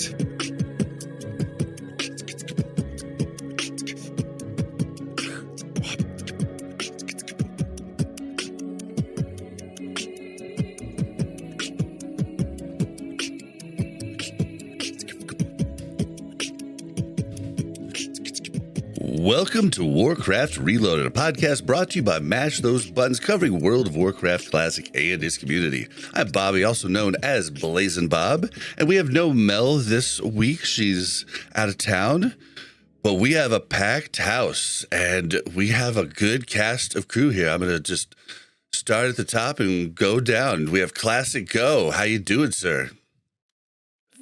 Perfect. Welcome to Warcraft Reloaded, a podcast brought to you by Mash Those Buttons, covering World of Warcraft Classic and its community. I'm Bobby, also known as Blazin' Bob, and we have no Mel this week. She's out of town, but we have a packed house, and we have a good cast of crew here. I'm going to just start at the top and go down. We have Classic Go. How you doing, sir?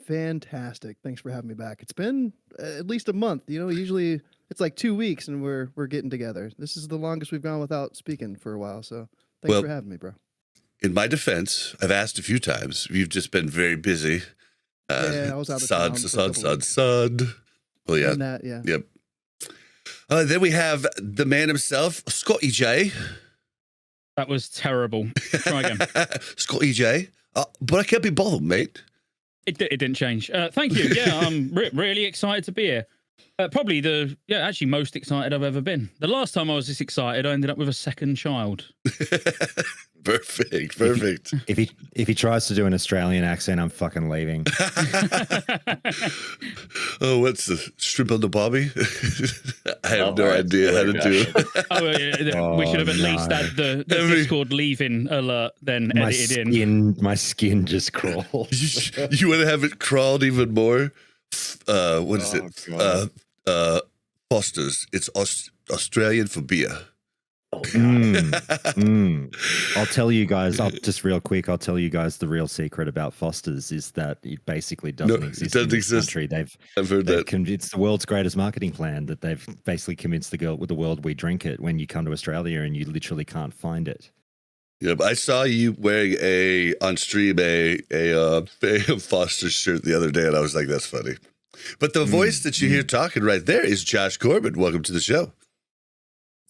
Fantastic. Thanks for having me back. It's been at least a month. You know, usually it's like 2 weeks and we're getting together. This is the longest we've gone without speaking for a while. So thanks for having me, bro. In my defense, I've asked a few times. You've just been very busy. Yeah, I was out of town for Sod. Well, yeah. That, yeah. Yep. Then we have the man himself, Scotty J. That was terrible. Try again. Scotty J. But I can't be bothered, mate. It didn't change. Thank you. Yeah, I'm really excited to be here. Probably actually most excited I've ever been. The last time I was this excited, I ended up with a second child. Perfect. If he tries to do an Australian accent, I'm fucking leaving. Oh, what's the shrimp on the bobby? I have no idea how to do it. We should have at least had the Discord leaving alert then edited in. My skin just crawled. You want to have it crawled even more? What is it? Foster's. It's Australian for beer. I'll tell you guys, just real quick, I'll tell you guys the real secret about Foster's is that it basically doesn't exist in this country. I've heard that. It's the world's greatest marketing plan that they've basically convinced the world we drink it when you come to Australia and you literally can't find it. Yeah, but I saw you wearing on stream a Foster's shirt the other day, and I was like, that's funny. But the voice that you hear talking right there is Josh Corbin. Welcome to the show.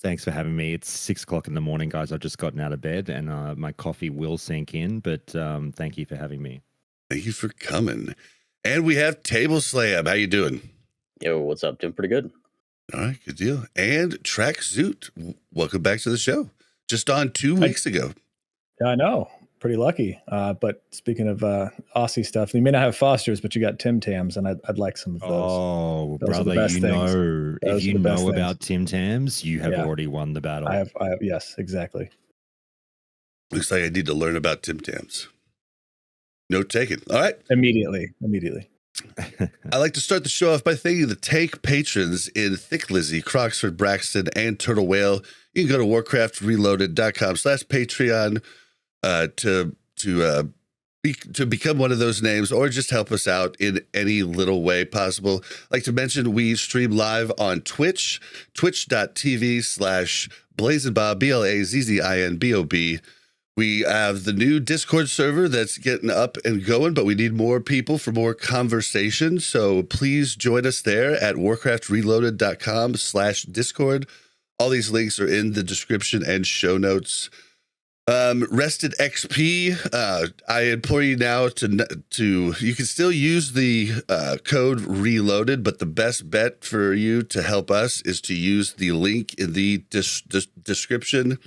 Thanks for having me. It's 6 o'clock in the morning, guys. I've just gotten out of bed, and my coffee will sink in, but thank you for having me. Thank you for coming. And we have Table Slam. How you doing? Yo, what's up? Doing pretty good. All right, good deal. And TrackZuit. Welcome back to the show. Just on 2 weeks ago. Yeah, I know. Pretty lucky. But speaking of Aussie stuff, you may not have Foster's, but you got Tim Tams, and I'd like some of those. Oh, brother, if you know about Tim Tams, you have already won the battle. I have. Yes, exactly. Looks like I need to learn about Tim Tams. Note taken. All right. Immediately. I like to start the show off by thanking the Take patrons in Thick Lizzy, Croxford, Braxton, and Turtle Whale. You can go to warcraftreloaded.com/Patreon to become one of those names, or just help us out in any little way possible. I'd like to mention we stream live on Twitch, twitch.tv/BlazinBob, BLAZZINBOB. We have the new Discord server that's getting up and going, but we need more people for more conversation. So please join us there at warcraftreloaded.com/Discord. All these links are in the description and show notes. Rested XP. I implore you now to you can still use the code reloaded, but the best bet for you to help us is to use the link in the description,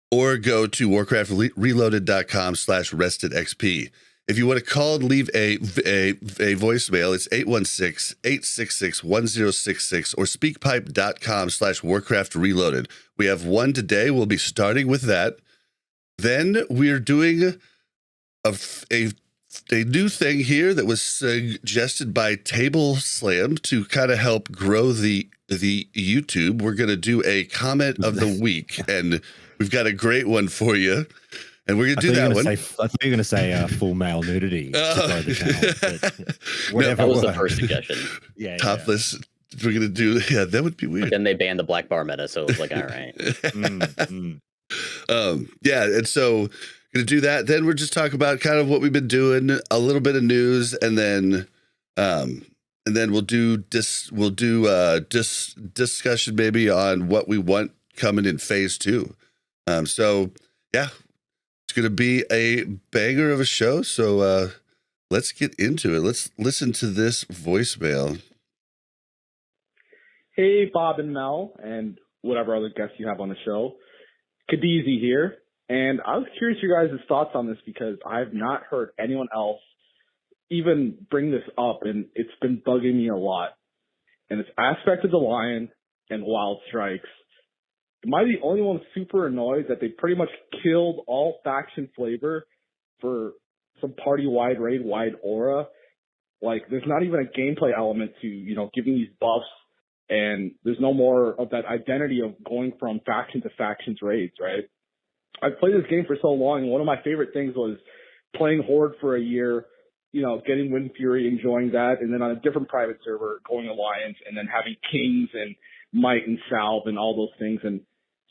or go to warcraftreloaded.com/restedxp. If you want to call and leave a voicemail, it's 816-866-1066 or speakpipe.com/warcraftreloaded. We have one today. We'll be starting with that. Then we're doing a new thing here that was suggested by Table Slam to kind of help grow the YouTube. We're going to do a comment of the week, and we've got a great one for you. And we're going to do that one. I thought you were going to say full male nudity to grow the channel. That was the first suggestion. Yeah, topless. We're going to do, that would be weird. But then they banned the black bar meta, so it was like, all right. And so going to do that. Then we're just talking about kind of what we've been doing, a little bit of news, and then we'll do discussion maybe on what we want coming in phase 2. So yeah, it's going to be a banger of a show. So let's get into it. Let's listen to this voicemail. Hey, Bob and Mel, and whatever other guests you have on the show. Khadezi here, and I was curious your guys' thoughts on this because I have not heard anyone else even bring this up, and it's been bugging me a lot. And it's Aspect of the Lion and Wild Strikes. Am I the only one super annoyed that they pretty much killed all faction flavor for some party-wide, raid-wide aura? Like, there's not even a gameplay element to, you know, giving these buffs, and there's no more of that identity of going from faction to factions raids, right? I've played this game for so long, and one of my favorite things was playing Horde for a year, you know, getting Wind Fury, enjoying that, and then on a different private server, going Alliance, and then having Kings and Might and Salve and all those things. And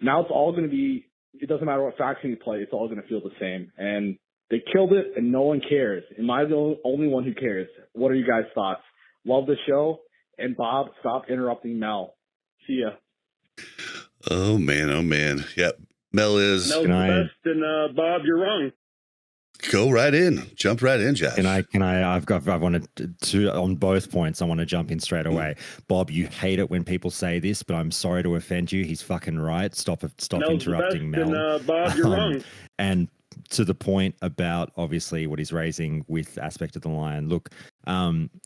now it's all going to be, it doesn't matter what faction you play, it's all going to feel the same. And they killed it, and no one cares. Am I the only one who cares? What are you guys' thoughts? Love the show. And Bob, stop interrupting Mel. See ya. Oh, man. Oh, man. Yep. Mel is. Mel's the best, and Bob, you're wrong. Go right in. Jump right in, Josh. I wanted to, on both points, I want to jump in straight away. Bob, you hate it when people say this, but I'm sorry to offend you. He's fucking right. Stop Mel's interrupting the best, Mel. And Bob, you're wrong. And to the point about obviously what he's raising with Aspect of the Lion. Look,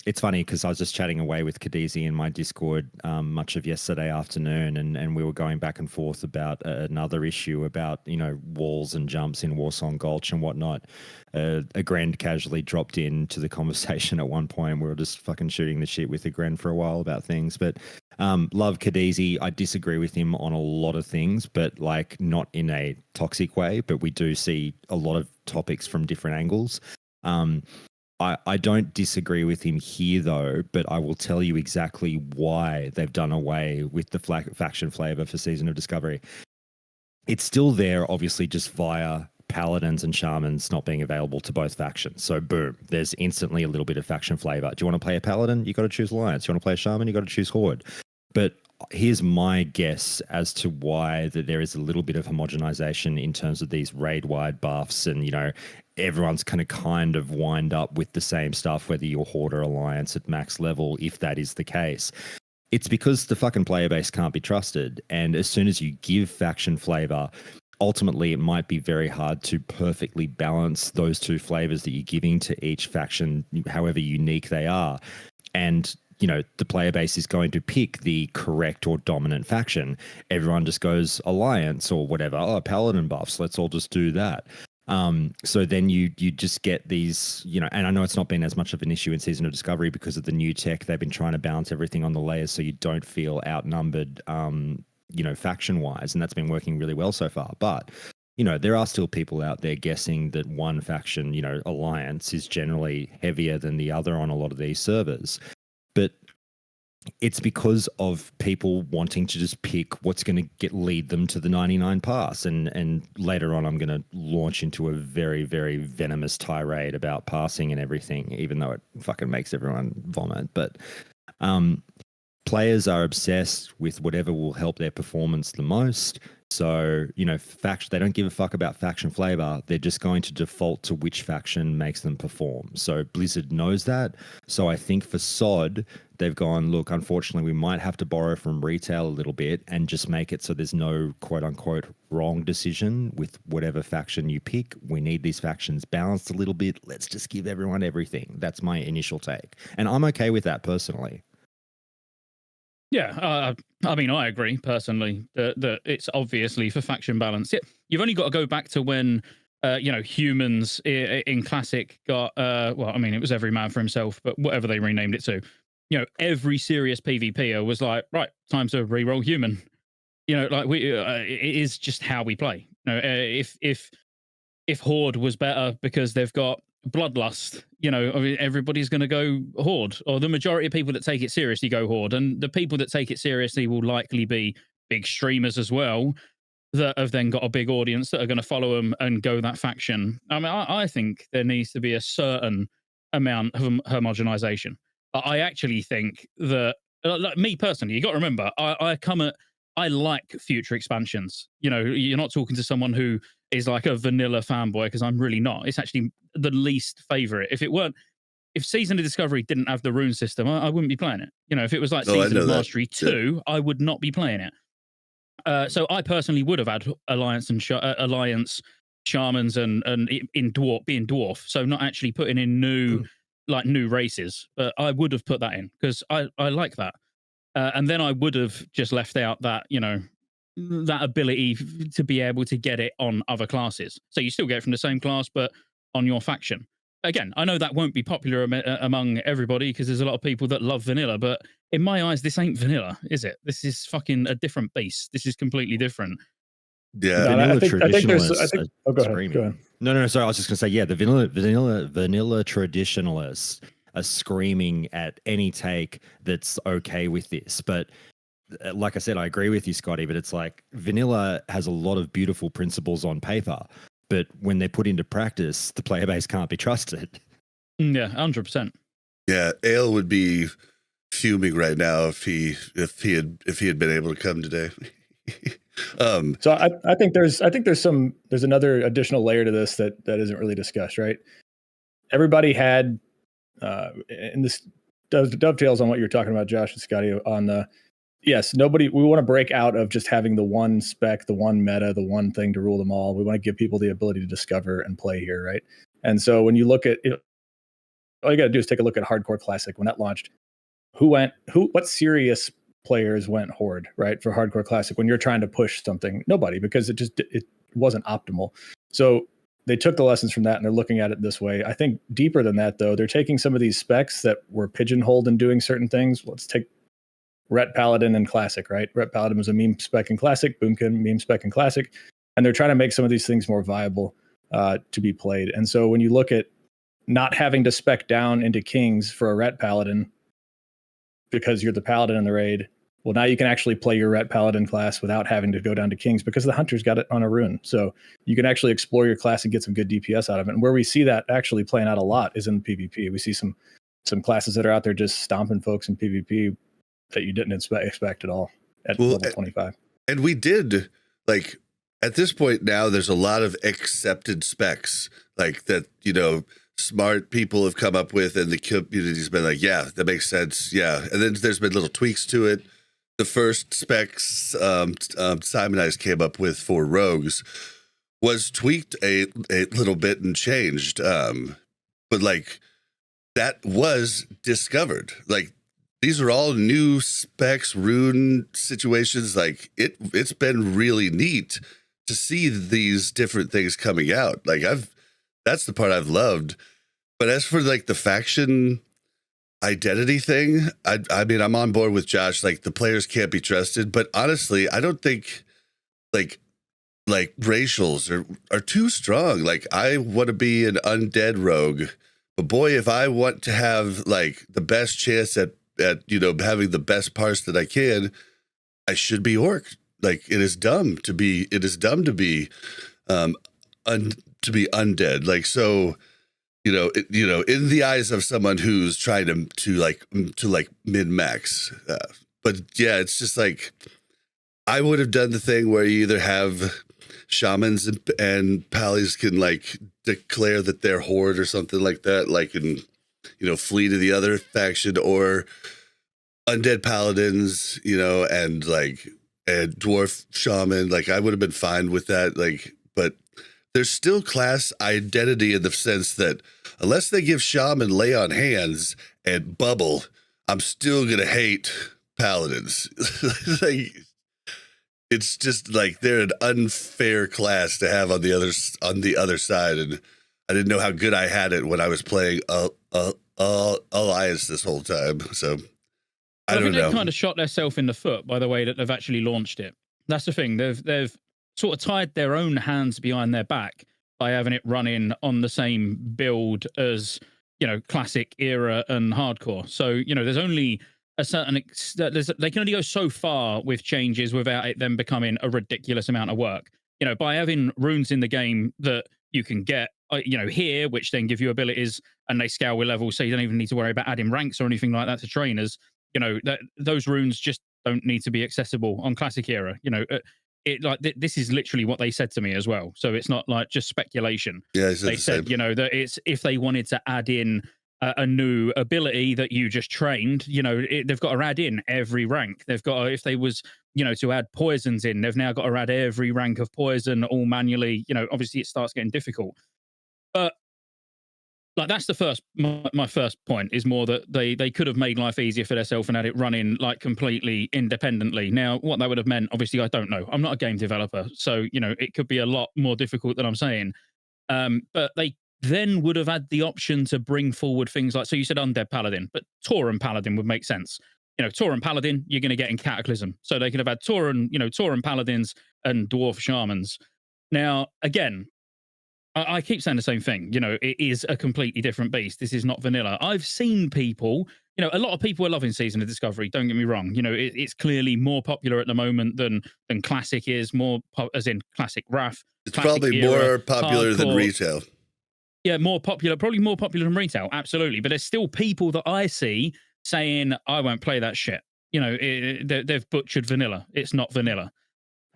it's funny because I was just chatting away with Khadezi in my Discord much of yesterday afternoon, and we were going back and forth about another issue about, you know, walls and jumps in Warsong Gulch and whatnot. A Grand casually dropped into the conversation at one point. We were just fucking shooting the shit with a Grand for a while about things, but love Khadezi. I disagree with him on a lot of things, but like not in a toxic way, but we do see a lot of topics from different angles. I don't disagree with him here though, but I will tell you exactly why they've done away with the faction flavor for Season of Discovery. It's still there, obviously, just via paladins and shamans not being available to both factions. So boom, there's instantly a little bit of faction flavor. Do you want to play a paladin? You got to choose Alliance. You want to play a shaman? You got to choose Horde. But here's my guess as to why that there is a little bit of homogenization in terms of these raid-wide buffs, and, you know, everyone's kind of wind up with the same stuff, whether you're Horde or Alliance at max level, if that is the case. It's because the fucking player base can't be trusted, and as soon as you give faction flavor, ultimately it might be very hard to perfectly balance those two flavors that you're giving to each faction, however unique they are. And, you know, the player base is going to pick the correct or dominant faction. Everyone just goes Alliance or whatever. Oh, Paladin buffs, let's all just do that. So then you just get these, you know, and I know it's not been as much of an issue in Season of Discovery because of the new tech. They've been trying to balance everything on the layers so you don't feel outnumbered, you know, faction wise, and that's been working really well so far. But, you know, there are still people out there guessing that one faction, you know, Alliance is generally heavier than the other on a lot of these servers. But it's because of people wanting to just pick what's going to lead them to the 99 pass. And later on, I'm going to launch into a very, very venomous tirade about passing and everything, even though it fucking makes everyone vomit. But players are obsessed with whatever will help their performance the most. So, you know, they don't give a fuck about faction flavor. They're just going to default to which faction makes them perform. So Blizzard knows that. So I think for SoD, they've gone, look, unfortunately, we might have to borrow from retail a little bit and just make it so there's no quote unquote wrong decision with whatever faction you pick. We need these factions balanced a little bit. Let's just give everyone everything. That's my initial take. And I'm okay with that personally. Yeah, I mean, I agree personally that it's obviously for faction balance. Yeah, you've only got to go back to when, you know, humans in Classic got, well, I mean, it was every man for himself, but whatever they renamed it to, you know, every serious PvPer was like, right, time to reroll human. You know, like it is just how we play. You know, if Horde was better because they've got bloodlust, you know, I mean, everybody's going to go Horde, or the majority of people that take it seriously go Horde, and the people that take it seriously will likely be big streamers as well that have then got a big audience that are going to follow them and go that faction. I mean, I think there needs to be a certain amount of homogenization. I actually think that, like me personally, you got to remember, I like future expansions. You know, you're not talking to someone who is like a vanilla fanboy, because I'm really not. It's actually the least favorite. If it weren't if Season of Discovery didn't have the rune system, I wouldn't be playing it. You know, if it was like Oh, I Season know of that. Mastery 2, I would not be playing it. So I personally would have had Alliance and Alliance Shamans and in being dwarf, so not actually putting in new races, but I would have put that in because I like that. And then I would have just left out that, you know, that ability to be able to get it on other classes. So you still get it from the same class, but on your faction. Again, I know that won't be popular among everybody because there's a lot of people that love vanilla, but in my eyes, this ain't vanilla, is it? This is fucking a different beast. This is completely different. Yeah. No, Vanilla I think traditionalists oh, go are ahead. Go ahead. No, sorry. I was just going to say, yeah, the vanilla traditionalists are screaming at any take that's okay with this. But like I said, I agree with you, Scotty, but it's like vanilla has a lot of beautiful principles on paper, but when they're put into practice, the player base can't be trusted. Yeah, 100%. Yeah, Ale would be fuming right now if he had been able to come today. So I think there's another additional layer to this that isn't really discussed, right? Everybody had, and this dovetails on what you're talking about, Josh and Scotty, on the, yes, we want to break out of just having the one spec, the one meta, the one thing to rule them all. We want to give people the ability to discover and play here, right? And so when you look at it, all you got to do is take a look at Hardcore Classic when that launched. What serious players went Horde, right, for Hardcore Classic when you're trying to push something? Nobody, because it wasn't optimal. So they took the lessons from that and they're looking at it this way. I think deeper than that, though, they're taking some of these specs that were pigeonholed in doing certain things. Let's take Ret Paladin and Classic, right? Ret Paladin was a meme spec in Classic, Boomkin meme spec in Classic, and they're trying to make some of these things more viable to be played. And so when you look at not having to spec down into Kings for a Ret Paladin because you're the Paladin in the raid, well, now you can actually play your Ret Paladin class without having to go down to Kings because the Hunter's got it on a rune. So you can actually explore your class and get some good DPS out of it. And where we see that actually playing out a lot is in PvP. We see some classes that are out there just stomping folks in PvP that you didn't expect at all at level 25. And we did, like, at this point now, there's a lot of accepted specs, like that, you know, smart people have come up with, and the community's been like, yeah, that makes sense. Yeah. And then there's been little tweaks to it. The first specs Simon Eyes came up with for rogues was tweaked a little bit and changed. But like that was discovered. Like these are all new specs, rune situations. Like it's been really neat to see these different things coming out. Like that's the part I've loved. But as for like the faction identity thing, I mean, I'm on board with Josh. Like the players can't be trusted, but honestly, I don't think like racials are too strong. Like I want to be an undead rogue, but boy, if I want to have like the best chance at you know having the best parts that I can, I should be orc. Like it is dumb to be undead. Like so. You know, in the eyes of someone who's trying to min-max. But yeah, it's just like, I would have done the thing where you either have shamans and pallies can like declare that they're horde or something like that, like and you know, flee to the other faction, or undead paladins, you know, and like a dwarf shaman. Like I would have been fine with that. Like, but there's still class identity in the sense that unless they give shaman lay on hands and bubble, I'm still going to hate paladins. Like, it's just like they're an unfair class to have on the other side. And I didn't know how good I had it when I was playing Alliance this whole time. So I don't know. They've kind of shot themselves in the foot by the way that they've actually launched it. That's the thing. They've sort of tied their own hands behind their back by having it running on the same build as, you know, classic era and hardcore. So, you know, there's only a certain they can only go so far with changes without it then becoming a ridiculous amount of work. You know, by having runes in the game that you can get, you know, here, which then give you abilities and they scale with levels, so you don't even need to worry about adding ranks or anything like that to trainers. You know, those runes just don't need to be accessible on classic era. You know, this is literally what they said to me as well. So it's not like just speculation. Yeah, they said, you know, that it's if they wanted to add in a new ability that you just trained, they've got to add in every rank. They've got to, if they was, to add poisons in, they've now got to add every rank of poison all manually. Obviously it starts getting difficult. But like that's the first, my first point is more that they could have made life easier for themselves and had it running like completely independently. Now, what that would have meant, obviously, I don't know. I'm not a game developer, so it could be a lot more difficult than I'm saying. But they then would have had the option to bring forward things like, so you said Undead Paladin, but Tauren Paladin would make sense. Tauren Paladin, you're going to get in Cataclysm. So they could have had Tauren Paladins and Dwarf Shamans. Now, again, I keep saying the same thing. It is a completely different beast. This is not vanilla. I've seen people, a lot of people are loving Season of Discovery. Don't get me wrong. It's clearly more popular at the moment than Classic is, as in Classic Wrath. It's probably more popular than hardcore. retail. Yeah, more popular, probably more popular than retail. Absolutely. But there's still people that I see saying, I won't play that shit. They've butchered vanilla. It's not vanilla.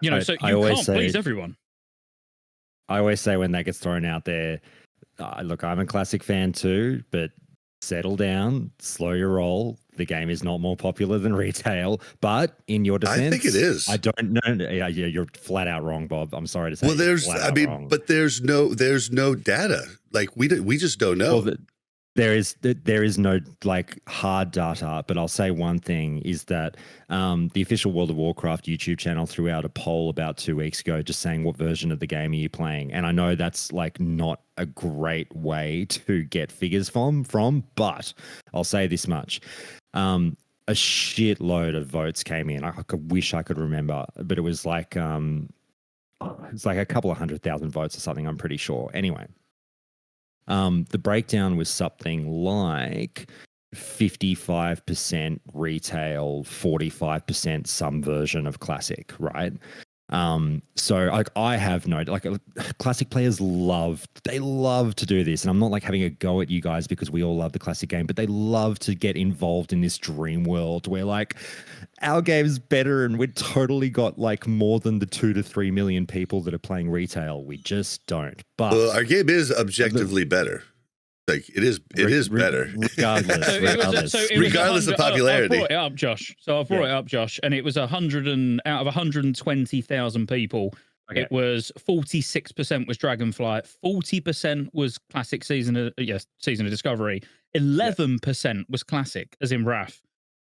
So you can't please everyone. I always say when that gets thrown out there, look, I'm a Classic fan too, but settle down, slow your roll. The game is not more popular than retail, but in your defense, I think it is. I don't know. Yeah, you're flat out wrong, Bob. I'm sorry to say. Well, wrong. but there's no data. Like we just don't know. Well, there is no like hard data, but I'll say one thing is that the official World of Warcraft YouTube channel threw out a poll about 2 weeks ago just saying what version of the game are you playing, and I know that's like not a great way to get figures from, but I'll say this much. A shitload of votes came in. I wish I could remember, but it was like it's like a couple of 100,000 votes or something, I'm pretty sure. Anyway. The breakdown was something like 55% retail, 45% some version of Classic, right? So like I have no, like Classic players love to do this, and I'm not like having a go at you guys because we all love the Classic game, but they love to get involved in this dream world where like our game's better and we've totally got like more than the 2 to 3 million people that are playing retail. We just don't. But our game is objectively better. Like it is better regardless of popularity. I brought it up, Josh. So I brought it up, Josh, and it was 100 out of 120,000 people. Okay. It was 46% was Dragonflight, 40% was Classic Season of Discovery, 11% was Classic, as in Wrath.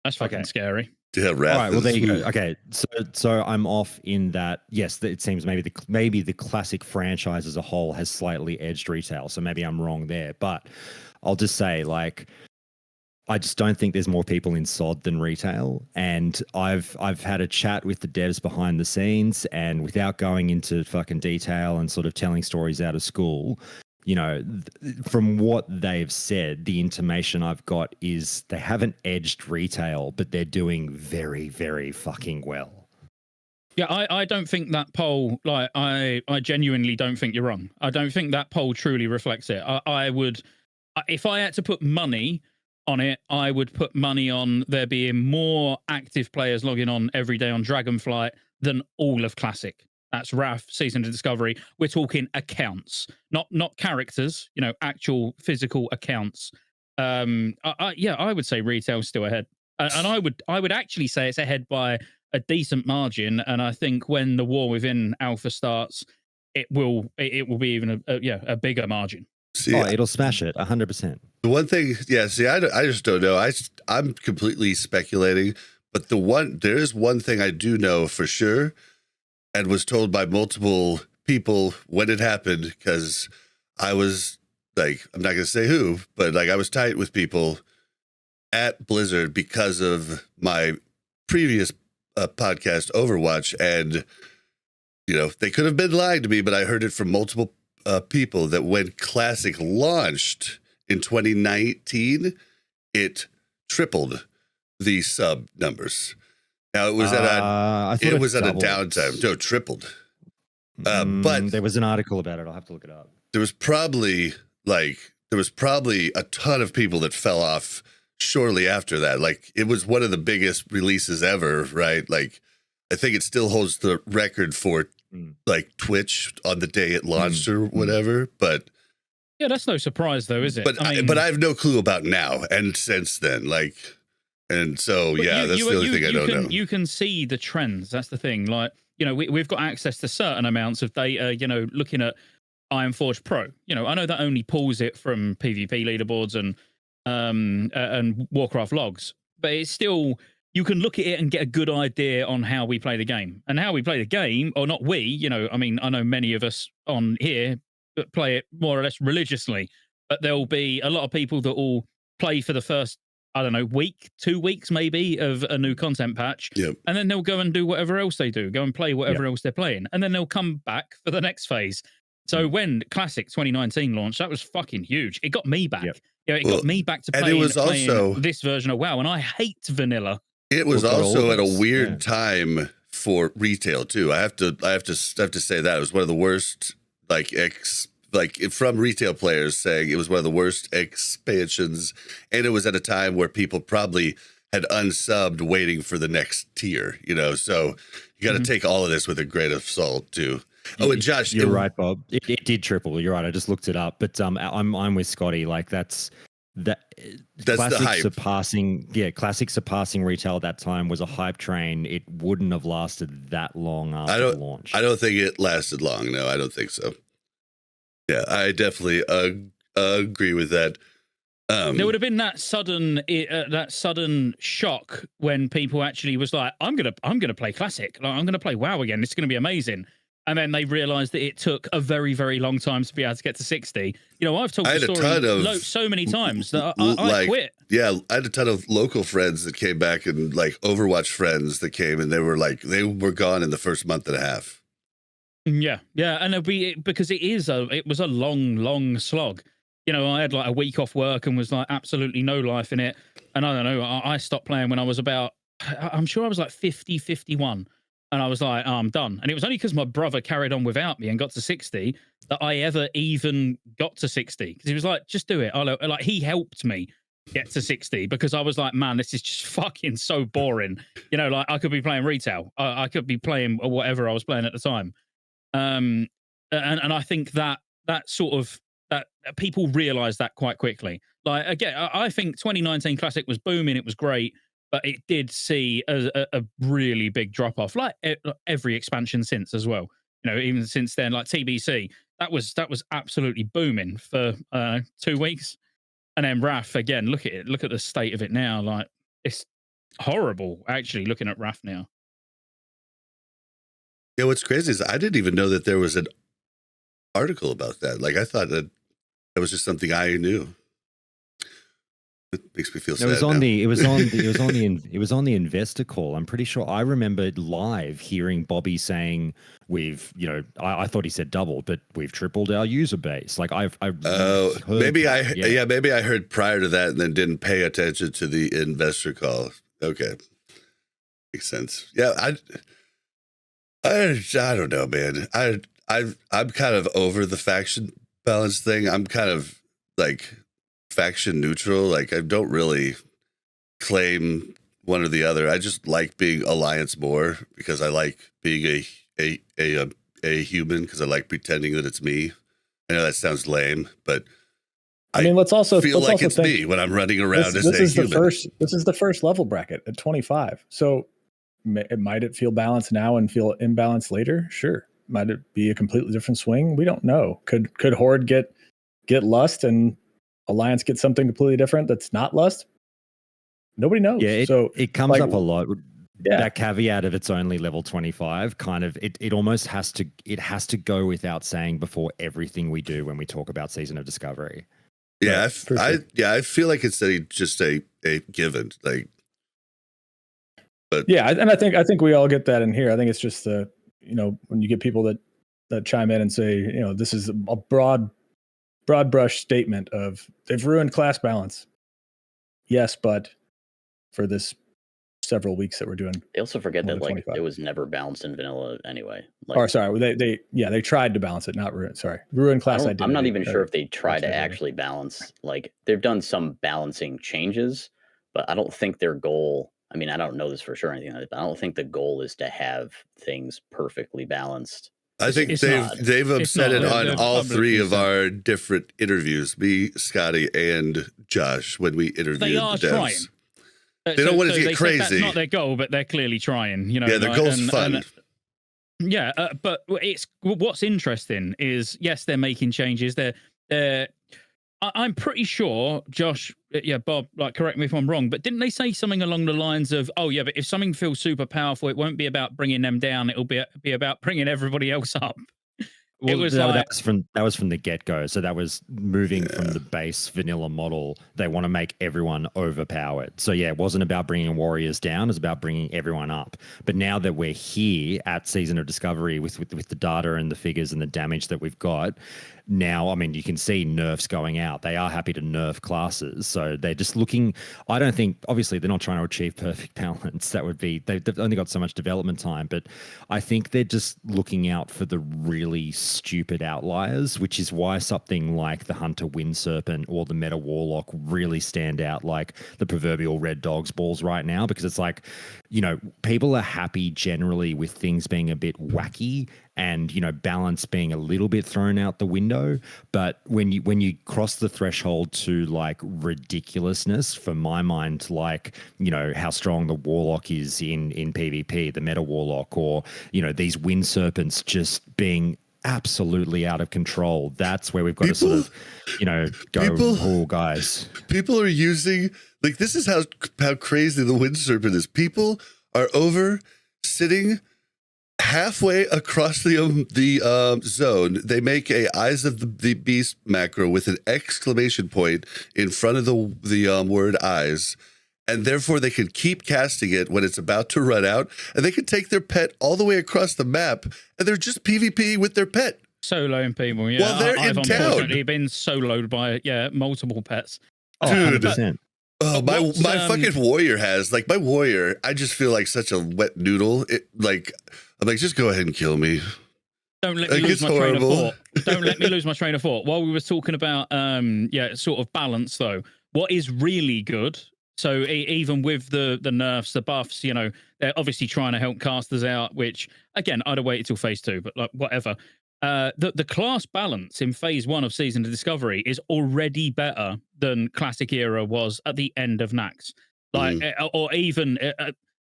That's fucking scary. Yeah, Wrath. All right, well there you go. Okay, so I'm off in that. Yes, it seems maybe the Classic franchise as a whole has slightly edged retail, so maybe I'm wrong there. But I'll just say, like, I just don't think there's more people in SoD than retail. And I've had a chat with the devs behind the scenes, and without going into fucking detail and sort of telling stories out of school, from what they've said, the intimation I've got is they haven't edged retail, but they're doing very, very fucking well. Yeah, I don't think that poll, like, I genuinely don't think you're wrong. I don't think that poll truly reflects it. I would, if I had to put money on it, I would put money on there being more active players logging on every day on Dragonflight than all of Classic. That's Wrath, Season of Discovery. We're talking accounts, not characters, actual physical accounts. I would say retail's still ahead. And I would actually say it's ahead by a decent margin. And I think when the war within Alpha starts, it will be even a bigger margin. See, it'll smash it 100%. The one thing, I just don't know. I'm completely speculating, but there is one thing I do know for sure, and was told by multiple people when it happened, because I was like, I'm not going to say who, but like I was tight with people at Blizzard because of my previous podcast, Overwatch, and they could have been lying to me, but I heard it from multiple people that when Classic launched in 2019, it tripled the sub numbers. Now it was at a downtime. No, tripled. But there was an article about it. I'll have to look it up. There was probably a ton of people that fell off shortly after that. Like it was one of the biggest releases ever, right? Like I think it still holds the record for like Twitch on the day it launched or whatever. But Yeah, that's no surprise, though, is it? But I have no clue about now and since then. Like, and so yeah, that's the only thing I don't know. You can see the trends. That's the thing. Like, we've got access to certain amounts of data. Looking at Ironforge Pro. I know that only pulls it from PvP leaderboards and Warcraft Logs, but it's still, you can look at it and get a good idea on how we play the game. And how we play the game, or not we, I know many of us on here play it more or less religiously, but there'll be a lot of people that will play for the first, I don't know, week, 2 weeks maybe of a new content patch. Yep. And then they'll go and do whatever else they do, go and play whatever else they're playing. And then they'll come back for the next phase. So when Classic 2019 launched, that was fucking huge. It got me back. Yep. It got me back to playing this version of WoW, and I hate vanilla. It was also at a weird time for retail too. I have to say that it was one of the worst, from retail players saying it was one of the worst expansions, and it was at a time where people probably had unsubbed waiting for the next tier. So you got to take all of this with a grain of salt too. Oh, and Josh, you're right, Bob. It did triple. You're right. I just looked it up, but I'm with Scotty. Like that's the hype. Classic surpassing retail at that time was a hype train. It wouldn't have lasted that long after the launch. I don't think it lasted long. No, I don't think so. Yeah, I definitely agree with that. There would have been that sudden shock when people actually was like, I'm gonna play Classic. Like, I'm gonna play WoW again. This is gonna be amazing. And then they realised that it took a very, very long time to be able to get to 60. I've told the story so many times that I quit. Yeah, I had a ton of local friends that came back, and Overwatch friends that came, and they were gone in the first month and a half. Yeah, and it'll be because it was a long slog. I had a week off work and was absolutely no life in it. And I don't know, I stopped playing when I was I'm sure I was 50, 51. And I was like, oh, I'm done. And it was only because my brother carried on without me and got to 60 that I ever even got to 60. Because he was like, just do it. He helped me get to 60 because I was like, man, this is just fucking so boring. I could be playing retail. I could be playing whatever I was playing at the time. And I think that people realized that quite quickly. Again, I think 2019 Classic was booming. It was great. But it did see a really big drop off, like every expansion since as well. Even since then, like TBC, that was absolutely booming for 2 weeks, and then Wrath again. Look at it. Look at the state of it now. It's horrible. Actually, looking at Wrath now. Yeah, what's crazy is I didn't even know that there was an article about that. I thought that was just something I knew. It makes me feel sad. It was on the investor call. I'm pretty sure I remember live hearing Bobby saying I thought he said double, but we've tripled our user base. Maybe I heard prior to that and then didn't pay attention to the investor call. Okay. Makes sense. Yeah, I don't know, man. I'm kind of over the faction balance thing. I'm kind of faction neutral. I don't really claim one or the other. I just like being alliance more because I like being a human because I like pretending that it's me. I know that sounds lame, but let's also feel like it's me when I'm running around as a human. This is the first level bracket at 25. So might it feel balanced now and feel imbalanced later? Sure. Might it be a completely different swing? We don't know. Could Horde get Lust and Alliance get something completely different that's not Lust? Nobody knows. Yeah, it comes up a lot. Yeah. That caveat of it's only level 25 kind of it almost has to go without saying before everything we do when we talk about Season of Discovery. Yeah, I feel like it's just a given. But yeah, and I think we all get that in here. I think it's just when you get people that chime in and say, this is a broad brush statement of they've ruined class balance. Yes, but for this several weeks that we're doing. They also forget that it was never balanced in vanilla anyway. They tried to balance it, not ruin. Sorry, ruin class identity. I'm not even sure if they try to actually balance. They've done some balancing changes, but I don't think their goal. I mean, I don't know this for sure or anything like that, but I don't think the goal is to have things perfectly balanced I think they've upset it on all three of our different interviews, me, Scotty, and Josh, when we interviewed they are the devs. trying. They don't want it to get crazy. That's not their goal, but they're clearly trying. You know, yeah, their goal's fun. Yeah, but what's interesting is yes, they're making changes. I'm pretty sure, Josh. Yeah, Bob. Like, correct me if I'm wrong, but didn't they say something along the lines of, "Oh yeah, but if something feels super powerful, it won't be about bringing them down. It'll be about bringing everybody else up." Well, it was that was from the get-go. So that was moving from the base vanilla model. They want to make everyone overpowered. So yeah, it wasn't about bringing warriors down. It was about bringing everyone up. But now that we're here at Season of Discovery with the data and the figures and the damage that we've got, now, I mean, you can see nerfs going out. They are happy to nerf classes. So they're just looking, I don't think, obviously they're not trying to achieve perfect balance. That would be, they've only got so much development time, but I think they're just looking out for the really stupid outliers, which is why something like the Hunter Wind Serpent or the Meta Warlock really stand out like the proverbial red dog's balls right now, because it's like, you know, people are happy generally with things being a bit wacky and, you know, balance being a little bit thrown out the window. But when you cross the threshold to like ridiculousness, for my mind, like, you know, how strong the Warlock is in PvP, the Meta Warlock, or, you know, these Wind Serpents just being absolutely out of control, that's where we've got to sort of, you know, go, oh, guys. People are using, like, this is how crazy the Wind Serpent is. People are over sitting halfway across the zone. They make a Eyes of the Beast macro with an exclamation point in front of the word eyes, and therefore they can keep casting it when it's about to run out, and they can take their pet all the way across the map, and they're just PvP with their pet. Soloing people, yeah. Well, they're I've in town. Unfortunately been soloed by multiple pets. Dude. 100%. Oh, my fucking warrior has, like, my warrior, I just feel like such a wet noodle. I'm like, just go ahead and kill me. Don't let me lose my train of thought. Don't let me lose my train of thought. While we were talking about, sort of balance, though, what is really good, so even with the nerfs, the buffs, you know, they're obviously trying to help casters out, which, again, I'd have waited till phase 2, but like, whatever. The class balance in phase 1 of Season of Discovery is already better than Classic Era was at the end of Nax. Like, or even,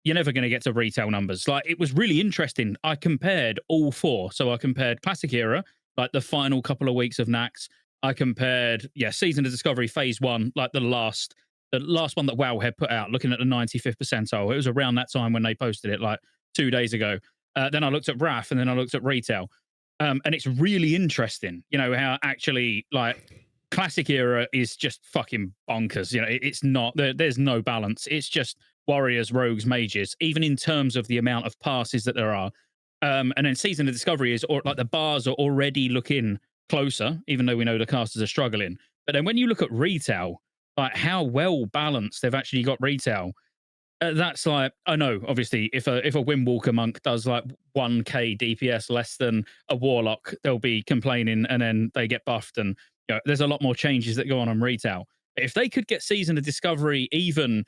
you're never going to get to retail numbers. Like, it was really interesting. I compared all 4. So I compared Classic Era, like the final couple of weeks of Nax. I compared, Season of Discovery phase 1, like the last one that WoW had put out, looking at the 95th percentile. It was around that time when they posted it, like 2 days ago. Then I looked at RAF, and then I looked at retail. And it's really interesting, you know, how actually, like, Classic Era is just fucking bonkers. You know, it's not, there's no balance. It's just warriors, rogues, mages, even in terms of the amount of passes that there are. And then Season of Discovery is, like, the bars are already looking closer, even though we know the casters are struggling. But then when you look at retail, like, how well balanced they've actually got retail, that's like, I know, obviously, if a Windwalker monk does like 1k DPS less than a Warlock, they'll be complaining, and then they get buffed, and, you know, there's a lot more changes that go on retail. But if they could get Season of Discovery even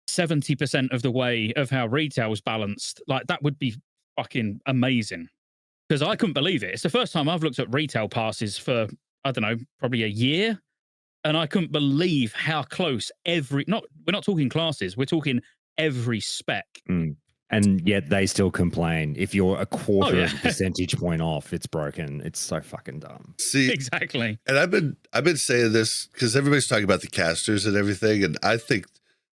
70% of the way of how retail's balanced, like, that would be fucking amazing. Because I couldn't believe it. It's the first time I've looked at retail passes for, I don't know, probably a year. And I couldn't believe how close we're not talking classes, we're talking every spec. And yet they still complain. If you're a quarter of a percentage point off, it's broken. It's so fucking dumb. See, exactly. And I've been saying this because everybody's talking about the casters and everything, and I think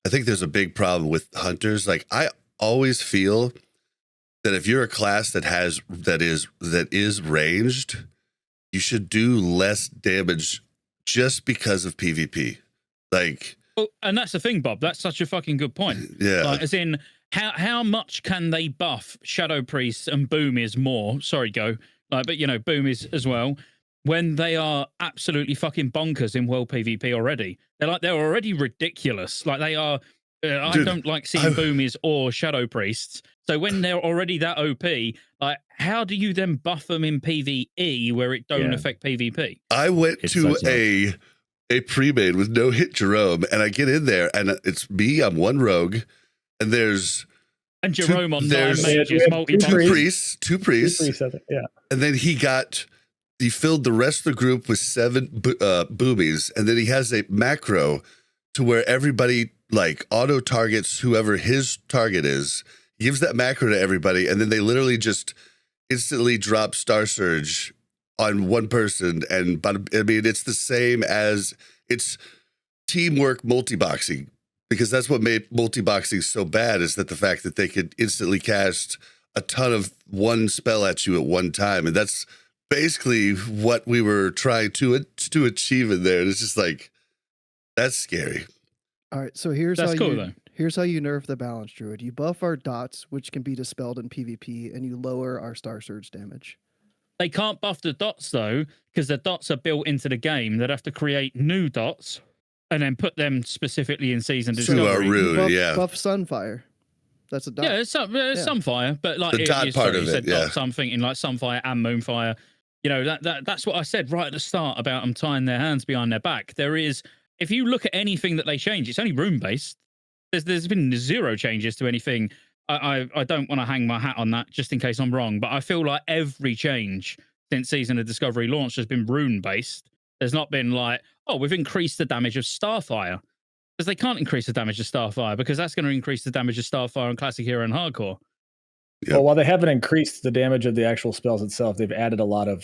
there's a big problem with hunters. Like, I always feel that if you're a class that is ranged, you should do less damage just because of PvP. Like, and that's the thing, Bob. That's such a fucking good point. Yeah. Like, as in, how much can they buff Shadow Priests and Boomies more? Sorry, Go. Like, but, you know, Boomies as well, when they are absolutely fucking bonkers in world PvP already. They're already ridiculous. Like, they are. I don't like seeing Boomies or Shadow Priests. So when they're already that OP, like, how do you then buff them in PvE where it don't affect PvP? I went to a pre-made with no hit Jerome, and I get in there, and it's me. I'm one rogue, and there's And Jerome on 9 there's- mages, we have multi-box. two priests, Yeah. and then he filled the rest of the group with 7 boobies, and then he has a macro to where everybody like auto targets whoever his target is. He gives that macro to everybody, and then they literally just instantly drop Star Surge on one person. And but I mean, it's the same as it's teamwork multi-boxing, because that's what made multi-boxing so bad, is that the fact that they could instantly cast a ton of one spell at you at one time, and that's basically what we were trying to achieve in there. And it's just like, that's scary. All right, so here's That's how cool, you though. here's how you nerf the balance druid. You buff our dots, which can be dispelled in PvP, and you lower our Star Surge damage. They can't buff the dots though, because the dots are built into the game. They'd have to create new dots and then put them specifically in season To discovery. our rune, buff, yeah. buff Sunfire. That's a dot. Yeah, it's Sunfire, but like The dot part of you it, said yeah. dots, I'm thinking like Sunfire and Moonfire. You know, that's what I said right at the start about them tying their hands behind their back. There is, if you look at anything that they change, it's only rune based. There's been 0 changes to anything. I don't want to hang my hat on that just in case I'm wrong, but I feel like every change since Season of Discovery launch has been rune based. There's not been like, oh, we've increased the damage of Starfire. Because they can't increase the damage of Starfire, because that's going to increase the damage of Starfire on Classic Hero and Hardcore. Yep. Well, while they haven't increased the damage of the actual spells itself, they've added a lot of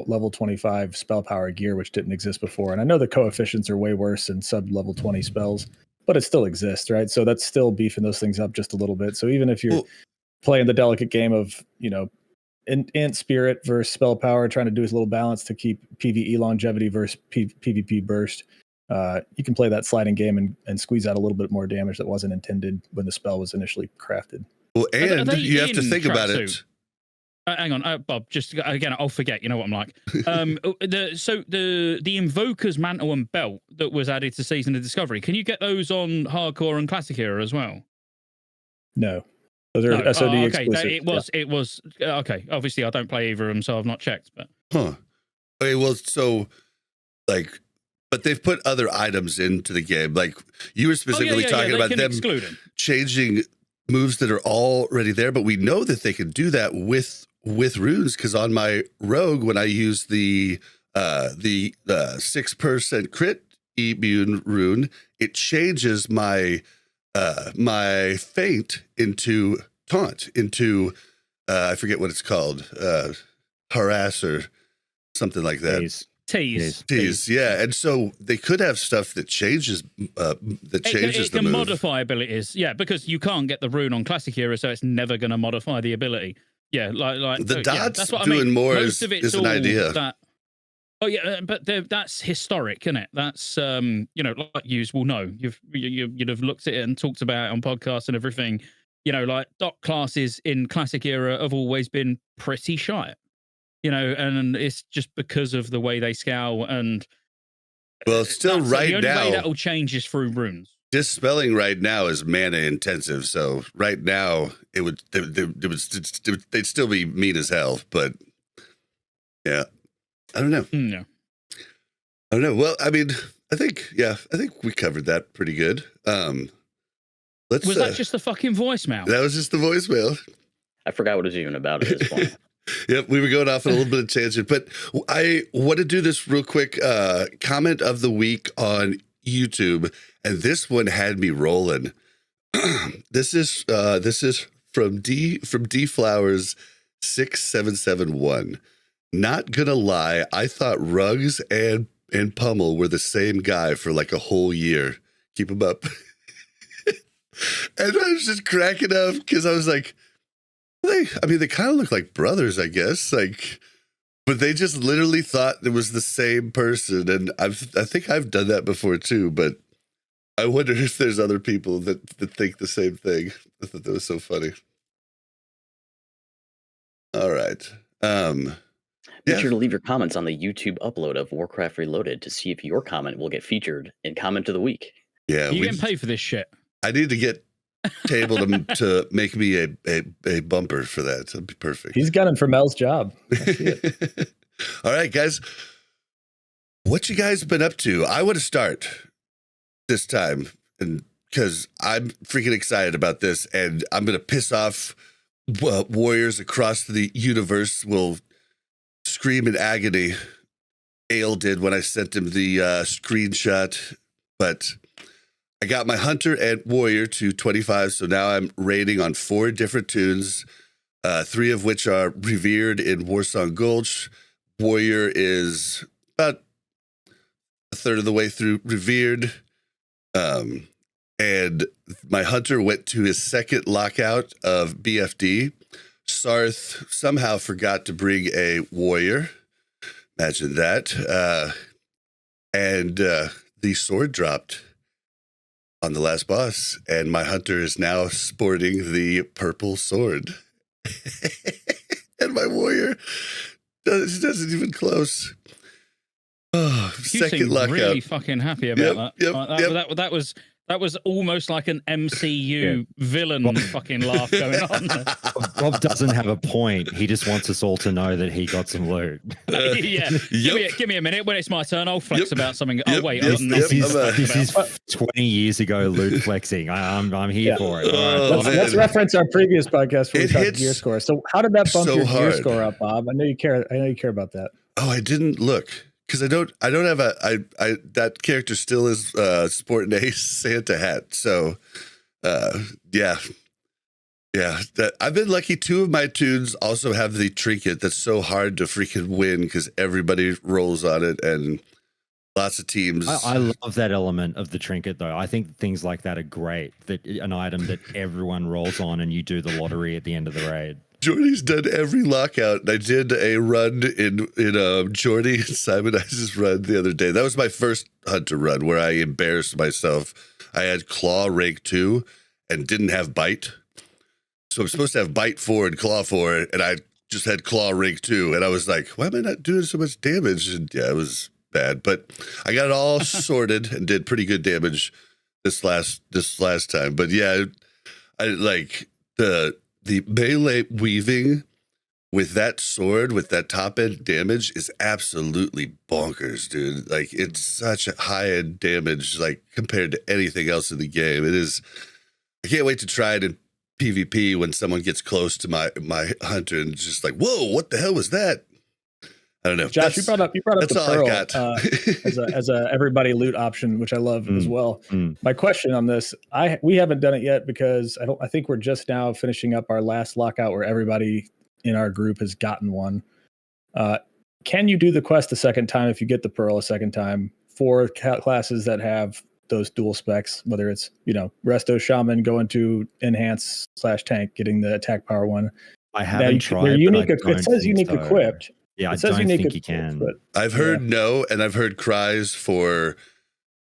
level 25 spell power gear, which didn't exist before. And I know the coefficients are way worse in sub level 20 spells, but it still exists, right? So that's still beefing those things up just a little bit. So even if you're playing the delicate game of, you know, Ant Spirit versus spell power, trying to do his little balance to keep PvE longevity versus PvP burst, you can play that sliding game and squeeze out a little bit more damage that wasn't intended when the spell was initially crafted. Well, Are and they you have to in think about it. TrackZuit? Hang on, Bob. Just again, I'll forget. You know what I'm like. The Invoker's mantle and belt that was added to Season of Discovery. Can you get those on Hardcore and Classic Hero as well? No, those are SoD okay. exclusive. It was okay. Obviously, I don't play either of them, so I've not checked. But Okay, well, so like, but they've put other items into the game. Like you were specifically talking about them changing moves that are already there, but we know that they can do that with runes, because on my rogue, when I use the 6% crit immune rune, it changes my my feint into taunt, into I forget what it's called, harass or something like that. Tease, yeah. And so they could have stuff that changes it the can move. modify abilities, yeah, because you can't get the rune on Classic Hero, so it's never going to modify the ability. Yeah, like the dots that's what doing I mean. more Most of it's is an idea. Oh yeah, but that's historic, isn't it? That's you know, like yous will know. You'd have looked at it and talked about it on podcasts and everything. You know, like dot classes in Classic Era have always been pretty shite. You know, and it's just because of the way they scale. And well, still right the only now, way that'll change is through runes. Dispelling right now is mana intensive, so right now they'd still be mean as hell. But yeah, I don't know. Yeah. I don't know. Well, I mean, I think we covered that pretty good. Was that just the fucking voicemail? That was just the voicemail. I forgot what it was even about at this point. Yep, we were going off on a little bit of tangent, but I want to do this real quick. Comment of the week on YouTube, and this one had me rolling. This is from D Flowers 6771. Not gonna lie, I thought Rugs and Pummel were the same guy for like a whole year. Keep them up. And I was just cracking up because I was like, they kind of look like brothers, I guess. Like, but they just literally thought it was the same person. And I think I've done that before too. But I wonder if there's other people that think the same thing. I thought that was so funny. All right. Be sure to leave your comments on the YouTube upload of Warcraft Reloaded to see if your comment will get featured in Comment of the Week. Yeah, you getting paid for this shit? I need to get Table to make me a bumper for that. That'd be perfect. He's gunning for Mel's job. All right, guys. What you guys been up to? I want to start this time and because I'm freaking excited about this, and I'm gonna piss off warriors across the universe. Will scream in agony. Ale did when I sent him the screenshot, but I got my hunter and warrior to 25, so now I'm raiding on 4 different tunes, 3 of which are revered in Warsong Gulch. Warrior is about a third of the way through revered, and my hunter went to his second lockout of BFD. Sarth somehow forgot to bring a warrior. Imagine that. And the sword dropped on the last boss, and my hunter is now sporting the purple sword. And my warrior doesn't even close. Oh, You second seem lockout. really fucking happy about that. Yep. That was almost like an MCU villain fucking laugh going on. Bob doesn't have a point. He just wants us all to know that he got some loot. Yeah. Give me a minute. When it's my turn, I'll flex about something. Oh, wait. This is 20 years ago loot flexing. I'm here for it. Oh, let's reference our previous podcast where we talked gear score. So how did that bump so your hard. gear score up, Bob? I know you care about that. Oh, I didn't look. Because I don't have that character still is sporting a Santa hat. So, yeah. I've been lucky. 2 of my tunes also have the trinket that's so hard to freaking win because everybody rolls on it and lots of teams. I love that element of the trinket, though. I think things like that are great. That an item that everyone rolls on and you do the lottery at the end of the raid. Jordy's done every lockout, and I did a run in Jordy and Simon Ice's run the other day. That was my first hunter run where I embarrassed myself. I had claw rank 2 and didn't have bite. So I'm supposed to have bite 4 and claw 4, and I just had claw rank 2. And I was like, why am I not doing so much damage? And yeah, it was bad. But I got it all sorted and did pretty good damage this last time. But yeah, I like the melee weaving with that sword, with that top end damage is absolutely bonkers, dude. Like it's such a high end damage, like compared to anything else in the game. It is. I can't wait to try it in PvP when someone gets close to my hunter and just like, whoa, what the hell was that? I don't know. Josh, you brought up the all I Pearl as a everybody loot option, which I love as well. My question on this, we haven't done it yet because I think we're just now finishing up our last lockout where everybody in our group has gotten one. Can you do the quest a second time if you get the Pearl a second time for classes that have those dual specs, whether it's, Resto Shaman going to enhance / tank, getting the attack power one? I haven't tried. They're unique. It says unique equipped. Yeah, I don't think you can. But, I've heard no, and I've heard cries for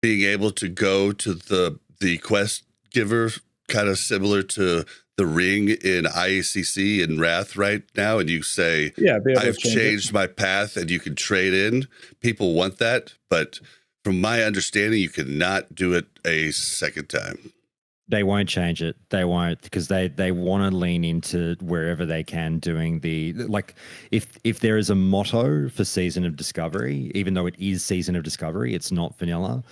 being able to go to the quest giver, kind of similar to the ring in IACC and Wrath right now, and you say, I've changed my path, and you can trade in. People want that, but from my understanding, you cannot do it a second time. They won't change it. They won't, because they want to lean into wherever they can doing the, like, if there is a motto for Season of Discovery, even though it is Season of Discovery, it's not vanilla.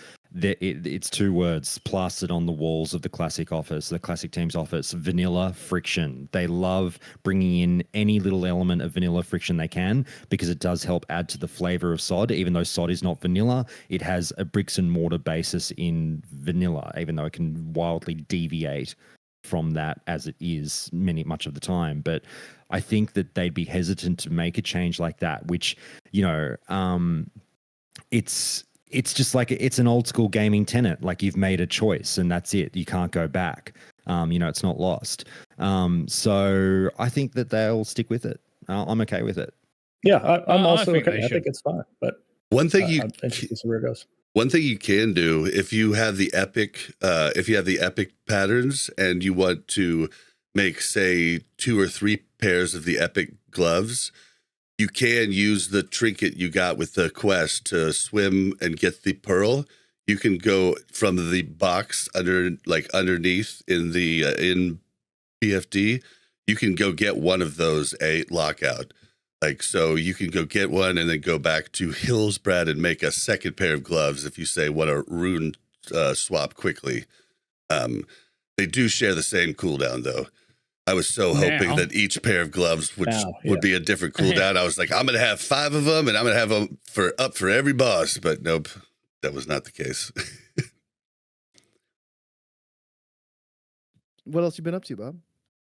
It's 2 words plastered on the walls of the Classic office, the Classic team's office: vanilla friction. They love bringing in any little element of vanilla friction they can because it does help add to the flavor of SoD. Even though SoD is not vanilla, it has a bricks and mortar basis in vanilla, even though it can wildly deviate from that as it is much of the time. But I think that they'd be hesitant to make a change like that, which, it's just like it's an old school gaming tenet. Like, you've made a choice and that's it. You can't go back. It's not lost. So I think that they'll stick with it. I'm okay with it. Yeah, I'm also okay. I think it's fine. But one thing I'm interested to see where it goes. One thing you can do if you have the epic patterns and you want to make, say, 2 or 3 pairs of the epic gloves, you can use the trinket you got with the quest to swim and get the pearl. You can go from the box underneath in the in BFD. You can go get one of those a lockout. So you can go get one and then go back to Hillsbrad and make a second pair of gloves if you say want to rune swap quickly. They do share the same cooldown, though. I was so hoping that each pair of gloves would be a different cooldown. I was like, I'm going to have 5 of them, and I'm going to have them for every boss. But nope, that was not the case. What else you been up to, Bob?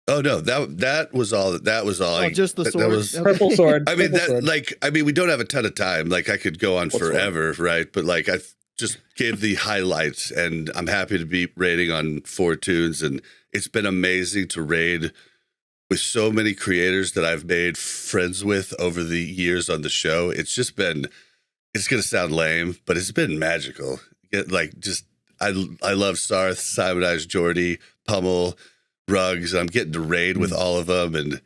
Oh no, that was all. That was all. Oh, just the sword. That was, purple sword. I mean, sword. we don't have a ton of time. Like, I could go on forever, right? But like, I just gave the highlights, and I'm happy to be raiding on 4 tunes, and it's been amazing to raid with so many creators that I've made friends with over the years on the show. It's just been. It's gonna sound lame, but it's been magical. I love Sarth, Simonize, Jordy, Pummel, Rugs. I'm getting to raid with all of them, and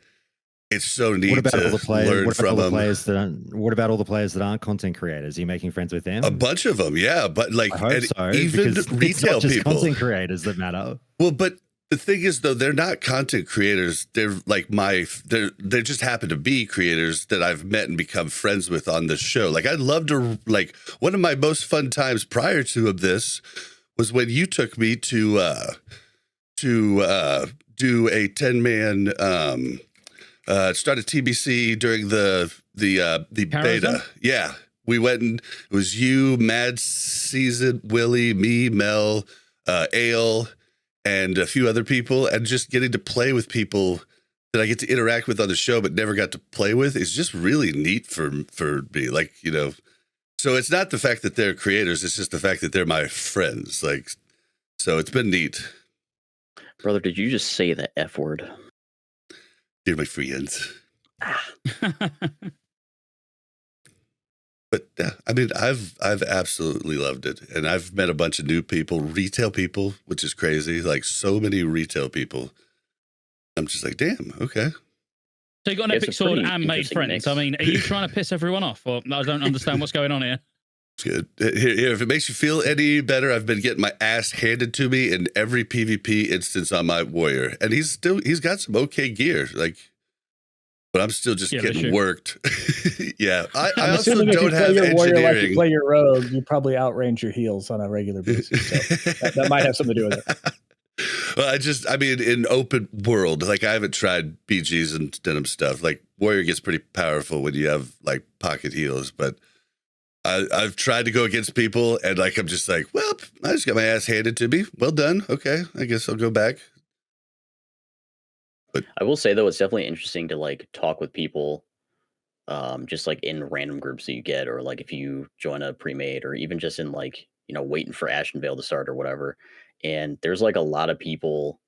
it's so neat what about to all the players, learn what about from all the them. Players what about all the players that aren't content creators? Are you making friends with them? A bunch of them, yeah. But like, I hope so, even because retail it's not just people, content creators that matter. Well, but the thing is, though, they're not content creators. They're like they just happen to be creators that I've met and become friends with on the show. Like, I'd love to, like, one of my most fun times prior to this was when you took me to do a 10-man start a TBC during the beta. Yeah, we went, and it was you, Mad Season, Willie, me, Mel, Ale, and a few other people, and just getting to play with people that I get to interact with on the show but never got to play with is just really neat for me. Like, you know, so it's not the fact that they're creators, it's just the fact that they're my friends. Like, so it's been neat. Brother, did you just say the F word? They're my friends. But yeah, I mean, I've absolutely loved it, and I've met a bunch of new people, retail people, which is crazy. Like, so many retail people. I'm just like, damn, okay. So you got an epic sword and made friends. Mix. I mean, are you trying to piss everyone off? Or I don't understand what's going on here. It's good. Here, if it makes you feel any better, I've been getting my ass handed to me in every PvP instance on my warrior, and he's got some okay gear, like. But I'm still just getting worked. Yeah, I also don't have your engineering. Warrior like you play your rogue, you probably outrange your heals on a regular basis. So that might have something to do with it. Well, I mean, in open world, like, I haven't tried BGs and denim stuff. Like, warrior gets pretty powerful when you have like pocket heals, but I've tried to go against people, and like, I'm just like, well, I just got my ass handed to me. Well done. Okay, I guess I'll go back. But I will say, though, it's definitely interesting to like talk with people, just like in random groups that you get, or like if you join a pre-made, or even just in like, you know, waiting for Ashenvale to start or whatever. And there's like a lot of people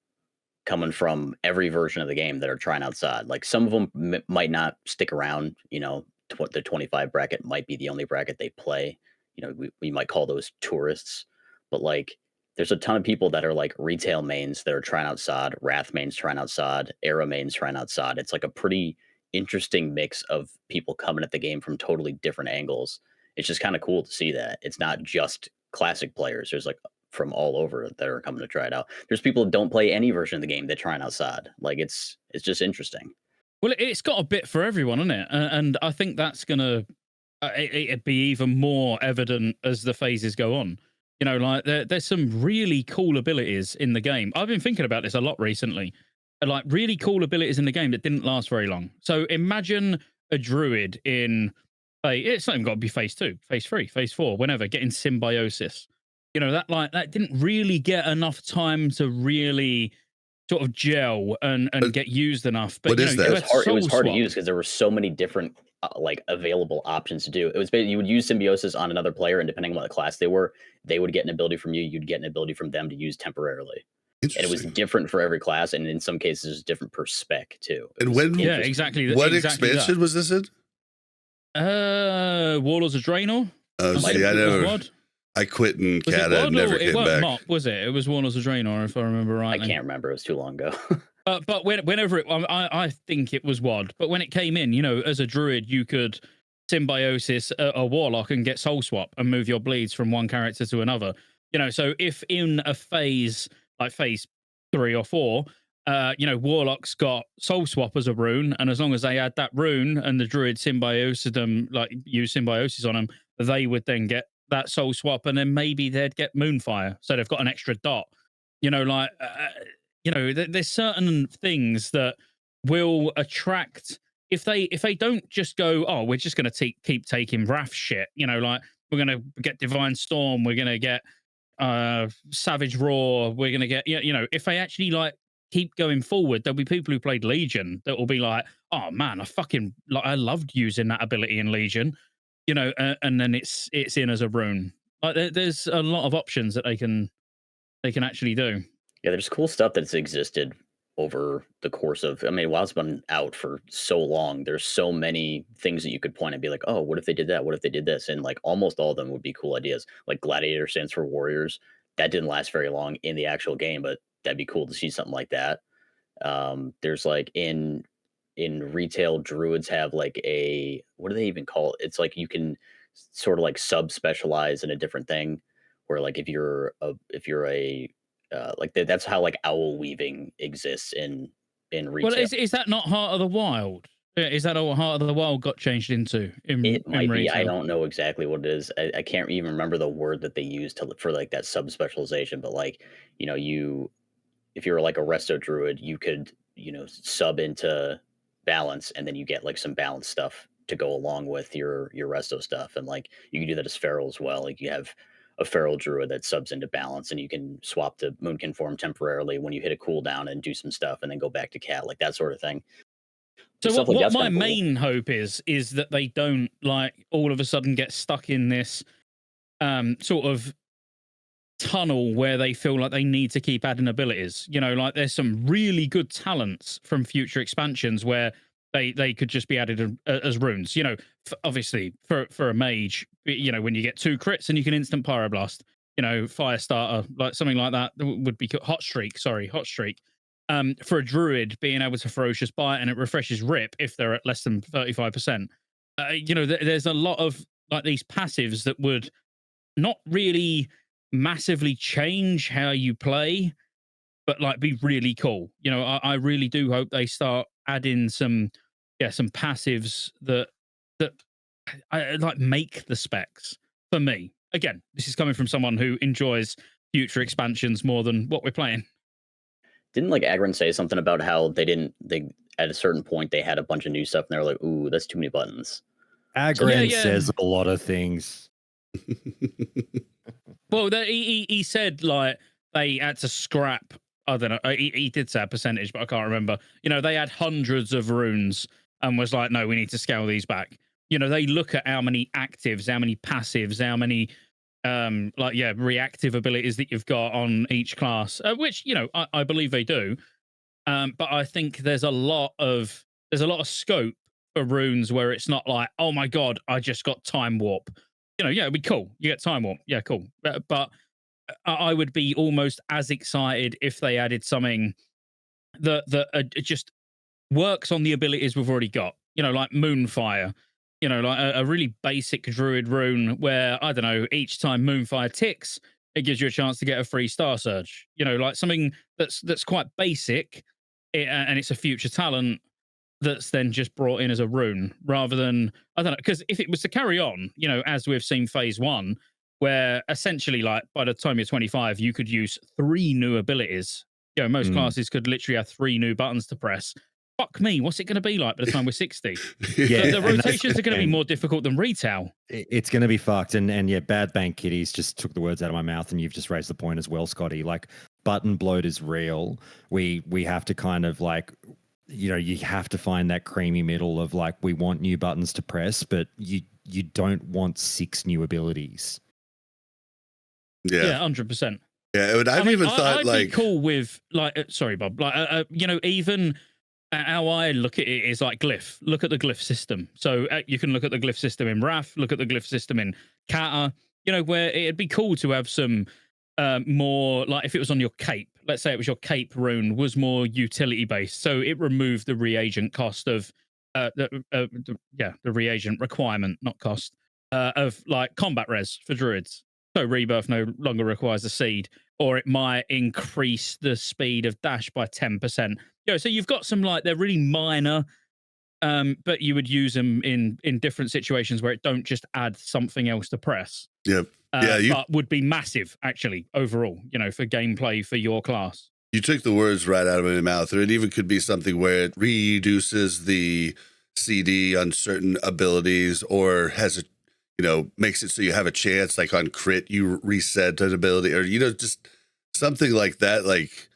coming from every version of the game that are trying outside. Like, some of them might not stick around. You know, the 25 bracket might be the only bracket they play. You know, we might call those tourists, but like, there's a ton of people that are like retail mains that are trying out SoD, Wrath mains trying out SoD, Era mains trying out SoD. It's like a pretty interesting mix of people coming at the game from totally different angles. It's just kind of cool to see that. It's not just classic players. There's like from all over that are coming to try it out. There's people that don't play any version of the game that trying out SoD. Like, it's just interesting. Well, it's got a bit for everyone, isn't it? And I think that's going to it'd be even more evident as the phases go on. You know, like, there's some really cool abilities in the game. I've been thinking about this a lot recently. Like, really cool abilities in the game that didn't last very long. So imagine a druid in, it's not even got to be phase 2, phase 3, phase 4, whenever, getting symbiosis. You know, that didn't really get enough time to really sort of gel and get used enough. But what is that? It was hard to use because there were so many different like available options to do. It was basically, you would use symbiosis on another player, and depending on what class they were, they would get an ability from you. You'd get an ability from them to use temporarily. And it was different for every class, and in some cases, it was different per spec too. And when? Yeah, exactly. What exactly expansion was this in? Warlords of Draenor. Oh, see, I quit in Canada and never came back. Mop, was it? It was Warlords of Draenor, if I remember right. I can't remember. It was too long ago. But whenever I think it was WOD. But when it came in, you know, as a druid, you could symbiosis a warlock and get soul swap and move your bleeds from one character to another. You know, so if in a phase like phase 3 or 4, you know, warlocks got soul swap as a rune, and as long as they had that rune and the druid symbiosis them, like use symbiosis on them, they would then get that soul swap, and then maybe they'd get moonfire, so they've got an extra dot. You know, like there's certain things that will attract if they don't just go, oh, we're just going to keep taking Wrath shit. You know, like we're going to get Divine Storm, we're going to get Savage Roar, we're going to get if they actually like keep going forward, there'll be people who played Legion that will be like, oh man, I loved using that ability in Legion, and then it's in as a rune. Like there's a lot of options that they can actually do. Yeah, there's cool stuff that's existed over the course of, I mean, while it's been out for so long, there's so many things that you could point and be like, oh, what if they did that? What if they did this? And like almost all of them would be cool ideas. Like Gladiator stands for Warriors. That didn't last very long in the actual game, but that'd be cool to see something like that. There's like in retail, druids have like what do they even call it? It's like you can sort of like sub specialize in a different thing, where like if you're a like that's how like owl weaving exists in retail. Well, is that not Heart of the Wild? Is that what Heart of the Wild got changed into? It might be. Retail? I don't know exactly what it is. I can't even remember the word that they used for like that sub specialization. But like if you're like a resto druid, you could sub into balance, and then you get like some balance stuff to go along with your resto stuff, and like you can do that as feral as well. Like you have a feral druid that subs into balance, and you can swap to moonkin form temporarily when you hit a cooldown and do some stuff, and then go back to cat, like that sort of thing. So what my main hope is that they don't like all of a sudden get stuck in this sort of tunnel where they feel like they need to keep adding abilities. Like there's some really good talents from future expansions where they could just be added as runes. Obviously for a mage, when you get 2 crits and you can instant pyroblast, fire starter, like something like that would be hot streak. For a druid, being able to ferocious bite and it refreshes rip if they're at less than 35%. There's a lot of like these passives that would not really massively change how you play, but like be really cool. I really do hope they start adding some passives that I like make the specs for me. Again, this is coming from someone who enjoys future expansions more than what we're playing. Didn't like Agron say something about how they at a certain point they had a bunch of new stuff and they were like, ooh, that's too many buttons. Agron says a lot of things. Well, he said like they had to scrap. I don't know. He did say a percentage, but I can't remember. They had hundreds of runes and was like, no, we need to scale these back. They look at how many actives, how many passives, how many reactive abilities that you've got on each class, which I believe they do. But I think there's a lot of scope for runes where it's not like, oh my god, I just got time warp. It'd be cool. You get time warp, yeah, cool. But I would be almost as excited if they added something that just works on the abilities we've already got. Like Moonfire. Like a really basic druid rune where, I don't know, each time Moonfire ticks, it gives you a chance to get a free Star Surge. Like something that's quite basic, and it's a future talent that's then just brought in as a rune, rather than, I don't know, because if it was to carry on, as we've seen phase 1, where essentially, like, by the time you're 25, you could use 3 new abilities. Most classes could literally have 3 new buttons to press. Fuck me, what's it going to be like by the time we're 60? Yeah, the rotations are going to be more difficult than retail. It's going to be fucked. And yeah, Bad Bank Kitties just took the words out of my mouth, and you've just raised the point as well, Scotty. Like, button bloat is real. We have to kind of like, you have to find that creamy middle of like, we want new buttons to press, but you don't want 6 new abilities. Yeah, 100%. Yeah, I'd I'd be cool with like, sorry, Bob, like, even how I look at it is like glyph. Look at the glyph system. So you can look at the glyph system in Wrath, look at the glyph system in Kata, where it'd be cool to have some more, like if it was on your cape, let's say it was your cape rune was more utility based. So it removed the reagent cost of, the reagent requirement, not cost, of like combat res for druids. So Rebirth no longer requires a seed, or it might increase the speed of dash by 10%. So you've got some like, they're really minor, but you would use them in different situations where it don't just add something else to press. Yep. but would be massive actually overall, for gameplay for your class. You took the words right out of my mouth. Or it even could be something where it reduces the CD on certain abilities, or has a, makes it so you have a chance, like on crit, you reset an ability, or just something like that. Like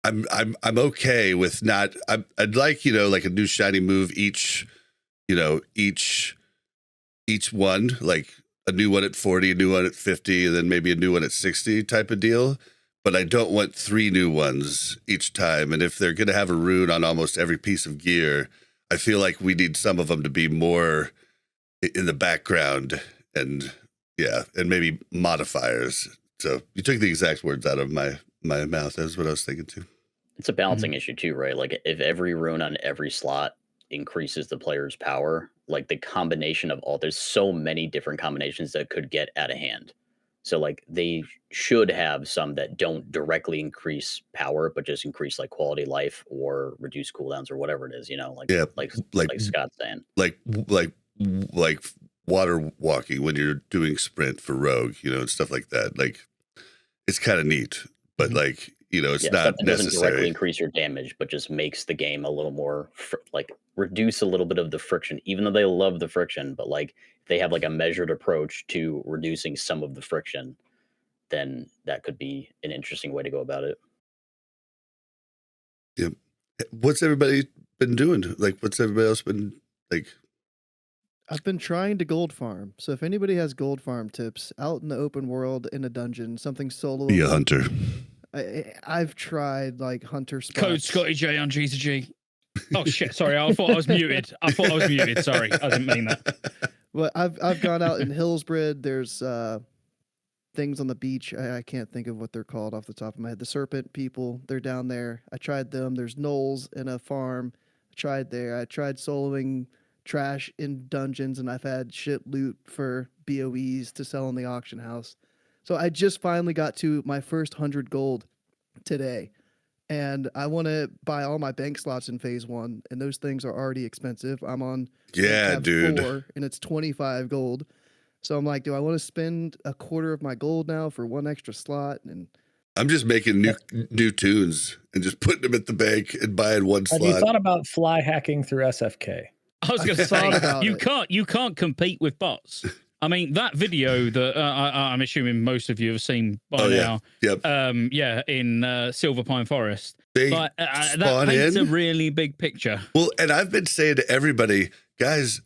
I'm okay with not. I'd like like a new shiny move each one, like a new one at 40, a new one at 50, and then maybe a new one at 60 type of deal. But I don't want 3 new ones each time. And if they're going to have a rune on almost every piece of gear, I feel like we need some of them to be more in the background and maybe modifiers. So you took the exact words out of my mouth. That's what I was thinking too. It's a balancing issue too, right? Like if every rune on every slot increases the player's power, like the combination of there's so many different combinations that could get out of hand. So like they should have some that don't directly increase power, but just increase like quality of life or reduce cooldowns or whatever it is, like Scott's saying. Like water walking when you're doing sprint for rogue, and stuff like that. Like it's kind of neat, but like, it's not necessary. Doesn't directly increase your damage, but just makes the game a little more reduce a little bit of the friction, even though they love the friction, but like if they have like a measured approach to reducing some of the friction, then that could be an interesting way to go about it. Yeah. What's everybody been doing? Like, what's everybody else been like? I've been trying to gold farm. So if anybody has gold farm tips out in the open world in a dungeon, something solo. Be a hunter. I've tried like hunter spots. Code Scotty J on G to G. Oh shit! Sorry, I thought I was muted. Sorry, I didn't mean that. Well, I've gone out in Hillsbred. There's things on the beach. I can't think of what they're called off the top of my head. The serpent people, they're down there. I tried them. There's gnolls in a farm. I tried there. I tried soloing trash in dungeons, and I've had shit loot for BOEs to sell in the auction house. So I just finally got to my first 100 gold today. And I want to buy all my bank slots in phase 1, and those things are already expensive. I'm on dude 4, and it's 25 gold. So I'm like, do I want to spend a quarter of my gold now for 1 extra slot? And I'm just making new tunes and just putting them at the bank and buying one slot. Have you thought about fly hacking through SFK? I was going to say you can't compete with bots. I mean, that video that I'm assuming most of you have seen by now. Yep. In Silver Pine Forest. That paints a really big picture. Well, and I've been saying to everybody, guys,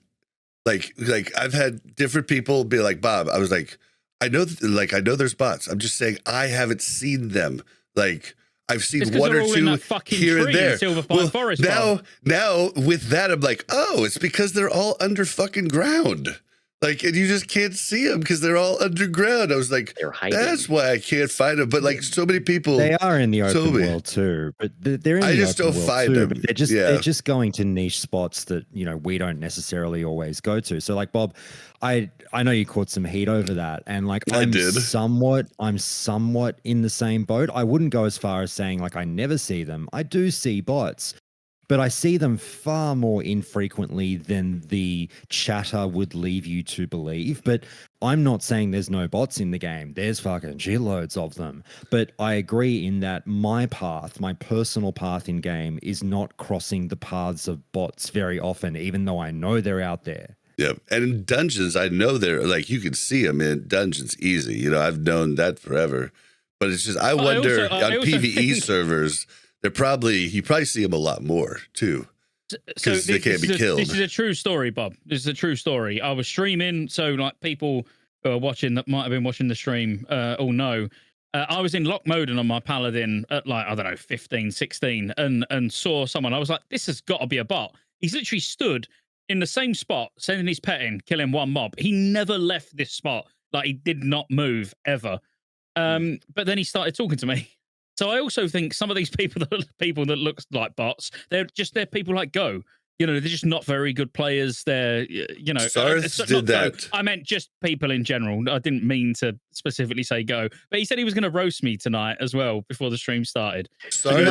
like I've had different people be like, Bob, I was like, I know there's bots. I'm just saying I haven't seen them. Like I've seen one or two here and there. Silver Pine Forest. Now with that, I'm like, oh, it's because they're all under fucking ground. Like, and you just can't see them because they're all underground. I was like, that's why I can't find them. But like, so many people, they are in the open world too. But they're in the open world too. But they're just going to niche spots that we don't necessarily always go to. So like, Bob, I know you caught some heat over that, and like I'm somewhat in the same boat. I wouldn't go as far as saying like I never see them. I do see bots. But I see them far more infrequently than the chatter would leave you to believe. But I'm not saying there's no bots in the game. There's fucking shitloads of them. But I agree in that my personal path in game is not crossing the paths of bots very often, even though I know they're out there. Yeah. And in dungeons, I know they're like, you can see them in dungeons easy. I've known that forever. But it's just, I wonder on PvE servers, you probably see them a lot more too, because they can't be killed. This is a true story, Bob. This is a true story. I was streaming, so like people who are watching that might have been watching the stream all know. I was in lock mode and on my paladin at like, I don't know, 15, 16, and saw someone. I was like, this has got to be a bot. He's literally stood in the same spot, sending his pet in, killing one mob. He never left this spot. Like he did not move ever. But then he started talking to me. So I also think some of these people that look like bots, they're people like Go. They're just not very good players. They're, Sarth did that. Go. I meant just people in general. I didn't mean to specifically say Go. But he said he was going to roast me tonight as well before the stream started. Sarth, have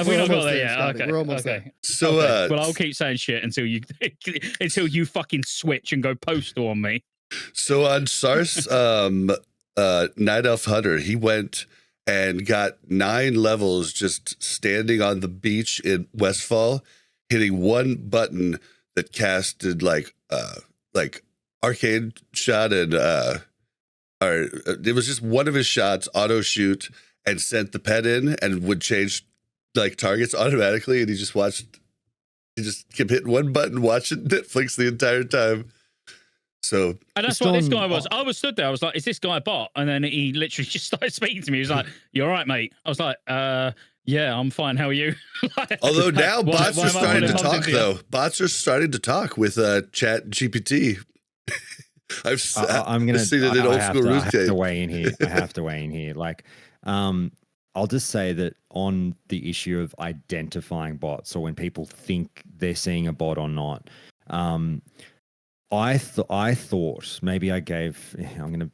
we not got there yet? Okay, we're almost there. So, well, I'll keep saying shit until you fucking switch and go postal on me. So on Sars, Night Elf Hunter, he went and got 9 levels just standing on the beach in Westfall, hitting one button that casted like arcade shot and it was just one of his shots, auto shoot, and sent the pet in and would change like targets automatically, and he just kept hitting one button, watching Netflix the entire time. So, and that's what this guy was. I was stood there. I was like, "Is this guy a bot?" And then he literally just started speaking to me. He was like, "You all right, mate?" I was like, yeah, I'm fine. How are you?" Although now bots are starting to talk, though. Bots are starting to talk with Chat GPT. I'm gonna seen it in old school I have to weigh in here. I have to weigh in here. Like, I'll just say that on the issue of identifying bots, or when people think they're seeing a bot or not, I thought maybe I'm gonna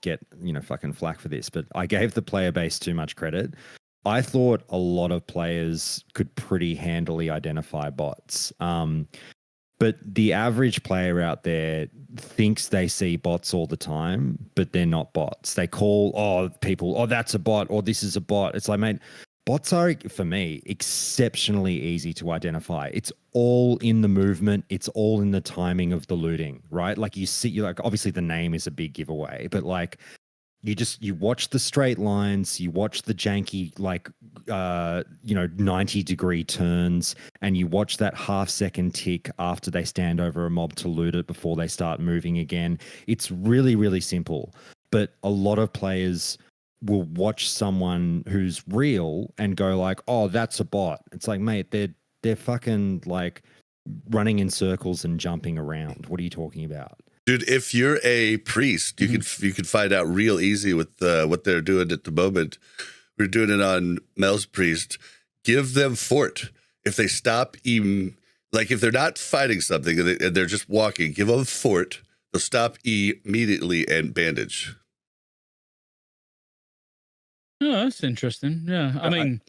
get fucking flack for this, but I gave the player base too much credit. I thought a lot of players could pretty handily identify bots. But the average player out there thinks they see bots all the time, but they're not bots. They call people, that's a bot, or this is a bot. It's like, mate, bots are, for me, exceptionally easy to identify. It's all in the movement. It's all in the timing of the looting, right? Like obviously the name is a big giveaway, but like, you watch the straight lines, you watch the janky 90-degree turns, and you watch that half-second tick after they stand over a mob to loot it before they start moving again. It's really, really simple. But a lot of players will watch someone who's real and go like, "Oh, that's a bot." It's like, mate, they're fucking like running in circles and jumping around. What are you talking about? Dude, if you're a priest, you can find out real easy with what they're doing at the moment. We're doing it on Mel's priest. Give them fort. If they stop even, like if they're not fighting something and they're just walking, give them fort. They'll stop immediately and bandage. Oh, that's interesting. Yeah, I mean,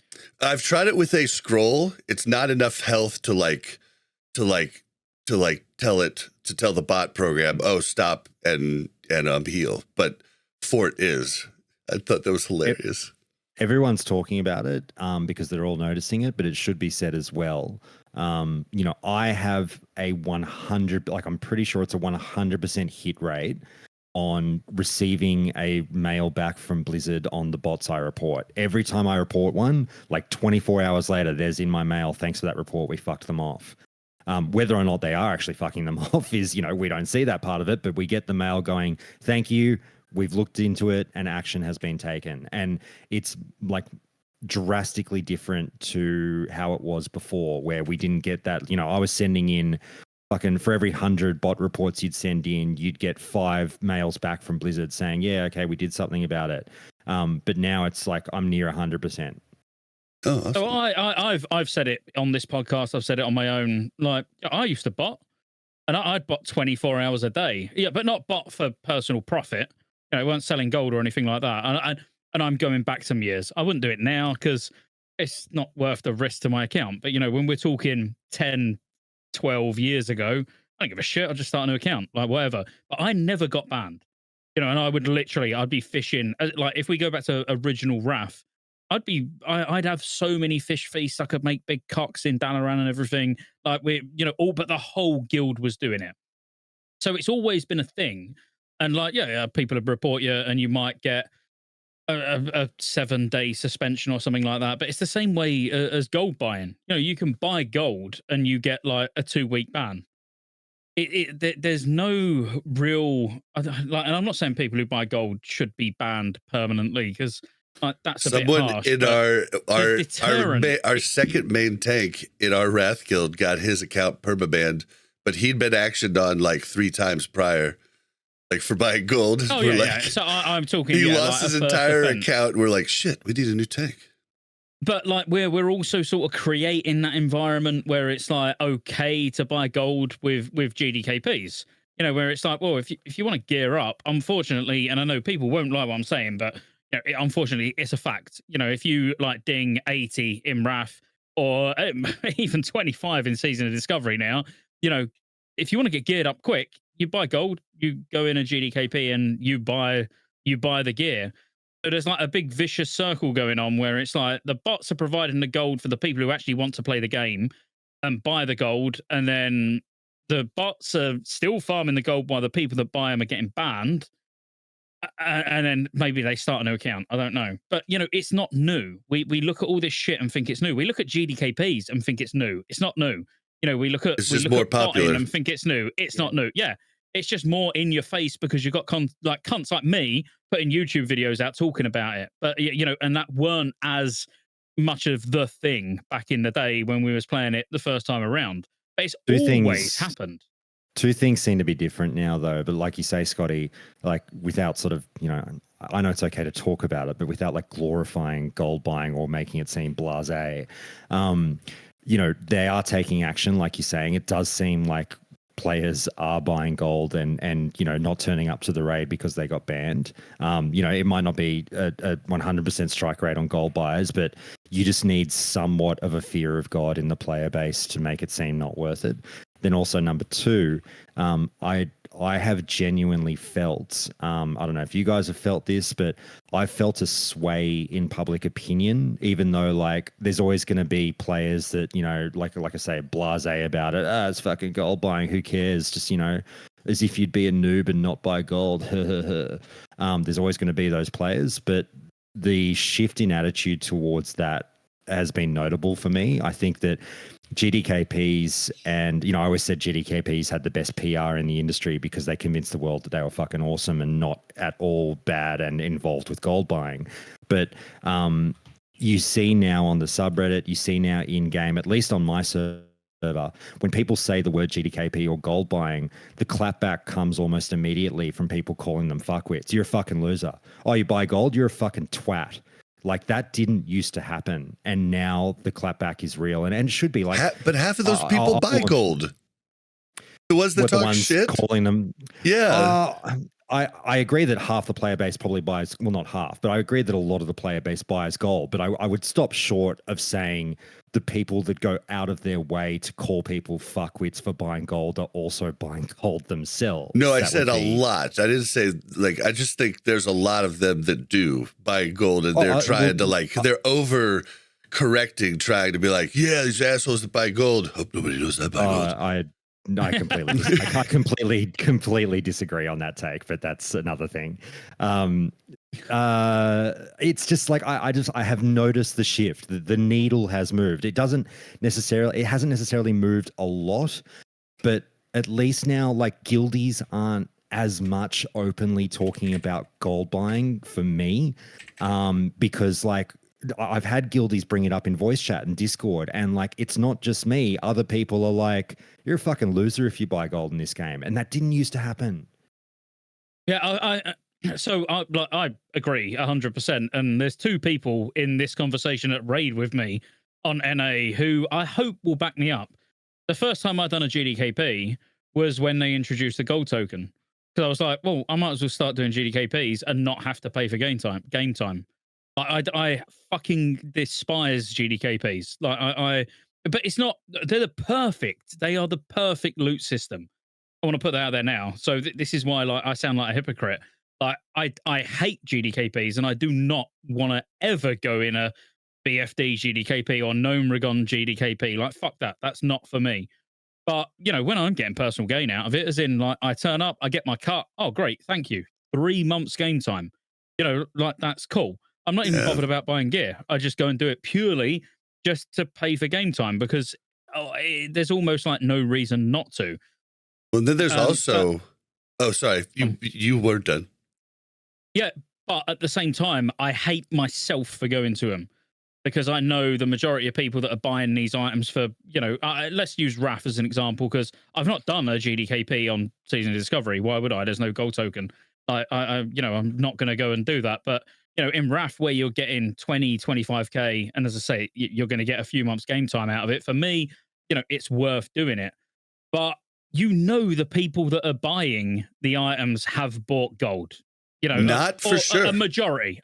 I've tried it with a scroll. It's not enough health to tell the bot program, "Oh, stop and heal." But fort is. I thought that was hilarious. Everyone's talking about it because they're all noticing it, but it should be said as well. I have a 100, like I'm pretty sure it's a 100% hit rate on receiving a mail back from Blizzard on the bots I report. Every time I report one, like 24 hours later, there's in my mail, "Thanks for that report, we fucked them off." Whether or not they are actually fucking them off is, we don't see that part of it, but we get the mail going, "Thank you, we've looked into it and action has been taken." And it's like drastically different to how it was before, where we didn't get that. I was sending in fucking, for every 100 bot reports you'd send in, you'd get 5 mails back from Blizzard saying, "Yeah, okay, we did something about it." But now it's like I'm near 100%. Oh, awesome. So I've said it on this podcast. I've said it on my own. Like, I used to bot, and I'd bot 24 hours a day. Yeah, but not bot for personal profit. I weren't selling gold or anything like that. And I'm going back some years. I wouldn't do it now because it's not worth the risk to my account. But when we're talking 10, 12 years ago, I don't give a shit. I'll just start a new account, like whatever. But I never got banned. And I'd be fishing. Like if we go back to original Wrath, I'd have so many fish feasts. I could make big cocks in Dalaran and everything. Like but the whole guild was doing it. So it's always been a thing. And like, people would report you and you might get a 7-day suspension or something like that. But it's the same way as gold buying. You can buy gold and you get like a 2-week ban. There's no real, and I'm not saying people who buy gold should be banned permanently because that's a bit harsh. Someone in our second main tank in our Wrath Guild got his account permabanned, but he'd been actioned on like 3 times prior, like for buying gold. Oh yeah. So I'm talking. He lost his entire account. We're like, shit, we need a new tank. But like we're also sort of creating that environment where it's like okay to buy gold with GDKPs. Where it's like, well, if you want to gear up, unfortunately, and I know people won't like what I'm saying, but unfortunately, it's a fact. If you like ding 80 in Wrath or even 25 in Season of Discovery now, if you want to get geared up quick, you buy gold, you go in a GDKP and you buy the gear. So there's like a big vicious circle going on where it's like the bots are providing the gold for the people who actually want to play the game and buy the gold, and then the bots are still farming the gold while the people that buy them are getting banned. And then maybe they start a new account. I don't know. But, it's not new. We look at all this shit and think it's new. We look at GDKPs and think it's new. It's not new. We look at more popular and think it's new. It's not new. Yeah. It's just more in your face because you've got cunts like me putting YouTube videos out talking about it. But, and that weren't as much of the thing back in the day when we was playing it the first time around. But it's always happened. Two things seem to be different now, though. But like you say, Scotty, like without sort of, I know it's okay to talk about it, but without like glorifying gold buying or making it seem blasé, they are taking action. Like you're saying, it does seem like players are buying gold and not turning up to the raid because they got banned. It might not be a 100% strike rate on gold buyers, but you just need somewhat of a fear of God in the player base to make it seem not worth it. Then also number two, I have genuinely felt, I don't know if you guys have felt this, but I felt a sway in public opinion, even though like there's always going to be players that, like I say, blasé about it. It's fucking gold buying. Who cares? Just, as if you'd be a noob and not buy gold. There's always going to be those players, but the shift in attitude towards that has been notable for me. I think that GDKPs and, I always said GDKPs had the best PR in the industry because they convinced the world that they were fucking awesome and not at all bad and involved with gold buying. But you see now on the subreddit, you see now in game, at least on my server, when people say the word GDKP or gold buying, the clapback comes almost immediately from people calling them fuckwits. You're a fucking loser. Oh, you buy gold? You're a fucking twat. Like that didn't used to happen, and now the clapback is real, and it should be like. But half of those people buy gold. The ones that talk shit, calling them. Yeah, I agree that half the player base probably buys. Well, not half, but I agree that a lot of the player base buys gold. But I would stop short of saying the people that go out of their way to call people fuckwits for buying gold are also buying gold themselves. No, I said a lot. I didn't say I just think there's a lot of them that do buy gold and they're trying to they're over correcting, trying to be like, yeah, these assholes that buy gold. Hope nobody knows that buy gold. I completely disagree on that take, but that's another thing. It's just like I have noticed the shift. The needle has moved. It hasn't necessarily moved a lot, but at least now like guildies aren't as much openly talking about gold buying for me, because like I've had guildies bring it up in voice chat and Discord, and like it's not just me. Other people are like, "You're a fucking loser if you buy gold in this game," and that didn't used to happen. Yeah, So I agree 100%. And there's two people in this conversation at raid with me on NA who I hope will back me up. The first time I'd done a GDKP was when they introduced the gold token. Because I was like, well, I might as well start doing GDKPs and not have to pay for game time. I fucking despise GDKPs. But it's not. They are the perfect loot system. I want to put that out there now. So this is why I sound like a hypocrite. I hate GDKPs, and I do not want to ever go in a BFD GDKP or Gnome Rigon GDKP. Fuck that. That's not for me. But, when I'm getting personal gain out of it, as in, I turn up, I get my cut. Oh, great. Thank you. 3 months game time. That's cool. I'm not even bothered about buying gear. I just go and do it purely just to pay for game time because there's almost no reason not to. Well, then there's also... sorry. You weren't done. Yeah, but at the same time, I hate myself for going to them because I know the majority of people that are buying these items for, let's use RAF as an example because I've not done a GDKP on Season of Discovery. Why would I? There's no gold token. I'm not going to go and do that. But, in RAF where you're getting 20, 25K, and as I say, you're going to get a few months game time out of it. For me, it's worth doing it. But the people that are buying the items have bought gold. You know, Not for sure. A majority.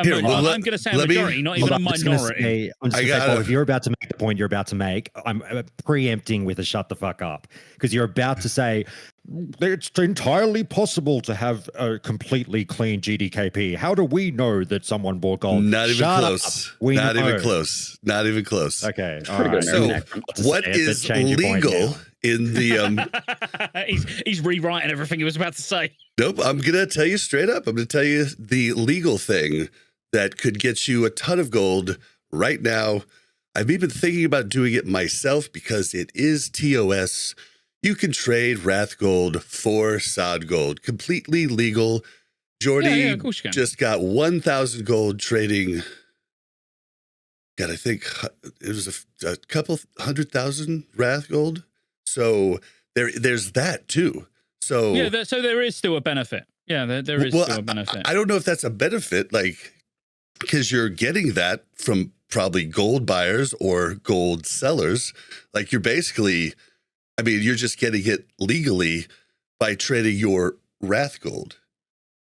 Here, I'm going to say a majority, not even a minority. If you're about to make the point you're about to make, I'm preempting with a shut the fuck up, because you're about to say it's entirely possible to have a completely clean GDKP. How do we know that someone bought gold? Not even close. Not even close. Not even close. Okay. All Pretty right. good. So, what is legal in the he's rewriting everything he was about to say. Nope, I'm going to tell you straight up. I'm going to tell you the legal thing that could get you a ton of gold right now. I've even thinking about doing it myself because it is TOS. You can trade Wrath Gold for SoD Gold. Completely legal. Jordy of course you can. just got 1,000 gold trading. God, I think it was a couple 100,000 Wrath Gold. So there's that too. So yeah, so there is still a benefit. Yeah, there is still a benefit. I don't know if that's a benefit, like, because you're getting that from probably gold buyers or gold sellers. Like, you're basically, I mean, you're just getting it legally by trading your Wrath Gold.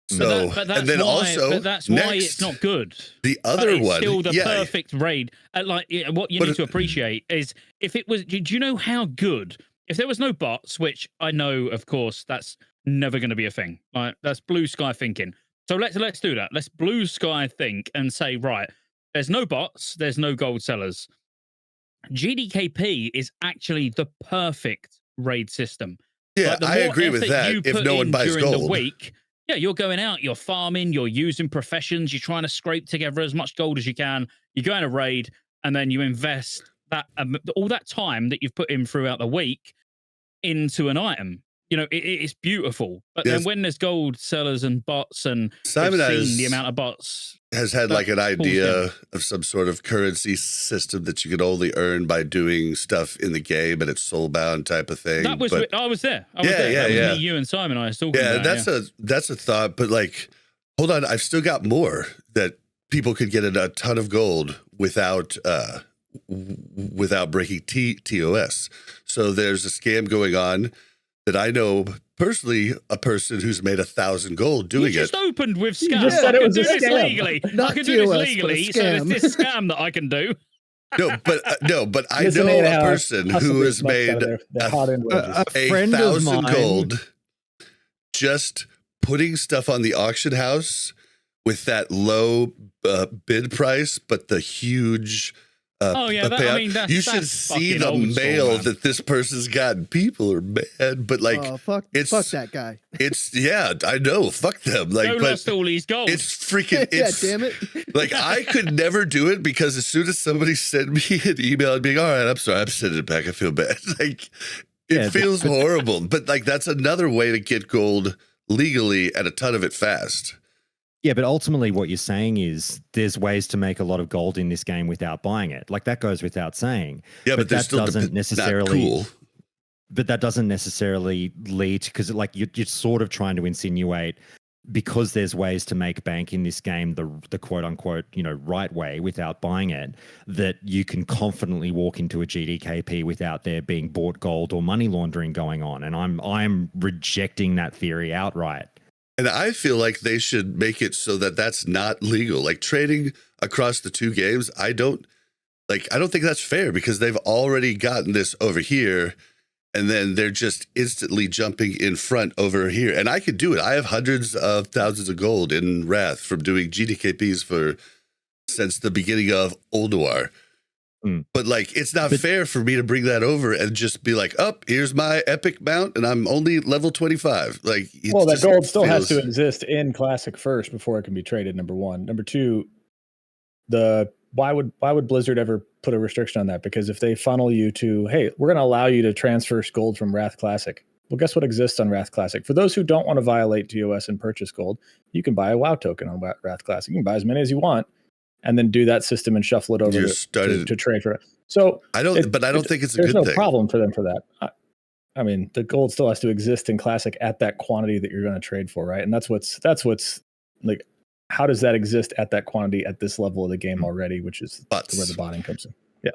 So, and then that's why it's not good. The other one, still the perfect raid. What you need to appreciate is if it was. Do you know how good? If there was no bots, which I know, of course, that's never going to be a thing. Like, that's blue sky thinking. So let's do that. Let's blue sky think and say, right, there's no bots, there's no gold sellers. GDKP is actually the perfect raid system. Yeah, like, I agree with that. If no one buys during gold, the week, yeah, you're going out, you're farming, you're using professions, you're trying to scrape together as much gold as you can. You go in a raid, and then you invest that all that time that you've put in throughout the week into an item. You know, it's beautiful. But then when there's gold sellers and bots, and Simon the amount of bots has had like an idea of some sort of currency system that you could only earn by doing stuff in the game, and it's soulbound type of thing. That was I was there. That was me, you, and Simon. I was talking about. That's a thought. But like, hold on, I've still got more that people could get a ton of gold without breaking TOS. So there's a scam going on that I know personally, a person who's made 1,000 gold doing it. You just opened with scam. You just said it was a scam. Legally. Not I can do this TOS, legally, so there's this scam that I can do. No, but I know a person who has made 1,000 gold just putting stuff on the auction house with that low bid price, but the huge. You should see the mail that this person's gotten. People are mad, but like, fuck that guy. I know, fuck them. Like, but lost all these gold. It's freaking. Damn it! Like, I could never do it because as soon as somebody sent me an email, I'd be like, all right, I'm sorry, I'm sending it back. I feel bad. Like, it feels horrible. But like, that's another way to get gold legally and a ton of it fast. Yeah, but ultimately what you're saying is there's ways to make a lot of gold in this game without buying it. Like, that goes without saying. Yeah, but that doesn't necessarily. Cool. But that doesn't necessarily lead, because like you're sort of trying to insinuate, because there's ways to make bank in this game the quote unquote, you know, right way without buying it, that you can confidently walk into a GDKP without there being bought gold or money laundering going on. And I'm rejecting that theory outright. And I feel like they should make it so that that's not legal. Like, trading across the two games, I don't think that's fair, because they've already gotten this over here, and then they're just instantly jumping in front over here. And I could do it. I have hundreds of thousands of gold in Wrath from doing GDKPs since the beginning of Old Noir. But like, it's not fair for me to bring that over and just be like, here's my epic mount, and I'm only level 25. Like, that gold still has to exist in Classic first before it can be traded. Number one. Number two, why would Blizzard ever put a restriction on that? Because if they funnel you to, hey, we're going to allow you to transfer gold from Wrath Classic. Well, guess what exists on Wrath Classic? For those who don't want to violate TOS and purchase gold, you can buy a WoW token on Wrath Classic. You can buy as many as you want, and then do that system and shuffle it over to trade for it. So I don't think it's a good thing. There's no problem for them for that. I mean, the gold still has to exist in Classic at that quantity that you're going to trade for, right? And that's what's how does that exist at that quantity at this level of the game already, which is where the botting comes in. Yeah.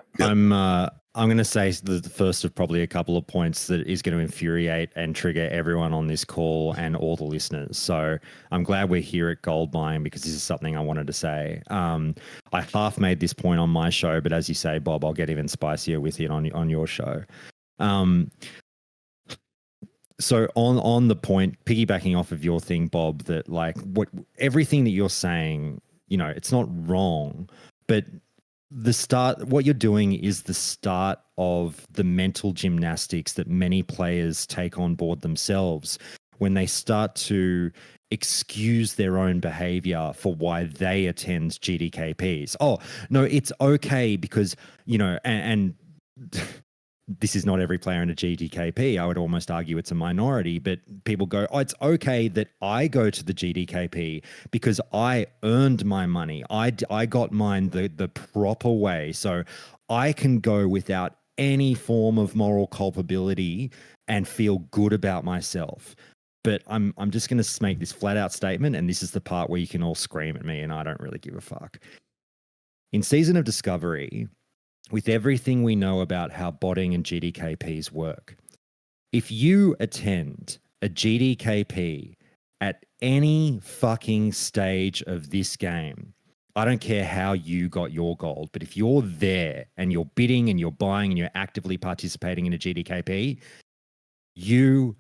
I'm going to say the first of probably a couple of points that is going to infuriate and trigger everyone on this call and all the listeners. So I'm glad we're here at Goldmine because this is something I wanted to say. I half made this point on my show, but as you say, Bob, I'll get even spicier with it on your show. So on the point, piggybacking off of your thing, Bob, that like everything that you're saying, you know, it's not wrong, but what you're doing is the start of the mental gymnastics that many players take on board themselves when they start to excuse their own behavior for why they attend GDKPs. Oh, no, it's okay because, you know, and this is not every player in a GDKP. I would almost argue it's a minority, but people go, oh, it's okay that I go to the GDKP because I earned my money. I got mine the proper way. So I can go without any form of moral culpability and feel good about myself. But I'm just going to make this flat out statement, and this is the part where you can all scream at me, and I don't really give a fuck. In Season of Discovery, with everything we know about how botting and GDKPs work, if you attend a GDKP at any fucking stage of this game, I don't care how you got your gold, but if you're there and you're bidding and you're buying and you're actively participating in a GDKP, you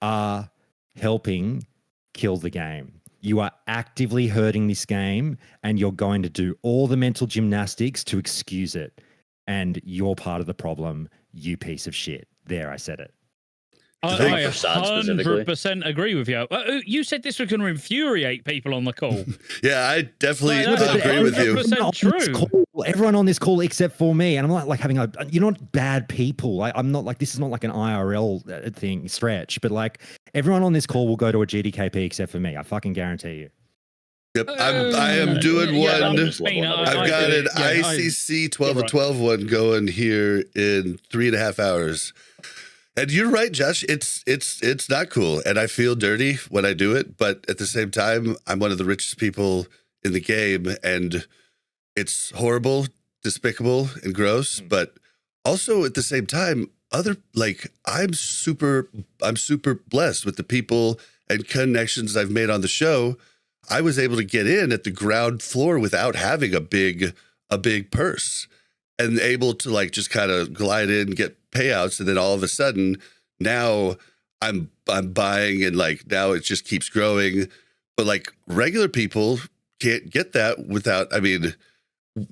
are helping kill the game. You are actively hurting this game and you're going to do all the mental gymnastics to excuse it. And you're part of the problem, you piece of shit. There, I said it. I 100% agree with you. You said this was going to infuriate people on the call. Yeah, I definitely agree with you. 100% true. Everyone on this call except for me, and I'm like having you're not bad people. I'm not like, this is not like an IRL thing stretch, but like everyone on this call will go to a GDKP except for me. I fucking guarantee you. Yep, I am doing one. I've got an ICC 12 of 12 one going here in 3.5 hours. And you're right, Josh. It's not cool, and I feel dirty when I do it. But at the same time, I'm one of the richest people in the game, and it's horrible, despicable, and gross. But also at the same time, I'm super blessed with the people and connections I've made on the show. I was able to get in at the ground floor without having a big purse, and able to like just kind of glide in, get payouts, and then all of a sudden now I'm buying, and like now it just keeps growing. But like regular people can't get that without. I mean,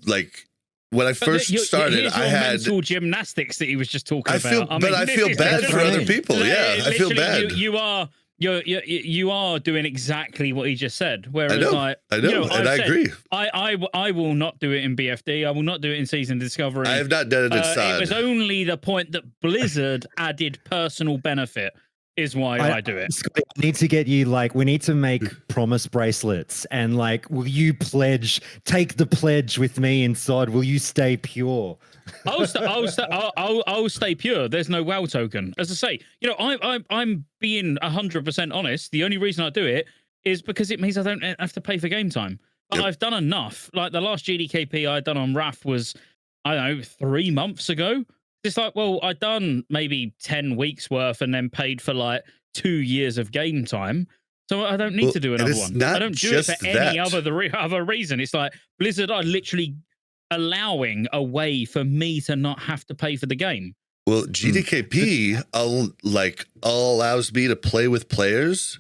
like when I first started, I had mental gymnastics that he was just talking about. I feel bad for other people. Yeah, I feel bad. You are doing exactly what he just said. Whereas I know, and I agree. I will not do it in BFD. I will not do it in Season Discovery. I have not done it in SoD. It was only the point that Blizzard added personal benefit is why I do it. Scotty, I need to get you, like, we need to make promise bracelets, and like, will you take the pledge with me in SoD? Will you stay pure? I'll stay pure. There's no WoW token. As I say, you know, I'm being 100% honest. The only reason I do it is because it means I don't have to pay for game time. But I've done enough. Like the last GDKP I'd done on RAF was, I don't know, 3 months ago. It's like, well, I'd done maybe 10 weeks worth and then paid for like 2 years of game time. So I don't need to do another one. I don't do it for any other reason. It's like Blizzard are literally allowing a way for me to not have to pay for the game. Well, GDKP allows me to play with players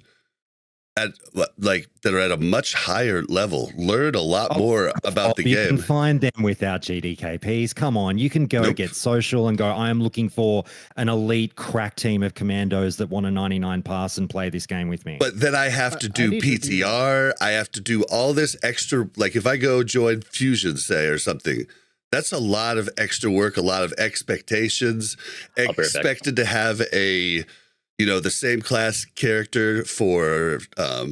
at that are at a much higher level, learn a lot more about the game. You can find them without GDKPs. Come on, you can go get social and go, I am looking for an elite crack team of commandos that want a 99 pass and play this game with me. But then I have to do PTR. I have to do all this extra, like if I go join Fusion, say, or something, that's a lot of extra work, a lot of expectations. Expected to have the same class character for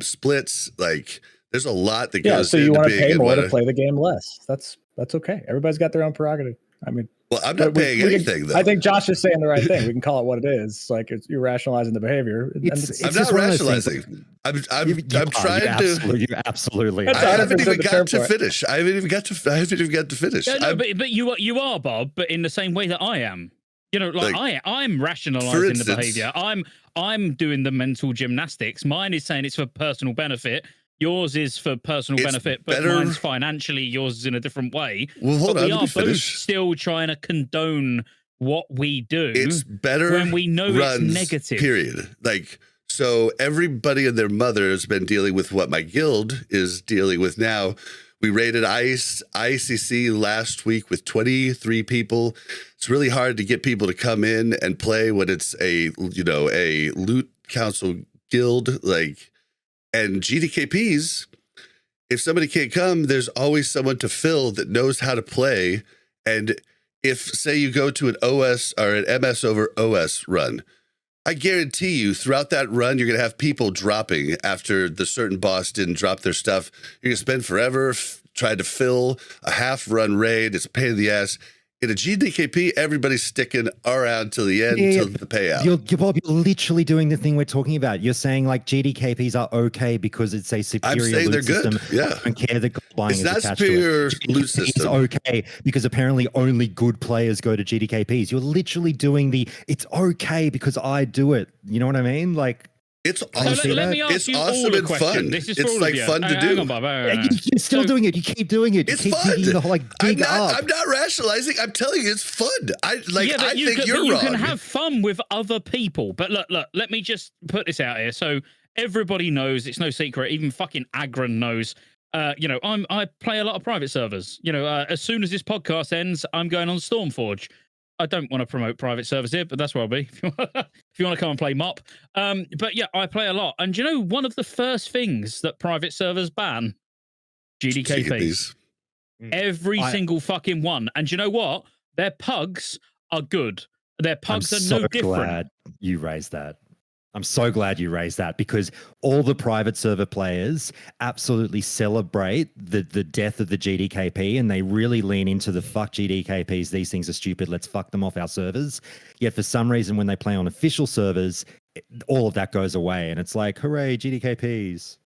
splits. Like there's a lot that goes into being so you want to pay more to play the game less. That's okay. Everybody's got their own prerogative. I mean, Well, I'm not paying anything, though. I think Josh is saying the right thing. We can call it what it is. Like you're rationalizing the behavior. I'm not rationalizing. I'm trying to. You absolutely. I haven't even got to finish. I haven't even got to finish. No, but you are, Bob. But in the same way that I am. You know, like I'm rationalizing the behavior. I'm doing the mental gymnastics. Mine is saying it's for personal benefit. Yours is for personal benefit, but mine's financially. Yours is in a different way. Well, hold on. We are both still trying to condone what we do. It's better when we know it's negative. Period. Like, so everybody and their mother has been dealing with what my guild is dealing with now. We raided ICC last week with 23 people. It's really hard to get people to come in and play when it's a loot council guild, like. And GDKPs, if somebody can't come, there's always someone to fill that knows how to play. And if, say, you go to an OS or an MS over OS run, I guarantee you throughout that run, you're going to have people dropping after the certain boss didn't drop their stuff. You're going to spend forever trying to fill a half-run raid. It's a pain in the ass. In a GDKP, everybody's sticking around till the end, till the payout. Bob, you're literally doing the thing we're talking about. You're saying like GDKPs are okay because it's a superior I'm saying loot they're system. good. Yeah. I don't care that gold buying it's is not attached superior to it. loot system. It's okay because apparently only good players go to GDKPs. You're literally doing it's okay because I do it. You know what I mean? Like, it's awesome. So let me ask it's you awesome all a and question. fun. This is it's like fun to do. Hang on, Bob, hang on. You're still doing it. You keep doing it. You It's keep fun. digging dig up. I'm not rationalizing. I'm telling you, it's fun. I think you're you wrong. can have fun with other people. But look, let me just put this out here. So everybody knows, it's no secret. Even fucking Agron knows. I play a lot of private servers. As soon as this podcast ends, I'm going on Stormforge. I don't want to promote private servers here, but that's where I'll be. If you want to come and play MOP. But yeah, I play a lot. And one of the first things that private servers ban? GDKPs. Every single fucking one. And you know what? Their pugs are good. Their pugs are no different. I'm so glad you raised that. I'm so glad you raised that because all the private server players absolutely celebrate the death of the GDKP and they really lean into the fuck GDKPs. These things are stupid. Let's fuck them off our servers. Yet for some reason, when they play on official servers, all of that goes away and it's like, hooray, GDKPs.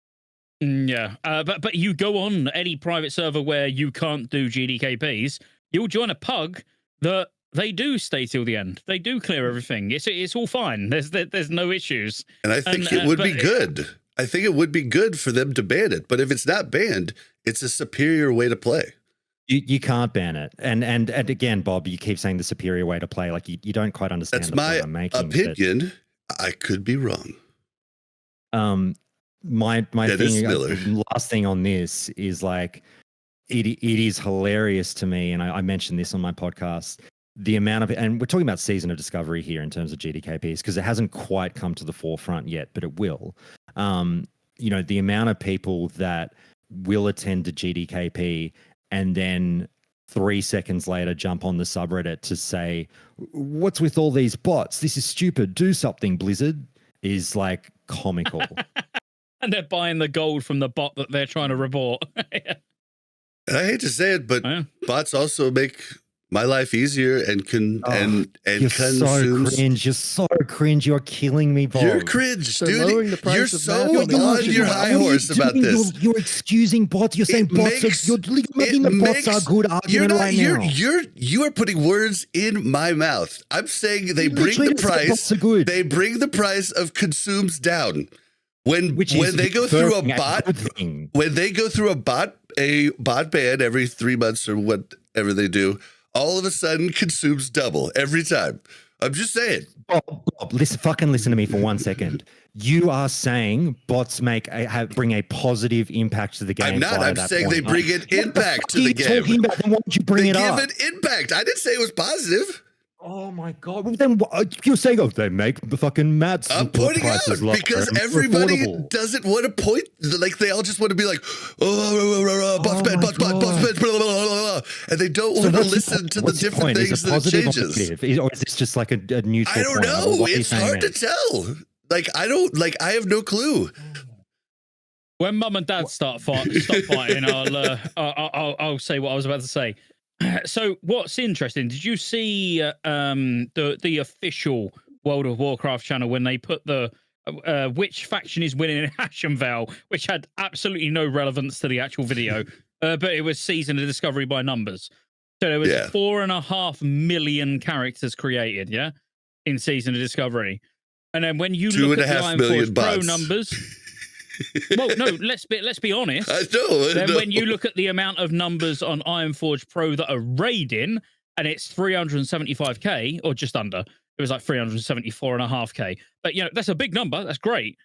Yeah, but you go on any private server where you can't do GDKPs, you'll join a pug that they do stay till the end. They do clear everything. It's all fine. There's no issues. And I think it would be good. I think it would be good for them to ban it. But if it's not banned, it's a superior way to play. You can't ban it. And again, Bob, you keep saying the superior way to play. Like you don't quite understand. That's my opinion. I could be wrong. My thing, last thing on this is like it is hilarious to me, and I mentioned this on my podcast. The amount of, and we're talking about Season of Discovery here in terms of GDKPs because it hasn't quite come to the forefront yet, but it will. The amount of people that will attend to GDKP and then 3 seconds later jump on the subreddit to say, "What's with all these bots? This is stupid. Do something, Blizzard," is like comical. And they're buying the gold from the bot that they're trying to report. I hate to say it, but bots also make my life easier and you're so cringe. You're so cringe. You're killing me, Bob. You're cringe, dude. You're so on your high horse about this. You're excusing bots. You're saying bots. You're making the bots are good argument right now. You are putting words in my mouth. I'm saying they bring the price. They bring the price of consumes down. When they go through a bot, a bot ban every 3 months or whatever they do, all of a sudden consumes double every time. I'm just saying. Bob, listen to me for 1 second. You are saying bots bring a positive impact to the game. I'm not. I'm saying they bring an impact to the game. What are you talking about? Then why would you bring it up? They give an impact. I didn't say it was positive. Oh my god! Well, then you're saying, they make the fucking mats. I'm pointing out because everybody doesn't want to point. Like they all just want to be like, bots ban, blah, blah, blah, and they don't want to listen to the different things that it changes. Or is this just like a neutral? I don't know. It's hard to tell. I have no clue. When mum and dad stop fighting, I'll say what I was about to say. So what's interesting? Did you see the official World of Warcraft channel when they put the which faction is winning in Ashenvale, which had absolutely no relevance to the actual video, but it was Season of Discovery by numbers. So there was 4.5 million characters created, in Season of Discovery, and then when you look at the Ironforge Pro numbers. Well, no, let's be honest. I know. When you look at the amount of numbers on Ironforge Pro that are raiding, and it's 375k or just under, it was like 374.5k. But that's a big number. That's great.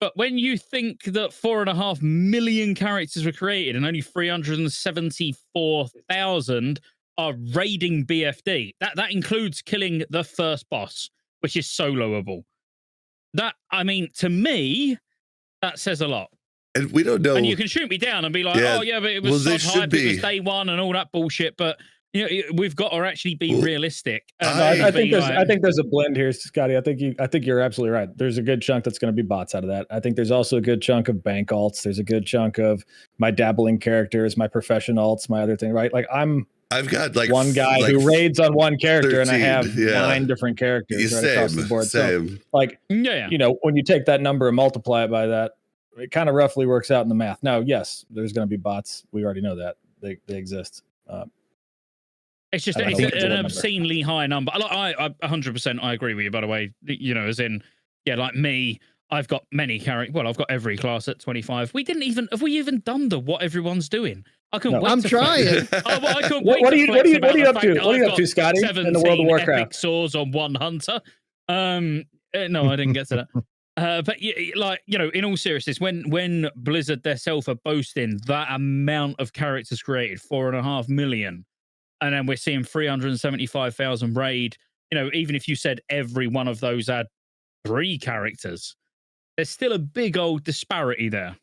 But when you think that 4.5 million characters were created and only 374,000 are raiding BFD, that includes killing the first boss, which is soloable. That, I mean, to me, that says a lot. And we don't know. And you can shoot me down and be like, but it was hype, it was day one and all that bullshit. But we've got to actually be realistic. I think there's a blend here, Scotty. I think you're absolutely right. There's a good chunk that's going to be bots out of that. I think there's also a good chunk of bank alts. There's a good chunk of my dabbling characters, my profession alts, my other thing, right? Like I've got like one guy who raids on one character, 13, and I have 9 different characters across the board. So, like, when you take that number and multiply it by that, it kind of roughly works out in the math. Now, yes, there's going to be bots. We already know that they exist. It's just an obscenely high number. I 100% I agree with you. By the way, as in, like me, I've got many characters. Well, I've got every class at 25. Have we even done what everyone's doing? I couldn't wait. I'm trying. I couldn't wait. What are you up to? What are you up to, Scotty? In the World of Warcraft, epic swords on one hunter. No, I didn't get to that. But in all seriousness, when Blizzard themselves are boasting that amount of characters created, 4.5 million, and then we're seeing 375,000 raid. Even if you said every one of those had 3 characters, there's still a big old disparity there.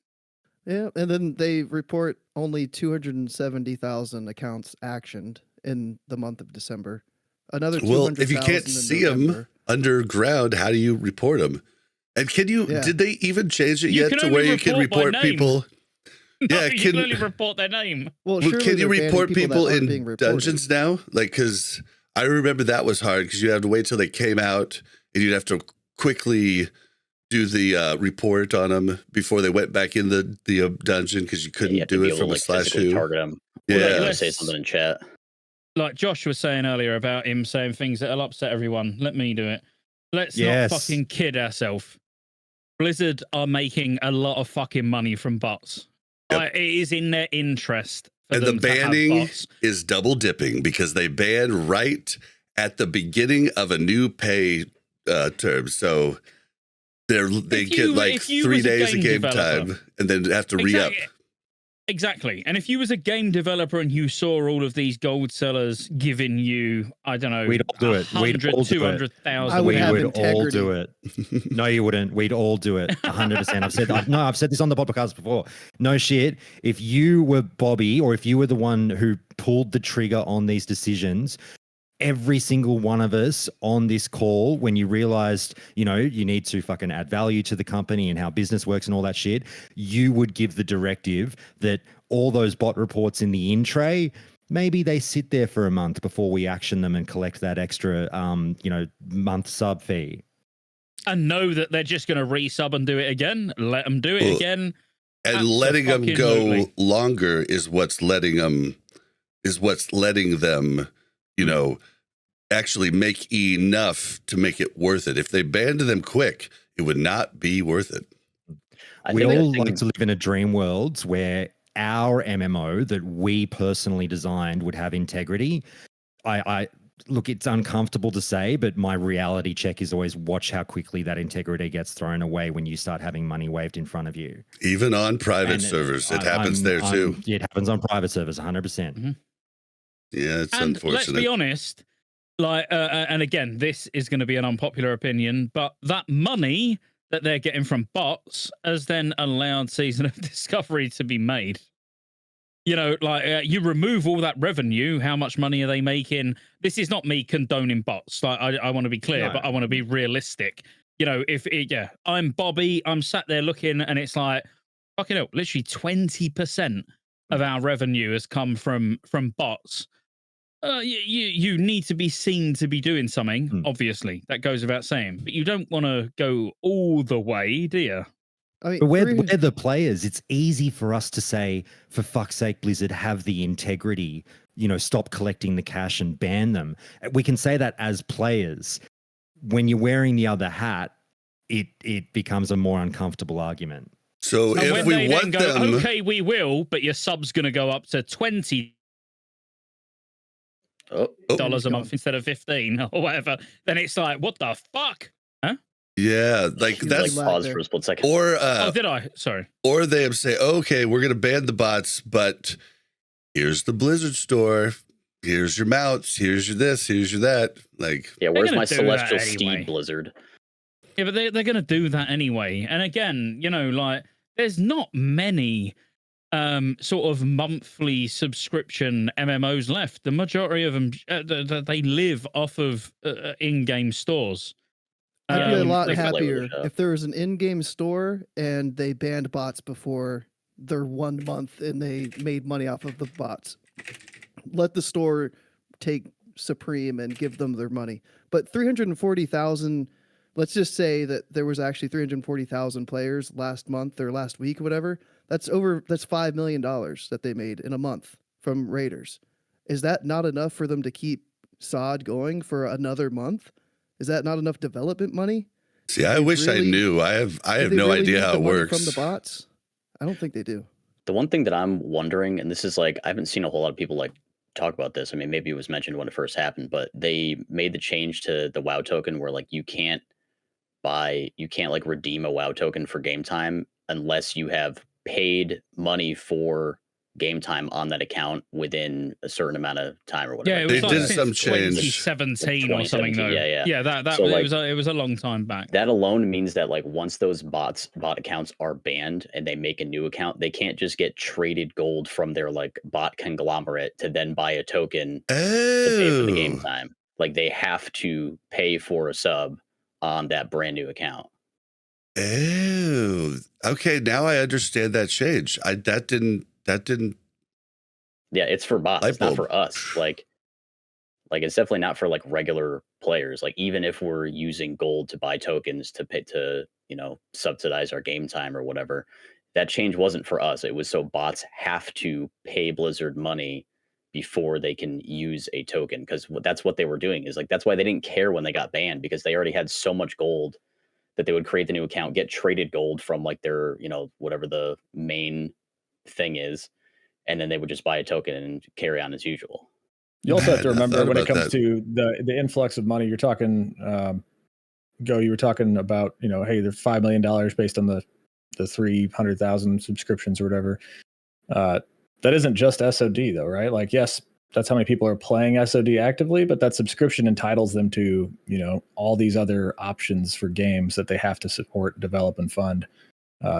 Yeah, and then they report only 270,000 accounts actioned in the month of December. Another 200,000 if you can't see them underground, how do you report them? And can you? Did they even change it yet to where you can report people? No, you can only report their name. Well, can you report people in dungeons now? Like, because I remember that was hard because you had to wait till they came out and you'd have to quickly do the report on them before they went back in the dungeon because you couldn't do it from a /who. Target them. Let's say something in chat. Like Josh was saying earlier about him saying things that'll upset everyone. Let me do it. Let's not fucking kid ourselves. Blizzard are making a lot of fucking money from bots. It is in their interest. And the banning is double dipping because they ban right at the beginning of a new pay term. So they get like 3 days of game time and then have to re-up. Exactly. And if you was a game developer and you saw all of these gold sellers giving you, I don't know, we'd all do it. 200,000. We would all do it. No, you wouldn't. We'd all do it. 100%. I've said this on the podcast before. No shit. If you were Bobby or if you were the one who pulled the trigger on these decisions, every single one of us on this call, when you realized, you need to fucking add value to the company and how business works and all that shit, you would give the directive that all those bot reports in the in tray, maybe they sit there for a month before we action them and collect that extra, month sub fee. And know that they're just going to resub and do it again. Let them do it again. And letting them go longer is what's letting them, actually make enough to make it worth it. If they banned them quick, it would not be worth it. We all like to live in a dream world where our MMO that we personally designed would have integrity. I look, it's uncomfortable to say, but my reality check is always watch how quickly that integrity gets thrown away when you start having money waved in front of you. Even on private servers, it happens there too. It happens on private servers, 100%. Mm-hmm. Yeah, it's unfortunate. Let's be honest, and again, this is going to be an unpopular opinion, but that money that they're getting from bots has then allowed Season of Discovery to be made. You remove all that revenue, how much money are they making? This is not me condoning bots. I want to be clear, but I want to be realistic. I'm Bobby, I'm sat there looking, and it's like, fucking hell, literally 20% of our revenue has come from bots. You need to be seen to be doing something. Obviously, that goes without saying. But you don't want to go all the way, do you? I mean, But we're the players. It's easy for us to say, for fuck's sake, Blizzard, have the integrity, stop collecting the cash and ban them. We can say that as players. When you're wearing the other hat, it becomes a more uncomfortable argument. So and if we want go, them... okay, we will, but your sub's going to go up to $20 a month instead of 15 or whatever, then it's like, what the fuck? Huh? Yeah, like that's pause for a split second. Or did I? Sorry. Or they say, okay, we're going to ban the bots, but here's the Blizzard store. Here's your mounts. Here's your this. Here's your that. Like, yeah, where's my celestial steed, Blizzard? Yeah, but they're going to do that anyway. And again, like, there's not many sort of monthly subscription MMOs left. The majority of them, they live off of in-game stores. I'd be a lot happier if there was an in-game store and they banned bots before their 1 month and they made money off of the bots. Let the store take supreme and give them their money. But 340,000, let's just say that there was actually 340,000 players last month or last week or whatever. That's $5 million that they made in a month from Raiders. Is that not enough for them to keep SoD going for another month? Is that not enough development money? See, I wish I knew. I have no idea how it works. From the bots? I don't think they do. The one thing that I'm wondering, and this is like, I haven't seen a whole lot of people like talk about this. I mean, maybe it was mentioned when it first happened, but they made the change to the WoW token where like you can't like redeem a WoW token for game time unless you have paid money for game time on that account within a certain amount of time or whatever. Yeah, it was they did some change. 2017 or something though. Yeah, that so, like, it was a long time back. That alone means that like once those bot accounts are banned and they make a new account, they can't just get traded gold from their like bot conglomerate to then buy a token to pay for the game time. Like they have to pay for a sub on that brand new account. Oh, okay. Now I understand that change. That didn't. Yeah, it's for bots. It's not for us. Like it's definitely not for like regular players. Like even if we're using gold to buy tokens to pay to subsidize our game time or whatever, that change wasn't for us. It was so bots have to pay Blizzard money before they can use a token, because that's what they were doing. Is like that's why they didn't care when they got banned, because they already had so much gold that they would create the new account, get traded gold from like their whatever the main thing is, and then they would just buy a token and carry on as usual. You also have to remember when it comes to the influx of money, you're talking, you were talking about, hey, there's $5 million based on the 300,000 subscriptions or whatever. That isn't just SoD though, right? Like, yes, that's how many people are playing SoD actively, but that subscription entitles them to, all these other options for games that they have to support, develop, and fund.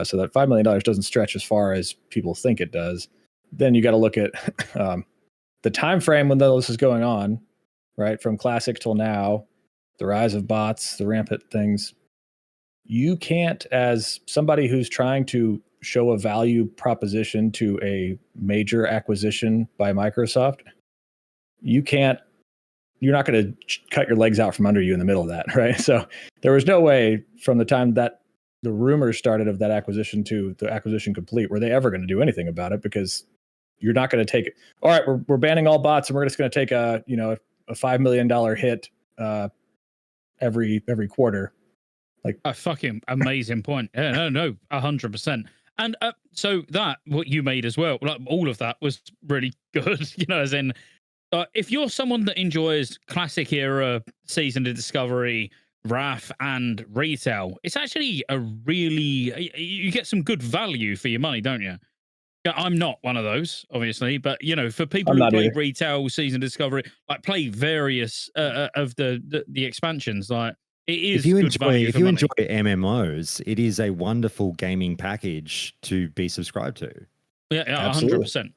So that $5 million doesn't stretch as far as people think it does. Then you got to look at the time frame when this is going on, right? From Classic till now, the rise of bots, the rampant things. You can't, as somebody who's trying to show a value proposition to a major acquisition by Microsoft, you're not going to cut your legs out from under you in the middle of that, right? So there was no way from the time that the rumors started of that acquisition to the acquisition complete were they ever going to do anything about it, because you're not going to take it. All right, we're banning all bots and we're just going to take a $5 million hit every quarter. Like a fucking amazing point. Yeah, no, 100%. And so that what you made as well, like all of that was really good. As in, if you're someone that enjoys classic era, seasoned in discovery, RAF, and retail, it's actually you get some good value for your money, don't you? Yeah, I'm not one of those, obviously, but for people who play retail, season discovery, like play various of the expansions, like it is. If you enjoy MMOs, it is a wonderful gaming package to be subscribed to. Yeah, 100%.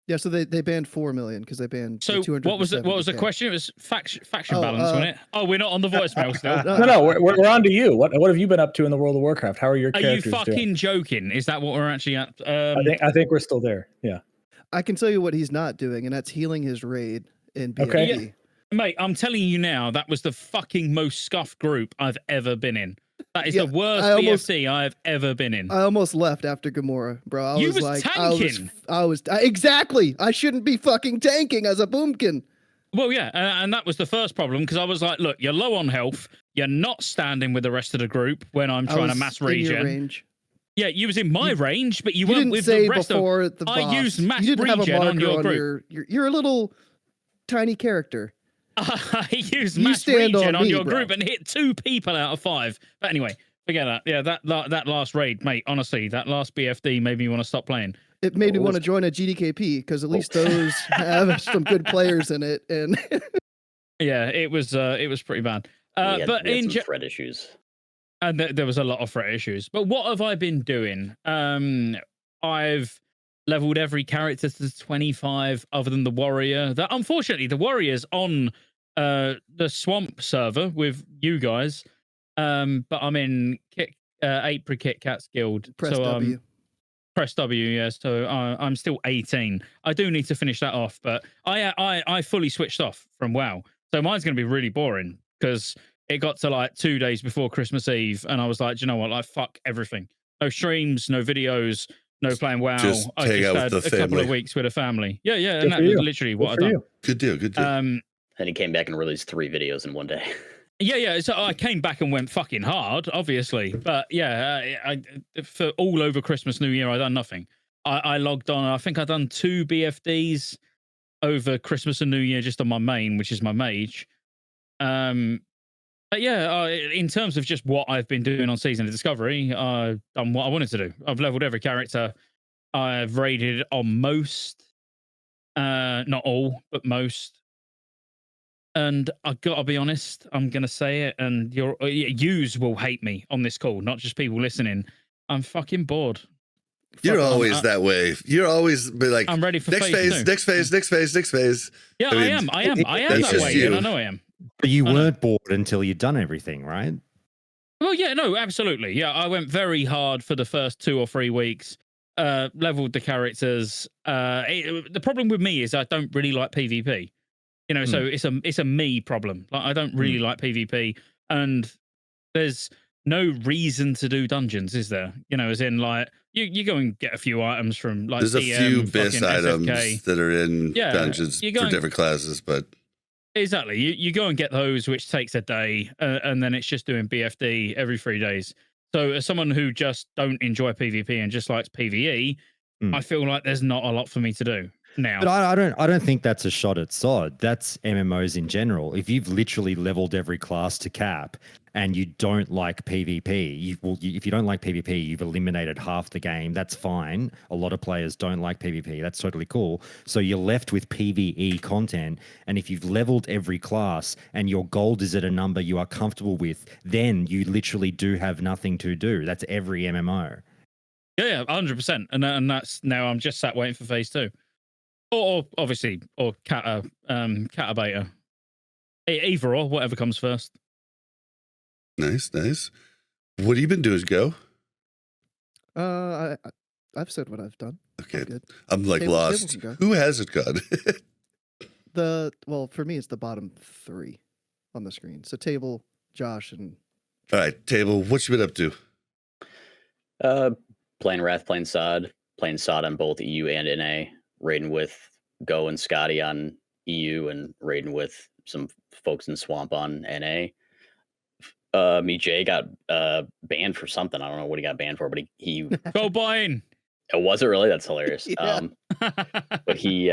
Yeah, so they banned 4 million because they banned. So what was the question? It was faction balance, wasn't it? Oh, we're not on the voicemail still. No, we're on to you. What have you been up to in the world of Warcraft? How are your characters doing? Are you fucking joking? Is that what we're actually at? I think we're still there. Yeah. I can tell you what he's not doing, and that's healing his raid in BFD. Okay. Yeah. Mate, I'm telling you now, that was the fucking most scuffed group I've ever been in. That is the worst BFD I've ever been in. I almost left after Gamora, bro. I was like, tanking. Exactly. I shouldn't be fucking tanking as a boomkin. Well, yeah, and that was the first problem because I was like, look, you're low on health. You're not standing with the rest of the group when I'm trying to mass regen. Range. Yeah, you was in my range, but you weren't didn't with say the rest before of the boss. I used mass you didn't regen have a on your marker group. You're a little tiny character. I used You mass stand regen on me, your bro. group and hit 2 people out of 5. But anyway, forget that. Yeah, that last raid, mate, honestly, that last BFD made me want to stop playing. It made me want to join a GDKP because at least those have some good players in it. And yeah, it was pretty bad. But we had in some thread issues. And there was a lot of threat issues. But what have I been doing? I've leveled every character to 25 other than the warrior. That unfortunately the warrior's on the swamp server with you guys. But I'm in April Kit Cat's guild. press W. Press W, yeah. So I'm still 18. I do need to finish that off, but I fully switched off from WoW. So mine's going to be really boring because it got to like 2 days before Christmas Eve, and I was like, do you know what? Like, fuck everything. No streams, no videos, no playing WoW. I just had a couple of weeks with a family. Yeah, and that was literally what I done. Good deal. And he came back and released 3 videos in one day. Yeah. So I came back and went fucking hard, obviously. But yeah, I for all over Christmas, New Year, I done nothing. I logged on. I think I done 2 BFDs over Christmas and New Year just on my main, which is my mage. But yeah, in terms of just what I've been doing on Season of Discovery, I've done what I wanted to do. I've leveled every character. I've raided on most, not all, but most. And I gotta be honest, I'm gonna say it, and yous will hate me on this call, not just people listening. I'm fucking bored. You're always that way. You're always be like, I'm ready for next phase. Yeah, I am that way, and I know I am. But you weren't bored until you'd done everything, right? Well, yeah, no, absolutely. Yeah, I went very hard for the first 2 or 3 weeks, leveled the characters. The problem with me is I don't really like PvP. You know, so it's a me problem. Like, I don't really like PvP, and there's no reason to do dungeons, is there? You know, as in like you go and get a few items from like there's a few BIS items SFK. that are in dungeons for different classes, but exactly, you go and get those, which takes a day, and then it's just doing BFD every 3 days. So as someone who just don't enjoy PvP and just likes PvE, I feel like there's not a lot for me to do now. But I don't think that's a shot at SoD. That's MMOs in general. If you've literally leveled every class to cap and you don't like PvP, if you don't like PvP, you've eliminated half the game. That's fine. A lot of players don't like PvP. That's totally cool. So you're left with PvE content. And if you've leveled every class and your gold is at a number you are comfortable with, then you literally do have nothing to do. That's every MMO. Yeah, 100%. And that's now I'm just sat waiting for phase 2. Or obviously, or Cata Beta. Either or, whatever comes first. Nice. What have you been doing, Go? I've said what I've done. Okay. I'm like lost. Who hasn't gone? Well, for me, it's the bottom 3 on the screen. So Table, Josh, and... All right, Table, what you been up to? Playing Wrath, playing SoD on both EU and NA. Raiding with Go and Scotty on EU, and raiding with some folks in Swamp on NA. Jay got banned for something. I don't know what he got banned for, but he Go buying. Oh, was it really? That's hilarious. Yeah. But he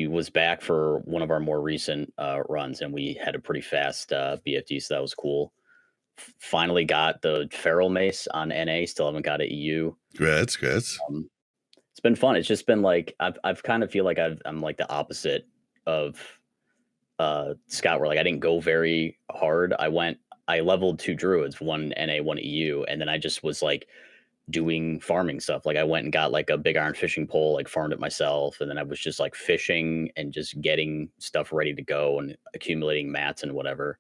was back for one of our more recent runs, and we had a pretty fast BFD, so that was cool. Finally got the Feral Mace on NA. Still haven't got it EU. Congrats. It's been fun. It's just been like I've kind of feel like I'm like the opposite of Scott, where like I didn't go very hard. I leveled 2 druids, 1 NA, 1 EU, and then I just was like doing farming stuff. Like I went and got like a big iron fishing pole, like farmed it myself, and then I was just like fishing and just getting stuff ready to go and accumulating mats and whatever.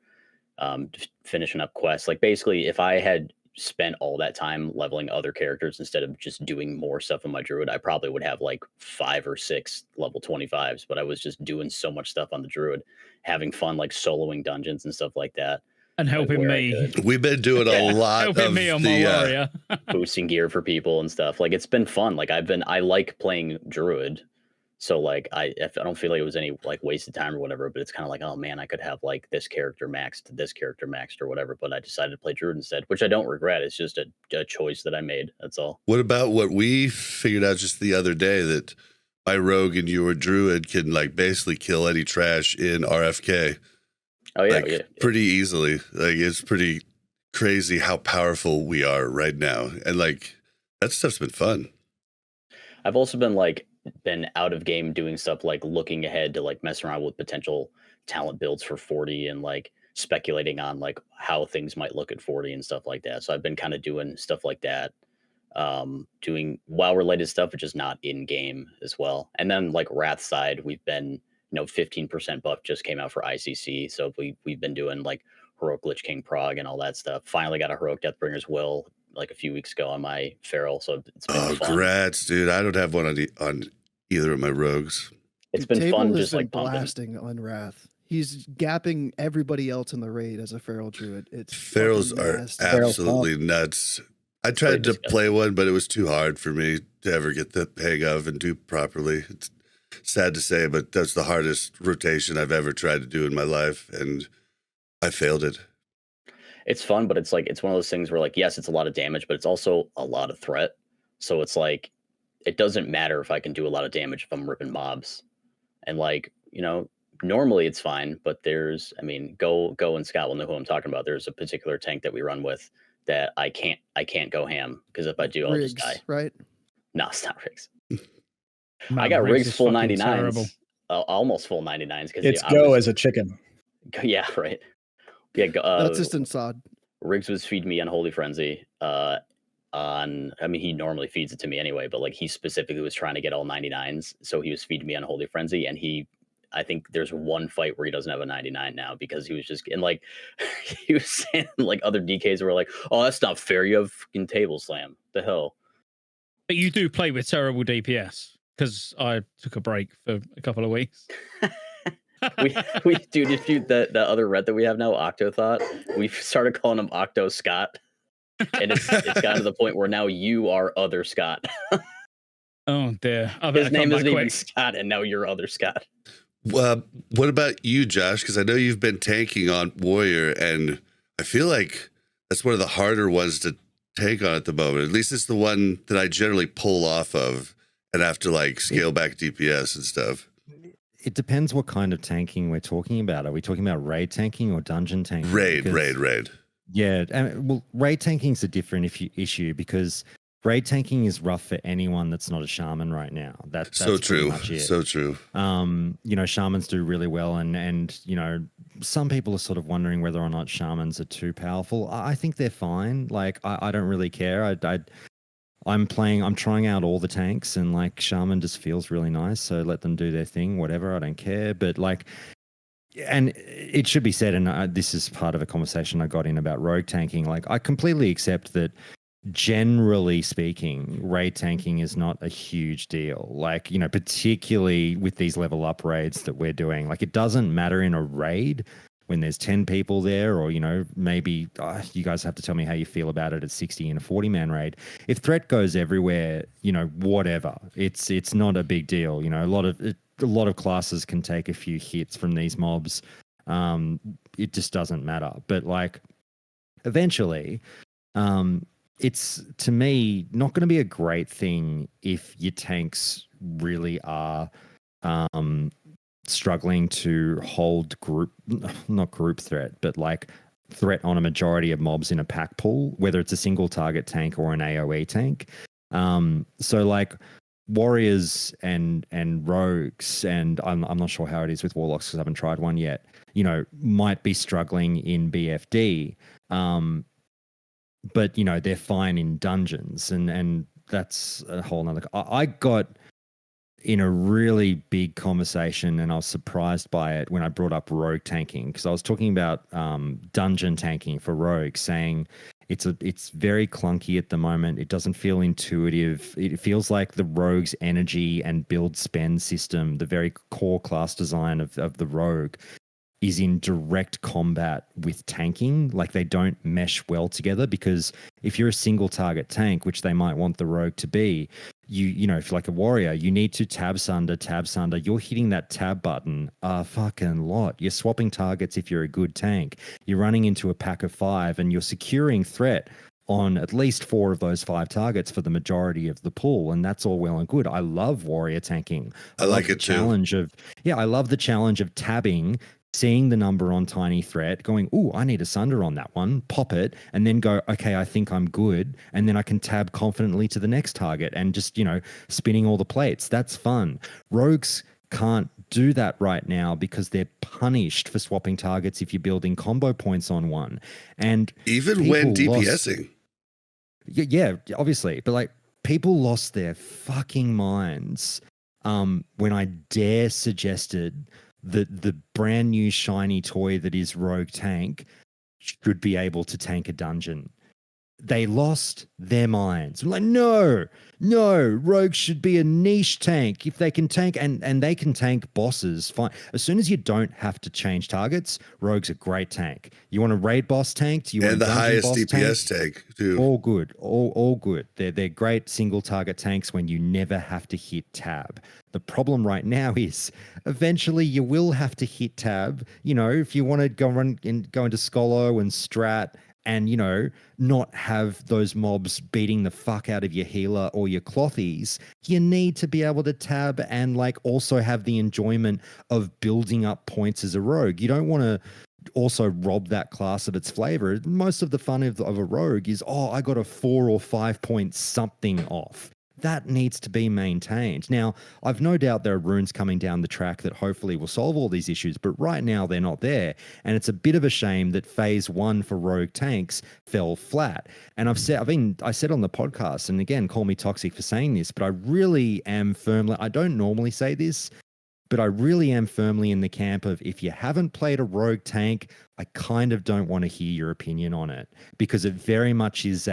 Finishing up quests. Like basically, if I had spent all that time leveling other characters instead of just doing more stuff on my druid, I probably would have like 5 or 6 level 25s, but I was just doing so much stuff on the druid, having fun, like soloing dungeons and stuff like that. And helping me. We've been doing a lot helping of me on my warrior. boosting gear for people and stuff. Like, it's been fun. Like, I like playing druid. So like I don't feel like it was any like wasted time or whatever, but it's kind of like, oh man, I could have like this character maxed or whatever, but I decided to play druid instead, which I don't regret. It's just a choice that I made. That's all. What about what we figured out just the other day, that my rogue and your druid can like basically kill any trash in RFK? Oh yeah, like, pretty easily. Like, it's pretty crazy how powerful we are right now, and like that stuff's been fun. I've also been out of game doing stuff like looking ahead to like mess around with potential talent builds for 40 and like speculating on like how things might look at 40 and stuff like that. So I've been kind of doing stuff like that, doing WoW related stuff, but just not in game as well. And then like Wrath side, we've been 15% buff just came out for ICC, so we've been doing like Heroic Lich King prog and all that stuff. Finally got a Heroic Deathbringer's Will like a few weeks ago on my Feral, so it's been fun. Congrats, dude! I don't have one on either of my rogues. It's been fun, just been like blasting on Wrath. He's gapping everybody else in the raid as a Feral Druid. It's Ferals are absolutely nuts. I tried to play one, but it was too hard for me to ever get the hang of and do properly. It's sad to say, but that's the hardest rotation I've ever tried to do in my life, and I failed it. It's fun, but it's like, it's one of those things where like, yes, it's a lot of damage, but it's also a lot of threat. So it's like, it doesn't matter if I can do a lot of damage if I'm ripping mobs. And like, normally it's fine, but there's, Go and Scott will know who I'm talking about. There's a particular tank that we run with that I can't go ham, because if I do, I'll just die. Right? No, it's not Riggs. Man, I got Riggs full 99s, terrible. almost full 99s. Because it's Go as a chicken. Yeah, right. Yeah, that's just in SoD. Riggs was feeding me Unholy Frenzy. He normally feeds it to me anyway, but like he specifically was trying to get all 99s, so he was feeding me Unholy Frenzy, and I think there's one fight where he doesn't have a 99 now, because he was just, and like he was saying like other DKs were like, oh, that's not fair, you have fucking table slam, the hell. But you do play with terrible DPS, because I took a break for a couple of weeks. we dude, if you the other ret that we have now, Octothought, we've started calling him Octo Scott, and it's gotten to the point where now you are other Scott. Oh dear, his name isn't even Scott, and now you're other Scott. What about you, Josh? Because I know you've been tanking on Warrior, and I feel like that's one of the harder ones to tank on at the moment. At least it's the one that I generally pull off of and have to like scale back DPS and stuff. It depends what kind of tanking we're talking about. Are we talking about raid tanking or dungeon tanking? Raid. Yeah, well, raid tanking's a different issue, because raid tanking is rough for anyone that's not a shaman right now. That's so true. Much it. So true. Shamans do really well, and some people are sort of wondering whether or not shamans are too powerful. I think they're fine. Like, I don't really care. I'm trying out all the tanks, and like shaman just feels really nice. So let them do their thing, whatever. I don't care. But like, and it should be said, and this is part of a conversation I got in about rogue tanking. Like, I completely accept that, generally speaking, raid tanking is not a huge deal. Like, particularly with these level up raids that we're doing, like, it doesn't matter in a raid when there's 10 people there, or, maybe you guys have to tell me how you feel about it at 60 in a 40-man raid. If threat goes everywhere, whatever, it's not a big deal. A lot of classes can take a few hits from these mobs. It just doesn't matter. But like, eventually, it's, to me, not going to be a great thing if your tanks really are struggling to hold not group threat, but like threat on a majority of mobs in a pack pool, whether it's a single target tank or an AoE tank. So like warriors and rogues, and I'm not sure how it is with warlocks because I haven't tried one yet, might be struggling in BFD. But they're fine in dungeons, and that's a whole nother. I got in a really big conversation, and I was surprised by it when I brought up rogue tanking, because I was talking about dungeon tanking for rogue, saying It's very clunky at the moment. It doesn't feel intuitive. It feels like the rogue's energy and build spend system, the very core class design of the rogue, is in direct combat with tanking. Like they don't mesh well together, because if you're a single target tank, which they might want the rogue to be, you know, if you're like a warrior, you need to tab sunder. You're hitting that tab button a fucking lot. You're swapping targets if you're a good tank. You're running into a pack of 5 and you're securing threat on at least 4 of those 5 targets for the majority of the pool, and that's all well and good. I love warrior tanking. I like it too. I love the challenge of tabbing, seeing the number on tiny threat, going, "Ooh, I need a sunder on that one," pop it, and then go, "Okay, I think I'm good," and then I can tab confidently to the next target and just, you know, spinning all the plates. That's fun. Rogues can't do that right now because they're punished for swapping targets if you're building combo points on one. And even when DPSing. Yeah, obviously. But like, people lost their fucking minds when I suggested that the brand new shiny toy that is Rogue Tank should be able to tank a dungeon. They lost their minds. Like, no, Rogue should be a niche tank. If they can tank, and they can tank bosses, fine. As soon as you don't have to change targets, Rogue's a great tank. You want a raid boss tank? Do you want and a the highest DPS tank too. All good, all good. They're great single target tanks when you never have to hit tab. The problem right now is eventually you will have to hit tab. You know, if you want to go into Skolo and Strat, and, you know, not have those mobs beating the fuck out of your healer or your clothies, you need to be able to tab and like also have the enjoyment of building up points as a rogue. You don't want to also rob that class of its flavor. Most of the fun of a rogue is, oh, I got a 4 or 5 point something off. That needs to be maintained. Now, I've no doubt there are runes coming down the track that hopefully will solve all these issues, but right now they're not there. And it's a bit of a shame that phase 1 for rogue tanks fell flat. And I said on the podcast, and again, call me toxic for saying this, but I really am firmly, I don't normally say this, but I really am firmly in the camp of, if you haven't played a rogue tank, I kind of don't want to hear your opinion on it, because it very much is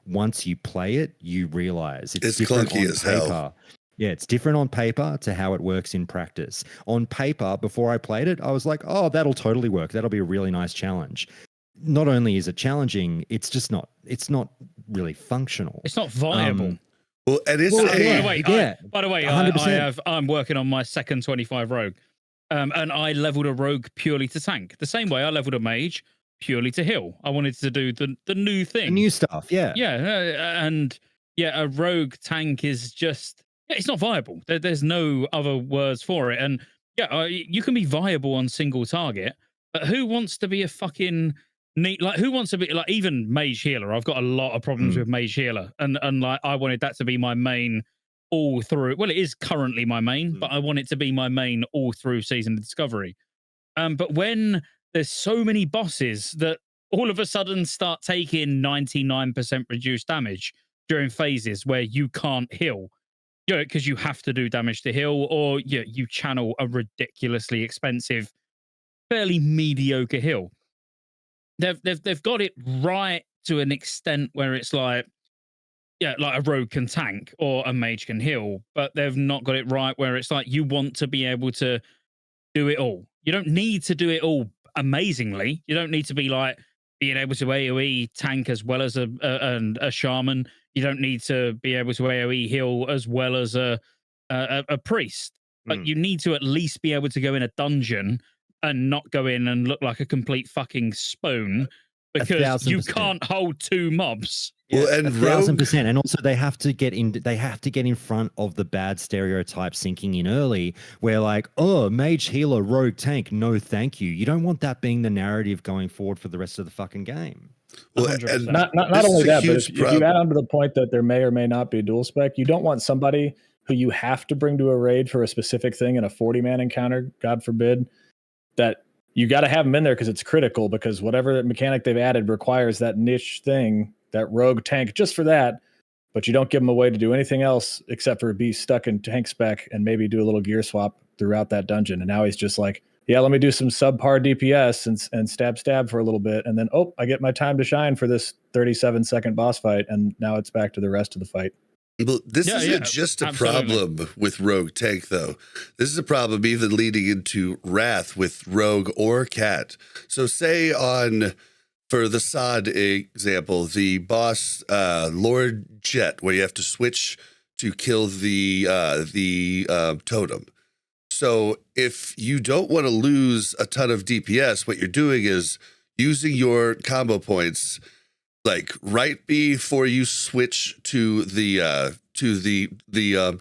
once you play it, you realize it's different clunky on as paper. hell. Yeah, it's different on paper to how it works in practice. On paper, before I played it, I was like, oh, that'll totally work. That'll be a really nice challenge. Not only is it challenging, it's not really functional. It's not viable. Well, and it's by the way, 100%. I'm working on my second 25 rogue, and I leveled a rogue purely to tank. The same way I leveled a mage purely to heal. I wanted to do the new thing, the new stuff. Yeah, and a rogue tank is just it's not viable. There's no other words for it. And you can be viable on single target, but who wants to be a fucking who wants to be like, even mage healer? I've got a lot of problems with mage healer, and like I wanted that to be my main all through. Well, it is currently my main, but I want it to be my main all through Season of Discovery. But when there's so many bosses that all of a sudden start taking 99% reduced damage during phases where you can't heal, because you have to do damage to heal, or you channel a ridiculously expensive, fairly mediocre heal. They've got it right to an extent where it's like, like a rogue can tank or a mage can heal, but they've not got it right where it's like you want to be able to do it all. You don't need to do it all amazingly. You don't need to be like being able to AoE tank as well as a shaman. You don't need to be able to AoE heal as well as a priest. But you need to at least be able to go in a dungeon and not go in and look like a complete fucking spoon, because you can't hold 2 mobs. Well, and 1,000%, and also they have to get in front of the bad stereotype sinking in early, where like, oh, mage healer, rogue tank, no thank you. You don't want that being the narrative going forward for the rest of the fucking game. Well, and not only that, but if you add on to the point that there may or may not be a dual spec, you don't want somebody who you have to bring to a raid for a specific thing in a 40-man encounter, God forbid, that you got to have them in there because it's critical, because whatever mechanic they've added requires that niche thing, that rogue tank, just for that. But you don't give them a way to do anything else except for be stuck in tank spec and maybe do a little gear swap throughout that dungeon. And now he's just like yeah, let me do some subpar DPS and stab for a little bit, and then I get my time to shine for this 37-second boss fight, and now it's back to the rest of the fight. Well, this isn't just a problem with Rogue Tank, though. This is a problem even leading into Wrath with Rogue or Cat. So say for the SoD example, the boss, Lord Jet, where you have to switch to kill the totem. So if you don't want to lose a ton of DPS, what you're doing is using your combo points like right before you switch to the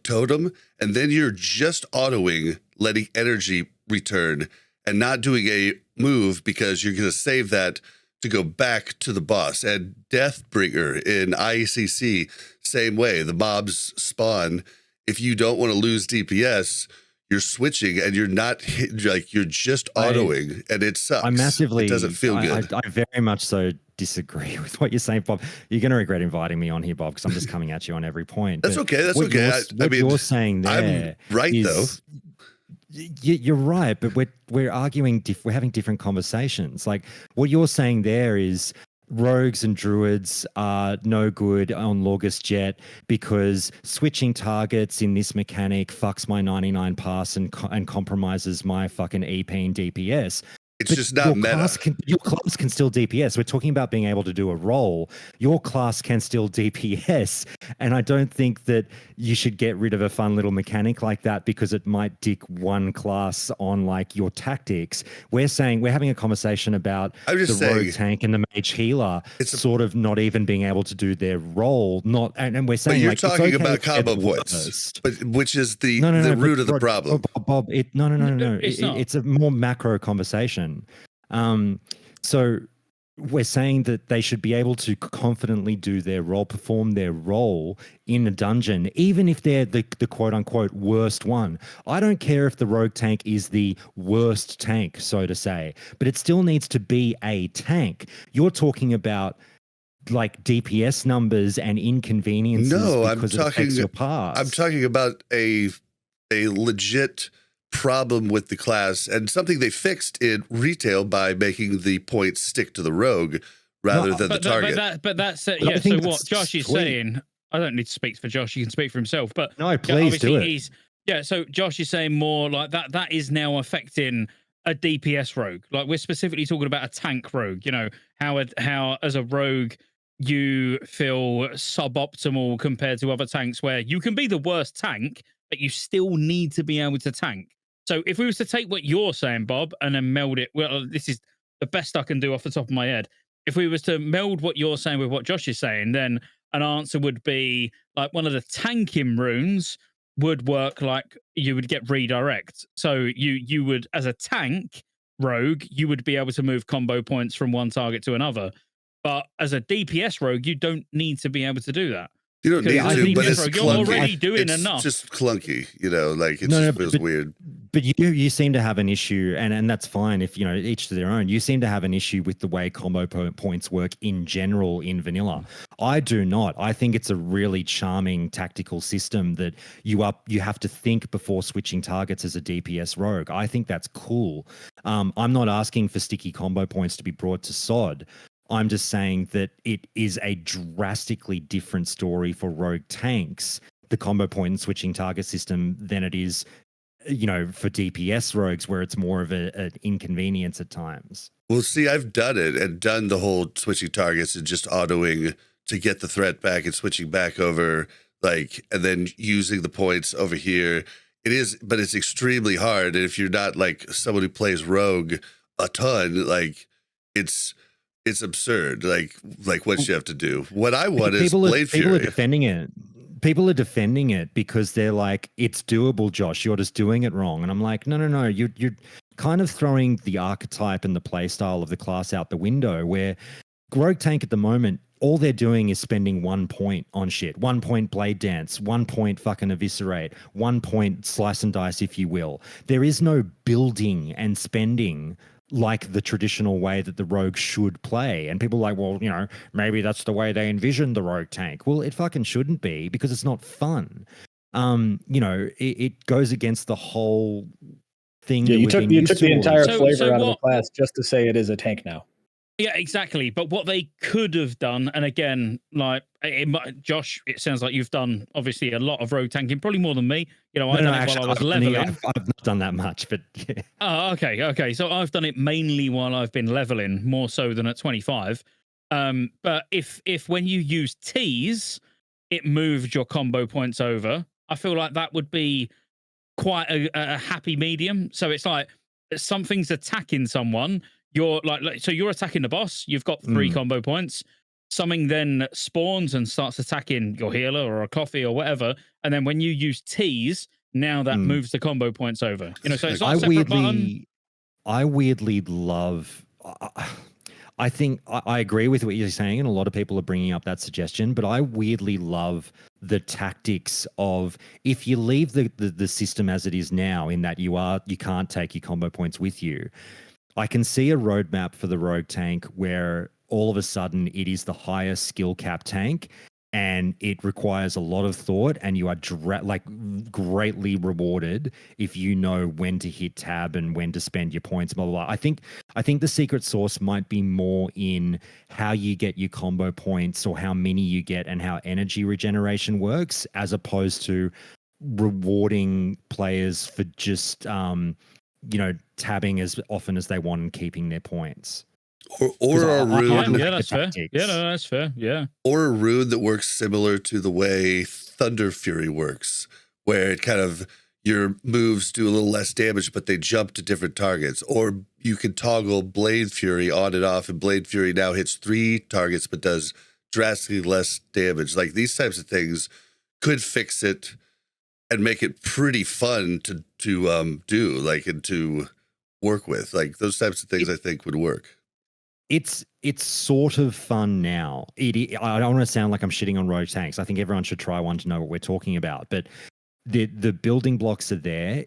totem, and then you're just autoing, letting energy return and not doing a move because you're going to save that to go back to the boss. And Deathbringer in ICC, same way. The mobs spawn. If you don't want to lose DPS, you're switching and you're not you're just autoing, and it sucks. It doesn't feel good. I very much so disagree with what you're saying, Bob. You're going to regret inviting me on here, Bob, because I'm just coming at you on every point. That's okay. That's okay. I mean, you're saying there, I'm right though. You're right, but we're arguing. We're having different conversations. Like what you're saying there is rogues and druids are no good on Logos Jet because switching targets in this mechanic fucks my 99 pass and compromises my fucking EP and DPS. It's just not meta. Your class can still DPS. We're talking about being able to do a role. Your class can still DPS. And I don't think that you should get rid of a fun little mechanic like that because it might dick one class on like your tactics. We're having a conversation about the rogue tank and the mage healer sort of not even being able to do their role. And we're saying, but you're talking about combo points, which is the root of the problem. Bob, it's a more macro conversation. So we're saying that they should be able to confidently do their role, perform their role in a dungeon, even if they're the quote unquote worst one. I don't care if the rogue tank is the worst tank, so to say, but it still needs to be a tank. You're talking about like DPS numbers and inconveniences. No, I'm talking about a legit problem with the class and something they fixed in retail by making the points stick to the rogue rather than the target. So what Josh is saying, I don't need to speak for Josh. He can speak for himself. But no, please do it. So Josh is saying more like that. That is now affecting a DPS rogue. Like we're specifically talking about a tank rogue. You know how as a rogue you feel suboptimal compared to other tanks, where you can be the worst tank, but you still need to be able to tank. So if we was to take what you're saying, Bob, and then meld it, well, this is the best I can do off the top of my head. If we was to meld what you're saying with what Josh is saying, then an answer would be like one of the tanking runes would work like you would get redirect. So you would, as a tank rogue, you would be able to move combo points from one target to another. But as a DPS rogue, you don't need to be able to do that. You don't need to, but it's clunky. You're already doing enough. It's just clunky, like it just feels weird. But you seem to have an issue, and that's fine if, each to their own. You seem to have an issue with the way combo points work in general in vanilla. I do not. I think it's a really charming tactical system that you have to think before switching targets as a DPS rogue. I think that's cool. I'm not asking for sticky combo points to be brought to SoD. I'm just saying that it is a drastically different story for rogue tanks, the combo point and switching target system, than it is, for DPS rogues, where it's more of an inconvenience at times. Well, see, I've done it and done the whole switching targets and just autoing to get the threat back and switching back over, and then using the points over here. But it's extremely hard. And if you're not someone who plays rogue a ton, it's absurd, what you have to do. What I want is Blade Fury. People are defending it. People are defending it because they're like, it's doable, Josh. You're just doing it wrong. And I'm like, no. You're kind of throwing the archetype and the play style of the class out the window, where Rogue Tank at the moment, all they're doing is spending 1 point on shit. 1 point Blade Dance, 1 point fucking Eviscerate, 1 point Slice and Dice, if you will. There is no building and spending like the traditional way that the rogue should play. And people are like, well, maybe that's the way they envisioned the rogue tank. Well, it fucking shouldn't be, because it's not fun. It goes against the whole thing. Yeah, that you we've took been you used took the to all entire this. flavor out of the class just to say it is a tank now. Yeah, exactly. But what they could have done, and again, like Josh, it sounds like you've done obviously a lot of rogue tanking, probably more than me. You know, I done it while I was leveling. I've not done that much, but yeah. Oh, okay. So I've done it mainly while I've been leveling, more so than at 25. But if when you use T's, it moved your combo points over. I feel like that would be quite a happy medium. So it's like something's attacking someone. You're so you're attacking the boss. You've got 3 combo points. Something then spawns and starts attacking your healer or a coffee or whatever. And then when you use T's, now that moves the combo points over. You know, so it's not a separate button. I weirdly love. I think I agree with what you're saying, and a lot of people are bringing up that suggestion. But I weirdly love the tactics of if you leave the system as it is now, in that you can't take your combo points with you. I can see a roadmap for the rogue tank where all of a sudden it is the highest skill cap tank, and it requires a lot of thought, and you are greatly rewarded if you know when to hit tab and when to spend your points, blah, blah, blah. I think the secret sauce might be more in how you get your combo points or how many you get and how energy regeneration works, as opposed to rewarding players for just tabbing as often as they want and keeping their points. Or a rune. Yeah, that's fair. Yeah, no, that's fair. Yeah. Or a rune that works similar to the way Thunder Fury works, where it kind of your moves do a little less damage, but they jump to different targets. Or you can toggle Blade Fury on and off, and Blade Fury now hits 3 targets, but does drastically less damage. Like these types of things could fix it and make it pretty fun to do, like, and to work with. Like those types of things I think would work. It's sort of fun now. I don't want to sound like I'm shitting on rogue tanks. I think everyone should try one to know what we're talking about. But the building blocks are there.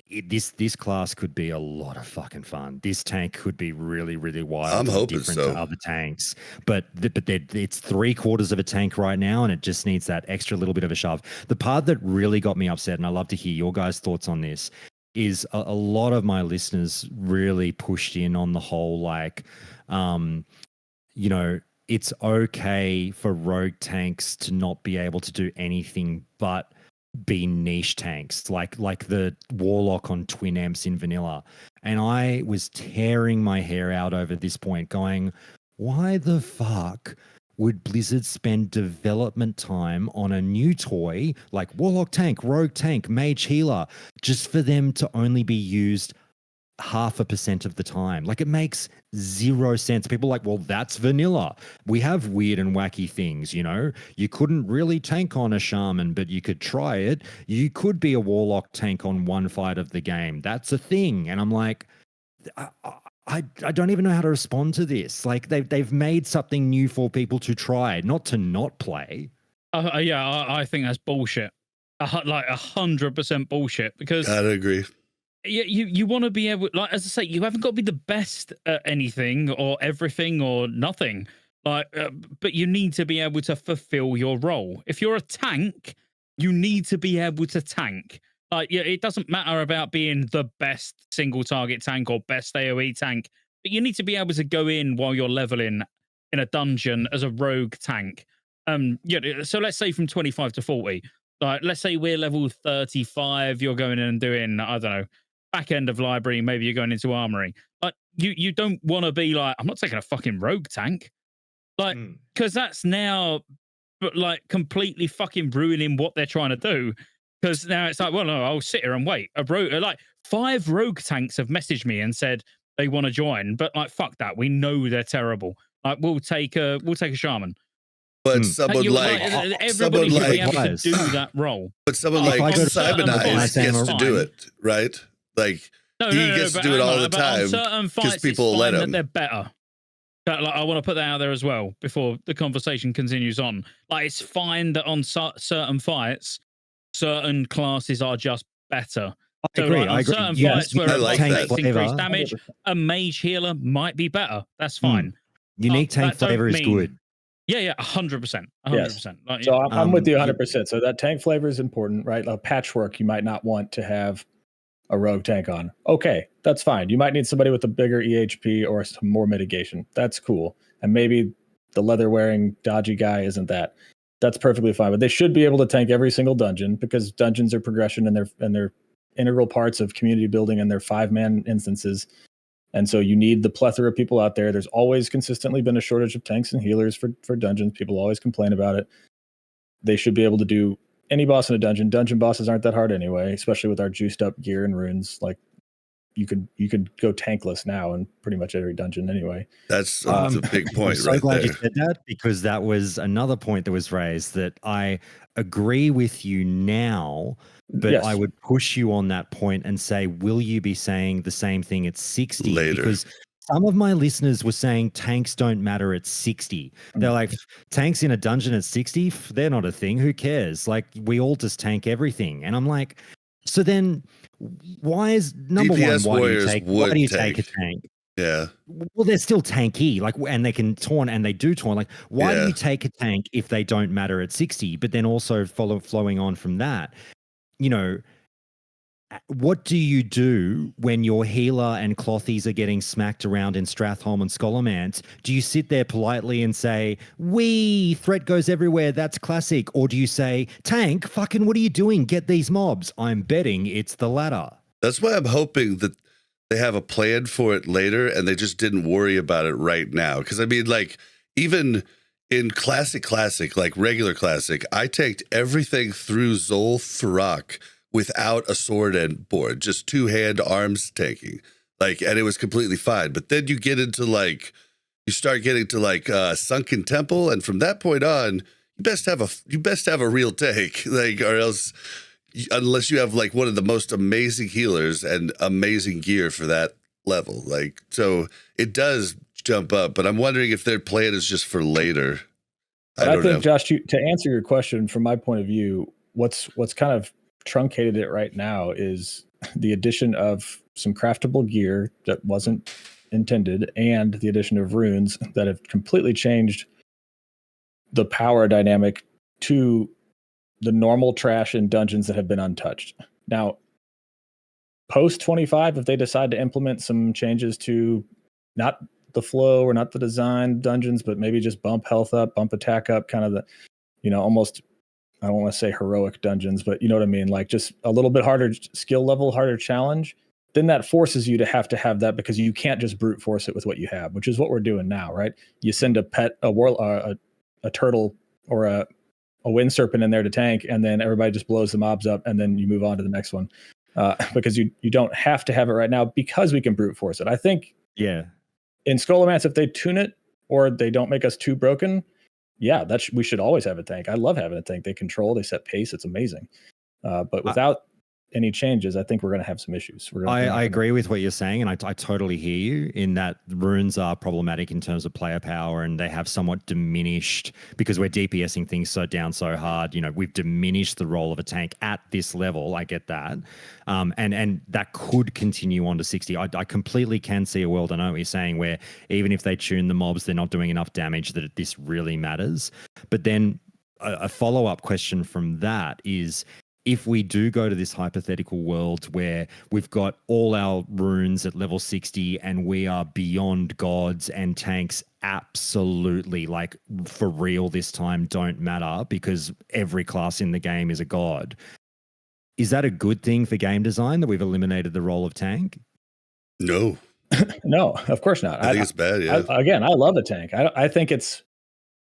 This class could be a lot of fucking fun. This tank could be really, really wild. I'm hoping different so. to other tanks, but it's 3/4 of a tank right now, and it just needs that extra little bit of a shove. The part that really got me upset, and I'd love to hear your guys' thoughts on this, is a lot of my listeners really pushed in on the whole it's okay for rogue tanks to not be able to do anything but be niche tanks, like the Warlock on Twin Amps in vanilla. And I was tearing my hair out over this point, going, why the fuck would Blizzard spend development time on a new toy like Warlock tank, Rogue tank, Mage healer, just for them to only be used 0.5% of the time? Like, it makes zero sense. People are like, well, that's vanilla. We have weird and wacky things, You couldn't really tank on a shaman, but you could try it. You could be a warlock tank on one fight of the game. That's a thing. And I'm like, I don't even know how to respond to this. Like, they've made something new for people to try, not to not play. I think that's bullshit. Like 100% bullshit, because Gotta agree. You want to be able, like, as I say, you haven't got to be the best at anything or everything or nothing. Like, but you need to be able to fulfill your role. If you're a tank, you need to be able to tank. Like, it doesn't matter about being the best single target tank or best AoE tank, but you need to be able to go in while you're leveling in a dungeon as a rogue tank. So let's say from 25 to 40. Like, let's say we're level 35. You're going in and doing, I don't know, back end of library, maybe you're going into armory. Like, you don't want to be like, I'm not taking a fucking rogue tank, like, because that's now, but like, completely fucking ruining what they're trying to do. Because now it's like, well, no, I'll sit here and wait. Like 5 rogue tanks have messaged me and said they want to join, but like, fuck that, we know they're terrible. Like, we'll take a shaman. But someone everybody should be able to do that role. But someone like Simon gets to do it, right? Like, he gets to do it all the time because people will let him. They're better. But, like, I want to put that out there as well before the conversation continues on. Like, it's fine that on certain fights, certain classes are just better. I agree. Like, on certain fights where it takes increased damage, a mage healer might be better. That's fine. Unique tank flavor is good. Yeah, 100%. 100%. Yes. Like, so I'm with you 100%. So that tank flavor is important, right? Like patchwork, you might not want to have a rogue tank on. Okay, that's fine. You might need somebody with a bigger EHP or some more mitigation. That's cool. And maybe the leather wearing dodgy guy isn't that. That's perfectly fine. But they should be able to tank every single dungeon, because dungeons are progression and they're integral parts of community building, and they're 5-man instances. And so you need the plethora of people out there. There's always consistently been a shortage of tanks and healers for dungeons. People always complain about it. They should be able to do any boss in a dungeon. Dungeon bosses aren't that hard anyway, especially with our juiced up gear and runes. Like you could go tankless now in pretty much every dungeon anyway. That's a big point. I'm so right glad there. you said that, because that was another point that was raised that I agree with you now, but Yes. I would push you on that point and say, will you be saying the same thing at 60? Later. Because some of my listeners were saying tanks don't matter at 60. They're like, tanks in a dungeon at 60, they're not a thing. Who cares? Like, we all just tank everything. And I'm like, so then why is number DPS one, why warriors do you take a tank. tank? Yeah. Well, they're still tanky, like, and they can taunt, and they do taunt. Like, why do Yeah. you take a tank if they don't matter at 60? But then also flowing on from that, you know, what do you do when your healer and clothies are getting smacked around in Stratholme and Scholomance? Do you sit there politely and say, threat goes everywhere, that's classic? Or do you say, tank, fucking what are you doing? Get these mobs. I'm betting it's the latter. That's why I'm hoping that they have a plan for it later and they just didn't worry about it right now. Because, I mean, like, even in classic, like regular classic, I tanked everything through Zol Thrak without a sword and board, just 2-hand arms tanking. Like, and it was completely fine. But then you get into, like, you start getting to, like, Sunken Temple, and from that point on, you best have a real tank. Like, or else, unless you have like one of the most amazing healers and amazing gear for that level. Like, so it does jump up, but I'm wondering if their plan is just for later. I don't know. Josh, to answer your question from my point of view, what's kind of truncated it right now is the addition of some craftable gear that wasn't intended, and the addition of runes that have completely changed the power dynamic to the normal trash in dungeons that have been untouched. Now, post 25, if they decide to implement some changes to not the flow or not the design dungeons, but maybe just bump health up, bump attack up, kind of the, almost, I don't want to say heroic dungeons, but you know what I mean? Like just a little bit harder skill level, harder challenge. Then that forces you to have that, because you can't just brute force it with what you have, which is what we're doing now, right? You send a pet, a turtle or a wind serpent in there to tank, and then everybody just blows the mobs up, and then you move on to the next one, because you don't have to have it right now, because we can brute force it. I think, in Scholomance, if they tune it or they don't make us too broken, we should always have a tank. I love having a tank. They control, they set pace. It's amazing. But without any changes, I think we're going to have some issues. I agree with what you're saying, and I totally hear you in that runes are problematic in terms of player power, and they have somewhat diminished, because we're DPSing things down so hard. We've diminished the role of a tank at this level. I get that, and that could continue on to 60. I completely can see a world. I know what you're saying, where even if they tune the mobs, they're not doing enough damage that this really matters. But then a follow-up question from that is, if we do go to this hypothetical world where we've got all our runes at level 60 and we are beyond gods, and tanks absolutely, like, for real this time, don't matter because every class in the game is a god, is that a good thing for game design, that we've eliminated the role of tank? No. No, of course not. I think it's bad, yeah. I love a tank. I think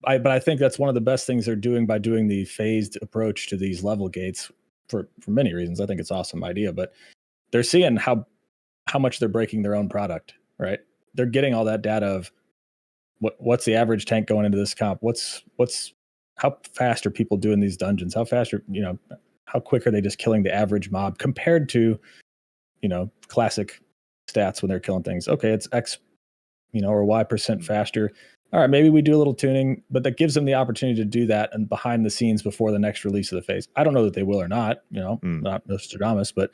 but I think that's one of the best things they're doing by doing the phased approach to these level gates for many reasons. I think it's an awesome idea, but they're seeing how much they're breaking their own product, right? They're getting all that data of what's the average tank going into this comp? How fast are people doing these dungeons? How fast are, how quick are they just killing the average mob compared to, classic stats when they're killing things? Okay, it's X, or Y% faster. All right, maybe we do a little tuning, but that gives them the opportunity to do that and behind the scenes before the next release of the phase. I don't know that they will or not, not Nostradamus, but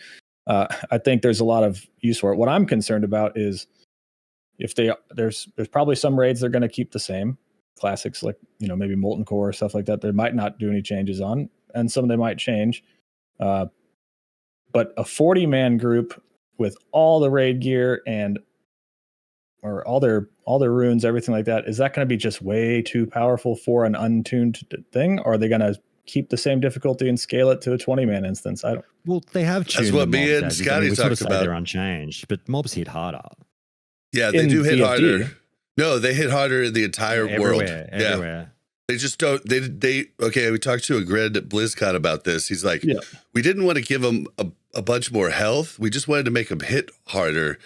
I think there's a lot of use for it. What I'm concerned about is if there's probably some raids they're going to keep the same classics, like, maybe Molten Core or stuff like that. They might not do any changes on, and some they might change. but a 40-man group with all the raid gear or all their runes, everything like that, is that going to be just way too powerful for an untuned thing? Or are they going to keep the same difficulty and scale it to a 20-man instance? I don't. Well, they have tuned. That's what the me mobs and as is. Scotty we sort of talked say about. They're unchanged, but mobs hit harder. Yeah, they In do hit BFD. harder. No, they hit harder in the entire world. Everywhere. They just don't. They okay. We talked to a Grid at BlizzCon about this. He's like, we didn't want to give them a bunch more health. We just wanted to make them hit harder,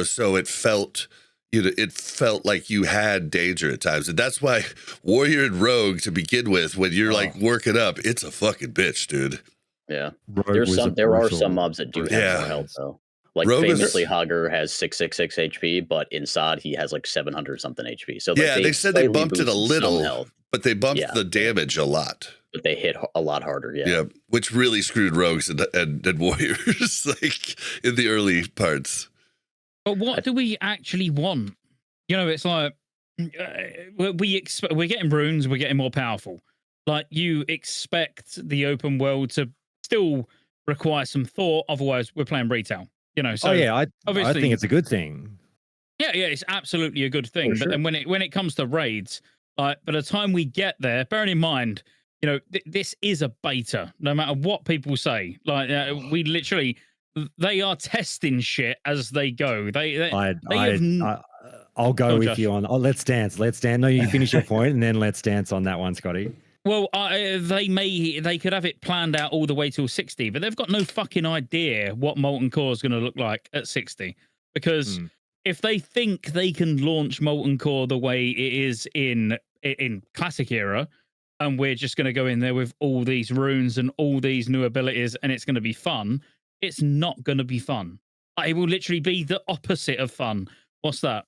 so it felt, it felt like you had danger at times, and that's why Warrior and Rogue to begin with, when you're like working up, it's a fucking bitch, dude. Yeah, Rogue there are some mobs that do have more health though. Like Rogue famously, Hogger has 666 HP, but in SoD he has like 700 something HP. So like, they said they bumped it a boosted some little, health, but they bumped the damage a lot. but they hit a lot harder. Yeah, which really screwed Rogues and Warriors like in the early parts. But what do we actually want? It's like we're getting runes, we're getting more powerful. Like, you expect the open world to still require some thought, otherwise we're playing retail. So I think it's a good thing. Yeah, it's absolutely a good thing. But then when it comes to raids, like, by the time we get there, bearing in mind, this is a beta. No matter what people say, like we literally, they are testing shit as they go. I'll go with Josh. you on. Oh, let's dance. No, you finish your point, and then let's dance on that one, Scotty. Well, they could have it planned out all the way till 60, but they've got no fucking idea what Molten Core is going to look like at 60. Because if they think they can launch Molten Core the way it is in Classic era, and we're just going to go in there with all these runes and all these new abilities, and it's going to be fun, it's not going to be fun. It will literally be the opposite of fun. What's that?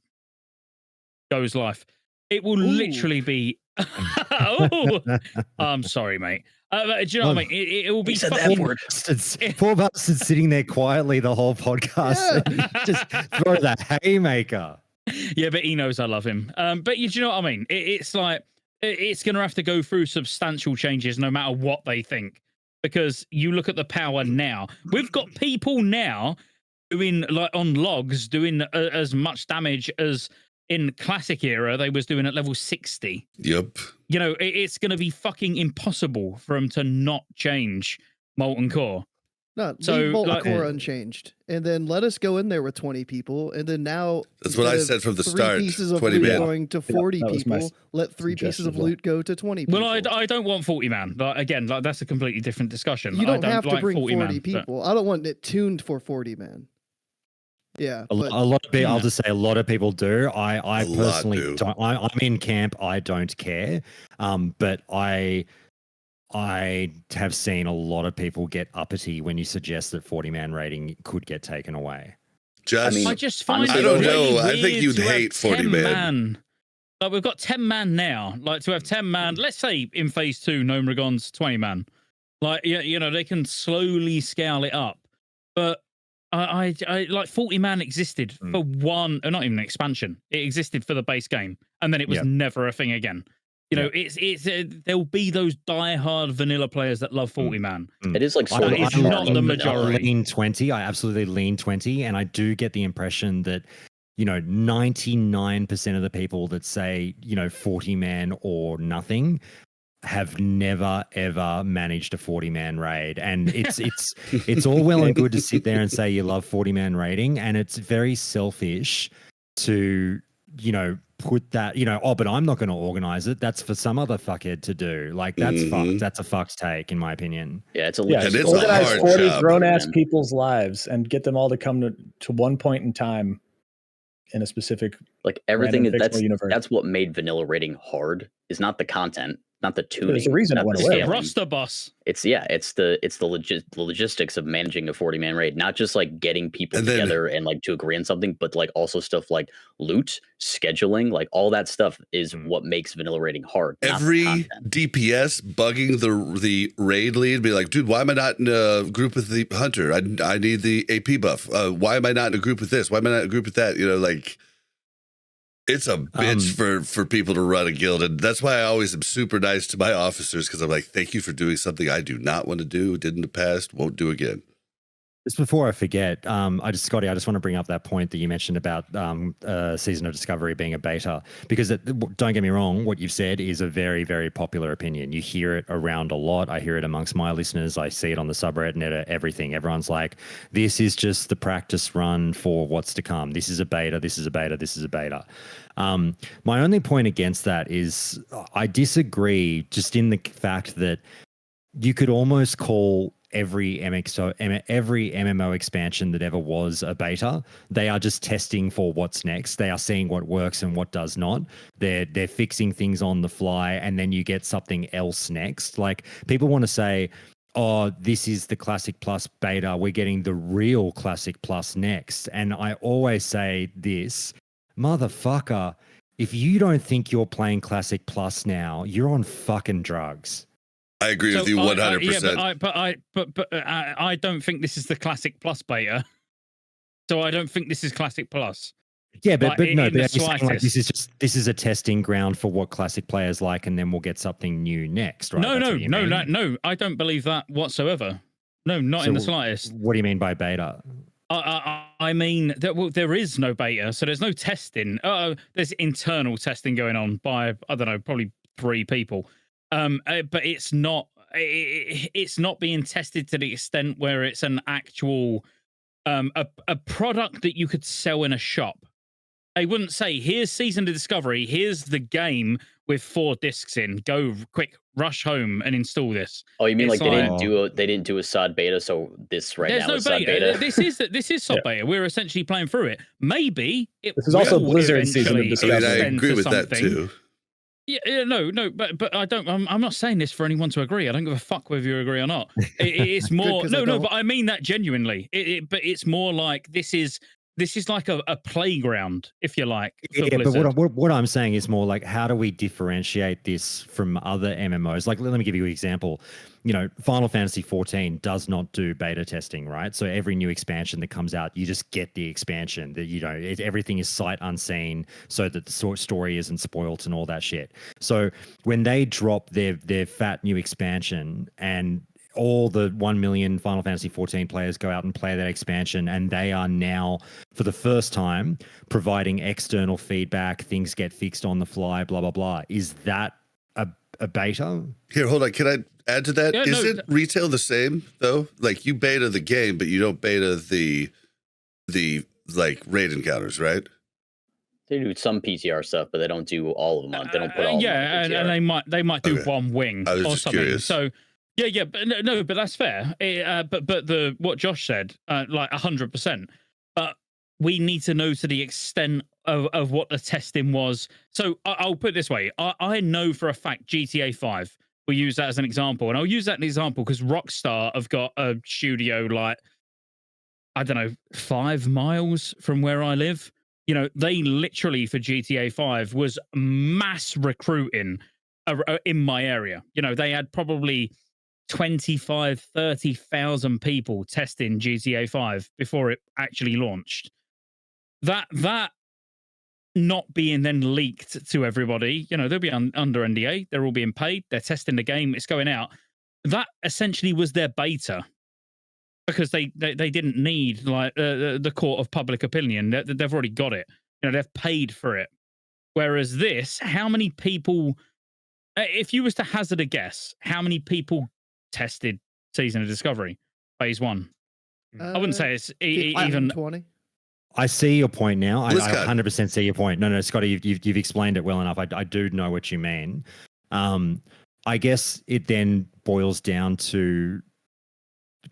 Goes life. It will literally be. Oh, I'm sorry, mate. Do you know what I mean? It will be Poor bastards sitting there quietly the whole podcast. Just throw that haymaker. Yeah, but he knows I love him. But do you know what I mean? It's like it's going to have to go through substantial changes no matter what they think. Because you look at the power now. We've got people now doing, like, on logs, doing as much damage as in Classic era they was doing at level 60. Yep. It's going to be fucking impossible for them to not change Molten Core. No, leave Molten Core unchanged, and then let us go in there with 20 people, and then now that's what I said from the start. 3 pieces of loot going to 40 people. Let 3 pieces of loot go to 20 people. Well, I don't want 40 man. Like, again, like, that's a completely different discussion. You don't have to like bring 40 But... people. I don't want it tuned for 40 man. Yeah, a lot of people. I'll just say a lot of people do. I personally don't. I'm in camp. I don't care. But I have seen a lot of people get uppity when you suggest that 40-man rating could get taken away. I just find I don't know. I think you'd hate 40-man. Like, we've got 10-man now. Like, to have 10-man, let's say in phase 2, Gnome Ragon's 20-man. Like, they can slowly scale it up. But I like 40-man existed for one, or not even an expansion. It existed for the base game, and then it was never a thing again. There'll be those die-hard vanilla players that love 40-man. It is like it's not the majority. Lean 20. I absolutely lean 20, and I do get the impression that 99% of the people that say 40-man or nothing have never ever managed a 40-man raid, and it's all well and good to sit there and say you love 40-man raiding, and it's very selfish to put that but I'm not going to organize it, that's for some other fuckhead to do. Like, that's fucked. That's a fucked take, in my opinion. Yeah, it's a organize 40 grown-ass people's lives and get them all to come to one point in time in a specific, like, everything. That's what made vanilla raiding hard, is not the content, not the tuning. There's a reason it went away. Roster boss. It's the logistics of managing a 40-man raid, not just like getting people together and like to agree on something, but like also stuff like loot, scheduling, like all that stuff is what makes vanilla raiding hard. Every DPS bugging the raid lead, be like, dude, why am I not in a group with the hunter? I need the AP buff. Why am I not in a group with this? Why am I not in a group with that? Like, it's a bitch for people to run a guild, and that's why I always am super nice to my officers, because I'm like, thank you for doing something I do not want to do, did in the past, won't do again. Just before I forget, Scotty, I just want to bring up that point that you mentioned about Season of Discovery being a beta, because don't get me wrong, what you've said is a very, very popular opinion. You hear it around a lot. I hear it amongst my listeners. I see it on the subreddit, everything. Everyone's like, this is just the practice run for what's to come. This is a beta. This is a beta. This is a beta. My only point against that is I disagree just in the fact that you could almost call every MMO expansion that ever was a beta. They are just testing for what's next. They are seeing what works and what does not. They're fixing things on the fly, and then you get something else next. Like, people want to say, oh, this is the Classic Plus beta, we're getting the real Classic Plus next. And I always say this, motherfucker, if you don't think you're playing Classic Plus now, you're on fucking drugs. I agree with you 100%. But I don't think this is the Classic Plus beta. So I don't think this is Classic Plus. Yeah, but you're saying, like, this is a testing ground for what Classic players like, and then we'll get something new next, right? No. I don't believe that whatsoever. No, not in the slightest. What do you mean by beta? I mean, there is no beta, so there's no testing. There's internal testing going on by, I don't know, probably 3 people. But it's not being tested to the extent where it's an actual a product that you could sell in a shop. They wouldn't say, here's Season of Discovery, here's the game with 4 discs in, go quick, rush home and install this. Oh, you mean they didn't do a SoD beta, so this now is SoD beta? This is SoD beta. We're essentially playing through it. Maybe this is also Blizzard Season of Discovery. I agree with that too. Yeah, no, but I don't. I'm not saying this for anyone to agree. I don't give a fuck whether you agree or not. It's more but I mean that genuinely. But it's more like this is like a playground, if you like. Yeah, but what I'm saying is more like, how do we differentiate this from other MMOs? Like, let me give you an example. You know, Final Fantasy 14 does not do beta testing, right? So every new expansion that comes out, you just get the expansion. That everything is sight unseen, so that the story isn't spoilt and all that shit. So when they drop their fat new expansion and all the 1 million Final Fantasy 14 players go out and play that expansion, and they are now, for the first time, providing external feedback, things get fixed on the fly, blah, blah, blah. Is that a beta? Here, hold on. Can I add to that? Is it retail the same, though? Like, you beta the game, but you don't beta the like, raid encounters, right? They do some PTR stuff, but they don't do all of them. They don't put all of them on PTR. And they might do one wing I was or just something. Curious. So yeah, but no, but that's fair. But what Josh said, like 100%. But we need to know to the extent of what the testing was. So I'll put it this way: I know for a fact GTA 5. We'll use that as an example, and I'll use that as an example because Rockstar have got a studio like, I don't know, 5 miles from where I live. You know, they literally for GTA 5 was mass recruiting in my area. You know, they had probably 25,000-30,000 people testing GTA 5 before it actually launched. That not being then leaked to everybody, you know, they'll be under NDA, they're all being paid, they're testing the game, it's going out. That essentially was their beta, because they didn't need like the court of public opinion. They've already got it. You know, they've paid for it. Whereas this, how many people, if you was to hazard a guess, how many people tested Season of Discovery Phase 1? I wouldn't say it's even 20. I see your point now. I 100% see your point. No, Scotty, you've explained it well enough. I do know what you mean. I guess it then boils down to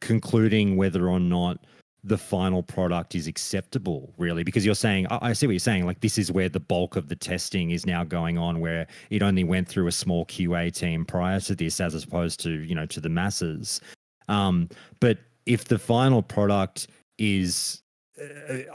concluding whether or not the final product is acceptable, really, because you're saying, I see what you're saying, like, this is where the bulk of the testing is now going on, where it only went through a small QA team prior to this, as opposed to, you know, to the masses. But if the final product is,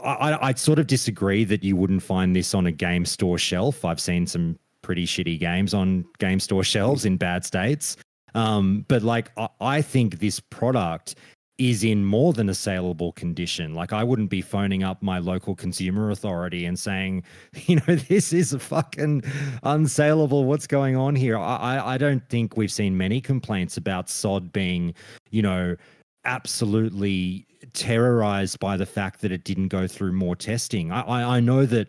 I sort of disagree that you wouldn't find this on a game store shelf. I've seen some pretty shitty games on game store shelves in bad states. But like, I think this product is in more than a saleable condition. Like, I wouldn't be phoning up my local consumer authority and saying, you know, this is a fucking unsaleable. What's going on here? I don't think we've seen many complaints about SoD being, you know, absolutely terrorized by the fact that it didn't go through more testing. I know that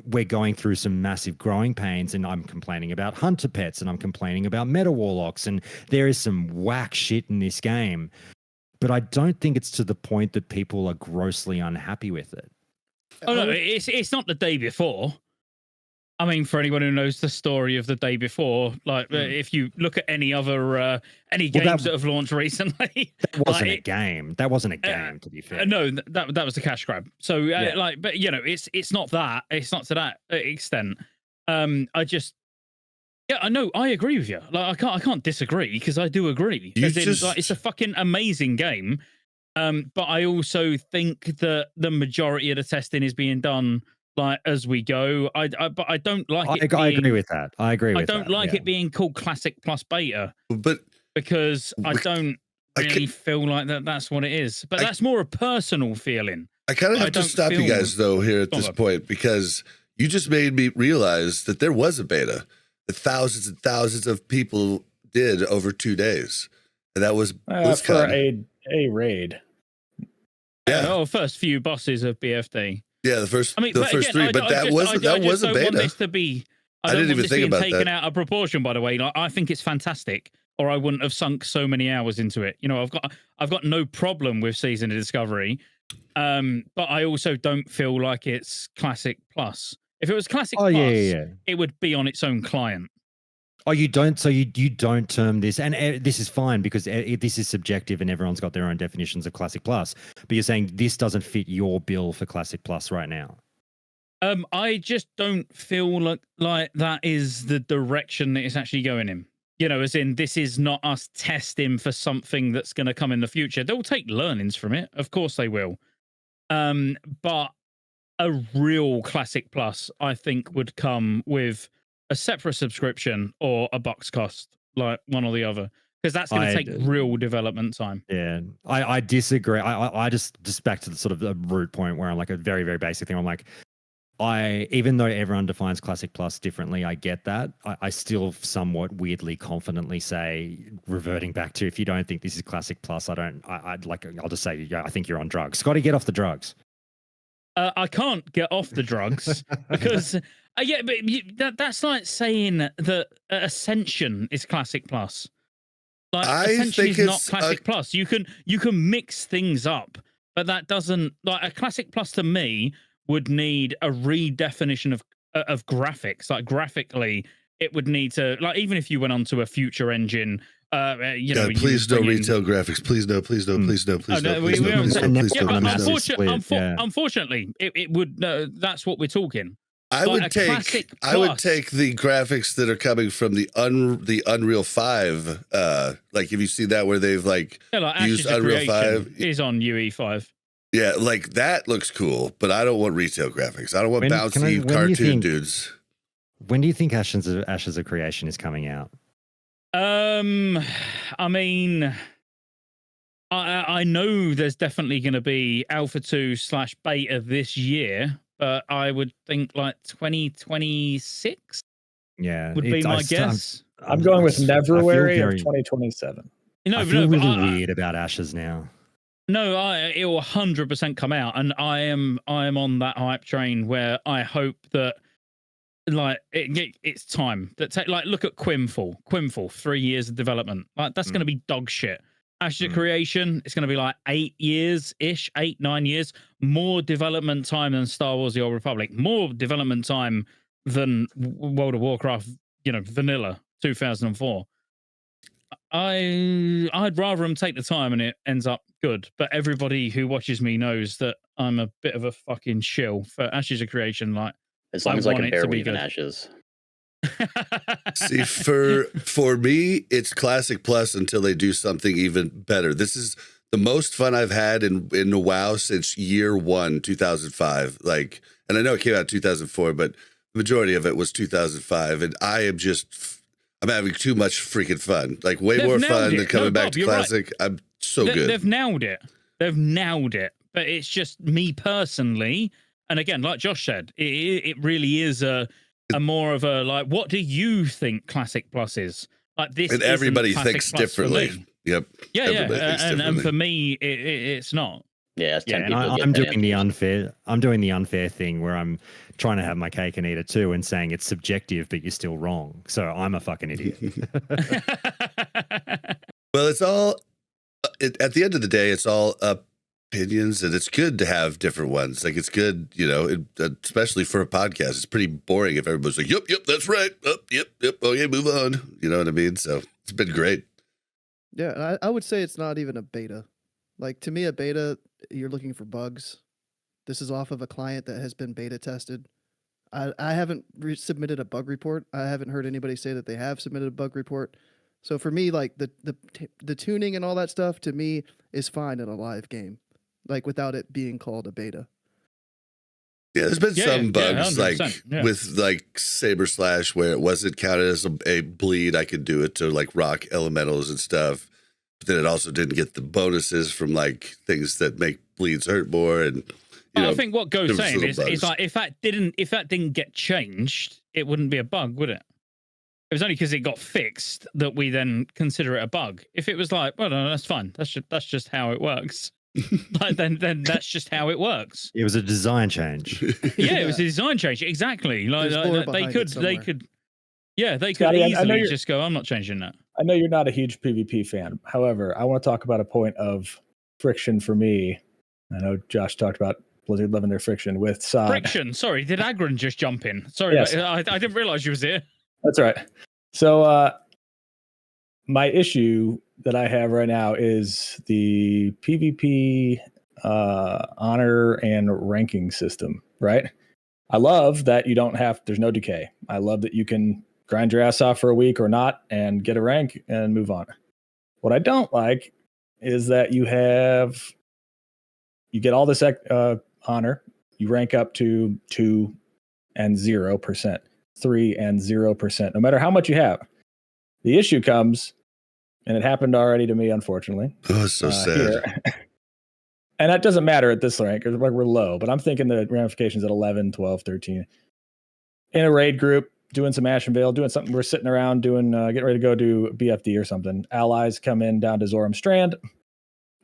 we're going through some massive growing pains, and I'm complaining about hunter pets, and I'm complaining about meta warlocks, and there is some whack shit in this game, but I don't think it's to the point that people are grossly unhappy with it. Oh no, it's not the day before. I mean, for anyone who knows the story of the day before, like if you look at any other games that have launched recently, that wasn't a game. That wasn't a game, to be fair. No, that was a cash grab. So, like, but you know, it's not that. It's not to that extent. I just, I know, I agree with you. Like, I can't disagree because I do agree. Like, it's a fucking amazing game. But I also think that the majority of the testing is being done like as we go. But I don't like it. I agree with that. I agree with that. I don't like it being called Classic plus Beta, but because I don't really feel like that's what it is. But that's more a personal feeling. I kind of have to stop you guys though here at this point, because you just made me realize that there was a beta that thousands and thousands of people did over 2 days, and that was for a raid. Yeah, first few bosses of BFD. Yeah, the first 3, but that was a beta. Want this to be, I didn't even think about that. Taken out of proportion, by the way. Like, I think it's fantastic, or I wouldn't have sunk so many hours into it. You know, I've got no problem with Season of Discovery, but I also don't feel like it's Classic Plus. If it was Classic Plus, it would be on its own client. Oh, you don't? So you don't term this, and this is fine because this is subjective and everyone's got their own definitions of Classic Plus. But you're saying this doesn't fit your bill for Classic Plus right now. I just don't feel like that is the direction that it's actually going in. You know, as in, this is not us testing for something that's going to come in the future. They'll take learnings from it, of course they will. But a real Classic Plus, I think, would come with a separate subscription or a box cost, like one or the other, because that's going to take real development time. Yeah, I disagree. I just back to the sort of the root point where I'm like a very, very basic thing. I'm like, even though everyone defines Classic Plus differently, I get that. I still somewhat weirdly confidently say, reverting back to, if you don't think this is Classic Plus, I'll just say, I think you're on drugs. Scotty, get off the drugs. I can't get off the drugs because but that's like saying that Ascension is Classic Plus. Like, Ascension is not Classic Plus. You can mix things up, but that doesn't, like, a Classic Plus to me would need a redefinition of graphics. Like, graphically, it would need to, like, even if you went onto a future engine. Please no retail graphics. Please no. Please no. Please no. Please no. Please no. Unfortunately, it would. That's what we're talking. I would take the graphics that are coming from the Unreal 5. Like, have you seen that where they've used Unreal 5? Is on UE5. Yeah, like that looks cool, but I don't want retail graphics. I don't want bouncy cartoon dudes. When do you think Ashes of Creation is coming out? I mean, I know there's definitely going to be Alpha 2/Beta this year, but I would think like 2026. Yeah, would be my guess. I'm going with Neverwary of 2027. I feel really weird about Ashes now. No, it will 100% come out, and I am on that hype train where I hope that. Like it's time that look at Quimfall 3 years of development, like that's going to be dog shit. Ashes of Creation, it's going to be like 8 years ish, 8-9 years more development time than Star Wars: The Old Republic, more development time than World of Warcraft, vanilla 2004. I'd rather them take the time and it ends up good, but everybody who watches me knows that I'm a bit of a fucking shill for Ashes of Creation. Like, as long as I can bear weave in Ashes. See, for me, it's Classic Plus until they do something even better. This is the most fun I've had in WoW since year 1, 2005. Like, and I know it came out in 2004, but the majority of it was 2005. And I'm having too much freaking fun. Like, way more fun than coming back to Classic. Right. I'm so good. They've nailed it. But it's just me personally. And again, like Josh said, it really is a more of a, like, what do you think Classic Plus is? Like, this, and everybody thinks differently. Yep. Yeah, Everybody yeah. thinks And differently. for me, it's not. Yeah, it's 10 Yeah, and people. get I'm 10 doing the answers. unfair. I'm doing the unfair thing where I'm trying to have my cake and eat it too, and saying it's subjective, but you're still wrong. So I'm a fucking idiot. Well, it's all at the end of the day, it's all opinions, and it's good to have different ones. Like it's good, especially for a podcast. It's pretty boring if everybody's like, "Yep, that's right. Yep. Okay, move on." You know what I mean? So it's been great. Yeah, and I would say it's not even a beta. Like to me, a beta, you're looking for bugs. This is off of a client that has been beta tested. I haven't submitted a bug report. I haven't heard anybody say that they have submitted a bug report. So for me, like the tuning and all that stuff, to me is fine in a live game, like without it being called a beta. Yeah, there's been some bugs 100%, with like Saber Slash where it wasn't counted as a bleed. I could do it to like rock elementals and stuff, but then it also didn't get the bonuses from like things that make bleeds hurt more. And I think what Go's saying is bugs. like if that didn't get changed, it wouldn't be a bug, would it? It was only because it got fixed that we then consider it a bug. If it was like, well, no, that's fine. That's just how it works. Like then that's just how it works. It was a design change. Yeah, it was a design change. Exactly. Like they could Scotty, easily just go, I'm not changing that. I know you're not a huge PvP fan. However, I want to talk about a point of friction for me. I know Josh talked about Blizzard loving their friction with SoD. Friction. Sorry, did Agron just jump in? Sorry, Yes. I didn't realize you was here. That's all right. So my issue that I have right now is the PvP honor and ranking system, right? I love that there's no decay. I love that you can grind your ass off for a week or not and get a rank and move on. What I don't like is that you get all this honor, you rank up to 2 and 0%, 3 and 0%, no matter how much you have. The issue comes, and it happened already to me, unfortunately. Oh, it's so sad. Here. And that doesn't matter at this rank, like we're low, but I'm thinking the ramifications at 11, 12, 13. In a raid group, doing some Ashenvale, doing something, we're sitting around doing, getting ready to go do BFD or something. Allies come in down to Zoram Strand.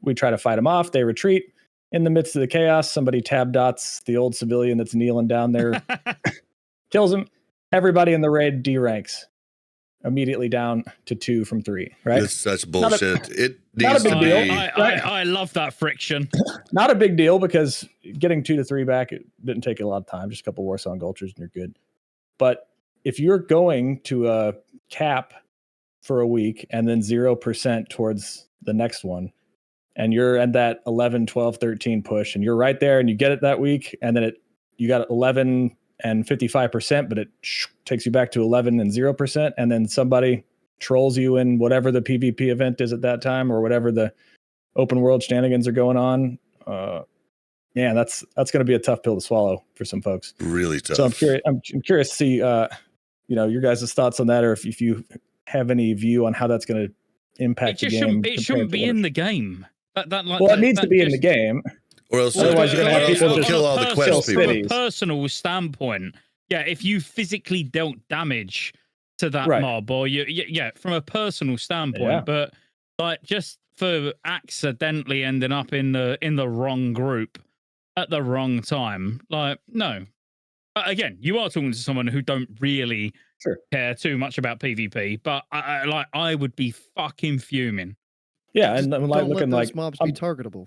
We try to fight them off. They retreat. In the midst of the chaos, somebody tab dots the old civilian that's kneeling down there, kills him. Everybody in the raid D-ranks. Immediately down to 2 from 3, right? It's such bullshit. It not needs a to big be. deal. I love that friction. Not a big deal because getting 2 to 3 back, it didn't take a lot of time, just a couple Warsong Gulchers and you're good. But if you're going to a cap for a week and then 0% towards the next one, and you're at that 11, 12, 13 push, and you're right there and you get it that week, and then you got 11 and 55%, but it takes you back to 11 and 0%, and then somebody trolls you in whatever the PvP event is at that time, or whatever the open world shenanigans are going on. Yeah, that's going to be a tough pill to swallow for some folks. Really tough. So I'm curious to see, your guys' thoughts on that, or if you have any view on how that's going to impact the game. It shouldn't be in the game. It needs to be in the game. Or else Otherwise you're gonna have people just kill all the quest people. From a personal standpoint, yeah, if you physically dealt damage to that mob, or from a personal standpoint, but like just for accidentally ending up in the wrong group at the wrong time, like no. But again, you are talking to someone who don't really care too much about PvP, but I would be fucking fuming. Yeah, and don't like let looking those like mobs be targetable.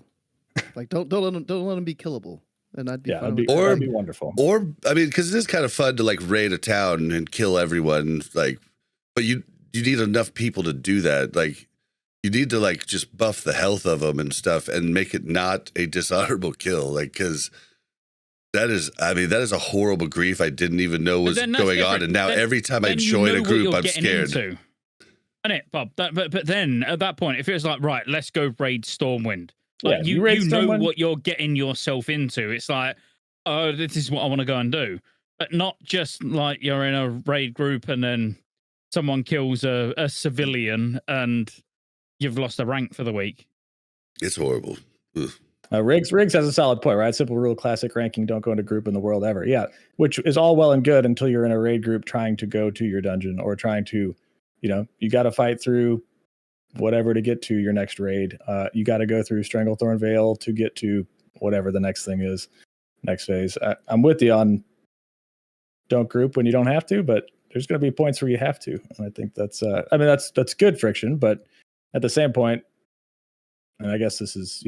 Like don't let them be killable, and I'd be fine with that'd be wonderful. Or I mean, because it is kind of fun to like raid a town and kill everyone, like, but you need enough people to do that. Like, you need to like just buff the health of them and stuff, and make it not a dishonorable kill, like because. That is a horrible grief. I didn't even know was going on, and now every time I join a group, I'm scared. And it, Bob. But then at that point, if it was like, right, let's go raid Stormwind. Like you know what you're getting yourself into. It's like, oh, this is what I want to go and do. But not just like you're in a raid group and then someone kills a civilian and you've lost a rank for the week. It's horrible. Riggs has a solid point, right? Simple rule, classic ranking, don't go into group in the world ever. Yeah, which is all well and good until you're in a raid group trying to go to your dungeon or trying to, you got to fight through whatever to get to your next raid. You got to go through Stranglethorn Vale to get to whatever the next thing is, next phase. I'm with you on don't group when you don't have to, but there's going to be points where you have to. And I think that's that's good friction, but at the same point, and I guess this is,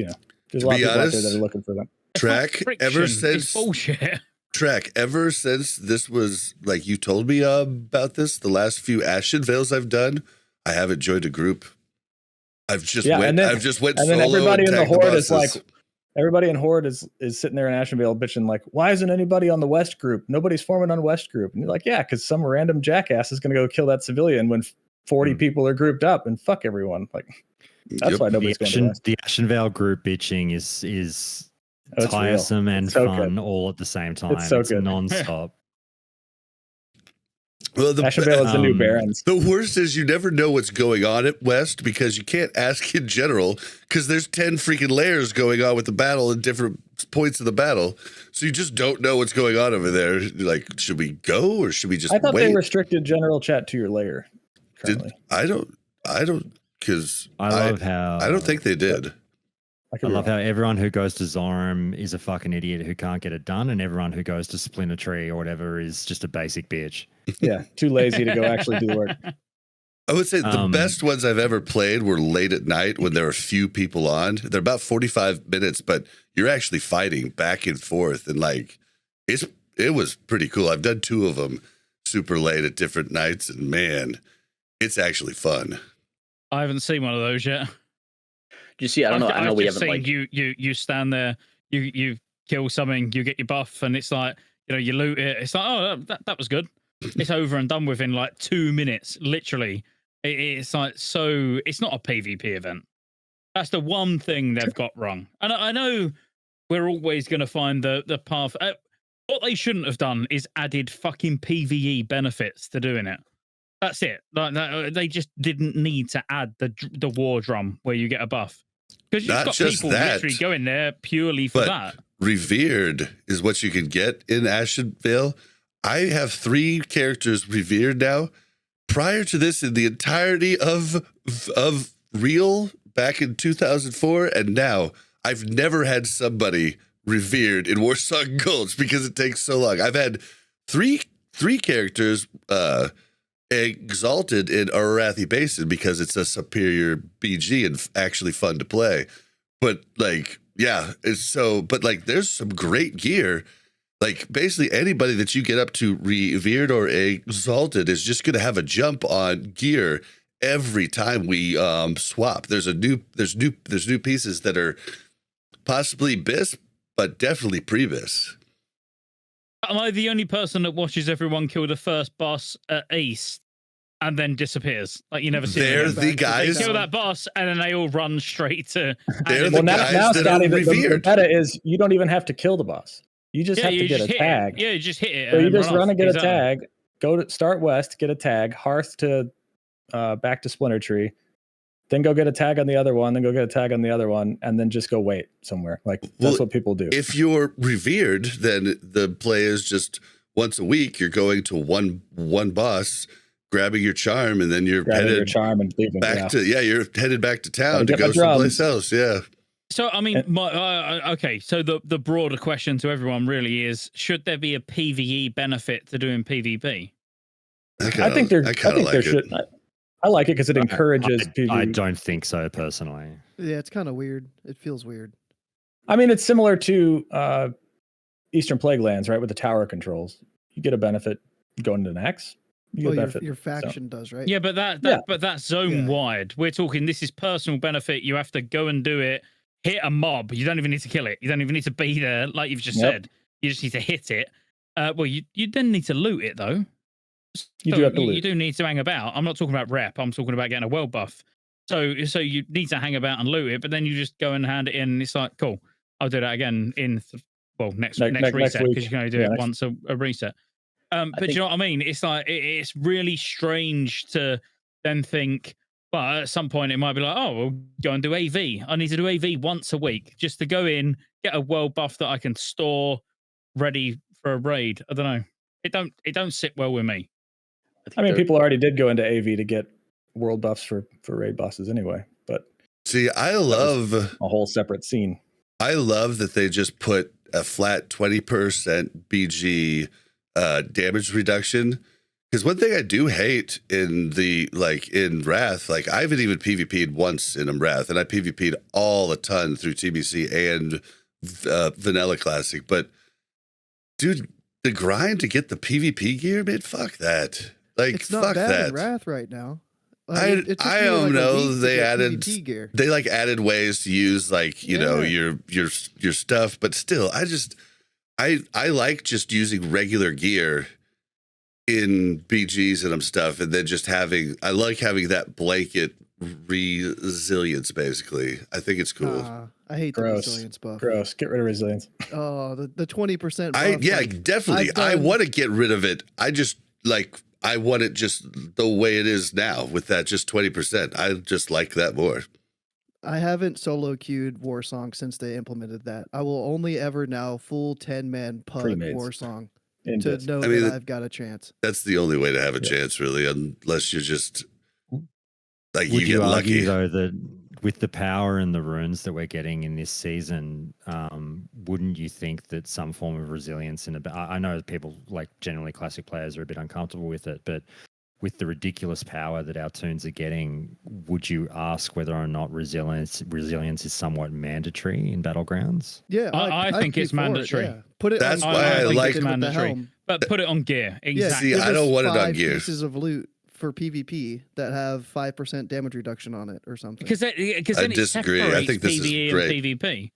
there's a lot of people out there that are looking for them. Track ever since bullshit. Track ever since this was like you told me about this. The last few Ashenvales I've done, I haven't joined a group. I've just went solo. Then everybody in the Horde is like, bosses. everybody in Horde is sitting there in Ashenvale bitching like, why isn't anybody on the West group? Nobody's forming on West group. And you're like, yeah, because some random jackass is going to go kill that civilian when 40 people are grouped up and fuck everyone. Like, that's why nobody's going to West. The Ashenvale group bitching is tiresome and fun all at the same time. It's so good. Non-stop. Well, Ashenvale is the new Barons. The worst is you never know what's going on at West because you can't ask in general because there's 10 freaking layers going on with the battle at different points of the battle. So you just don't know what's going on over there. You're like, should we go or should we just I thought wait? they restricted general chat to your layer. I don't because I love how I don't think they did. I love how everyone who goes to Zorm is a fucking idiot who can't get it done, and everyone who goes to Splinter Tree or whatever is just a basic bitch. Yeah, too lazy to go actually do the work. I would say the best ones I've ever played were late at night when there are few people on. They're about 45 minutes, but you're actually fighting back and forth, and like it was pretty cool. I've done 2 of them super late at different nights, and man, it's actually fun. I haven't seen one of those yet. You see, I know we haven't seen you stand there, you kill something, you get your buff, and it's like, you loot it. It's like, oh, that was good. It's over and done within like 2 minutes, literally. It's like, so it's not a PvP event. That's the one thing they've got wrong. And I know we're always going to find the path. What they shouldn't have done is added fucking PvE benefits to doing it. That's it. Like they just didn't need to add the war drum where you get a buff. Because you've got people literally going there purely for that. Revered is what you can get in Ashenvale. I have 3 characters revered now. Prior to this, in the entirety of Real back in 2004, and now I've never had somebody revered in Warsong Gulch because it takes so long. I've had three characters exalted in Arathi Basin because it's a superior BG and actually fun to play. But like, yeah, there's some great gear. Like basically anybody that you get up to revered or exalted is just going to have a jump on gear every time we swap. There's new pieces that are possibly BIS, but definitely pre-BIS. Am I the only person that watches everyone kill the first boss at East and then disappears? Like you never see They're them the guys. They kill that boss and then they all run straight to. They're the guys now that Scotty, are revered. the meta is you don't even have to kill the boss. You just have to get a tag. Yeah, you just hit it. So you just run and get a tag. Go to start West, get a tag. Hearth to back to Splinter Tree. Then go get a tag on the other one. Then go get a tag on the other one, and then just go wait somewhere. Like that's what people do. If you're revered, then the play is just once a week. You're going to one boss, grabbing your charm, and then you're headed your charm and leaving, back to you're headed back to town to go someplace else. Yeah. So I mean, okay. So the broader question to everyone really is: should there be a PvE benefit to doing PvP? I think there should. I like it because it encourages PvE. I don't think so personally. Yeah, it's kind of weird. It feels weird. I mean, it's similar to Eastern Plague Lands, right? With the tower controls, you get a benefit going to Nax. Your faction does, right? Yeah, but that's zone wide. We're talking. This is personal benefit. You have to go and do it. Hit a mob. You don't even need to kill it. You don't even need to be there, like you've just said. You just need to hit it. Well, you then need to loot it though. You do have to loot. You do need to hang about. I'm not talking about rep. I'm talking about getting a world buff. So you need to hang about and loot it, but then you just go and hand it in. And it's like, cool. I'll do that again next reset because you can only do it once a reset. But you know what I mean? It's like it's really strange to then think. Well, at some point it might be like, oh, we'll go and do AV. I need to do AV once a week just to go in, get a world buff that I can store ready for a raid. I don't know. It don't sit well with me. I mean, people already did go into AV to get world buffs for raid bosses anyway. But see, I love a whole separate scene. I love that they just put a flat 20% BG damage reduction. Because one thing I do hate in in Wrath, like I haven't even PvP'd once in Wrath, and I PvP'd all a ton through TBC and Vanilla Classic. But dude, the grind to get the PvP gear, man, fuck that. Like, it's not fuck bad that. in Wrath right now. I don't know. They added gear. They like added ways to use you know your stuff, but still, I like just using regular gear in BGs and stuff, and then just I like having that blanket resilience. Basically, I think it's cool. I hate the resilience buff. Gross. Get rid of resilience. Oh, the 20% buff. Definitely. I want to get rid of it. I just I want it just the way it is now with that just 20%. I just like that more. I haven't solo queued Warsong since they implemented that. I will only ever now full 10-man pug Warsong to know that I've got a chance. That's the only way to have a chance, really, unless you're just Would you get lucky. Though, that with the power and the runes that we're getting in this season, wouldn't you think that some form of resilience I know people generally classic players are a bit uncomfortable with it, but with the ridiculous power that our toons are getting, would you ask whether or not resilience is somewhat mandatory in Battlegrounds? Yeah, I think it's mandatory. Put it. That's on, why I like it mandatory. But put it on gear. Exactly. See, I don't want it on gear. Pieces of loot for PvP that have 5% damage reduction on it or something. Because then I disagree. I think this PvE is great. and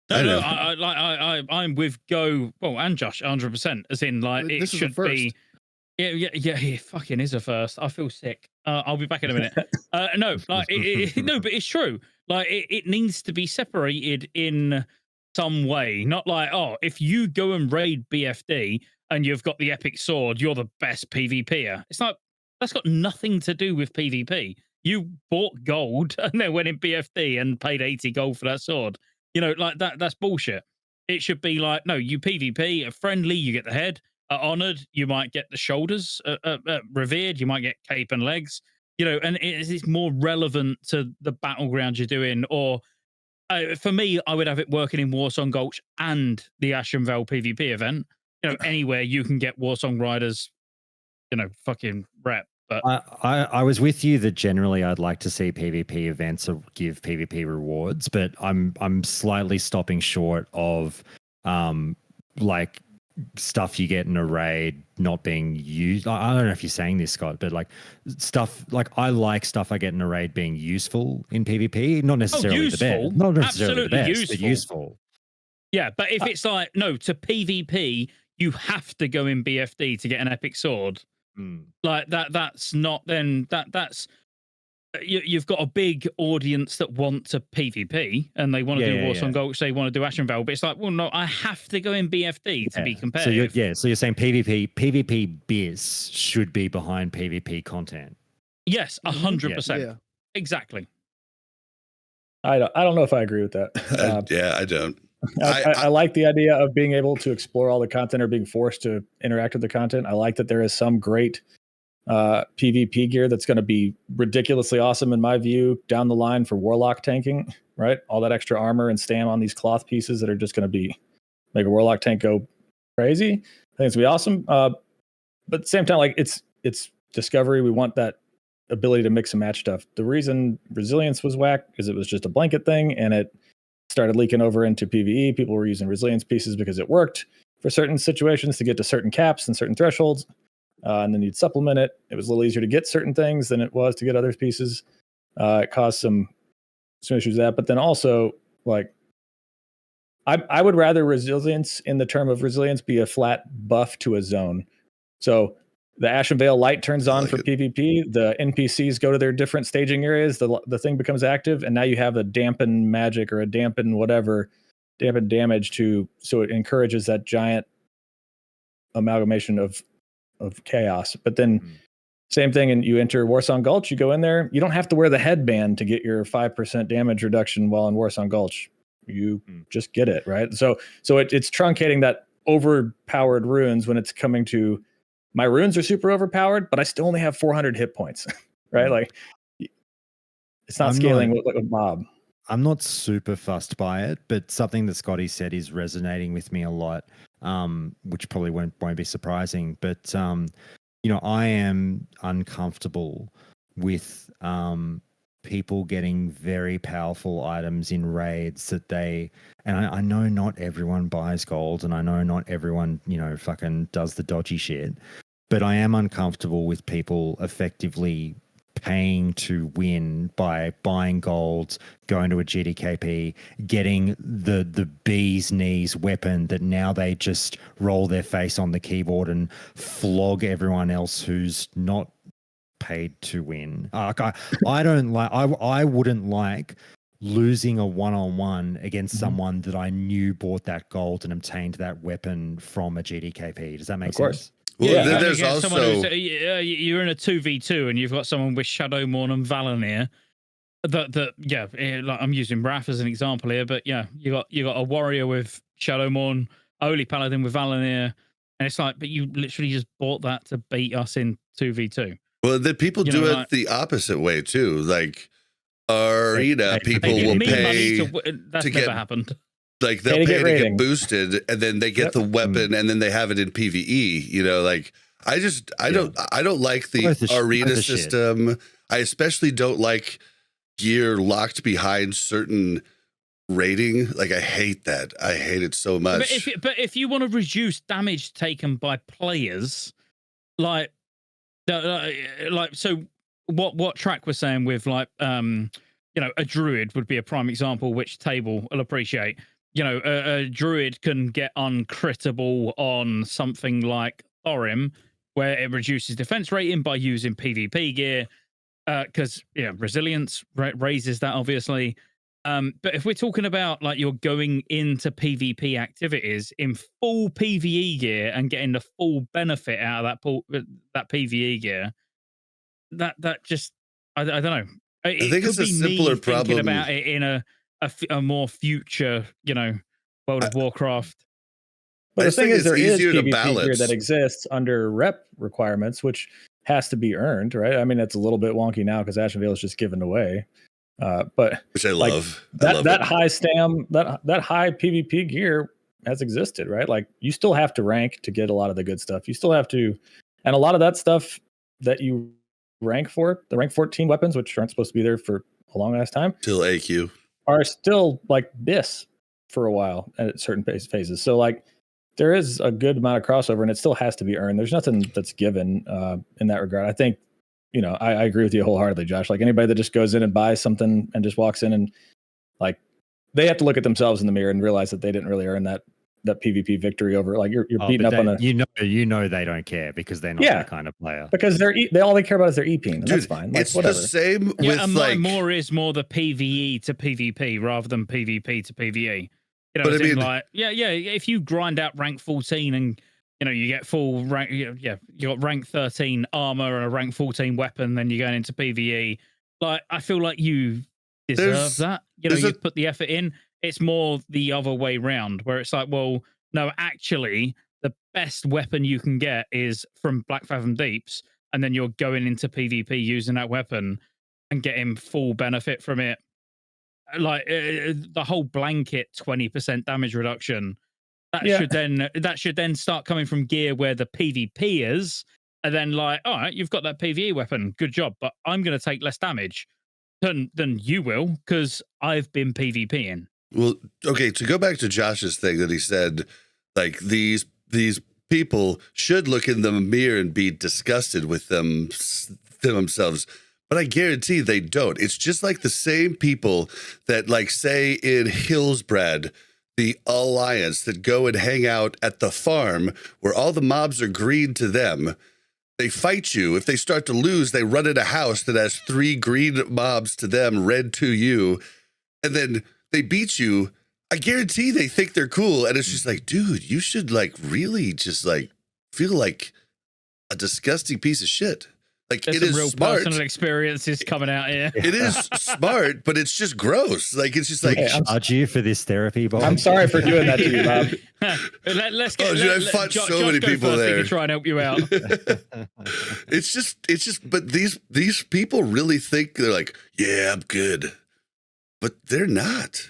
PvP. I'm with Go. Well, and Josh, 100%. As in, it this should be. Yeah. It fucking is a first. I feel sick. I'll be back in a minute. No, but it's true. It needs to be separated in some way. Not if you go and raid BFD and you've got the epic sword, you're the best PvPer. It's not. That's got nothing to do with PvP. You bought gold and then went in BFD and paid 80 gold for that sword. You know, that's bullshit. It should be no, you PvP, are friendly, you get the head. Honored, you might get the shoulders. Revered, you might get cape and legs. You know, and it's more relevant to the battleground you're doing. Or for me, I would have it working in Warsong Gulch and the Ashenvale PvP event. You know, anywhere you can get Warsong riders. You know, fucking rep. But I was with you that generally I'd like to see PvP events give PvP rewards, but I'm slightly stopping short of stuff you get in a raid not being used. I don't know if you're saying this, Scott, but stuff I like stuff I get in a raid being useful in PvP, not necessarily the best. Not necessarily the best, but useful. Yeah, but if it's to PvP, you have to go in BFD to get an epic sword. That's not then that's you've got a big audience that want to PvP and they want to do Warsong Gulch, they want to do Ashenvale, but it's well, no, I have to go in BFD to be competitive. So you're saying PvP biz should be behind PvP content. Yes, 100%. Yeah. Exactly. I don't know if I agree with that. I don't. I like the idea of being able to explore all the content or being forced to interact with the content. I like that there is some great PvP gear that's going to be ridiculously awesome in my view down the line for Warlock tanking, right? All that extra armor and stam on these cloth pieces that are just going to make a Warlock tank go crazy. I think it's going to be awesome. But at the same time, it's Discovery. We want that ability to mix and match stuff. The reason Resilience was whack is it was just a blanket thing and it started leaking over into PvE. People were using resilience pieces because it worked for certain situations to get to certain caps and certain thresholds. And then you'd supplement it. It was a little easier to get certain things than it was to get other pieces. It caused some issues with that. But then also, I would rather resilience in the term of resilience be a flat buff to a zone. So the Ashenvale light turns on for PvP. The NPCs go to their different staging areas. The thing becomes active, and now you have a dampen magic or a dampen damage so it encourages that giant amalgamation of chaos. But then same thing, and you enter Warsong Gulch. You go in there. You don't have to wear the headband to get your 5% damage reduction while in Warsong Gulch. You just get it, right? So it's truncating that overpowered runes when it's coming to. My runes are super overpowered, but I still only have 400 hit points, right? it's not I'm scaling not- with mob. I'm not super fussed by it, but something that Scotty said is resonating with me a lot, which probably won't be surprising. But I am uncomfortable with people getting very powerful items in raids that and I know not everyone buys gold, and I know not everyone fucking does the dodgy shit, but I am uncomfortable with people effectively paying to win by buying gold, going to a GDKP, getting the bee's knees weapon that now they just roll their face on the keyboard and flog everyone else who's not paid to win. I don't like. I wouldn't like losing a one-on-one against someone that I knew bought that gold and obtained that weapon from a GDKP. Does that make sense? Well, Yeah, then there's against someone also you're in a 2v2 and you've got someone with Shadowmourne and Valanir. Like I'm using Wrath as an example here, but yeah, you got a warrior with Shadowmourne, Holy Paladin with Valanir, and it's like, but you literally just bought that to beat us in 2v2. well, then people do it the opposite way too. Like arena people will pay That's to never get happened. like they'll pay to get boosted, and then they get the weapon, and then they have it in PvE. Like I don't like the arena system. I especially don't like gear locked behind certain rating. Like I hate that. I hate it so much. But if you want to reduce damage taken by players, so what Track was saying with a druid would be a prime example, which table will appreciate. A druid can get uncrittable on something like Thorim, where it reduces defense rating by using PvP gear, because resilience raises that obviously. But if we're talking about like you're going into PvP activities in full PvE gear and getting the full benefit out of that PvE gear, that just I don't know. I think it's a simpler problem. Thinking about it in a more future, World of Warcraft. But the thing is, there is easier to PvP balance gear that exists under rep requirements, which has to be earned, right? I mean, it's a little bit wonky now because Ashenvale is just given away. But which I love. That high stam, that high PvP gear has existed, right? Like you still have to rank to get a lot of the good stuff. You still have to, and a lot of that stuff that you rank for, the rank 14 weapons, which aren't supposed to be there for a long ass time, till AQ, are still like this for a while at certain phases. So like there is a good amount of crossover, and it still has to be earned. There's nothing that's given in that regard. I think, I agree with you wholeheartedly, Josh. Like anybody that just goes in and buys something and just walks in and like they have to look at themselves in the mirror and realize that they didn't really earn that PvP victory over. Like you're beating up on a. They don't care because they're not that kind of player. Because all they care about is their EP, and that's fine. Like, it's whatever. the same with and more is more the PvE to PvP rather than PvP to PvE. But I mean, if you grind out rank 14 and you get full rank, you got rank 13 armor and a rank 14 weapon, then you're going into PvE. Like I feel like you deserve that. You've put the effort in. It's more the other way round, where it's like, well, no, actually, the best weapon you can get is from Blackfathom Deeps, and then you're going into PvP using that weapon and getting full benefit from it. Like the whole blanket 20% damage reduction. That should then start coming from gear where the PvPers are then like, all right, you've got that PvE weapon, good job, but I'm going to take less damage than you will because I've been PvPing. Well, okay, to go back to Josh's thing that he said, like these people should look in the mirror and be disgusted with themselves. But I guarantee they don't. It's just like the same people that, like, say in Hillsbrad, the Alliance that go and hang out at the farm where all the mobs are green to them. They fight you. If they start to lose, they run in a house that has 3 green mobs to them, red to you, and then they beat you. I guarantee they think they're cool. And it's just like, dude, you should like really just like feel like a disgusting piece of shit. Like, There's it some is real smart. personal experiences coming out here. It is smart, but it's just gross. Like, it's just like, Hey, Charge you for this therapy, Bob. I'm sorry for doing that to you, Bob. Let's get. Oh, dude, I've fought Josh, so many go people first. He there. can try and help you out. it's just, but these people really think they're like, yeah, I'm good, but they're not.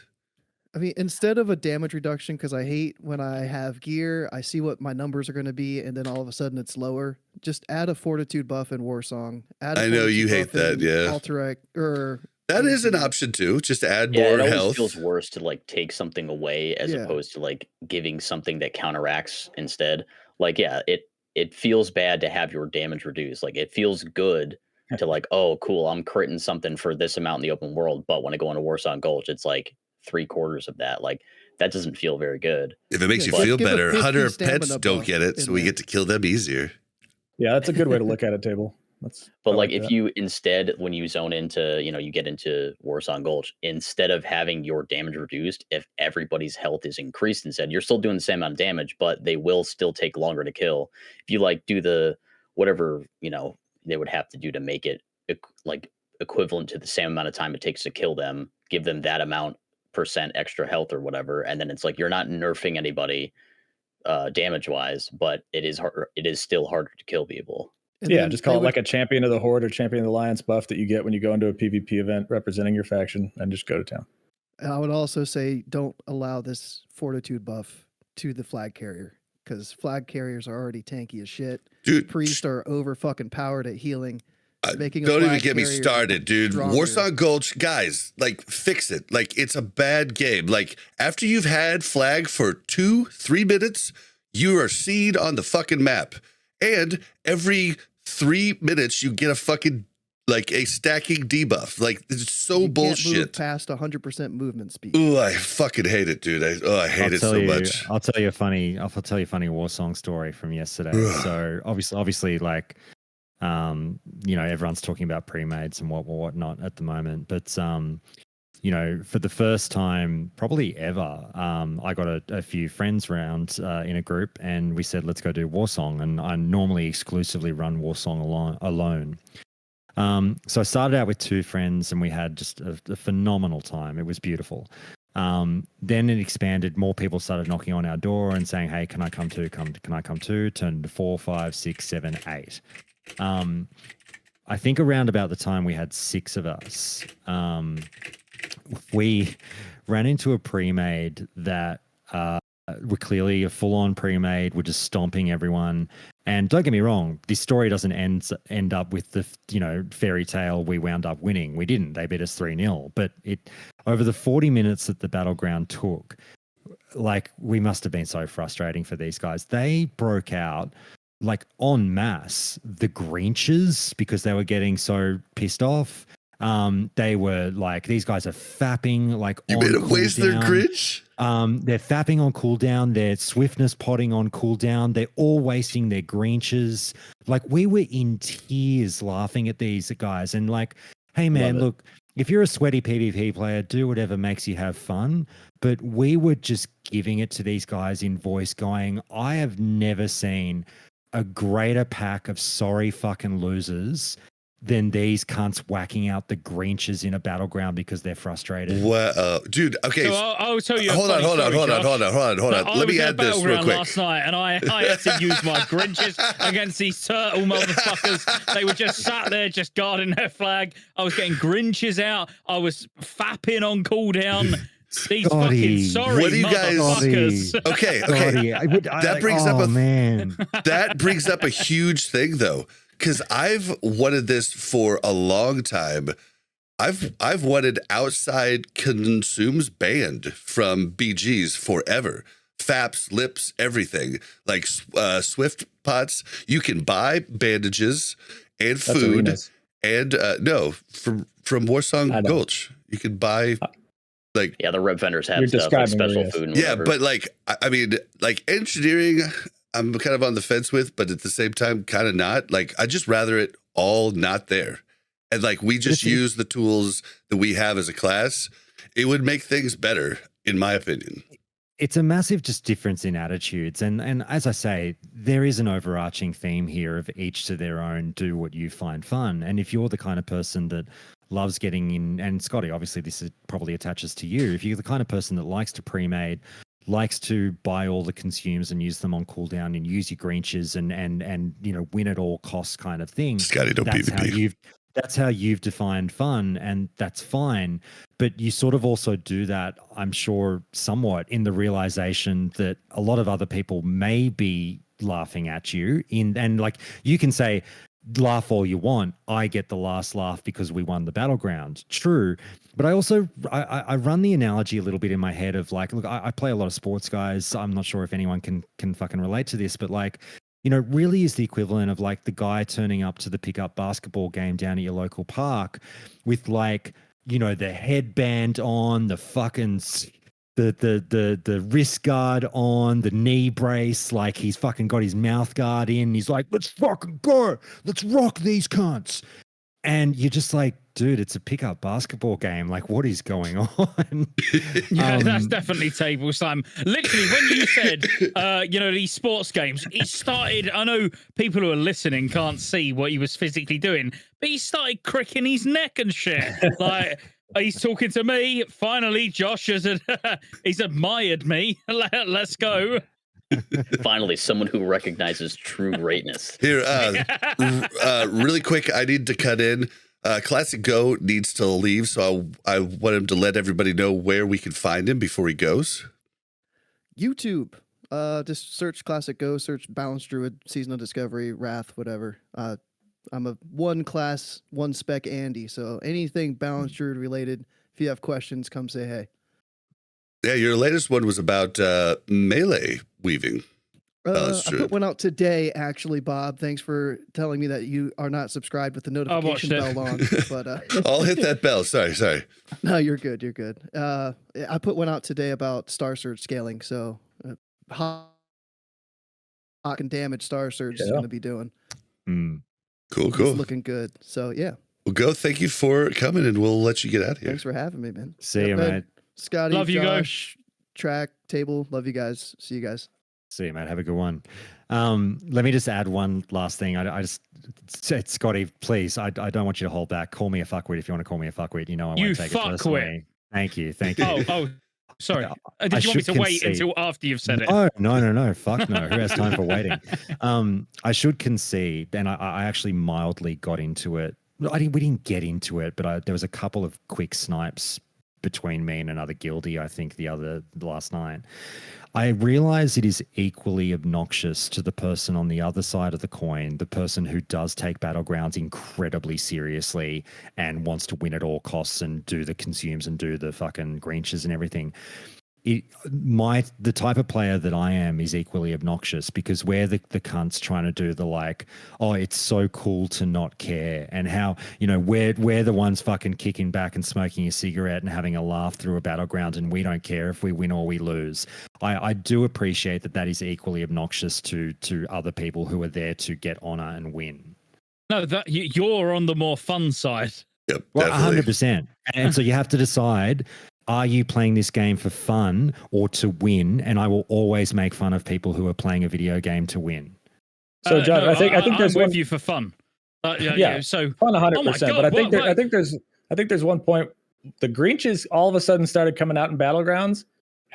I mean, instead of a damage reduction, because I hate when I have gear, I see what my numbers are going to be, and then all of a sudden it's lower. Just add a fortitude buff in Warsong. I know you hate that, yeah. Alterac, or That is an option too. Just add Yeah, more it always health. feels worse to like take something away as Yeah. opposed to like giving something that counteracts instead. Like, yeah, it feels bad to have your damage reduced. Like, it feels good to like, oh, cool, I'm critting something for this amount in the open world, but when I go into Warsong Gulch, it's like 3/4 of that. Like, that doesn't feel very good. If it makes Yeah, you just feel give a better, 50 hunter stamina pets don't buff get it, in so we there. get to kill them easier. Yeah, that's a good way to look at it, Table. But like, if you instead, when you zone into, you get into Warsong Gulch, instead of having your damage reduced, if everybody's health is increased instead, you're still doing the same amount of damage, but they will still take longer to kill. If you like do the whatever, they would have to do to make it like equivalent to the same amount of time it takes to kill them, give them that amount % extra health or whatever, and then it's like you're not nerfing anybody damage wise, but it is harder. It is still harder to kill people. And yeah, then just call they it would- like a champion of the horde or champion of the alliance buff that you get when you go into a PvP event representing your faction, and just go to town. I would also say don't allow this fortitude buff to the flag carrier, because flag carriers are already tanky as shit. Dude, Priests are over fucking powered at healing. Making a don't even flag get me carrier started, dude. stronger. Warsong Gulch, guys, like, fix it. Like, it's a bad game. Like, after you've had flag for 2-3 minutes, you are seed on the fucking map. And every 3 minutes, you get a fucking, like, a stacking debuff. Like, it's so You can't move bullshit. past 100% movement speed. Ooh, I fucking hate it, dude. I hate it so much. I'll tell you a funny Warsong story from yesterday. So obviously, like, everyone's talking about pre-mades and whatnot at the moment, but for the first time probably ever, I got a few friends around in a group, and we said, let's go do Warsong. And I normally exclusively run Warsong alone. So I started out with 2 friends, and we had just a phenomenal time. It was beautiful. Then it expanded. More people started knocking on our door and saying, hey, can I come too? Can I come too? Turned to 4, 5, 6, 7, 8. I think around about the time we had 6 of us, we ran into a pre-made that were clearly a full-on pre-made. We're just stomping everyone. And don't get me wrong, this story doesn't end up with the fairy tale we wound up winning. We didn't. They beat us 3-0. But over the 40 minutes that the battleground took, like, we must have been so frustrating for these guys. They broke out like en masse the Greenches because they were getting so pissed off. They were like, these guys are fapping like You on made them waste their cooldown. Greench? They're fapping on cooldown. They're swiftness potting on cooldown. They're all wasting their Greenches. Like, we were in tears laughing at these guys. And like, hey man, look, if you're a sweaty PvP player, do whatever makes you have fun. But we were just giving it to these guys in voice, going, I have never seen a greater pack of sorry fucking losers than these cunts whacking out the Greenches in a battleground because they're frustrated. Well, dude, okay. So I'll tell you. Hold on. Let me add this real quick. Last night, and I had to use my Grinches against these turtle motherfuckers. They were just sat there, just guarding their flag. I was getting Grinches out. I was fapping on cooldown. These fucking sorry what do you guys? motherfuckers. Okay. That brings up man. That brings up a huge thing, though, because I've wanted this for a long time. I've wanted outside consumes banned from BGs forever. Faps, lips, everything. Like Swift pots, you can buy bandages and food. Arenas. And no, from Warsong Gulch, you can buy. Like, yeah, the rep vendors have You're stuff like describing special areas. food and yeah, whatever. but like, I mean, like engineering, I'm kind of on the fence with, but at the same time, kind of not. Like, I just rather it all not there. And like, we just use the tools that we have as a class. It would make things better, in my opinion. it's a massive just difference in attitudes. And as I say, there is an overarching theme here of each to their own, do what you find fun. And if you're the kind of person that loves getting in, and Scotty, obviously this probably attaches to you, if you're the kind of person that likes to pre-made, likes to buy all the consumes and use them on cooldown and use your Greenches and win at all costs kind of thing. Scotty, don't PvP. That's how you've defined fun, and that's fine. But you sort of also do that, I'm sure, somewhat in the realization that a lot of other people may be laughing at you. And like you can say, laugh all you want. I get the last laugh because we won the battleground. True. But I also, I run the analogy a little bit in my head of like, look, I play a lot of sports, guys. I'm not sure if anyone can fucking relate to this, but like, really is the equivalent of like the guy turning up to the pickup basketball game down at your local park with like, the headband on, the fucking the wrist guard on, the knee brace, like he's fucking got his mouth guard in. He's like, let's fucking go. Let's rock these cunts. And you're just like, dude, it's a pickup basketball game. Like, what is going on? Yeah, that's definitely table slam. Literally, when you said, these sports games, he started, I know people who are listening can't see what he was physically doing, but he started cricking his neck and shit. Like, he's talking to me. Finally, Josh he's admired me. Let's go. Finally, someone who recognizes true greatness. Here, really quick, I need to cut in. Classic Go needs to leave, so I want him to let everybody know where we can find him before he goes. YouTube. Just search Classic Go, search Balance Druid, Season of Discovery, Wrath, whatever. I'm a one class, one spec Andy, so anything Balance Druid related, if you have questions, come say hey. Yeah, your latest one was about melee weaving. I put one out today, actually, Bob. Thanks for telling me that you are not subscribed with the notification bell on. But I'll hit that bell. Sorry. No, you're good. You're good. I put one out today about Star Surge scaling. So hot and damage Star Surge is going to be doing. Cool. It's looking good. So yeah. Well, Go. Thank you for coming, and we'll let you get out of here. Thanks for having me, man. See you, mate. Scotty, love you, Josh, Track, Table. Love you guys. See you guys. See you, mate. Have a good one. Let me just add one last thing. I just said, Scotty, please, I don't want you to hold back. Call me a fuckwit if you want to call me a fuckwit. I won't take it personally. Thank you. Oh, sorry. Did you want me to wait until after you've said it? Oh, no. Fuck no. Who has time for waiting? I should concede, and I actually mildly got into it. We didn't get into it, but there was a couple of quick snipes between me and another guildie, I think the last night. I realize it is equally obnoxious to the person on the other side of the coin, the person who does take battlegrounds incredibly seriously and wants to win at all costs and do the consumes and do the fucking Greenches and everything. The type of player that I am is equally obnoxious because we're the cunts trying to do the like, oh, it's so cool to not care, and how we're the ones fucking kicking back and smoking a cigarette and having a laugh through a battleground, and we don't care if we win or we lose. I do appreciate that is equally obnoxious to other people who are there to get honor and win. No, you're on the more fun side. Yep, well, 100%. And so you have to decide. Are you playing this game for fun or to win? And I will always make fun of people who are playing a video game to win. So, John, I think there's I'm with you for fun. So fun 100%. But I think there's one point. The Greenches all of a sudden started coming out in battlegrounds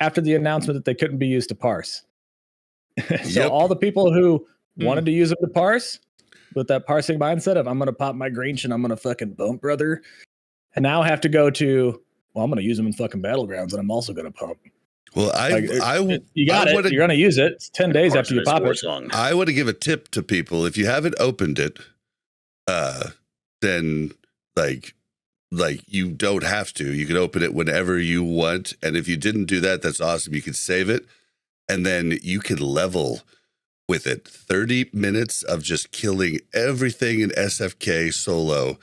after the announcement that they couldn't be used to parse. So all the people who wanted to use them to parse with that parsing mindset of I'm going to pop my Greench and I'm going to fucking bump, brother, and now have to go to, well, I'm going to use them in fucking battlegrounds, and I'm also going to pump. Well, you got it. You're going to use it. It's 10 days after you pop it. I want to give a tip to people. If you haven't opened it, then like you don't have to. You can open it whenever you want. And if you didn't do that, that's awesome. You can save it, and then you can level with it. 30 minutes of just killing everything in SFK solo,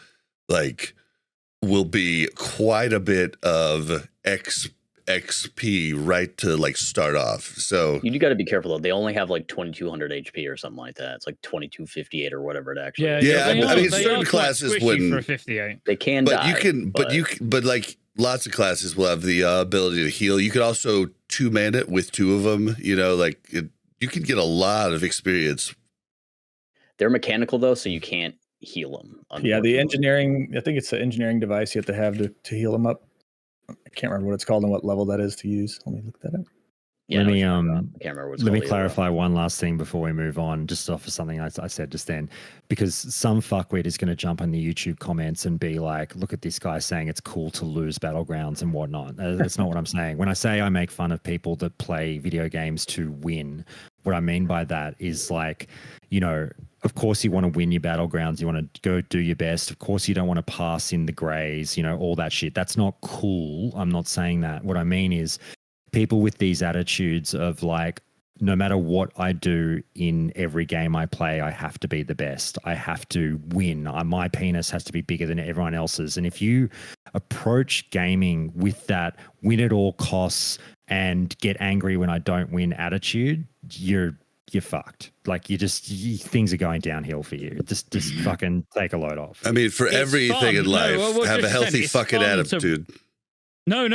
will be quite a bit of XP right to start off. So you got to be careful though. They only have 2,200 HP or something like that. It's 2,258 or whatever it actually is. Yeah. I mean, certain classes wouldn't. For 58. They can, but die, but lots of classes will have the ability to heal. You could also two-man it with two of them, you know, like you can get a lot of experience. They're mechanical though, so you can't heal them. Yeah, the engineering, I think it's the engineering device you have to heal them up. I can't remember what it's called and what level that is to use. Let me look that up. Yeah, let me I can't remember what it's let me called clarify one last thing before we move on, just off of something I said just then, because some fuckwit is going to jump in the YouTube comments and be like, look at this guy saying it's cool to lose Battlegrounds and whatnot. That's not what I'm saying. When I say I make fun of people that play video games to win, what I mean by that is like, you know, of course you want to win your Battlegrounds, you want to go do your best. Of course you don't want to pass in the grays, you know, all that shit. That's not cool. I'm not saying that. What I mean is people with these attitudes of like, no matter what I do in every game I play, I have to be the best. I have to win. My penis has to be bigger than everyone else's. And if you approach gaming with that win at all costs and get angry when I don't win attitude, you're fucked. Like things are going downhill for you. Just fucking take a load off. I mean, for It's everything fun. in life, No, have a healthy fucking attitude. No.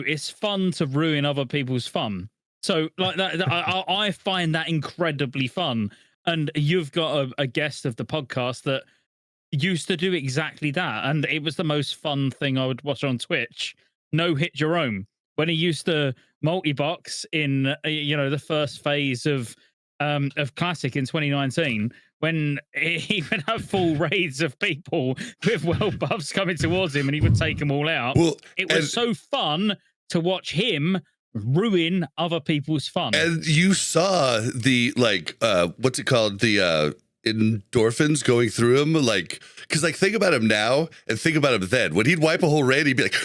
It's fun to ruin other people's fun. So like that, I find that incredibly fun. And you've got a guest of the podcast that used to do exactly that, and it was the most fun thing I would watch on Twitch. No Hit Jerome, when he used to multi-box in the first phase of Classic in 2019. When he would have full raids of people with world buffs coming towards him and he would take them all out. Well, it was so fun to watch him ruin other people's fun. And you saw the, like, what's it called? The endorphins going through him. Like, because, like, think about him now and think about him then. When he'd wipe a whole raid, he'd be like,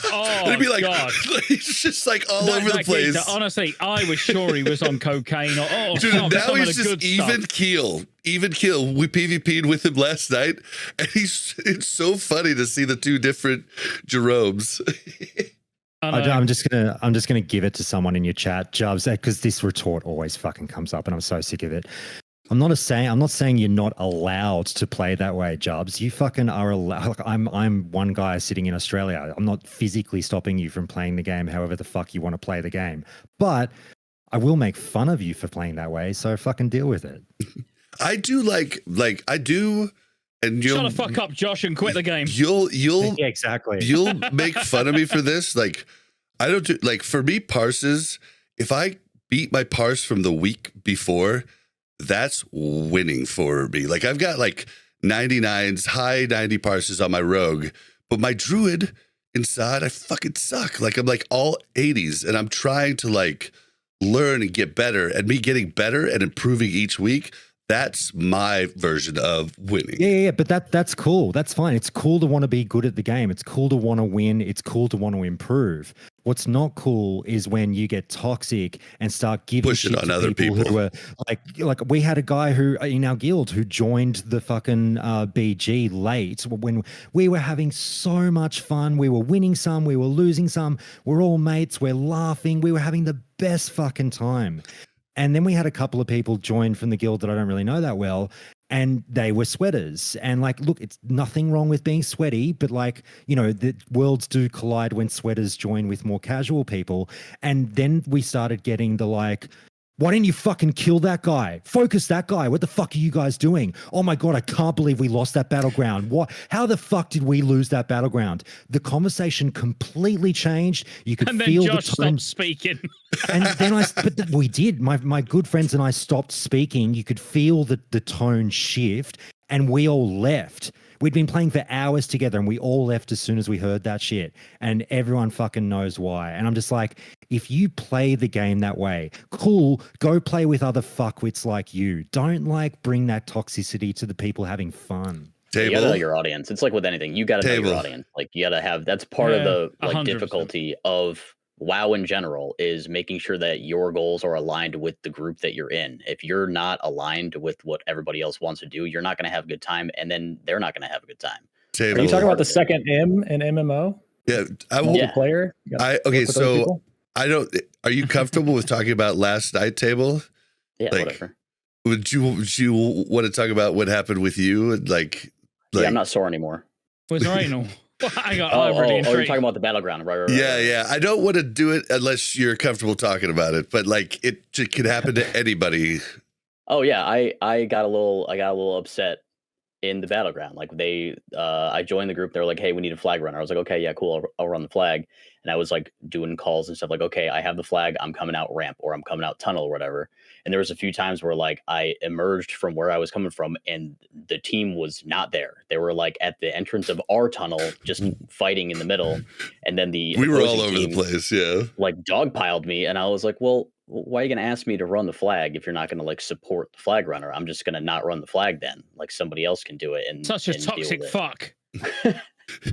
oh, he'd be like, God. He's just like all over the place. Geezer, honestly, I was sure he was on cocaine. Dude, now he's just even keel. Even keel. We PvP'd with him last night, and it's so funny to see the two different Jeromes. I'm just gonna give it to someone in your chat, Jubs, because this retort always fucking comes up, and I'm so sick of it. I'm not saying you're not allowed to play that way, Jubs. You fucking are allowed. Like, I'm one guy sitting in Australia. I'm not physically stopping you from playing the game however the fuck you want to play the game. But I will make fun of you for playing that way, so fucking deal with it. I do like I do, and you'll shut the fuck up, Josh, and quit the game. You'll yeah, exactly. You'll make fun of me for this. Like, I don't do, like, for me, parses, if I beat my parse from the week before, that's winning for me. Like, I've got like 99s, high 90 parses on my rogue, but my druid inside, I fucking suck. Like, I'm like all 80s, and I'm trying to like learn and get better, and me getting better and improving each week. That's my version of winning. Yeah, but that's cool. That's fine. It's cool to want to be good at the game. It's cool to want to win. It's cool to want to improve. What's not cool is when you get toxic and start giving pushing shit on to other people who are like we had a guy who in our guild who joined the fucking BG late when we were having so much fun. We were winning some, we were losing some. We're all mates. We're laughing. We were having the best fucking time. And then we had a couple of people join from the guild that I don't really know that well, and they were sweaters. And like, look, it's nothing wrong with being sweaty, but like, you know, the worlds do collide when sweaters join with more casual people. And then we started getting the like, why didn't you fucking kill that guy? Focus that guy. What the fuck are you guys doing? Oh my God, I can't believe we lost that battleground. What? How the fuck did we lose that battleground? The conversation completely changed. You could feel Josh the tone. stopped speaking. And then we did. My good friends and I stopped speaking. You could feel the tone shift, and we all left. We'd been playing for hours together, and we all left as soon as we heard that shit. And everyone fucking knows why. And I'm just like, if you play the game that way, cool, go play with other fuckwits like you. Don't like bring that toxicity to the people having fun. You gotta know your audience. It's like with anything. You gotta know your audience. Like, you gotta have, that's part of the like 100%. Difficulty of WoW in general, is making sure that your goals are aligned with the group that you're in. If you're not aligned with what everybody else wants to do, you're not going to have a good time, and then they're not going to have a good time. Are you talking about the second M in MMO? Yeah, I will. Multiplayer. Okay, so I don't. Are you comfortable with talking about last night table? Yeah, like, whatever. Would you want to talk about what happened with you and like? Yeah, I'm not sore anymore. Was Raynor? Well, hang on, Oh, I'm really you're intrigued. talking about the battleground, right? Yeah. I don't want to do it unless you're comfortable talking about it, but like it could happen to anybody. Oh yeah, I got a little upset in the battleground. Like I joined the group. They were like, "Hey, we need a flag runner." I was like, "Okay, yeah, cool. I'll run the flag." And I was like doing calls and stuff. Like, "Okay, I have the flag. I'm coming out ramp or I'm coming out tunnel or whatever." And there was a few times where like I emerged from where I was coming from, and the team was not there. They were like at the entrance of our tunnel, just fighting in the middle. And then we were all over the place. Yeah, like dogpiled me, and I was like, "Well, why are you going to ask me to run the flag if you're not going to like support the flag runner? I'm just going to not run the flag then. Like somebody else can do it." And Such a toxic fuck.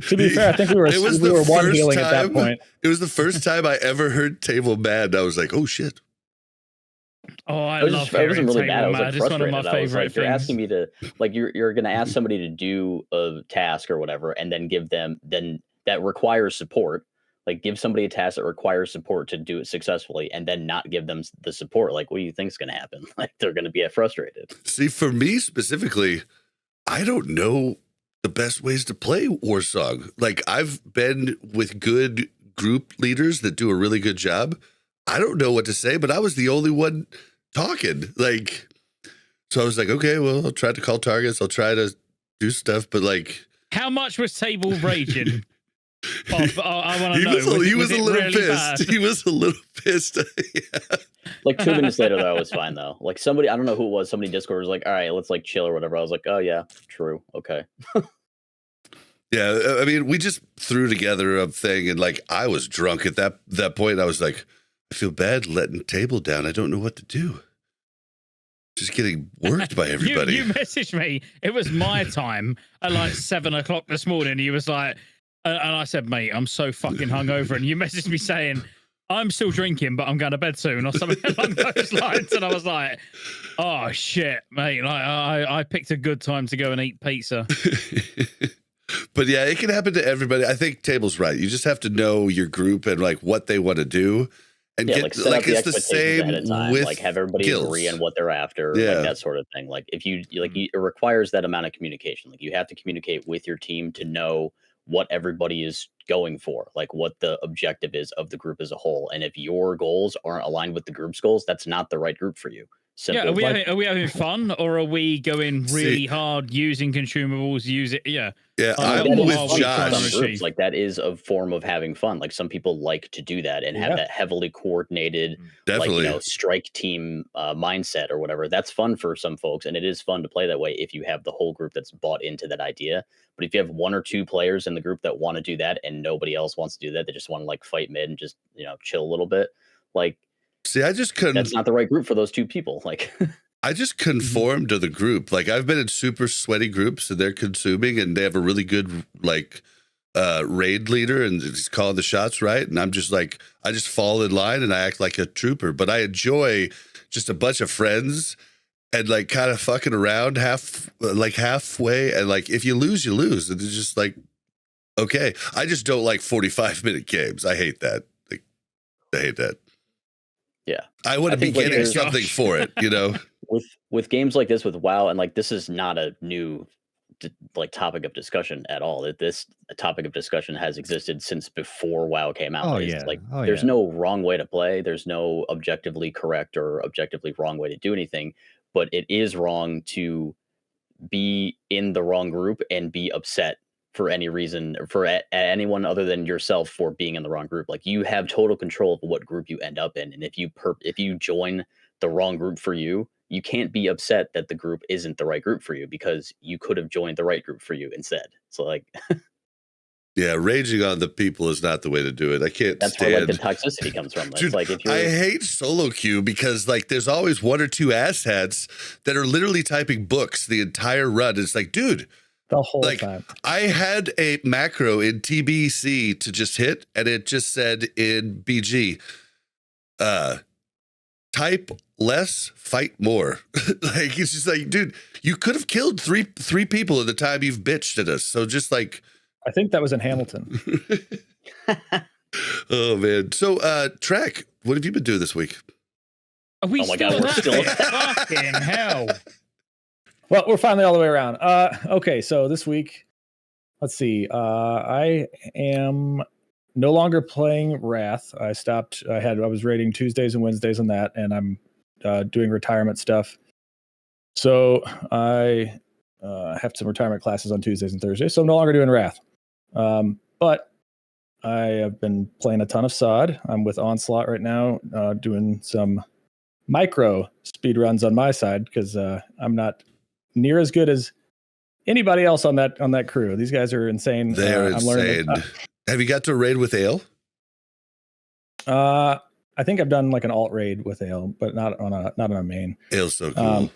To be fair, I think we were one healing at that point. It was the first time I ever heard Table Mad. I was like, "Oh shit." Oh, I love it wasn't really Table bad. I was like Mad. It's one of my frustrated. I was favorite like, things. you're asking me to like you're going to ask somebody to do a task or whatever, and then give them that requires support. Like give somebody a task that requires support to do it successfully, and then not give them the support. Like, what do you think is going to happen? Like they're going to be frustrated. See, for me specifically, I don't know the best ways to play Warsong. Like I've been with good group leaders that do a really good job. I don't know what to say, but I was the only one talking. Like, so I was like, okay, well, I'll try to call targets. I'll try to do stuff, but like, how much was Table raging? I want to know. He was a little really pissed. bad? He was a little pissed. Yeah. Like 2 minutes later, though, I was fine though. Like somebody, I don't know who it was. Somebody Discord was like, "All right, let's like chill or whatever." I was like, "Oh yeah, true, okay." Yeah, I mean, we just threw together a thing, and like I was drunk at that point. I was like, I feel bad letting Table down. I don't know what to do. Just getting worked by everybody. You messaged me. It was my time at like 7 o'clock this morning. He was like, and I said, "Mate, I'm so fucking hungover." And you messaged me saying, "I'm still drinking, but I'm going to bed soon," or something along those lines. And I was like, "Oh shit, mate! Like I picked a good time to go and eat pizza." But yeah, it can happen to everybody. I think Table's right. You just have to know your group and like what they want to do, and Yeah, get like set up the it's the expectations ahead same of time. with Like have everybody guilds. agree on what they're after, Yeah. like that sort of thing. Like if you it requires that amount of communication. Like you have to communicate with your team to know what everybody is going for, like what the objective is of the group as a whole. And if your goals aren't aligned with the group's goals, that's not the right group for you. Simple. Yeah, are we having fun, or are we going really See- hard using consumables? Yeah. Yeah, Like, I'm what with are we trying to Josh. Some groups, achieve? like that is a form of having fun. Like some people like to do that and have that heavily coordinated, Definitely. like strike team mindset or whatever. That's fun for some folks, and it is fun to play that way if you have the whole group that's bought into that idea. But if you have 1 or 2 players in the group that want to do that and nobody else wants to do that, they just want to like fight mid and just chill a little bit. Like, See, I just couldn't. that's not the right group for those 2 people. Like. I just conform to the group. Like I've been in super sweaty groups and they're consuming and they have a really good like raid leader and he's calling the shots right. And I'm just like, I just fall in line and I act like a trooper. But I enjoy just a bunch of friends and like kind of fucking around halfway. And like if you lose, you lose. And it's just like, okay. I just don't like 45-minute games. I hate that. Like, I hate that. Yeah. I want to be think, like, getting there's- something for it, you know? With games like this with WoW, and like this is not a new like topic of discussion at all. This topic of discussion has existed since before WoW came out. Oh, It's yeah. like Oh, there's yeah. no wrong way to play. There's no objectively correct or objectively wrong way to do anything. But it is wrong to be in the wrong group and be upset for any reason or for anyone other than yourself for being in the wrong group. Like you have total control of what group you end up in, and if you join the wrong group for you, you can't be upset that the group isn't the right group for you because you could have joined the right group for you instead. So like, Yeah, raging on the people is not the way to do it. I can't that's stand. where like the toxicity comes from. It's Dude, like if you're, I hate solo queue because like there's always 1 or 2 asshats that are literally typing books the entire run. It's like, dude, The whole like time. I had a macro in TBC to just hit, and it just said in BG, type less, fight more. Like it's just like, dude, you could have killed three people in the time you've bitched at us. So just like, I think that was in Hamilton. oh man. So Track, what have you been doing this week? Are we Oh my still God, we're at still- it? Fucking hell. Well, we're finally all the way around. Okay, so this week let's see. I am no longer playing Wrath. I stopped. I was raiding Tuesdays and Wednesdays on that, and I'm doing retirement stuff. So I have some retirement classes on Tuesdays and Thursdays. So I'm no longer doing Wrath. But I have been playing a ton of SoD. I'm with Onslaught right now, doing some micro speed runs on my side because I'm not near as good as anybody else on that crew. These guys are insane. They're insane. Have you got to raid with Ale? I think I've done like an alt raid with Ale, but not on a main. Ale's so cool.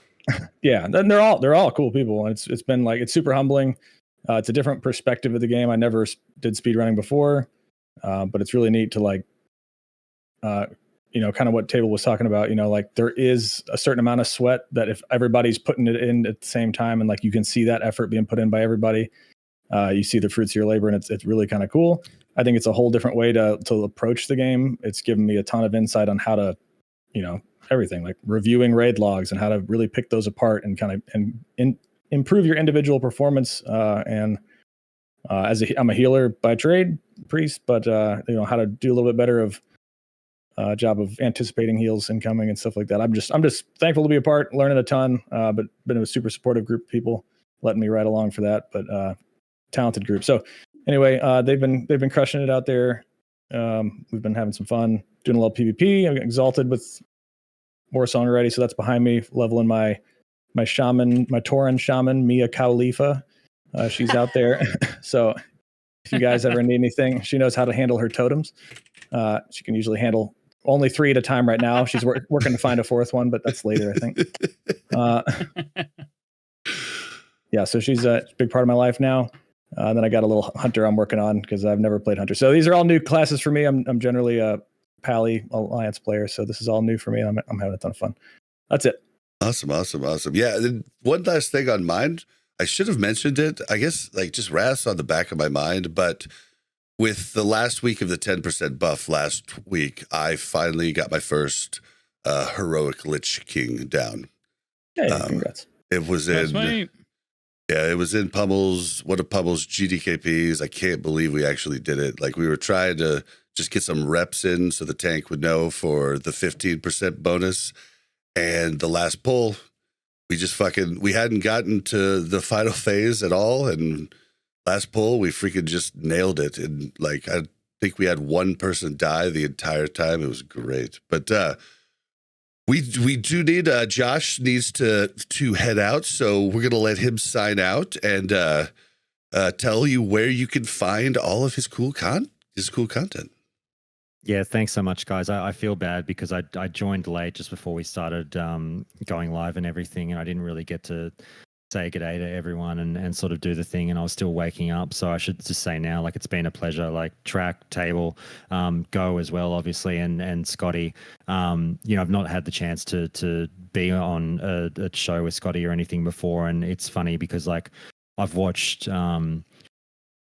Yeah, they're all cool people. It's been like, it's super humbling. It's a different perspective of the game. I never did speedrunning before, but it's really neat to like, kind of what Table was talking about. Like there is a certain amount of sweat that if everybody's putting it in at the same time, and like you can see that effort being put in by everybody, you see the fruits of your labor, and it's really kind of cool. I think it's a whole different way to approach the game. It's given me a ton of insight on how to, everything like reviewing raid logs and how to really pick those apart and kind of improve your individual performance. I'm a healer by trade, priest, but how to do a little bit better of job of anticipating heals incoming and stuff like that. I'm just thankful to be a part, learning a ton, but been a super supportive group of people letting me ride along for that. But talented group. So anyway, they've been crushing it out there. We've been having some fun doing a little PvP. I'm exalted with Warsong already, so that's behind me, leveling my shaman, my Tauren shaman, Mia Khalifa. She's out there. So if you guys ever need anything, she knows how to handle her totems. She can usually handle only 3 at a time right now. She's working to find a 4th one, but that's later, I think. Yeah, so she's a big part of my life now. Then I got a little hunter I'm working on because I've never played hunter. So these are all new classes for me. I'm generally a Pally Alliance player, so this is all new for me. I'm having a ton of fun. That's it. Awesome. Yeah, then one last thing on mine. I should have mentioned it. I guess like just Ras on the back of my mind, but with the last week of the 10% buff last week, I finally got my first heroic Lich King down. Hey, congrats. It was it was in one of Pummel's GDKPs. I can't believe we actually did it. Like we were trying to just get some reps in so the tank would know for the 15% bonus. And the last pull, we hadn't gotten to the final phase at all. And last pull, we freaking just nailed it. And like, I think we had one person die the entire time. It was great. But we do need, Josh needs to head out. So we're going to let him sign out and tell you where you can find all of his cool content. Yeah, thanks so much, guys. I feel bad because I joined late just before we started going live and everything, and I didn't really get to say good day to everyone and sort of do the thing, and I was still waking up. So I should just say now, like, it's been a pleasure. Like Track, Table, Go as well, obviously, and Scotty. I've not had the chance to be on a show with Scotty or anything before, and it's funny because like I've watched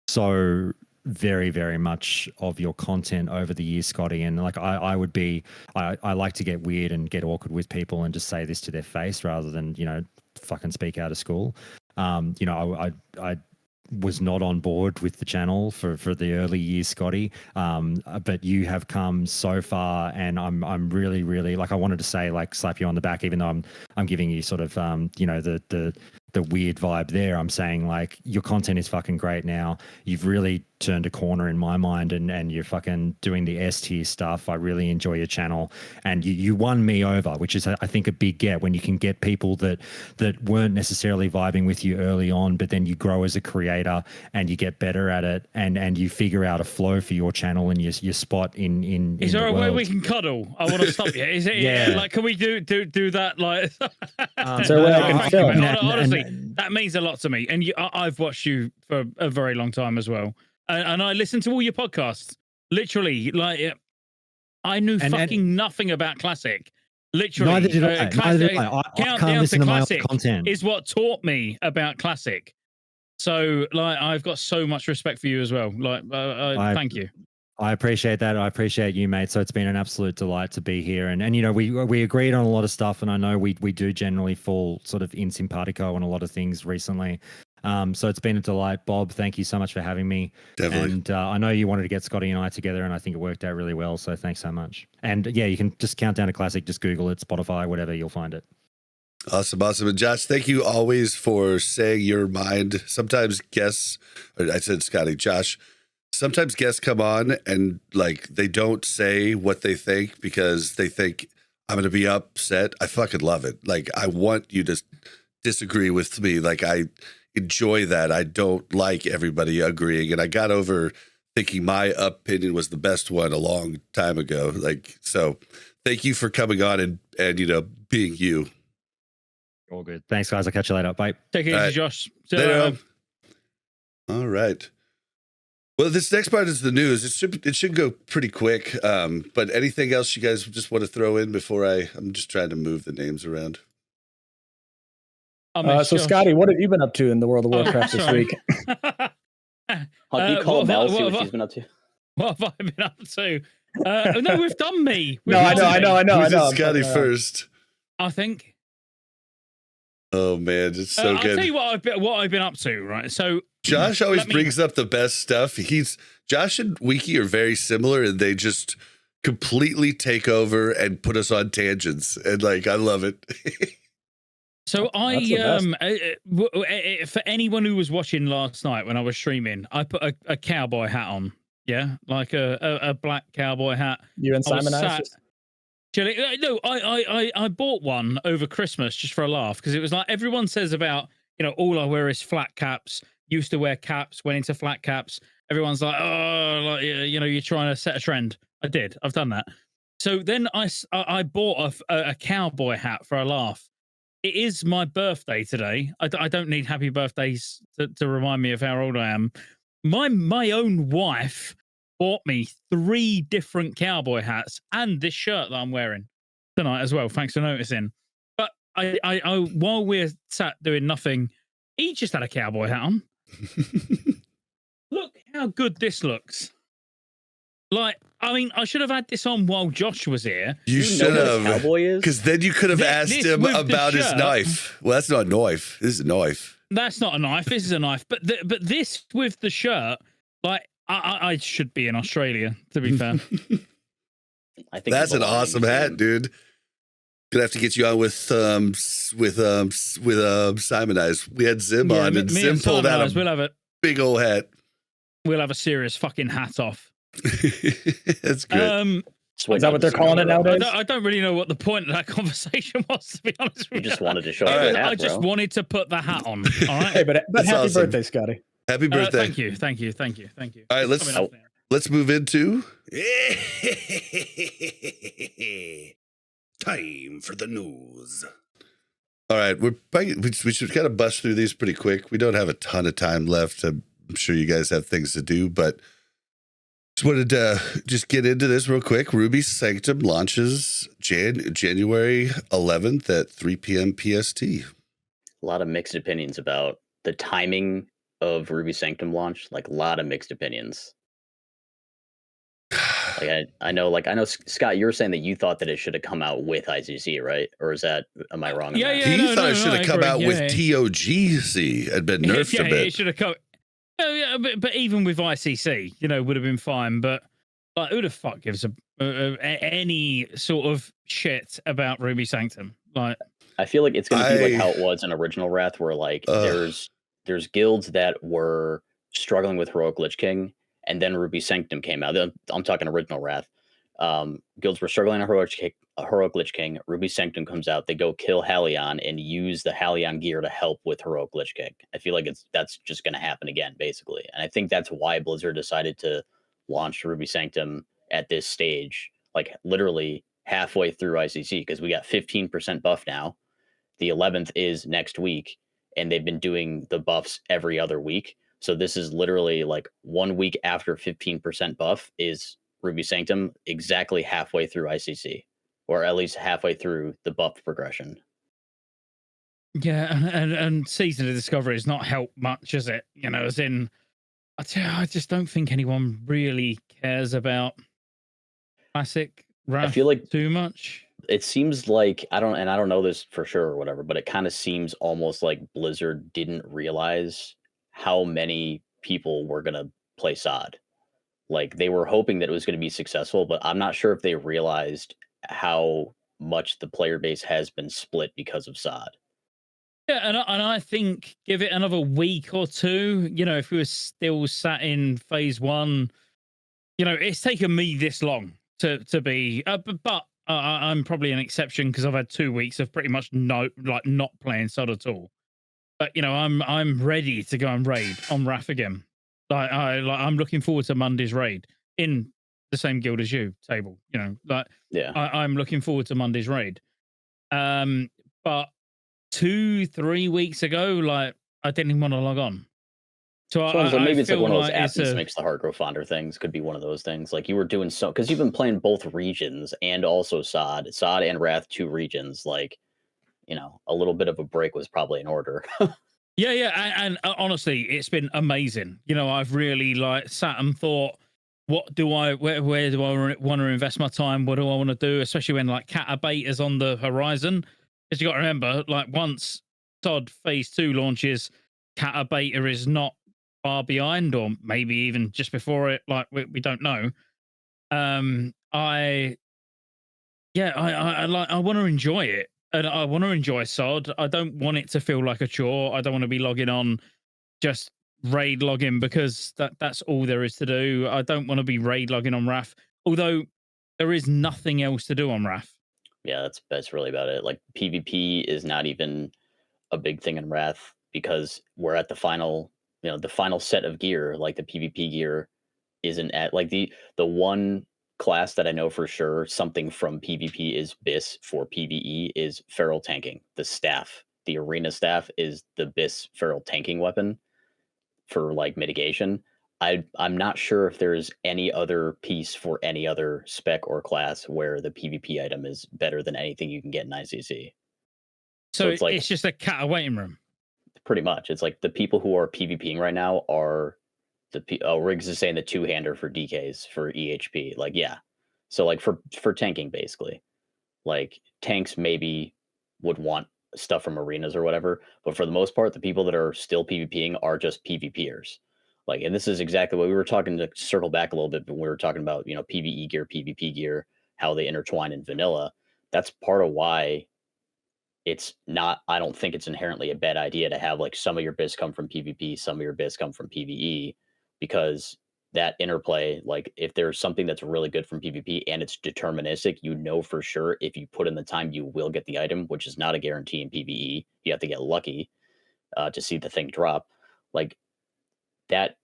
so very, very much of your content over the years, Scotty. And like, I like to get weird and get awkward with people and just say this to their face rather than, fucking speak out of school. I was not on board with the channel for the early years, Scotty. But you have come so far, and I'm really, really, like, I wanted to say, like, slap you on the back, even though I'm giving you sort of the weird vibe there. I'm saying, like, your content is fucking great now. You've really turned a corner in my mind, and you're fucking doing the S tier stuff. I really enjoy your channel, and you won me over, which is, I think, a big get when you can get people that weren't necessarily vibing with you early on, but then you grow as a creator and you get better at it, and you figure out a flow for your channel and your spot in is there the a way world. we can cuddle? I want to stop you. Is it like, can we do that? Like, so I can film. Honestly, that means a lot to me. And I've watched you for a very long time as well. And I listened to all your podcasts. Literally, like, I knew nothing about Classic. Literally, neither did I. I can't listen to my own content. Is what taught me about Classic. So, like, I've got so much respect for you as well. Like, thank you. I appreciate that. I appreciate you, mate. So it's been an absolute delight to be here. And we agreed on a lot of stuff, and I know we do generally fall sort of in simpatico on a lot of things recently. So it's been a delight. Bob, thank you so much for having me. Definitely. And I know you wanted to get Scotty and I together, and I think it worked out really well. So thanks so much. And yeah, you can just count down to Classic. Just Google it, Spotify, whatever, you'll find it. Awesome. And Josh, thank you always for saying your mind. Sometimes guests, or I said Scotty, Josh, sometimes guests come on and like they don't say what they think because they think I'm going to be upset. I fucking love it. Like I want you to disagree with me. Like I enjoy that. I don't like everybody agreeing. And I got over thinking my opinion was the best one a long time ago. Like, so thank you for coming on and you know, being you. All good. Thanks, guys. I'll catch you later. Bye. Take it easy, right. Josh. Later. All right. Well, this next part is the news. It should go pretty quick. But anything else you guys just want to throw in before I'm just trying to move the names around. So Scotty, what have you been up to in the world of Warcraft this week? How do you call Mel, see what she's been up to? What have I been up to? No, we've done me. I know. Who's Scotty first? I think. Oh man, it's so good. I'll tell you what I've been up to, right? So Josh always brings up the best stuff. Josh and Wiki are very similar, and they just completely take over and put us on tangents, and like I love it. So for anyone who was watching last night when I was streaming, I put a cowboy hat on. Yeah, like a black cowboy hat. You and Simon Isis? No, I bought one over Christmas just for a laugh because it was like everyone says about, you know, all I wear is flat caps. Used to wear caps, went into flat caps. Everyone's like, oh, like, you know, you're trying to set a trend. I did. I've done that. So then I bought a cowboy hat for a laugh. It is my birthday today. I don't need happy birthdays to remind me of how old I am. My own wife bought me 3 different cowboy hats and this shirt that I'm wearing tonight as well. Thanks for noticing. But I while we're sat doing nothing, he just had a cowboy hat on. Look how good this looks. Like, I mean, I should have had this on while Josh was here. You should have, cowboy is because then you could have asked him about his knife. Well, that's not a knife. This is a knife. That's not a knife. This is a knife. But this with the shirt, like. I should be in Australia, to be fair. I think that's an awesome hat, dude. Gonna have to get you on with Simon Eyes. We had Zim on, and Zim pulled out a big old hat. We'll have a serious fucking hat off. That's good. Is that what they're calling it nowadays? I don't really know what the point of that conversation was, to be honest with you. You just wanted to show right. the hat, I just wanted to put the hat on. All right. Hey, but happy awesome. birthday, Scotty. Happy birthday. Thank you. All right, let's move into time for the news. All right, we should kind of bust through these pretty quick. We don't have a ton of time left. I'm sure you guys have things to do, but just wanted to just get into this real quick. Ruby Sanctum launches January 11th at 3 p.m. PST. A lot of mixed opinions about the timing of Ruby Sanctum launch. Like a lot of mixed opinions. Like I know Scott, you were saying that you thought that it should have come out with ICC, right? Or am I wrong? Yeah, He thought it should have come out with TOGC and been nerfed a bit. It should have come. Yeah, but even with ICC, you know, would have been fine. But like, who the fuck gives any sort of shit about Ruby Sanctum? Like, I feel like it's going to be like how it was in Original Wrath, where like there's guilds that were struggling with Heroic Lich King, and then Ruby Sanctum came out. I'm talking Original Wrath. Guilds were struggling on Heroic Lich King. Ruby Sanctum comes out. They go kill Halion and use the Halion gear to help with Heroic Lich King. I feel like that's just going to happen again, basically. And I think that's why Blizzard decided to launch Ruby Sanctum at this stage, like literally halfway through ICC, because we got 15% buff now. The 11th is next week, and they've been doing the buffs every other week. So this is literally like 1 week after 15% buff is Ruby Sanctum, exactly halfway through ICC, or at least halfway through the buff progression. Yeah, and Season of Discovery has not helped much, is it? You know, as in, I just don't think anyone really cares about Classic Wrath I feel like too much. It seems like I don't know this for sure or whatever, but it kind of seems almost like Blizzard didn't realize how many people were gonna play SoD. Like they were hoping that it was going to be successful, but I'm not sure if they realized how much the player base has been split because of SoD. Yeah, and I think give it another week or two. You know, if we were still sat in phase one, you know, it's taken me this long to be, but I'm probably an exception because I've had 2 weeks of pretty much not playing SoD at all. But you know, I'm ready to go and raid on Wrath again. I'm looking forward to Monday's raid in the same guild as you, Table. You know, like Yeah, I'm looking forward to Monday's raid. But 2-3 weeks ago, like I didn't even want to log on. So maybe it's like one of those it's absence makes the heart grow fonder things. Could be one of those things. Like you were doing so because you've been playing both regions and also SoD and Wrath 2 regions. Like, you know, a little bit of a break was probably in order. Yeah, and honestly, it's been amazing. You know, I've really like sat and thought, where do I want to invest my time? What do I want to do? Especially when like Cata Beta's on the horizon. Because you got to remember, like once SoD Phase 2 launches, Cata Beta is not far behind, or maybe even just before it. Like we don't know. I want to enjoy it. And I want to enjoy SoD. I don't want it to feel like a chore. I don't want to be logging on just raid login because that's all there is to do. I don't want to be raid logging on Wrath, although there is nothing else to do on Wrath. Yeah, that's really about it. Like PvP is not even a big thing in Wrath because we're at the final, you know, the final set of gear. Like the PvP gear isn't at like the one class that I know for sure something from PvP is BIS for PvE is feral tanking. The staff, the arena staff is the BIS feral tanking weapon for like mitigation. I'm not sure if there's any other piece for any other spec or class where the PvP item is better than anything you can get in ICC. So it's like it's just a Cata waiting room. Pretty much. It's like the people who are PvPing right now are Riggs is saying the two-hander for DKs for EHP. Like, yeah. So like for tanking basically. Like tanks maybe would want stuff from arenas or whatever, but for the most part, the people that are still PvPing are just PvPers. Like, and this is exactly what we were talking to circle back a little bit, but we were talking about, you know, PvE gear, PvP gear, how they intertwine in vanilla. That's part of why it's not, I don't think it's inherently a bad idea to have like some of your bits come from PvP, some of your bits come from PvE, because that interplay, like if there's something that's really good from PvP and it's deterministic, you know for sure if you put in the time, you will get the item, which is not a guarantee in PvE. You have to get lucky to see the thing drop. Like that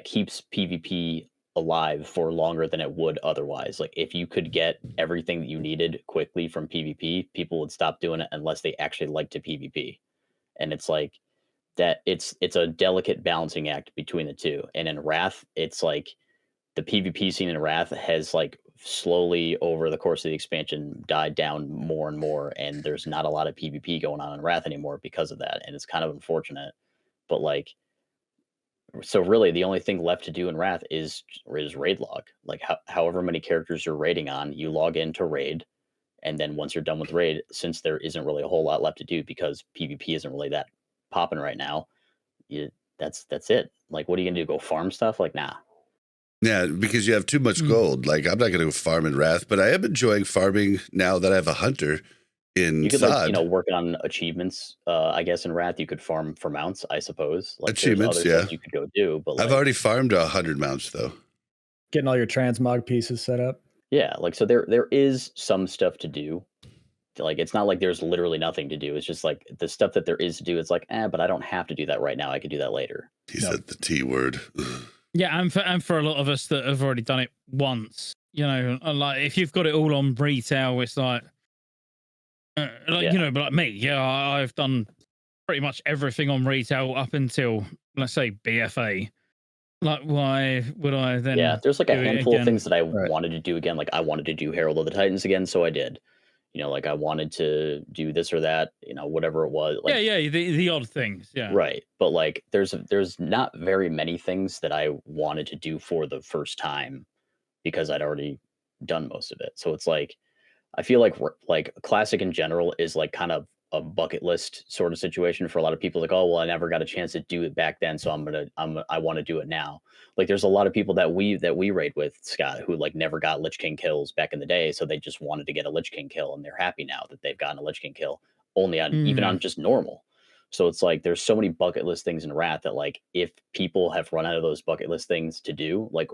keeps PvP alive for longer than it would otherwise. Like if you could get everything that you needed quickly from PvP, people would stop doing it unless they actually like to PvP. And it's like that it's a delicate balancing act between the two. And in Wrath, it's like the PvP scene in Wrath has like slowly over the course of the expansion died down more and more, and there's not a lot of PvP going on in Wrath anymore because of that. And it's kind of unfortunate. But like so really the only thing left to do in Wrath is raid log. Like however many characters you're raiding on, you log into raid, and then once you're done with raid, since there isn't really a whole lot left to do because PvP isn't really that popping right now, that's it. Like what are you gonna do? Go farm stuff? Like nah. Yeah, because you have too much gold. Like I'm not gonna go farm in Wrath, but I am enjoying farming now that I have a hunter in you could SoD. like, you know, work on achievements. I guess in Wrath you could farm for mounts, I suppose. Like achievements, there's other stuff you could go do, but like, I've already farmed 100 mounts though. Getting all your transmog pieces set up. Yeah, like so there is some stuff to do. Like it's not like there's literally nothing to do. It's just like the stuff that there is to do. It's like, but I don't have to do that right now. I could do that later. He said the T word. Yeah, and for a lot of us that have already done it once, you know, like if you've got it all on retail, it's like you know, but like me, yeah, I've done pretty much everything on retail up until let's say BFA. Like, why would I then? Yeah, there's like a handful of things that I wanted to do again. Like I wanted to do Herald of the Titans again, so I did. You know, like I wanted to do this or that, you know, whatever it was. Like, yeah, the odd things, yeah. Right, but like there's not very many things that I wanted to do for the first time because I'd already done most of it. So it's like I feel like Classic in general is like kind of a bucket list sort of situation for a lot of people. Like, oh well, I never got a chance to do it back then, so I want to do it now. Like, there's a lot of people that we raid with, Scott, who like never got Lich King kills back in the day, so they just wanted to get a Lich King kill, and they're happy now that they've gotten a Lich King kill only on even on just normal. So it's like there's so many bucket list things in Wrath that like if people have run out of those bucket list things to do, like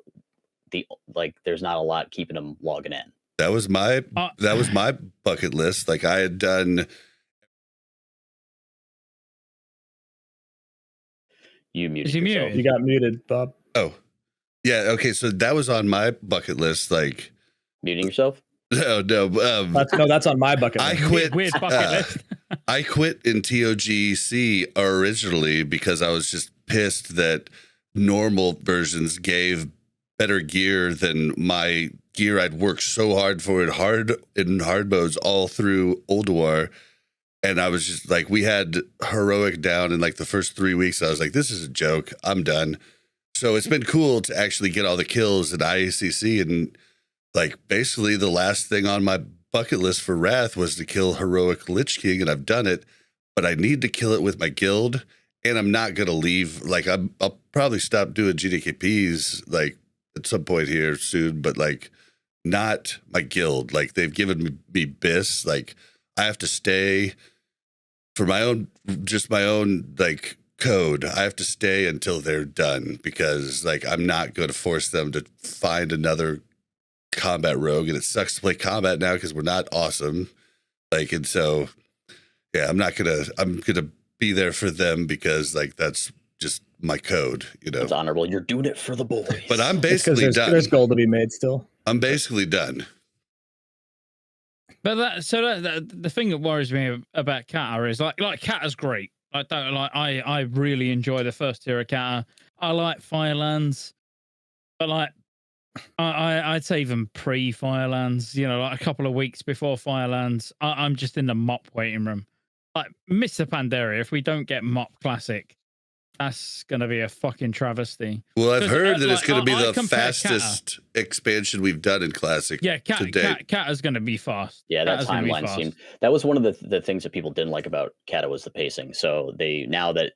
there's not a lot keeping them logging in. That was my bucket list. Like I had done. You muted Is he yourself. muted? You got muted, Bob. Oh, yeah. Okay, so that was on my bucket list. Like Muting yourself? no. That's on my bucket I list. quit. Weird bucket list. I quit in TOGC originally because I was just pissed that normal versions gave better gear than my gear I'd worked so hard for in hard modes all through Ulduar. And I was just like, we had heroic down in like the first 3 weeks. I was like, this is a joke. I'm done. So it's been cool to actually get all the kills at IACC. And like basically the last thing on my bucket list for Wrath was to kill heroic Lich King. And I've done it, but I need to kill it with my guild. And I'm not going to leave. Like I'll probably stop doing GDKPs like at some point here soon, but like not my guild. Like they've given me BIS. Like I have to stay for my own like code. I have to stay until they're done because like I'm not going to force them to find another combat rogue, and it sucks to play combat now because we're not awesome. Like, and so yeah, I'm gonna be there for them because like that's just my code, you know. It's honorable. You're doing it for the boys. But I'm basically done. There's gold to be made still. I'm basically done. But the thing that worries me about Kata is like Kata's great. I really enjoy the first tier of Kata. I like Firelands, but like I'd say even pre-Firelands, you know, like a couple of weeks before Firelands, I'm just in the mop waiting room. Like Mr. Pandaria, if we don't get mop classic, that's gonna be a fucking travesty. Well, I've heard that it's going to be I the fastest expansion we've done in Classic. Yeah, to date. Kata's going to be fast. Yeah, that Kata's gonna be timeline fast. seemed that was one of the things that people didn't like about Kata was the pacing. So they now that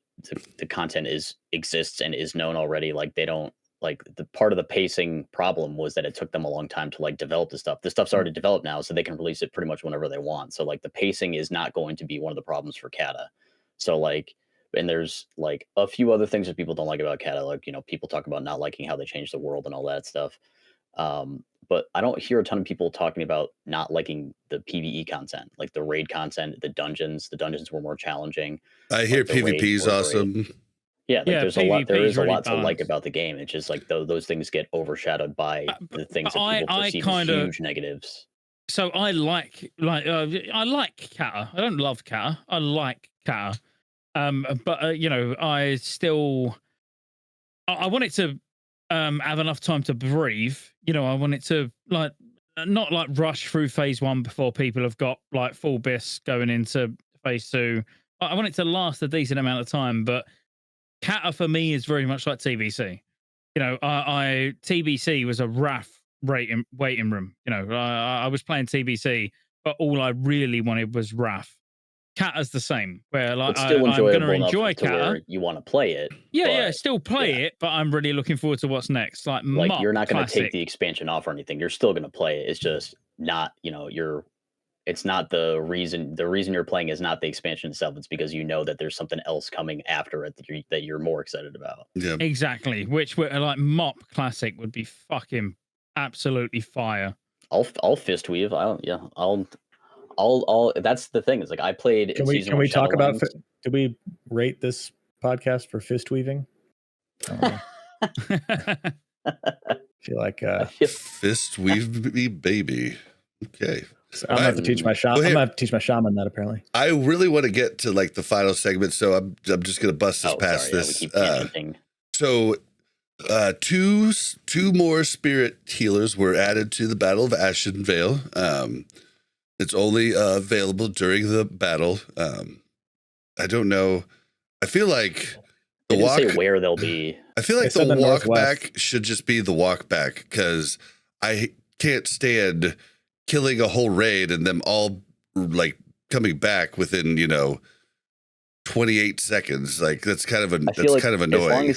the content exists and is known already, like they don't like the part of the pacing problem was that it took them a long time to like develop the stuff. The stuff's already developed now, so they can release it pretty much whenever they want. So like the pacing is not going to be one of the problems for Kata. So like. And there's like a few other things that people don't like about Kata, like, you know, people talk about not liking how they changed the world and all that stuff. But I don't hear a ton of people talking about not liking the PvE content, like the raid content, the dungeons. The dungeons were more challenging. I hear Like, the PvP is raids were awesome. great. Yeah, like there is PvP is a really lot to like balanced. about the game. It's just like those things get overshadowed by the things that people perceive as huge negatives. So I like Kata. I don't love Kata. I like Kata. But you know, I want it to have enough time to breathe. You know, I want it to like not like rush through phase 1 before people have got like full BIS going into phase 2. I want it to last a decent amount of time. But Kata for me is very much like TBC. You know, TBC was a Wrath waiting room. You know, I was playing TBC, but all I really wanted was Wrath. Kata's the same, where like It's still I'm going to enjoyable enjoy enough to Kata. where you want to play it. Yeah, still play yeah. it, but I'm really looking forward to what's next. Like Like you're not going to take Classic. the expansion off or anything. You're still going to play it. It's just not, you know, it's not the reason you're playing is not the expansion itself. It's because you know that there's something else coming after it that you're more excited about. Yeah. Exactly. Which like Mop Classic would be fucking absolutely fire. I'll fist weave. I'll that's the thing. Is like I played. Can we talk about? Do we rate this podcast for fist weaving? I feel like Fist weave me, baby. Okay. So I'm gonna have to teach my shaman. I'm gonna have to teach my shaman that apparently. I really want to get to like the final segment, so I'm just gonna bust this past this. Yeah, we keep tangenting. So, two more spirit healers were added to the Battle of Ashenvale. It's only available during the battle. I don't know. I feel like They didn't say where they'll be. I feel like They the said the walk Northwest. back should just be the walk back because I can't stand killing a whole raid and them all like coming back within 28 seconds. Like that's kind of kind of annoying.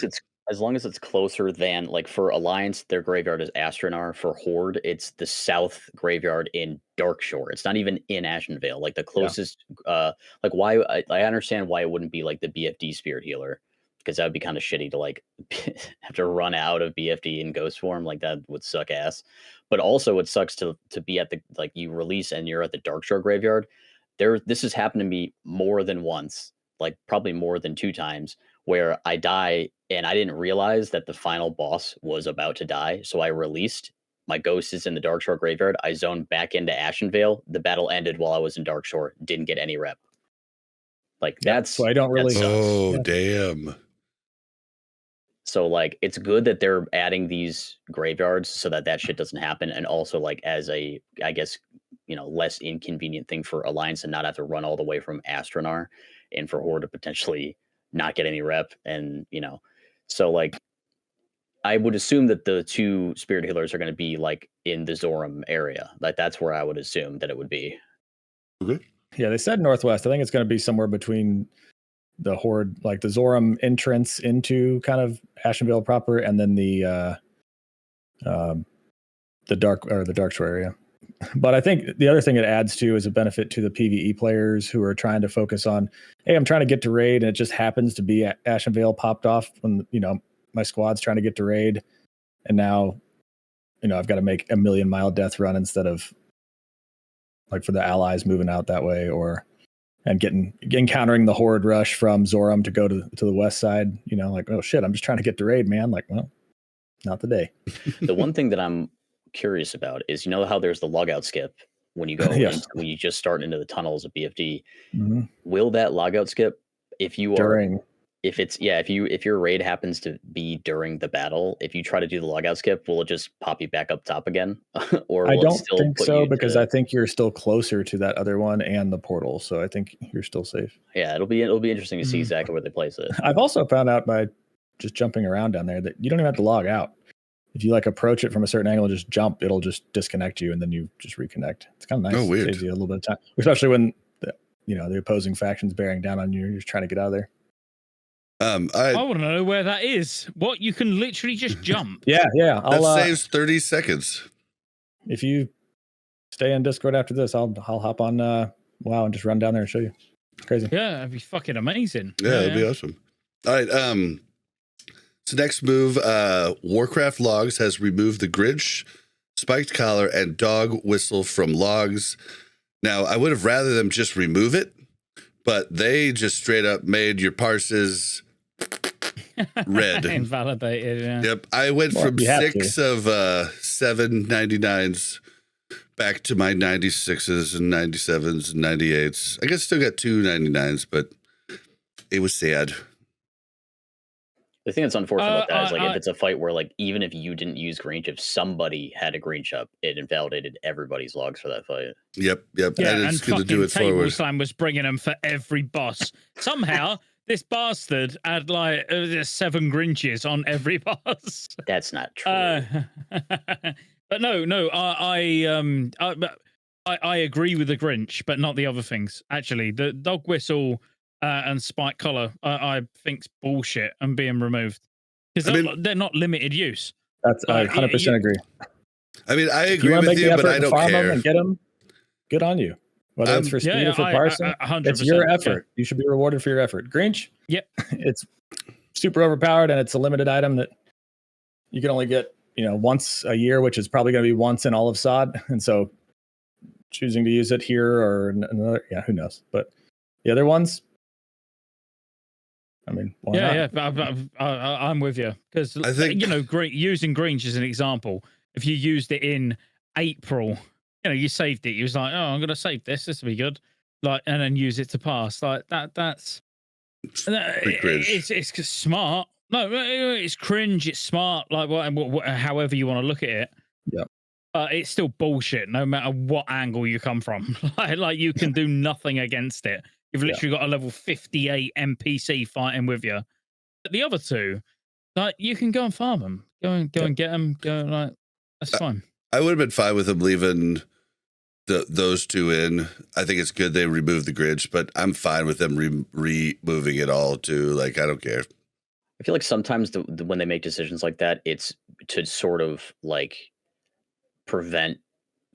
As long as it's closer than, like, for Alliance, their graveyard is Astronar. For Horde, it's the south graveyard in Darkshore. It's not even in Ashenvale. Like the closest, like why I understand why it wouldn't be like the BFD Spirit Healer, because that would be kind of shitty to like have to run out of BFD in Ghost form. Like that would suck ass. But also it sucks to be at the, like, you release and you're at the Darkshore graveyard. This has happened to me more than once, like probably more than 2 times, where I die and I didn't realize that the final boss was about to die. So I released, my ghost is in the Darkshore graveyard. I zoned back into Ashenvale. The battle ended while I was in Darkshore. Didn't get any rep. Like that's so I don't really. Oh, damn. So like it's good that they're adding these graveyards so that shit doesn't happen, and also like as a, I guess, less inconvenient thing for Alliance and not have to run all the way from Astronar, and for Horde to potentially not get any rep. And so like I would assume that the 2 Spirit Healers are going to be like in the Zoram area. Like that's where I would assume that it would be. Okay. Yeah, they said northwest. I think it's going to be somewhere between the Horde, like the Zoram entrance into kind of Ashenvale proper, and then the Darkshore area. But I think the other thing it adds to is a benefit to the PvE players who are trying to focus on, hey, I'm trying to get to raid, and it just happens to be Ashenvale popped off when my squad's trying to get to raid, and now I've got to make a 1,000,000-mile death run instead of like for the allies moving out that way, and encountering the Horde rush from Zoram to go to the west side. Like, oh shit, I'm just trying to get to raid, man. Like, well, not the day. The one thing that I'm curious about is how there's the logout skip when you go when you just start into the tunnels of BFD. Mm-hmm. Will that logout skip if you are if your raid happens to be during the battle, if you try to do the logout skip, will it just pop you back up top again? Or I don't think so, because I think you're still closer to that other one and the portal, so I think you're still safe. Yeah, it'll be interesting to see exactly where they place it. I've also found out by just jumping around down there that you don't even have to log out. If you like approach it from a certain angle and just jump, it'll just disconnect you, and then you just reconnect. It's kind of nice. Oh, weird. It saves you a little bit of time, especially when the opposing faction's bearing down on you. You're just trying to get out of there. I want to know where that is. What, you can literally just jump? Yeah. That saves 30 seconds. If you stay in Discord after this, I'll hop on WoW and just run down there and show you. Crazy. Yeah, that'd be fucking amazing. Yeah, that'd be awesome. All right. So next move, Warcraft Logs has removed the Greench, spiked collar, and dog whistle from logs. Now, I would have rather them just remove it, but they just straight up made your parses red. Invalidated, yeah. Yep. I went from 6 of 7 99s back to my 96s and 97s and 98s. I guess still got 2 99s, but it was sad. The thing that's unfortunate about that is, like, if it's a fight where, like, even if you didn't use Greench, if somebody had a Greench up, it invalidated everybo's logs for that fight. Yep. Yeah, and it's going to do it Table forward. Slam was bringing them for every boss. Somehow, this bastard had like 7 Grinches on every boss. That's not true. But no, I agree with the Greench, but not the other things. Actually, the dog whistle and spike collar, I think's bullshit and being removed because they're not limited use. That's I 100% agree. I mean, I agree with you, but I don't care. And get them. Good on you. Whether it's for speed or for parsing, it's your effort. You should be rewarded for your effort. Greench, yep, it's super overpowered, and it's a limited item that you can only get, once a year, which is probably going to be once in all of SoD. And so, choosing to use it here or another, who knows? But the other ones, I mean, why not? I'm with you because I think using Greench as an example. If you used it in April, you saved it. You was like, oh, I'm going to save this. This will be good. Like, and then use it to pass. Like that's it's smart. No, it's cringe. It's smart. Like however you want to look at it. Yeah. It's still bullshit. No matter what angle you come from. like you can do nothing against it. You've literally got a level 58 NPC fighting with you. But the other two, like, you can go and farm them. Go and get them. That's fine. I would have been fine with them leaving those two in. I think it's good they removed the Greench, but I'm fine with them removing it all too. Like, I don't care. I feel like sometimes when they make decisions like that, it's to sort of like prevent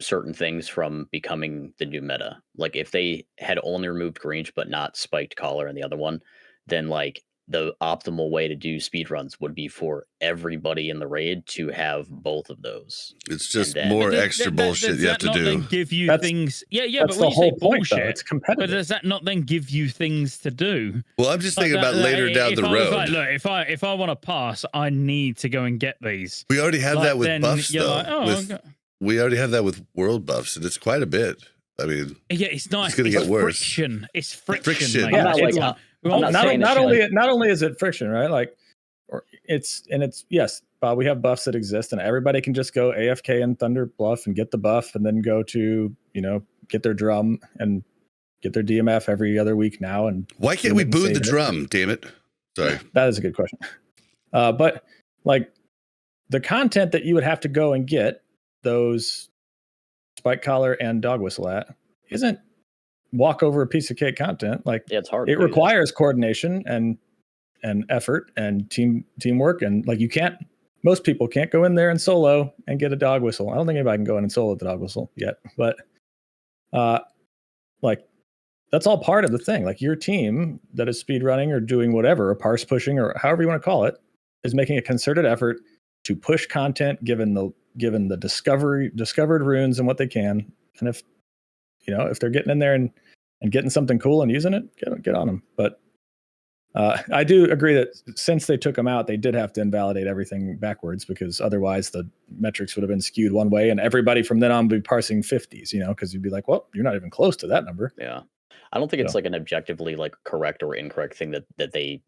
certain things from becoming the new meta. Like if they had only removed Greench but not spiked collar and the other one, then like the optimal way to do speedruns would be for everybody in the raid to have both of those. It's just more extra bullshit you have to do. Then give you things. Yeah, That's but when the you whole say point, bullshit, though. It's competitive. But does that not then give you things to do? Well, I'm just thinking about later down the road. Like, look, if I want to pass, I need to go and get these. We already have that with buffs, though. Like, oh, we already have that with world buffs, and it's quite a bit. I mean, yeah, it's nice. It's going to get worse. Friction. It's friction. Mate. Yeah, not only is it friction, right? Like, yes, Bob. We have buffs that exist, and everybody can just go AFK and Thunder Bluff and get the buff, and then go to get their drum and get their DMF every other week now. And why can't we boon the drum? Damn it! Sorry, that is a good question. But like the content that you would have to go and get those spike collar and dog whistle at isn't walk over a piece of cake content. Like, yeah, it's hard. It requires coordination and effort and teamwork, and like most people can't go in there and solo and get a dog whistle. I don't think anybody can go in and solo the dog whistle yet, but like that's all part of the thing. Like your team that is speed running or doing whatever, or parse pushing or however you want to call it, is making a concerted effort to push content given the discovered runes and what they can. And if they're getting in there and getting something cool and using it, get on them. But I do agree that since they took them out, they did have to invalidate everything backwards, because otherwise the metrics would have been skewed one way, and everybody from then on would be parsing 50s, because you'd be like, well, you're not even close to that number. Yeah. I don't think it's like an objectively like correct or incorrect thing that they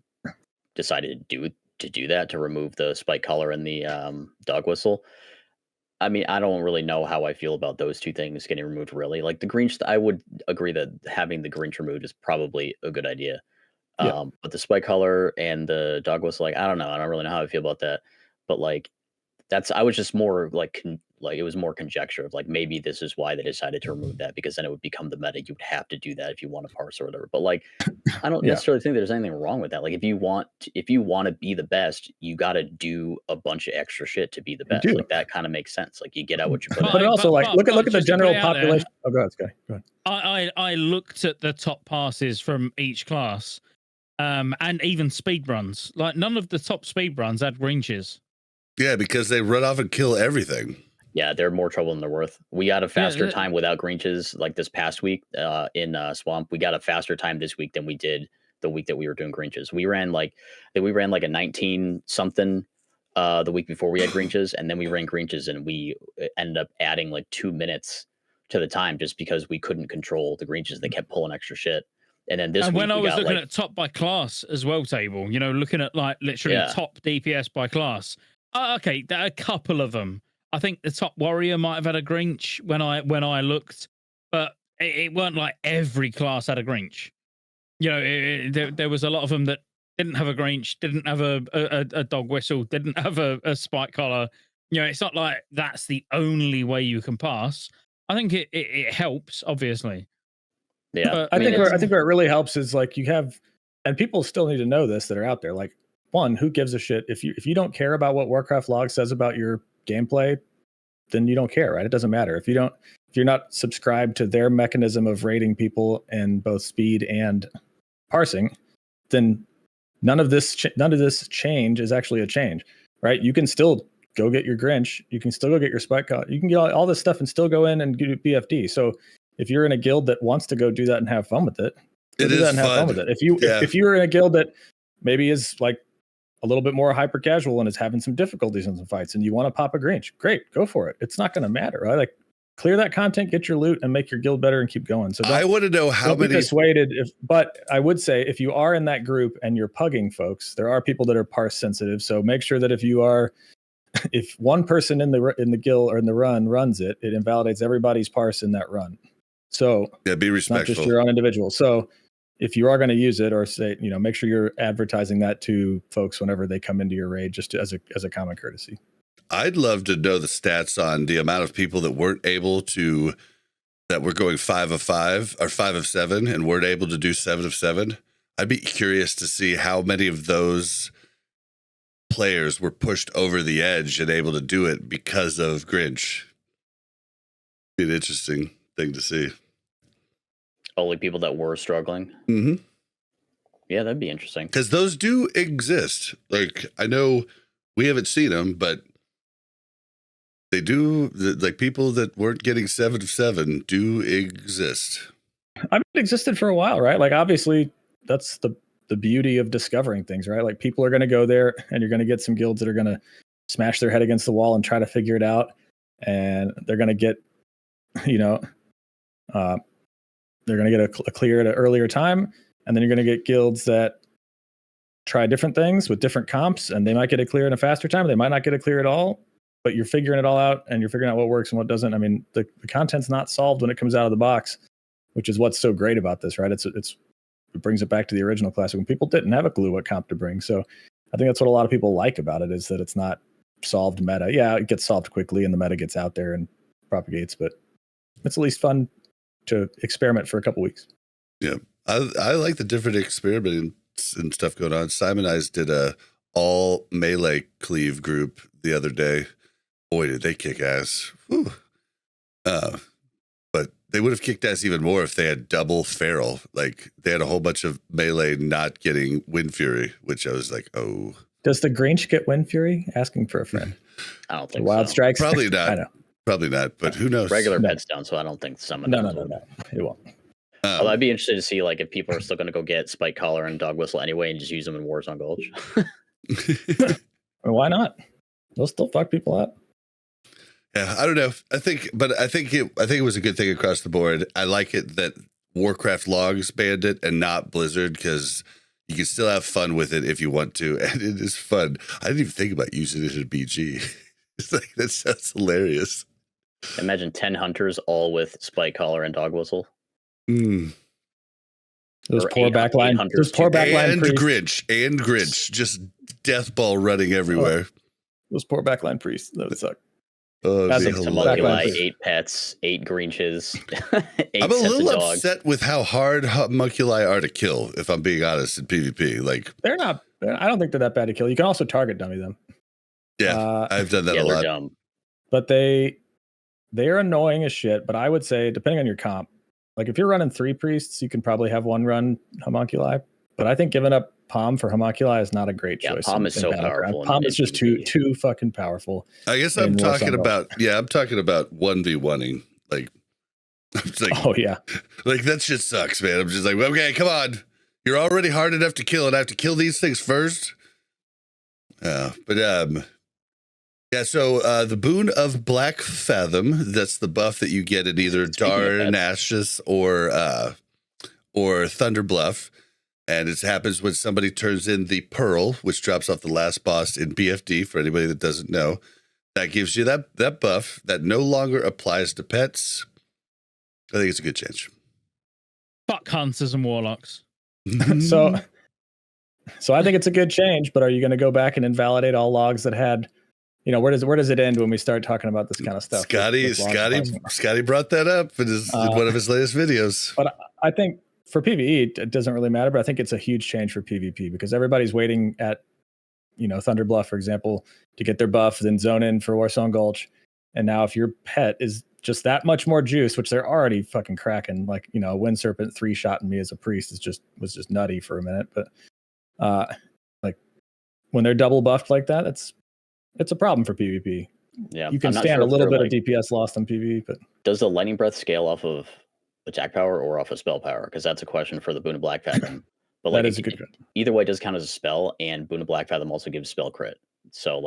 decided to do that, to remove the spike collar and the dog whistle. I mean, I don't really know how I feel about those two things getting removed, really. Like the Greench, I would agree that having the Greench removed is probably a good idea. Yeah. But the spike color and the dog whistle, like, I don't know. I don't really know how I feel about that. But like, I was just more like it was more conjecture of like, maybe this is why they decided to remove that, because then it would become the meta. You'd have to do that if you want to parse or whatever. But like, I don't necessarily think there's anything wrong with that. Like, if you want to be the best, you got to do a bunch of extra shit to be the best. Like that kind of makes sense. Like you get out what you put in. But also, look at the general population. Oh, go ahead, Sky. Go ahead. I looked at the top passes from each class, and even speed runs. Like none of the top speed runs had Greenches. Yeah, because they run off and kill everything. Yeah, they're more trouble than they're worth. We got a faster time without Greenches like this past week in Swamp. We got a faster time this week than we did the week that we were doing Greenches. We ran like a 19 something the week before we had Greenches, and then we ran Greenches and we ended up adding like 2 minutes to the time just because we couldn't control the Greenches. They kept pulling extra shit. And then this week, when I was looking at top by class as well table, looking at like literally top DPS by class. Okay, there are a couple of them. I think the top warrior might have had a Greench when I looked, but it weren't like every class had a Greench. There was a lot of them that didn't have a Greench, didn't have a dog whistle, didn't have a spike collar. It's not like that's the only way you can pass. I think it helps, obviously. Yeah, but I think where it really helps is like you have, and people still need to know this that are out there. Like, one, who gives a shit if you don't care about what Warcraft Logs says about your gameplay, then you don't care, right? It doesn't matter if you're not subscribed to their mechanism of rating people in both speed and parsing, then none of this change is actually a change, right? You can still go get your Greench, you can still go get your spike collar, you can get all this stuff and still go in and do BFD. So if you're in a guild that wants to go do that and have fun with it, do that and have fun with it. If you're in a guild that maybe is like a little bit more hyper casual and is having some difficulties in some fights and you want to pop a Greench, great, go for it. It's not going to matter, right? Like, clear that content, get your loot, and make your guild better and keep going. So I want to know how many persuaded. But I would say if you are in that group and you're pugging folks, there are people that are parse sensitive. So make sure that if one person in the guild or in the run runs it, it invalidates everybody's parse in that run. So yeah, be respectful. Not just your own individual. So if you are going to use it, or say, make sure you're advertising that to folks whenever they come into your raid, just as a common courtesy. I'd love to know the stats on the amount of people that weren't able to that we're going 5 of 5 or 5 of 7 and weren't able to do 7 of 7. I'd be curious to see how many of those players were pushed over the edge and able to do it because of Greench. Be an interesting thing to see. Only people that were struggling. Mm-hmm. Yeah, that'd be interesting. Because those do exist. Like, I know we haven't seen them, but they do. Like, people that weren't getting 7 of 7 do exist. I mean, it existed for a while, right? Like, obviously, that's the beauty of discovering things, right? Like, people are going to go there, and you're going to get some guilds that are going to smash their head against the wall and try to figure it out, and they're going to get, they're going to get a clear at an earlier time, and then you're going to get guilds that try different things with different comps, and they might get a clear in a faster time. They might not get a clear at all, but you're figuring it all out, and you're figuring out what works and what doesn't. I mean, the content's not solved when it comes out of the box, which is what's so great about this, right? It brings it back to the original Classic when people didn't have a clue what comp to bring. So I think that's what a lot of people like about it, is that it's not solved meta. Yeah, it gets solved quickly and the meta gets out there and propagates, but it's at least fun to experiment for a couple weeks. Yeah, I like the different experimenting and stuff going on. Simon and I did a all melee cleave group the other day. Boy, did they kick ass. Whew. But they would have kicked ass even more if they had double feral. Like, they had a whole bunch of melee not getting Wind Fury, which I was like, oh. Does the Greench get Wind Fury? Asking for a friend. I don't think Wild so. Strikes? Probably not. I know. Probably not, but who knows? Regular pets don't, so I don't think some of No. them will. It won't. Although I'd be interested to see, like, if people are still going to go get Spike Collar and Dog Whistle anyway and just use them in Warzone Gulch. Well, why not? They'll still fuck people up. Yeah, I don't know. I think it was a good thing across the board. I like it that Warcraft Logs banned it and not Blizzard, because you can still have fun with it if you want to, and it is fun. I didn't even think about using it in BG. It's like, that sounds hilarious. Imagine 10 hunters all with Spike Collar and Dog Whistle. Mm. Those Or poor backline. Those poor backline And priests. Greench, just death ball running everywhere. Those poor backline priests. That would suck. Oh, That's it'd be a hilarious. backline. 8 pets, 8 Greenches, 8 I'm a sets little of dogs. upset with how hard homunculi are to kill, if I'm being honest, in PvP. Like, They're not. I don't think they're that bad to kill. You can also target dummy them. yeah, I've done that Yeah, a they're lot. dumb. But they are annoying as shit. But I would say, depending on your comp, like if you're running 3 priests, you can probably have one run homunculi. But I think giving up Palm for homunculi is not a great choice. Palm is so powerful. Palm is just too fucking powerful. I guess I'm talking about 1v1ing. Like, it's like, Oh yeah. like, that shit sucks, man. I'm just like, okay, come on. You're already hard enough to kill, and I have to kill these things first. Yeah, the Boon of Blackfathom, that's the buff that you get in either Darnassus or Thunder Bluff. And it happens when somebody turns in the Pearl, which drops off the last boss in BFD, for anybody that doesn't know. That gives you that buff that no longer applies to pets. I think it's a good change. Fuck hunters and warlocks. So I think it's a good change, but are you going to go back and invalidate all logs that had, where does it end when we start talking about this kind of stuff? Scotty brought that up in one of his latest videos. But I think for PvE, it doesn't really matter, but I think it's a huge change for PvP because everybody's waiting at, Thunder Bluff, for example, to get their buff, then zone in for Warzone Gulch. And now if your pet is just that much more juice, which they're already fucking cracking, like, Wind Serpent 3-shotting me as a priest was just nutty for a minute. But like when they're double buffed like that, it's a problem for PvP. Yeah, you can stand a little bit of DPS lost on PvE, but does the Lightning Breath scale off of attack power or off of spell power? Because that's a question for the Boon of Blackfathom. But that is a good question. Either way, it does count as a spell, and Boon of Blackfathom also gives spell crit. So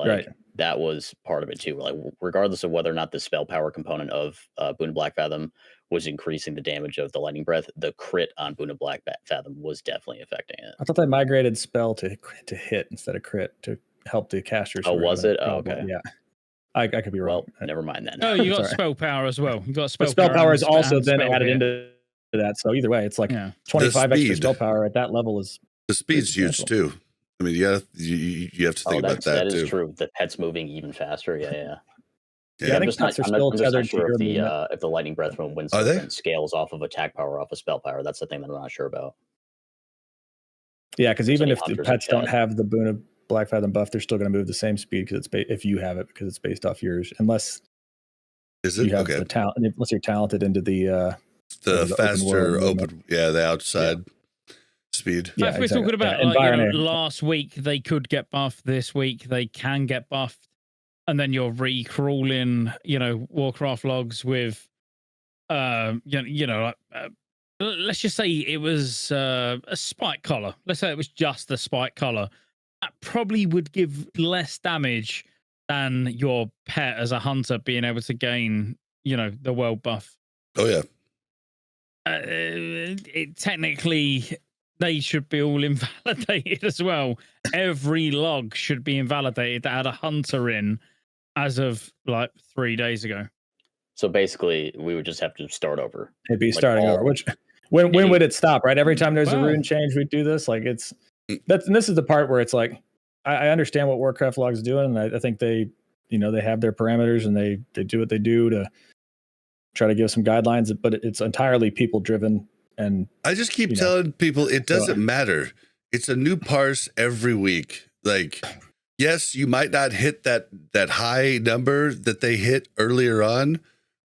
that was part of it too. Like, regardless of whether or not the spell power component of Boon of Blackfathom was increasing the damage of the Lightning Breath, the crit on Boon of Blackfathom was definitely affecting it. I thought they migrated spell to hit instead of crit to help the casters. Oh, was it? Oh, okay. Yeah. I could be wrong. Well, never mind then. Oh, you got spell power as well. You got spell power is also then spell added hit. into that. So either way, it's like 25 extra spell power at that level is the speed's huge too. I mean, you have to think about that That too. is true. The pet's moving even faster. Yeah. Yeah, I think pots are still I'm just not tethered to sure your movement. if the lightning breath from wind Are they? serpent scales off of attack power off of spell power. That's the thing that I'm not sure about. Yeah, because even any if the hunters in pets don't chat. have the Boon of Blackfathom buff, they're still going to move the same speed because it's if you have it, because it's based off yours, unless Is it you have okay? the talent, unless you're talented into the faster open, the outside speed. Yeah, If we're exactly. talking about Yeah, like, you know, environment. last week they could get buffed, this week they can get buffed, and then you're re-crawling, you know, Warcraft logs with, let's just say it was a spike collar. Let's say it was just the spike collar. That probably would give less damage than your pet as a hunter being able to gain, you know, the world buff. Oh yeah. Technically, they should be all invalidated as well. Every log should be invalidated that had a hunter in as of like 3 days ago. So basically, we would just have to start over. It'd be Like starting over. Which when would it stop? Right, every time there's a rune change, we do this. Like and this is the part where it's like I understand what Warcraft Logs is doing, and I think they have their parameters and they do what they do to try to give some guidelines, but it's entirely people driven. And I just keep telling people it doesn't matter. It's a new parse every week. Like, yes, you might not hit that high number that they hit earlier on,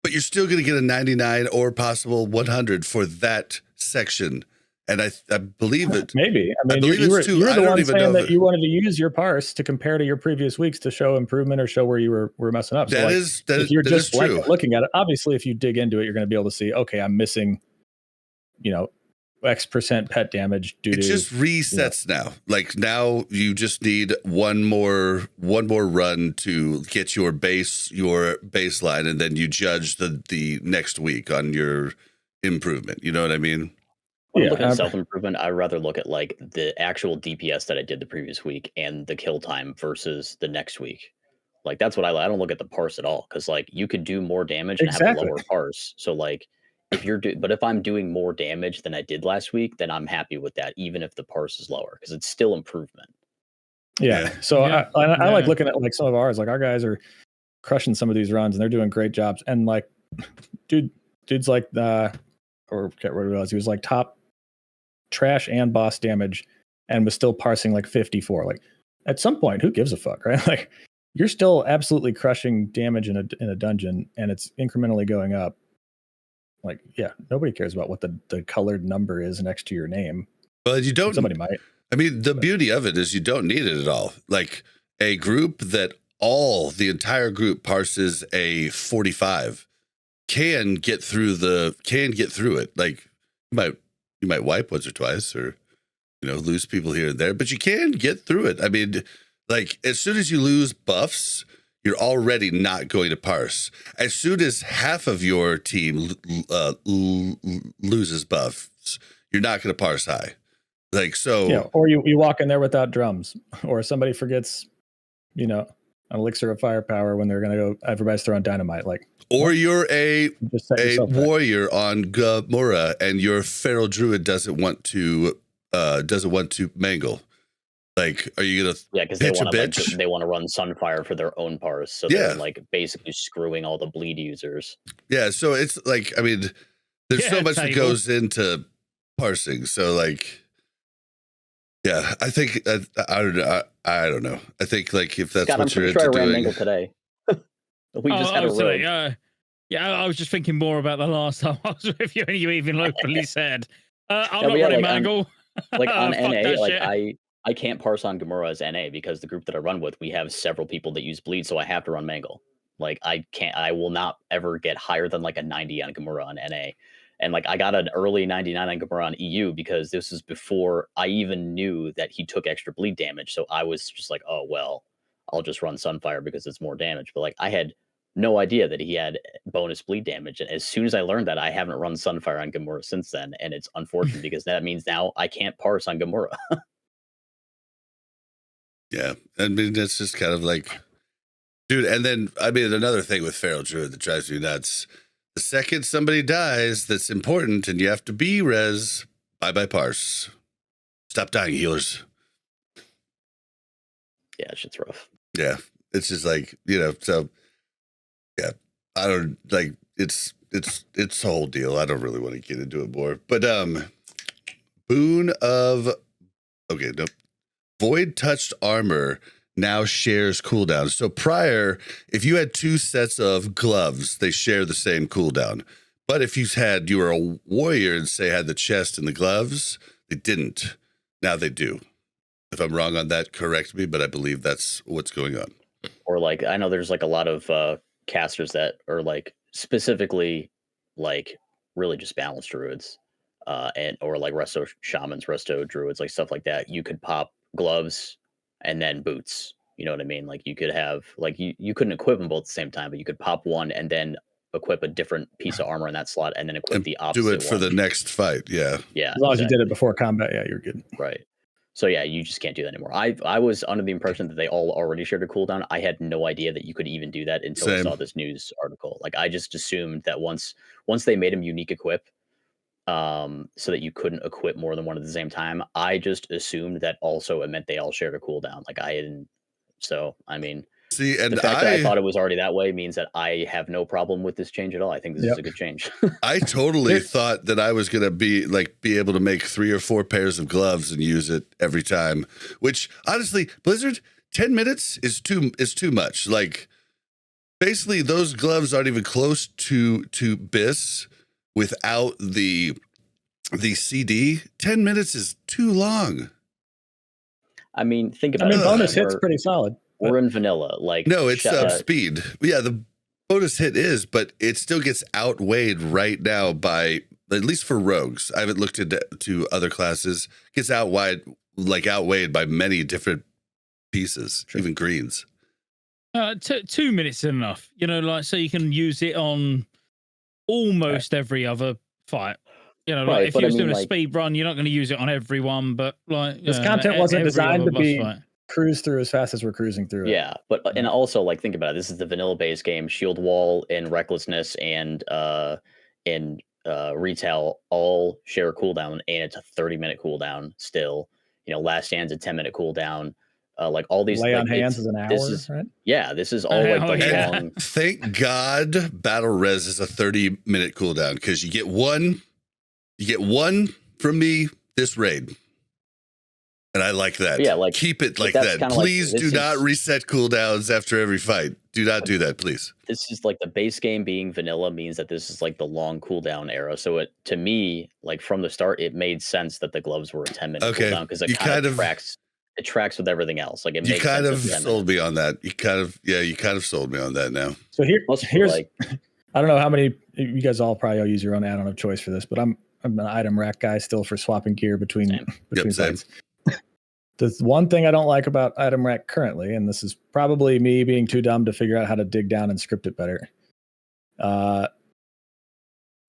but you're still going to get a 99 or possible 100 for that section. And I believe it. Maybe. I mean, you were the one saying that you wanted to use your parse to compare to your previous weeks to show improvement or show where you were messing up. So if you're just looking at it, obviously, if you dig into it, you're going to be able to see, okay, I'm missing, X% pet damage due to. It just resets now. Like now you just need one more run to get your baseline, and then you judge the next week on your improvement. You know what I mean? When I look at self-improvement, I'd rather look at like the actual DPS that I did the previous week and the kill time versus the next week. Like that's what I don't look at the parse at all, because like you could do more damage and have a lower parse. So like if I'm doing more damage than I did last week, then I'm happy with that, even if the parse is lower, because it's still improvement. Yeah. So I like looking at like some of ours. Like our guys are crushing some of these runs and they're doing great jobs. And like dude's like or I can't remember what it was. He was like top trash and boss damage and was still parsing like 54. Like at some point, who gives a fuck, right? Like you're still absolutely crushing damage in a dungeon and it's incrementally going up. Like, yeah, nobody cares about what the colored number is next to your name. But you don't. Somebody might. I mean, the beauty of it is you don't need it at all. Like a group that the entire group parses a 45 can get through it. Like you might wipe once or twice, or lose people here and there, but you can get through it. I mean, like as soon as you lose buffs, you're already not going to parse. As soon as half of your team loses buffs, you're not going to parse high. Like so, or you walk in there without drums, or somebody forgets, an elixir of firepower when they're going to go. Everybody's throwing dynamite, or you're a warrior on Gamora, and your feral druid doesn't want to mangle. Like, are you gonna? Yeah, because they want to run Sunfire for their own parse, so they're like basically screwing all the bleed users. Yeah, so it's like, I mean, there's so much that goes into parsing. So like, yeah, I think I don't know. I don't know. I think like if that's Scott, what you're into doing. doing. Mangle today. We just had a road. Yeah, I was just thinking more about the last time I was with you, and you even locally said, "I'm not running Mangle." On NA, like I can't parse on Gamora as NA because the group that I run with, we have several people that use bleed, so I have to run Mangle. Like I will not ever get higher than like a 90 on Gamora on NA. And like I got an early 99 on Gamora on EU because this was before I even knew that he took extra bleed damage. So I was just like, oh well, I'll just run Sunfire because it's more damage. But like I had no idea that he had bonus bleed damage. And as soon as I learned that, I haven't run Sunfire on Gamora since then. And it's unfortunate because that means now I can't parse on Gamora. Yeah, I mean, it's just kind of like, dude, and then, I mean, another thing with Feral Druid that drives me nuts, the second somebody dies that's important and you have to res, bye-bye parse. Stop dying, healers. Yeah, shit's rough. Yeah, it's just like, so Yeah, I don't like it's a whole deal. I don't really want to get into it more. But Boon of Void Touched Armor now shares cooldown. So prior, if you had 2 sets of gloves, they share the same cooldown. But if you were a warrior and say had the chest and the gloves, they didn't. Now they do. If I'm wrong on that, correct me, but I believe that's what's going on. Or like, I know there's like a lot of casters that are like specifically like really just balanced druids, or like resto shamans, resto druids, like stuff like that. You could pop gloves and then boots. You know what I mean? Like you could have like you couldn't equip them both at the same time, but you could pop one and then equip a different piece of armor in that slot, and then equip the opposite. Do it for one. the next fight. Yeah. Yeah. As long as you did it before combat, yeah, you're good. Right. So yeah, you just can't do that anymore. I was under the impression that they all already shared a cooldown. I had no idea that you could even do that until I saw this news article. Like I just assumed that once they made them unique equip, so that you couldn't equip more than one at the same time, I just assumed that also it meant they all shared a cooldown. Like I didn't. So I mean, see, and the fact that I thought it was already that way means that I have no problem with this change at all. I think this is a good change. I totally thought that I was gonna be able to make 3 or 4 pairs of gloves and use it every time. Which honestly, Blizzard, 10 minutes is too much. Like basically, those gloves aren't even close to BIS without the CD. 10 minutes is too long. I mean, think about it. Bonus hit's pretty solid. We're in vanilla. Like no, it's speed. Yeah, the bonus hit is, but it still gets outweighed right now by, at least for rogues. I haven't looked into other classes. Gets outweighed by many different pieces, even greens. 2 minutes is enough. You know, like so you can use it on almost every other fight. You know, like if you was doing a speed run, you're not going to use it on everyone, but like this content wasn't designed to be cruise through as fast as we're cruising through it. Yeah, but and also like think about it. This is the vanilla base game. Shield Wall and Recklessness and Retail all share a cooldown, and it's a 30-minute cooldown still. You know, Last Stand's a 10-minute cooldown. Like all these Lay on Hands is an hour, right? Yeah, this is all like the long. Thank God Battle Res is a 30-minute cooldown, because you get one from me this raid. And I like that. Yeah, like keep it like that. Please do not reset cooldowns after every fight. Do not do that, please. This is like the base game being vanilla means that this is like the long cooldown era. So it, to me, like from the start, it made sense that the gloves were a 10-minute cooldown, because it kind of tracks. It tracks with everything else. Like it makes kind of sold me on that. You kind of sold me on that now. So here's like, I don't know how many you guys all probably use your own add-on of choice for this, but I'm an item rack guy still for swapping gear between sites. The one thing I don't like about item rack currently, and this is probably me being too dumb to figure out how to dig down and script it better.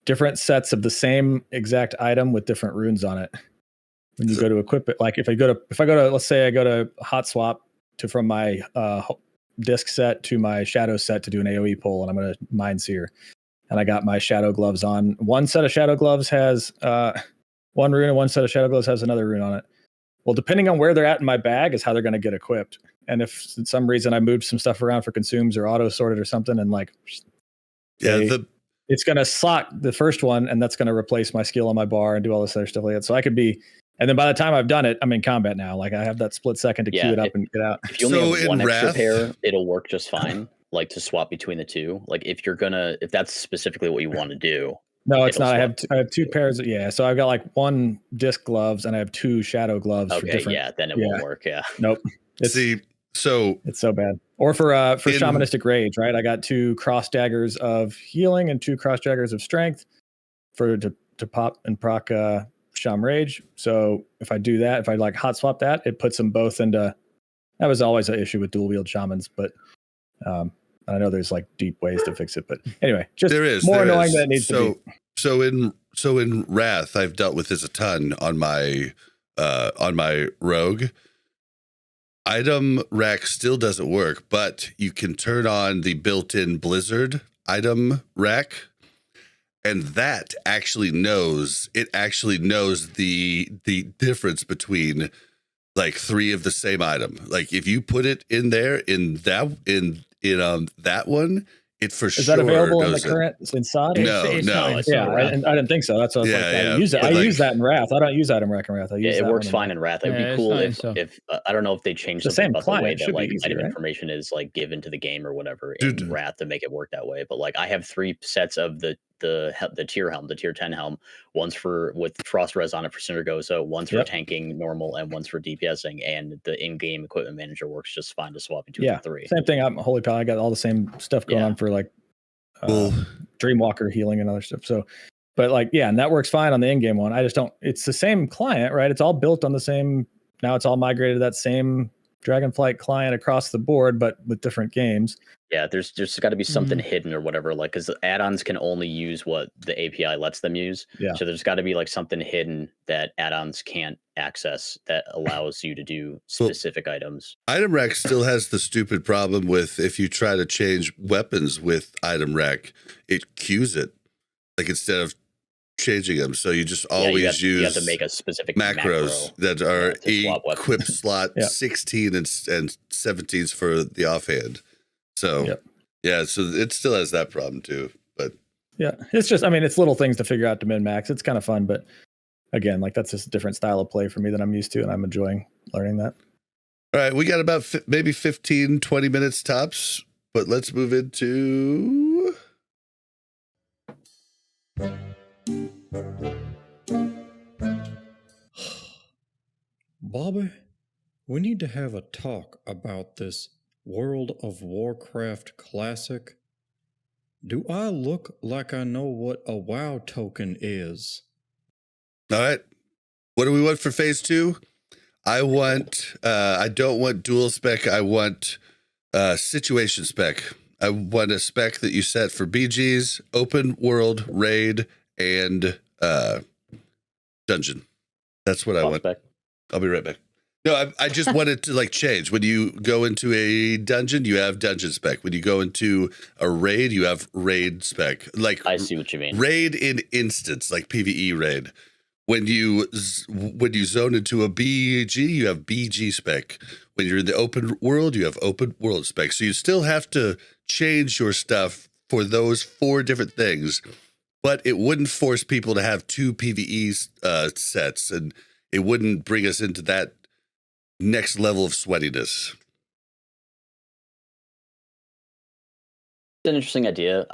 Different sets of the same exact item with different runes on it. When you go to equip it, like if I go to, let's say I go to hot swap from my disc set to my shadow set to do an AoE pull, and I'm going to Mind Seer, and I got my shadow gloves on. One set of shadow gloves has one rune, and one set of shadow gloves has another rune on it. Well, depending on where they're at in my bag is how they're going to get equipped. And if for some reason I moved some stuff around for consumes or auto sorted or something, and like, it's going to slot the first one, and that's going to replace my skill on my bar and do all this other stuff like that. So I could be, and then by the time I've done it, I'm in combat now. Like I have that split second to queue it up and get out. If you only have one extra pair, it'll work just fine. Like to swap between the two. Like if that's specifically what you want to do. No, it's not. I have 2 pairs. So I've got like 1 disc gloves and I have 2 shadow gloves. Okay, for different, then it won't work. Yeah. Nope. It's so bad. Or for shamanistic rage, right? I got 2 cross daggers of healing and 2 cross daggers of strength to pop and proc sham rage. So if I do that, if I like hot swap that, it puts them both into. That was always an issue with dual wield shamans, but I know there's like deep ways to fix it, but anyway, just more annoying than it needs to be. So in Wrath, I've dealt with this a ton on my rogue. Item rack still doesn't work, but you can turn on the built-in Blizzard item rack, and that actually knows the difference between like 3 of the same item. Like if you put it in there in that one, it for sure. Is that available in the knows it. current in SoD? No, It's no. not- it's Yeah, not I Wrath. didn't think so. That's what I was Yeah, like. yeah, I use it. but I like- use that in Wrath. I don't use item Wrath in Wrath. I use Yeah, that it works one fine in Wrath. It'd Yeah, be it's cool nice, if I don't know if they changed The something same about the way client, that should be like easy, item right? information is like given to the game or whatever Dude. in Wrath to make it work that way. But like I have 3 sets of the tier helm, the tier 10 helm. One's for with frost res on it for Synergosa, one's for Yep. tanking normal, and one's for DPSing. And the in-game equipment manager works just fine to swap between Yeah, the 3. same thing. I'm Holy Pal. I got all the same stuff going Yeah. on for like Well, Dreamwalker healing and other stuff. So, but like, yeah, and that works fine on the in-game one. I just don't. It's the same client, right? It's all built on the same. Now it's all migrated to that same Dragonflight client across the board, but with different games. Yeah, there's got to be something Mm. hidden or whatever, like because add-ons can only use what the API lets them use. Yeah. So there's got to be like something hidden that add-ons can't access that allows you to do specific items. Item Rack still has the stupid problem with if you try to change weapons with Item Rack, it queues it. Like instead of changing them. So you just always you have use to make a specific macros that are to swap weapons. equip slot Yeah. 16 and 17s for the offhand. So Yep. yeah, so it still has that problem too. But Yeah, it's just. I mean, it's little things to figure out to min max. It's kind of fun, but again, like that's just a different style of play for me than I'm used to, and I'm enjoying learning that. all right, we got about maybe 15, 20 minutes tops, but let's move into Bobby, we need to have a talk about this World of Warcraft Classic. Do I look like I know what a WoW token is? all right. What do we want for phase 2? I want I don't want dual spec, I want situation spec. I want a spec that you set for BGs, open world, raid, and dungeon. That's what I want. Prospect. I'll be right back. No, I just want it to like change. When you go into a dungeon, you have dungeon spec. When you go into a raid, you have raid spec. Like I see what you mean. raid in instance, like PvE raid. When you zone into a BG, you have BG spec. When you're in the open world, you have open world spec. So you still have to change your stuff for those 4 different things, but it wouldn't force people to have 2 PvE sets, and it wouldn't bring us into that next level of sweatiness. It's an interesting idea.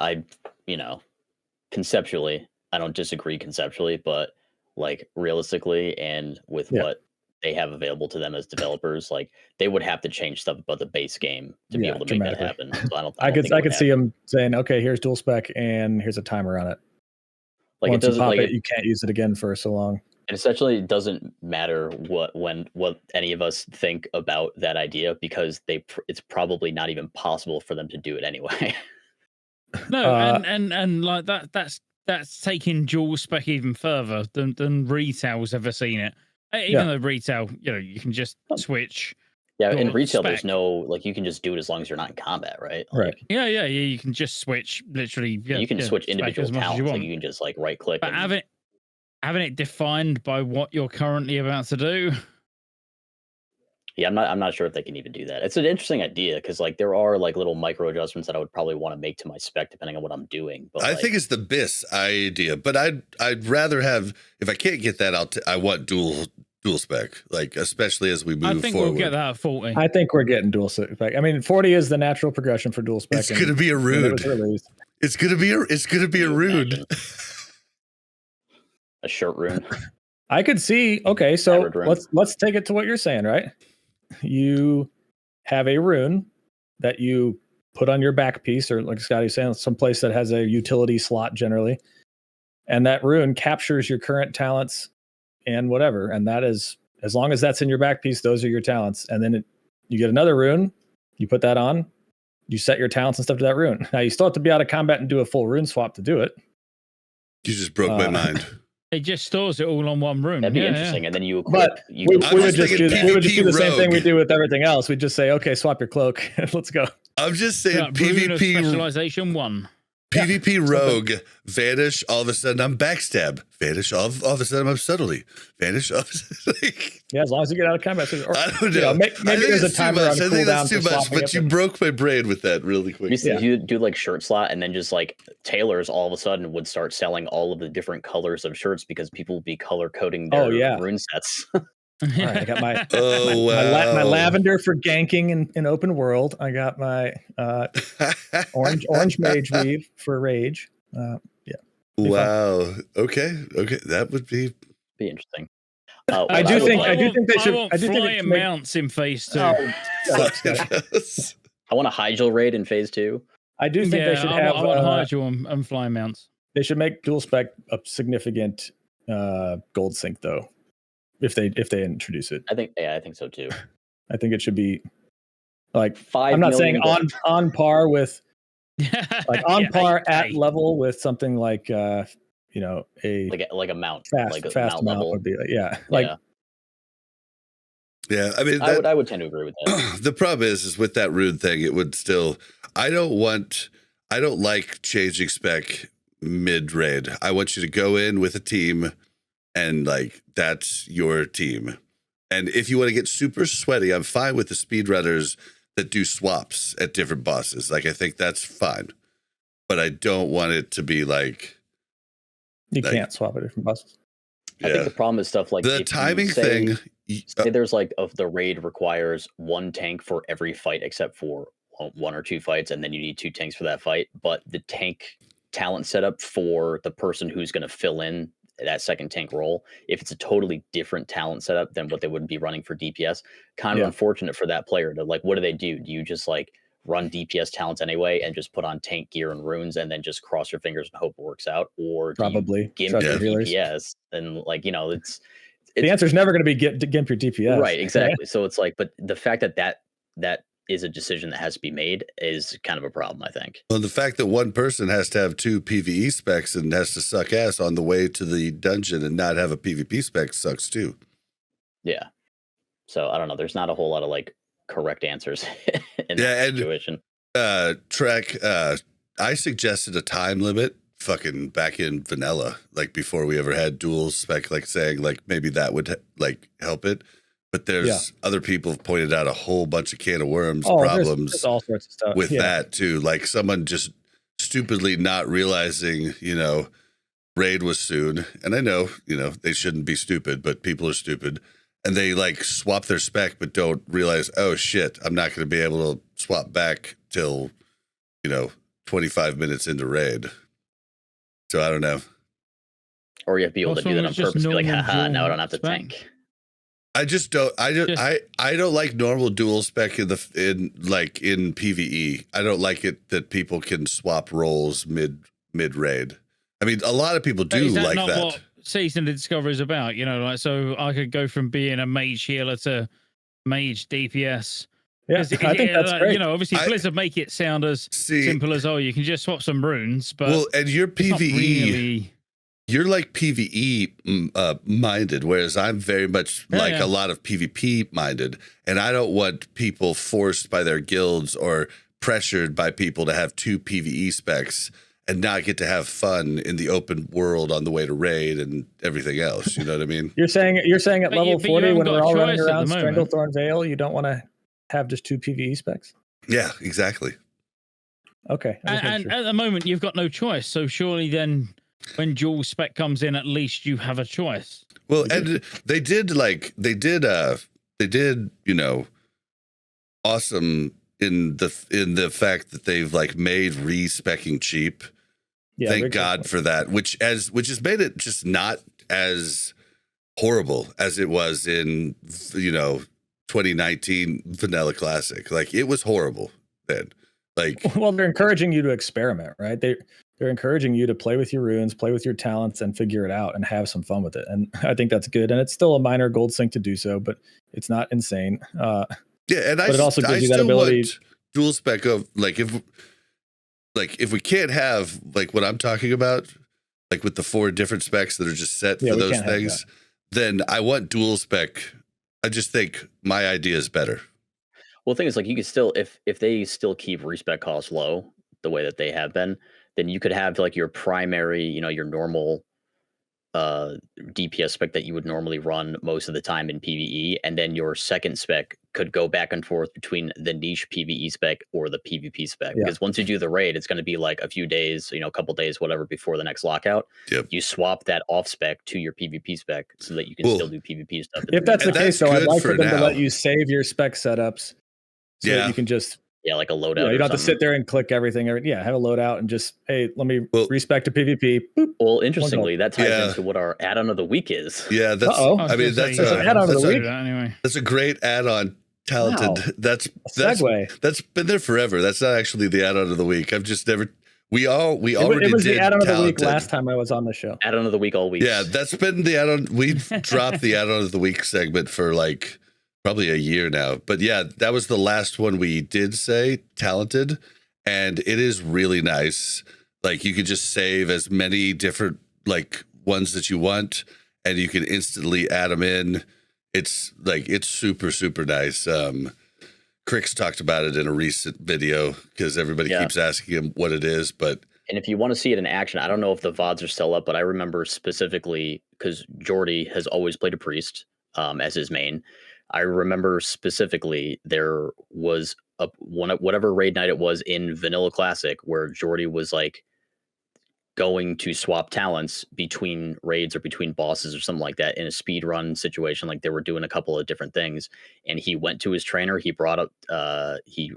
Conceptually, I don't disagree conceptually, but like realistically and with what they have available to them as developers, like they would have to change stuff about the base game to be able to make that happen. So I could see them saying, okay, here's dual spec and here's a timer on it. Like Once it doesn't you pop like you can't use it again for so long. And essentially, it doesn't matter what any of us think about that idea because it's probably not even possible for them to do it anyway. No, and like that's taking dual spec even further than retail's ever seen it. Even though retail, you can just switch. Yeah, in dual retail, spec. there's no like you can just do it as long as you're not in combat, right? Right. Yeah, you can just switch literally. Yeah, You can switch spec individual as much as talents. you Like want. you can just like right click. But having it defined by what you're currently about to do. Yeah, I'm not sure if they can even do that. It's an interesting idea because like there are like little micro adjustments that I would probably want to make to my spec depending on what I'm doing. But I think it's the BIS idea, but I'd rather have, if I can't get that, I want dual spec, like especially as we move forward. I think we'll get that at 40. I think we're getting dual spec. I mean, 40 is the natural progression for dual spec. It's gonna be a when it rude. was released. It's gonna be a rude. A short rune. I could see. Okay, so Average rune. let's take it to what you're saying, right? You have a rune that you put on your back piece, or like Scotty's saying, someplace that has a utility slot generally, and that rune captures your current talents and whatever, and that is, as long as that's in your back piece, those are your talents. And then you get another rune, you put that on, you set your talents and stuff to that rune. Now you still have to be out of combat and do a full rune swap to do it. You just broke my mind. It just stores it all on one room. That'd be Yeah, interesting. And then you equip. But You we can- would just do the same thing we rogue. do with everything else. We just say, okay, swap your cloak, let's go. I'm just Yeah, saying Rune of PvP. Specialization 1. PvP rogue, vanish, all of a sudden I'm backstab. Vanish, all of a sudden I'm subtlety. Vanish, all of a sudden, like, Yeah, as long as you get out of combat. Or, I don't know. Maybe there's a timer on I think that's too much, but you broke. broke my brain with that really quick. You do like shirt slot, and then just like tailors all of a sudden would start selling all of the different colors of shirts because people would be color coding their rune sets. All right, I got my wow. my lavender for ganking in open world. I got my orange mage weave for rage. Wow. Okay. That would be interesting. I do think they should. I think flying mounts in phase 2. I want a Hygel raid in phase 2. I do think they should have. I want Hygel and flying mounts. They should make dual spec a significant gold sync though. If they introduce it, I think so too. I think it should be like 5 I'm not saying million on par with par yeah, at level with something like a like a mount, fast mount would be yeah. I mean, I would tend to agree with that. The problem is with that rune thing, it would still. I don't like changing spec mid raid. I want you to go in with a team. And like that's your team. And if you want to get super sweaty, I'm fine with the speedrunners that do swaps at different bosses. Like I think that's fine. But I don't want it to be like you can't swap at different bosses. I think the problem is stuff like the timing thing. Say there's like of the raid requires 1 tank for every fight except for 1 or 2 fights, and then you need 2 tanks for that fight. But the tank talent setup for the person who's going to fill in that second tank role, if it's a totally different talent setup than what they would be running for DPS, kind of unfortunate for that player to like, what do? Do you just like run DPS talents anyway and just put on tank gear and runes and then just cross your fingers and hope it works out? Or probably gimp your DPS and like, it's the answer is never going to be gimp your DPS. Right, exactly. So it's like, but the fact that is a decision that has to be made is kind of a problem, I think. Well, the fact that one person has to have 2 PvE specs and has to suck ass on the way to the dungeon and not have a PvP spec sucks too. Yeah. So I don't know. There's not a whole lot of like correct answers in that situation. I suggested a time limit fucking back in vanilla, like before we ever had dual spec, like saying like maybe that would like help it. But there's other people have pointed out a whole bunch of can of worms problems there's all sorts of stuff with that too. Like someone just stupidly not realizing, raid was soon. And I know, they shouldn't be stupid, but people are stupid. And they like swap their spec, but don't realize, oh shit, I'm not going to be able to swap back till, 25 minutes into raid. So I don't know. Or you have to be able to do that on purpose. Be like, haha, now I don't have to tank. I don't like normal dual spec in PvE. I don't like it that people can swap roles mid raid. I mean, a lot of people do like that. What Season of Discovery is about, like so I could go from being a mage healer to mage DPS. Yeah, I think that's great. Obviously Blizzard make it sound as simple as you can just swap some runes, but and your PvE. You're like PvE minded, whereas I'm very much a lot of PvP minded. And I don't want people forced by their guilds or pressured by people to have 2 PvE specs and not get to have fun in the open world on the way to raid and everything else. You know what I mean? You're saying at level 40 when we're all running around Stranglethorn Vale, you don't want to have just 2 PvE specs? Yeah, exactly. Okay. And at the moment, you've got no choice. So surely then, when dual spec comes in, at least you have a choice. Well, and they did awesome in the fact that they've like made respecking cheap. Yeah, thank God for that. Which has made it just not as horrible as it was in 2019 Vanilla Classic. Like it was horrible then. Like, well, they're encouraging you to experiment, right? They're encouraging you to play with your runes, play with your talents, and figure it out and have some fun with it. And I think that's good. And it's still a minor gold sync to do so, but it's not insane. But it also gives you that ability. Dual spec of if we can't have like what I'm talking about, like with the 4 different specs that are just set for those things, then I want dual spec. I just think my idea is better. Well, the thing is, like, you can still, if they still keep respec costs low the way that they have been, then you could have like your primary, your normal DPS spec that you would normally run most of the time in PvE, and then your second spec could go back and forth between the niche PvE spec or the PvP spec. Yeah. Because once you do the raid, it's going to be like a few days, a couple days, whatever, before the next lockout. Yep. You swap that off spec to your PvP spec so that you can still do PvP stuff. If that's the case, though, I'd like for them to now. let you save your spec setups so that you can just like a loadout. You don't have to sit there and click everything. Have a loadout and just, hey, let me respec to PvP. Boop. Well, interestingly, that ties into what our add-on of the week is. Yeah, that's. I mean, that's an add-on of the week. Anyway, that's a great add-on. Talented. Wow. That's segue. That's been there forever. That's not actually the add-on of the week. I've just never. We already it was did the add-on Talented. of the week last time I was on the show. Add-on of the week all week. Yeah, that's been the add-on. We've dropped the add-on of the week segment for like probably a year now. But yeah, that was the last one we did say, Talented, and it is really nice. Like you can just save as many different like ones that you want, and you can instantly add them in. It's super, super nice. Crix talked about it in a recent video because everybody keeps asking him what it is. And if you want to see it in action, I don't know if the VODs are still up, but I remember specifically because Jordy has always played a priest as his main. I remember specifically there was whatever raid night it was in Vanilla Classic where Jordy was like going to swap talents between raids or between bosses or something like that in a speed run situation. Like they were doing a couple of different things, and he went to his trainer. He brought up, he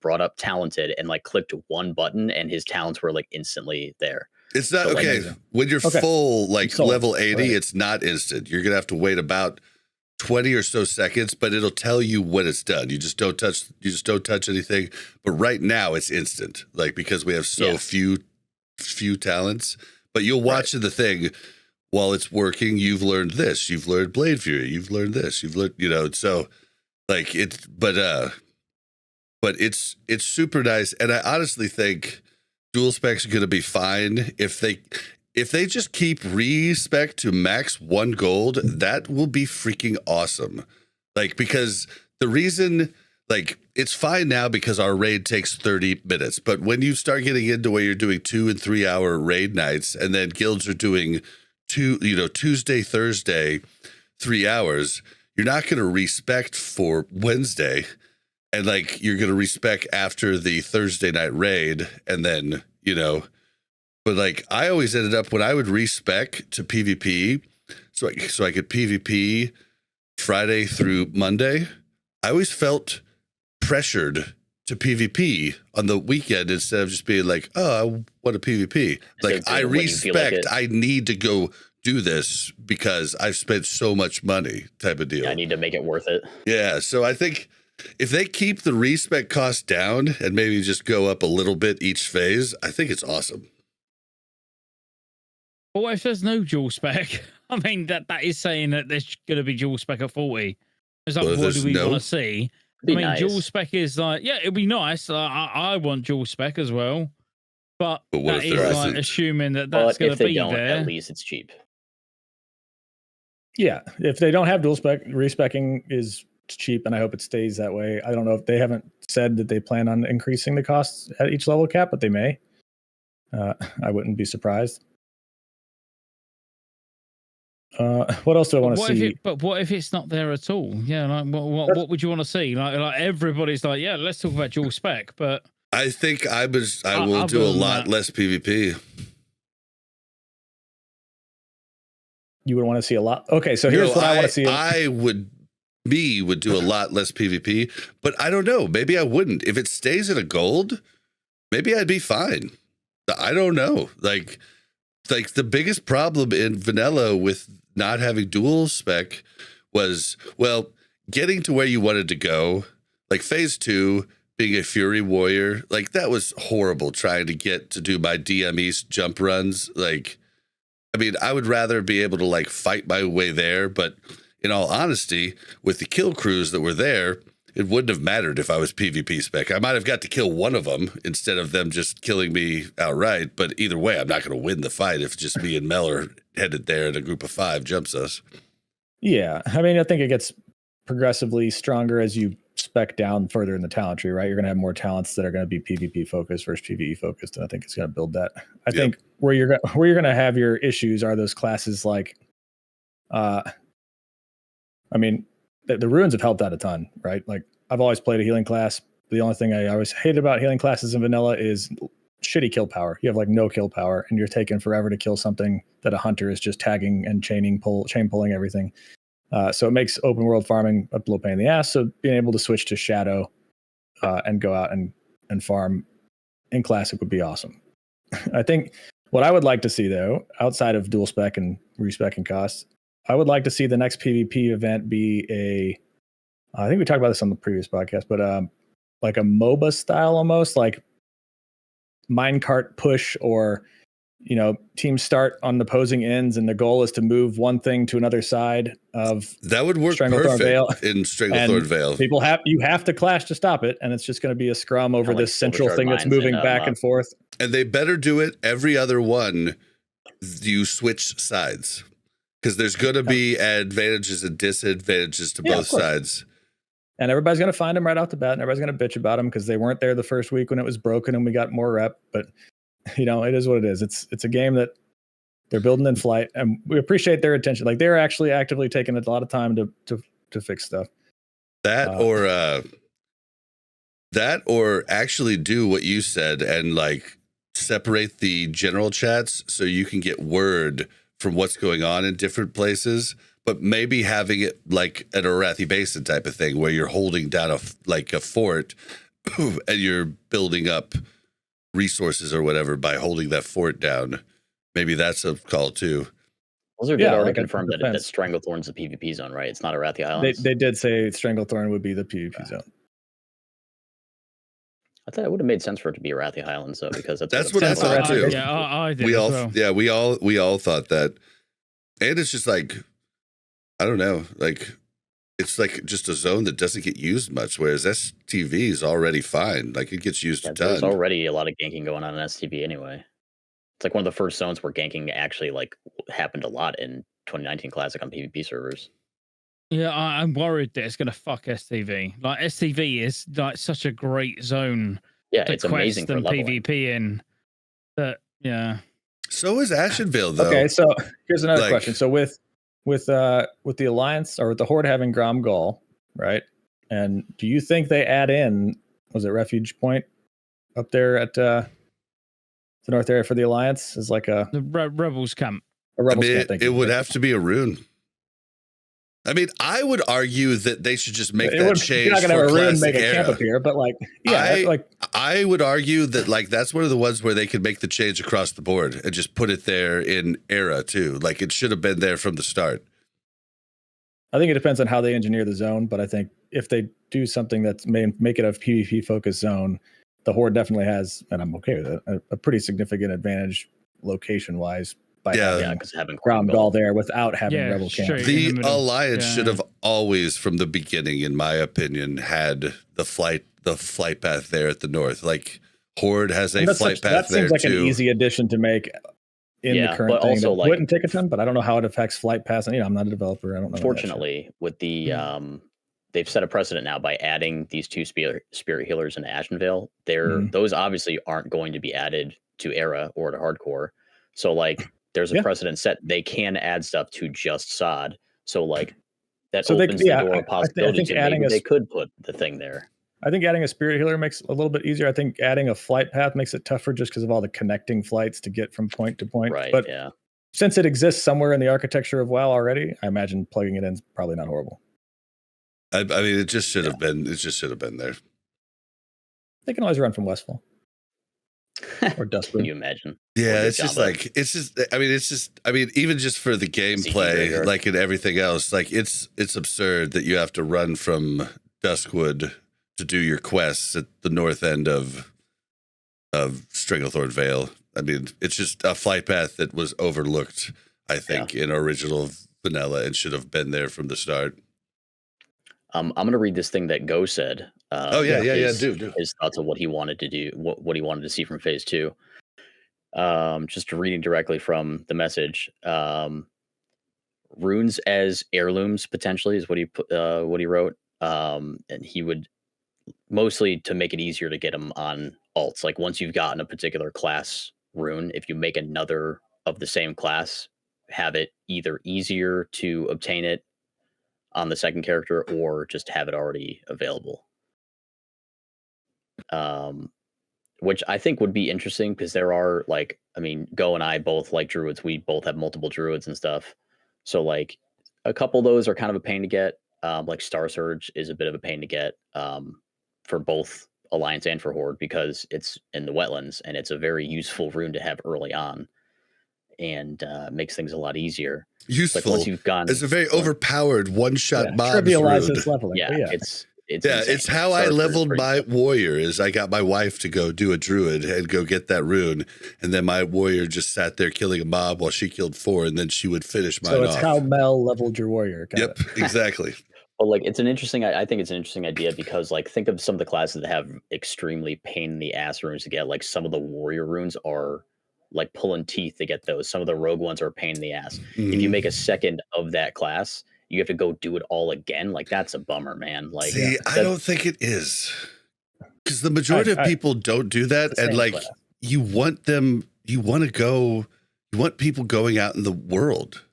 brought up Talented, and like clicked one button, and his talents were like instantly there. It's not okay. When you're full, like level 80, it's not instant. You're gonna have to wait about 20 or so seconds, but it'll tell you when it's done. You just don't touch anything. But right now it's instant, like because we have so few talents. But you'll watch the thing while it's working. You've learned this. You've learned Blade Fury. You've learned this. You've learned, so like it's, but it's super nice. And I honestly think dual specs are going to be fine if they just keep respec to max 1 gold. That will be freaking awesome. Like, because the reason, like, it's fine now because our raid takes 30 minutes. But when you start getting into where you're doing 2 and 3 hour raid nights, and then guilds are doing Tuesday, Thursday, 3 hours, you're not going to respec for Wednesday. And like, you're going to respec after the Thursday night raid. And then, but like I always ended up when I would respec to PvP, so I could PvP Friday through Monday, I always felt pressured to PvP on the weekend instead of just being like, oh, I want a PvP. Like I respect, I need to go do this because I've spent so much money type of deal. Yeah, I need to make it worth it. Yeah. So I think if they keep the respec cost down and maybe just go up a little bit each phase, I think it's awesome. But what if there's no dual spec? I mean, that is saying that there's going to be dual spec at 40. Is that what do we want to see? I mean, nice. Dual spec is like, yeah, it'd be nice. I want dual spec as well. But that is like assuming that that's going to be there. At least it's cheap. Yeah, if they don't have dual spec, respecing is cheap, and I hope it stays that way. I don't know if they haven't said that they plan on increasing the costs at each level cap, but they may. I wouldn't be surprised. What else do I want to see? But what if it's not there at all? Yeah, like what would you want to see? Like everybody's like, yeah, let's talk about dual spec, but I think I will do a lot less PvP. You would want to see a lot. Okay, so here's what I want to see. I would do a lot less PvP, but I don't know. Maybe I wouldn't. If it stays at a gold, maybe I'd be fine. I don't know. Like the biggest problem in vanilla with not having dual spec was, well, getting to where you wanted to go. Like phase 2, being a Fury Warrior, like that was horrible trying to get to do my DM East jump runs. Like, I mean, I would rather be able to like fight my way there, but in all honesty, with the kill crews that were there, it wouldn't have mattered if I was PvP spec. I might have got to kill one of them instead of them just killing me outright, but either way, I'm not going to win the fight if just me and Mel are headed there and a group of 5 jumps us. Yeah, I mean, I think it gets progressively stronger as you spec down further in the talent tree, right? You're going to have more talents that are going to be PvP focused versus PvE focused, and I think it's going to build that. I think where you're going to have your issues are those classes like, I mean, the runes have helped out a ton, right? Like I've always played a healing class. The only thing I always hated about healing classes in vanilla is shitty kill power. You have like no kill power, and you're taking forever to kill something that a hunter is just tagging and chain pulling everything. So it makes open world farming a little pain in the ass. So being able to switch to shadow and go out and farm in classic would be awesome. I think what I would like to see though, outside of dual spec and respec and costs, I would like to see the next PvP event be I think we talked about this on the previous podcast, but like a MOBA style almost, like minecart push, or teams start on the opposing ends and the goal is to move one thing to another side of that would work perfect Vale. In Stranglethorn Vale. You have to clash to stop it, and it's just going to be a scrum over this central thing that's moving back and forth. And they better do it every other one. You switch sides, because there's going to be advantages and disadvantages to both sides. And everybody's going to find them right off the bat, and everybody's going to bitch about them because they weren't there the first week when it was broken and we got more rep. But it is what it is. It's a game that they're building in flight, and we appreciate their attention. Like they're actually actively taking a lot of time to fix stuff. That or actually do what you said and like separate the general chats so you can get word from what's going on in different places. But maybe having it like an Arathi Basin type of thing where you're holding down a fort and you're building up resources or whatever by holding that fort down. Maybe that's a call too. Blizzard did already confirm that Stranglethorn's the PvP zone, right? It's not Arathi Islands. They did say Stranglethorn would be the PvP zone. I thought it would have made sense for it to be Arathi Highlands, though, because that's what I thought too. Yeah, I did. We all thought that, and it's just like, I don't know, like it's like just a zone that doesn't get used much, whereas STV is already fine. Like it gets used a ton. There's already a lot of ganking going on in STV anyway. It's like one of the first zones where ganking actually like happened a lot in 2019 Classic on PvP servers. Yeah, I'm worried that it's going to fuck STV. Like STV is like such a great zone. Yeah, it's amazing for leveling. PvP in. That So is Ashenvale though. Okay, so here's another question. So with the Alliance or with the Horde having Grom Gall, right? And do you think they add in, was it Refuge Point up there at the north area for the Alliance is like the Rebels camp? Camp, it would have to be a rune. I mean, I would argue that they should just make that change. You're not going to have a rune make a era. camp up here, but like, I would argue that like that's one of the ones where they could make the change across the board and just put it there in era too. Like it should have been there from the start. I think it depends on how they engineer the zone, but I think if they do something that's make it a PvP focused zone, the Horde definitely has, and I'm okay with it, a pretty significant advantage location wise. Because having Grom Gall there without having Rebel Camp. The Alliance should have always, from the beginning, in my opinion, had the flight path there at the north. Like Horde has a flight path there too. That seems like an easy addition to make in the current thing. Also, like, wouldn't take a ton, but I don't know how it affects flight paths. And I'm not a developer. I don't know. Fortunately, with the they've set a precedent now by adding these two spirit healers in Ashenvale. Those obviously aren't going to be added to Era or to Hardcore. So like. There's a precedent set. They can add stuff to just SoD. So like that opens the door of possibilities. They could put the thing there. I think adding a spirit healer makes it a little bit easier. I think adding a flight path makes it tougher just because of all the connecting flights to get from point to point. Right. But since it exists somewhere in the architecture of WoW already, I imagine plugging it in is probably not horrible. I mean, it just should have been. It just should have been there. They can always run from Westfall. Or Dustwood. Can you imagine? Yeah, it's just even just for the gameplay, like in everything else, like it's absurd that you have to run from Duskwood to do your quests at the north end of Stranglethorn Vale. I mean, it's just a flight path that was overlooked, I think, in original vanilla and should have been there from the start. I'm going to read this thing that Go said. Do. His thoughts on what he wanted to do, what he wanted to see from Phase 2. Just reading directly from the message. Runes as heirlooms potentially is what he wrote. and he would mostly to make it easier to get them on alts. Like once you've gotten a particular class rune, if you make another of the same class, have it either easier to obtain it on the second character or just have it already available. Which I think would be interesting because there are like, I mean, Go and I both like druids. We both have multiple druids and stuff. So like a couple of those are kind of a pain to get. Like Star Surge is a bit of a pain to get for both Alliance and for Horde because it's in the wetlands and it's a very useful rune to have early on and makes things a lot easier. Useful. Like once you've gone, it's a very overpowered one-shot mob. Trivializes leveling. Yeah, Yeah, it's how I leveled my warrior. Is I got my wife to go do a druid and go get that rune, and then my warrior just sat there killing a mob while she killed 4, and then she would finish mine off. So it's how Mel leveled your warrior. Yep, exactly. But like, it's an interesting. I think it's an interesting idea because like, think of some of the classes that have extremely pain in the ass runes to get. Like some of the warrior runes are like pulling teeth to get those. Some of the rogue ones are a pain in the ass. If you make a second of that class, you have to go do it all again. Like that's a bummer, man. Like, see, I don't think it is because the majority of people don't do that, and like class. You want people going out in the world.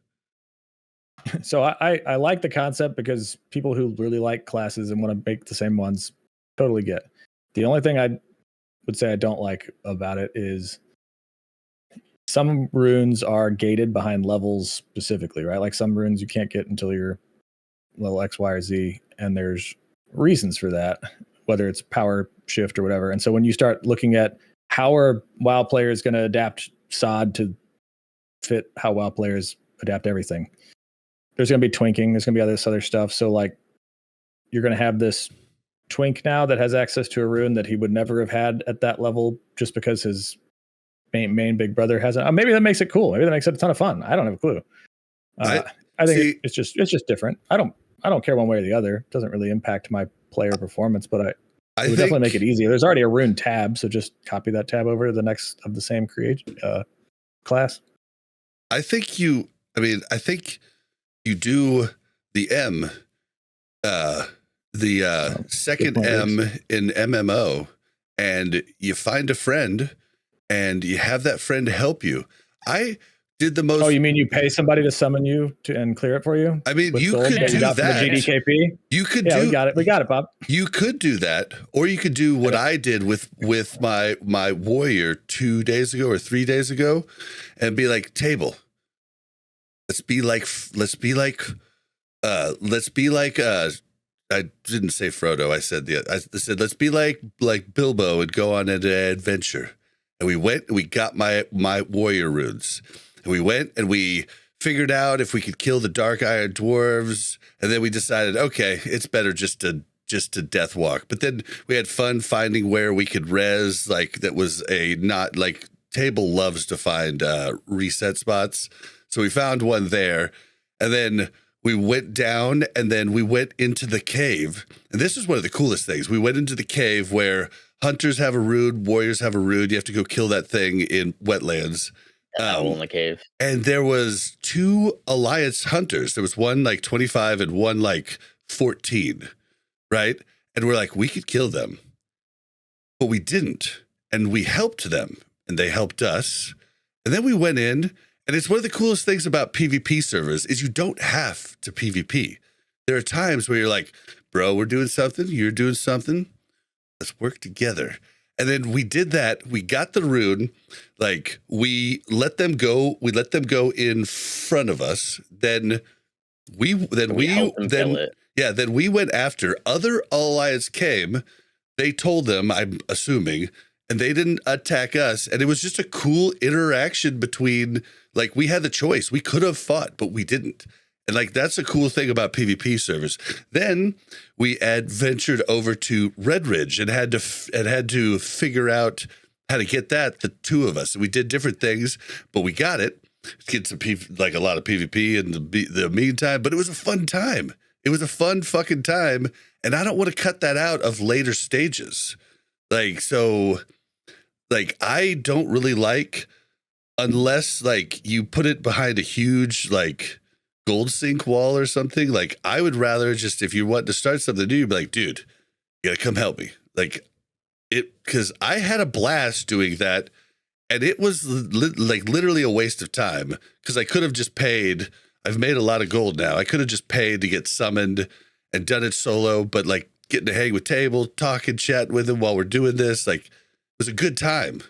So I like the concept because people who really like classes and want to make the same ones totally get. The only thing I would say I don't like about it is some runes are gated behind levels specifically, right? Like some runes you can't get until you're level X, Y, or Z, and there's reasons for that, whether it's power shift or whatever. And so when you start looking at how are WoW players going to adapt SoD to fit how WoW players adapt everything, there's going to be twinking, there's going to be all this other stuff. So like you're going to have this twink now that has access to a rune that he would never have had at that level just because his main big brother hasn't. Maybe that makes it cool. Maybe that makes it a ton of fun. I don't have a clue. I think it's just different. I don't care one way or the other. It doesn't really impact my player performance, but it would definitely make it easier. There's already a rune tab, so just copy that tab over to the next of the same class. I think you do the M, second M in MMO, and you find a friend and you have that friend help you. I did the most. Oh, you mean you pay somebody to summon you and clear it for you? I mean, you could do that. From the GDKP? You could we got it, Bob. You could do that, or you could do what I did with my warrior 2 days ago or 3 days ago, and be like, table. Let's be like I didn't say Frodo. I said let's be like Bilbo and go on an adventure. And we went and we got my warrior runes. And we went and we figured out if we could kill the dark iron dwarves. And then we decided, okay, it's better just to death walk. But then we had fun finding where we could res, like that was not like Table loves to find reset spots. So we found one there. And then we went down and then we went into the cave. And this is one of the coolest things. We went into the cave where hunters have a rune, warriors have a rune. You have to go kill that thing in wetlands. In the cave. And there was 2 alliance hunters. There was one like 25 and one like 14, right? And we're like, we could kill them. But we didn't. And we helped them. And they helped us. And then we went in. And it's one of the coolest things about PvP servers is you don't have to PvP. There are times where you're like, bro, we're doing something. You're doing something. Let's work together. And then we did that. We got the rune. Like we let them go. We let them go in front of us. Then we went after other alliance came. They told them, I'm assuming, and they didn't attack us. And it was just a cool interaction between, like, we had the choice. We could have fought, but we didn't. And like, that's a cool thing about PvP servers. Then we adventured over to Red Ridge and had to figure out how to get that, the 2 of us. And we did different things, but we got it. Get some a lot of PvP in the meantime, but it was a fun time. It was a fun fucking time. And I don't want to cut that out of later stages. Like, so like, I don't really like, unless like you put it behind a huge, like, gold sink wall or something. Like, I would rather just, if you want to start something new, you'd be like, dude, you gotta come help me. Like, because I had a blast doing that, and it was like literally a waste of time, because I could have just paid. I've made a lot of gold now. I could have just paid to get summoned and done it solo, but like getting to hang with Table, talking, chat with him while we're doing this, like, it was a good time.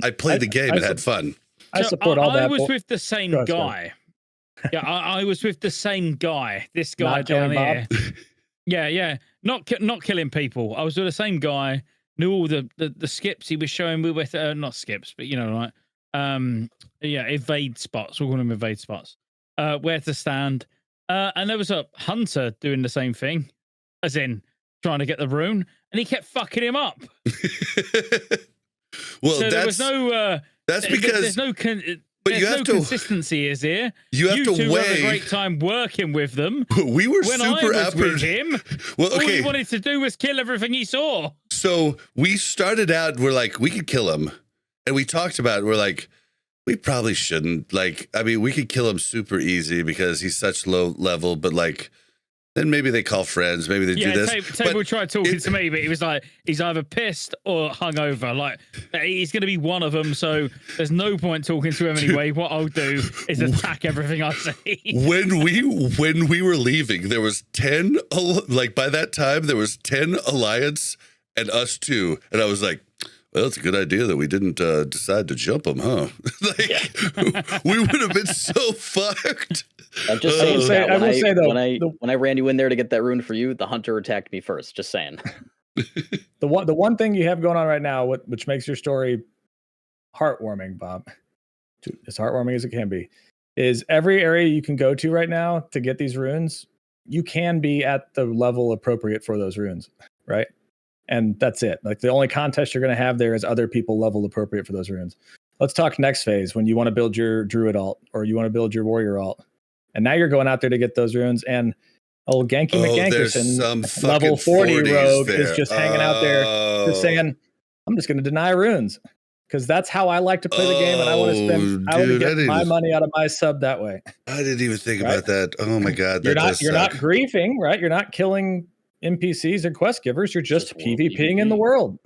I played the game and had fun. I support all that. I was with the same guy. Yeah, I was with the same guy. This guy down here. Yeah. Not killing people. I was with the same guy. Knew all the skips he was showing me with. Not skips, but you know, like evade spots. We'll call them evade spots. Where to stand. And there was a hunter doing the same thing, as in trying to get the rune, and he kept fucking him up. Well, so there was no. That's because there's no. But you have to consistency is here. You have to weigh. Have a great time working with them. We were when super I was with him. Well, okay. All he wanted to do was kill everything he saw. So we started out. We're like, we could kill him, and we talked about it. We're like, we probably shouldn't. Like, I mean, we could kill him super easy because he's such low level. But like, then maybe they call friends. Maybe they do this. Table tried talking to me, but he was like, he's either pissed or hungover. Like, he's going to be one of them. So there's no point talking to him anyway. What I'll do is attack everything I see. When we were leaving, there was 10. Like, by that time, there was 10 Alliance and us 2. And I was like, well, it's a good idea that we didn't decide to jump him, huh? We would have been so fucked. I'm just saying, when I ran you in there to get that rune for you, the hunter attacked me first. Just saying. The one thing you have going on right now, which makes your story heartwarming, Bob, as heartwarming as it can be, is every area you can go to right now to get these runes, you can be at the level appropriate for those runes, right? And that's it. Like, the only contest you're going to have there is other people level appropriate for those runes. Let's talk next phase, when you want to build your druid alt or you want to build your warrior alt. And now you're going out there to get those runes, and old Genki McGankerson, level 40 rogue, is just hanging out there just saying, I'm just going to deny runes. Because that's how I like to play the game, and I want to spend. I want to get my money out of my sub that way. I didn't even think about that. Oh my god, you're not griefing, right? You're not killing NPCs or quest givers. You're just PvPing in the world.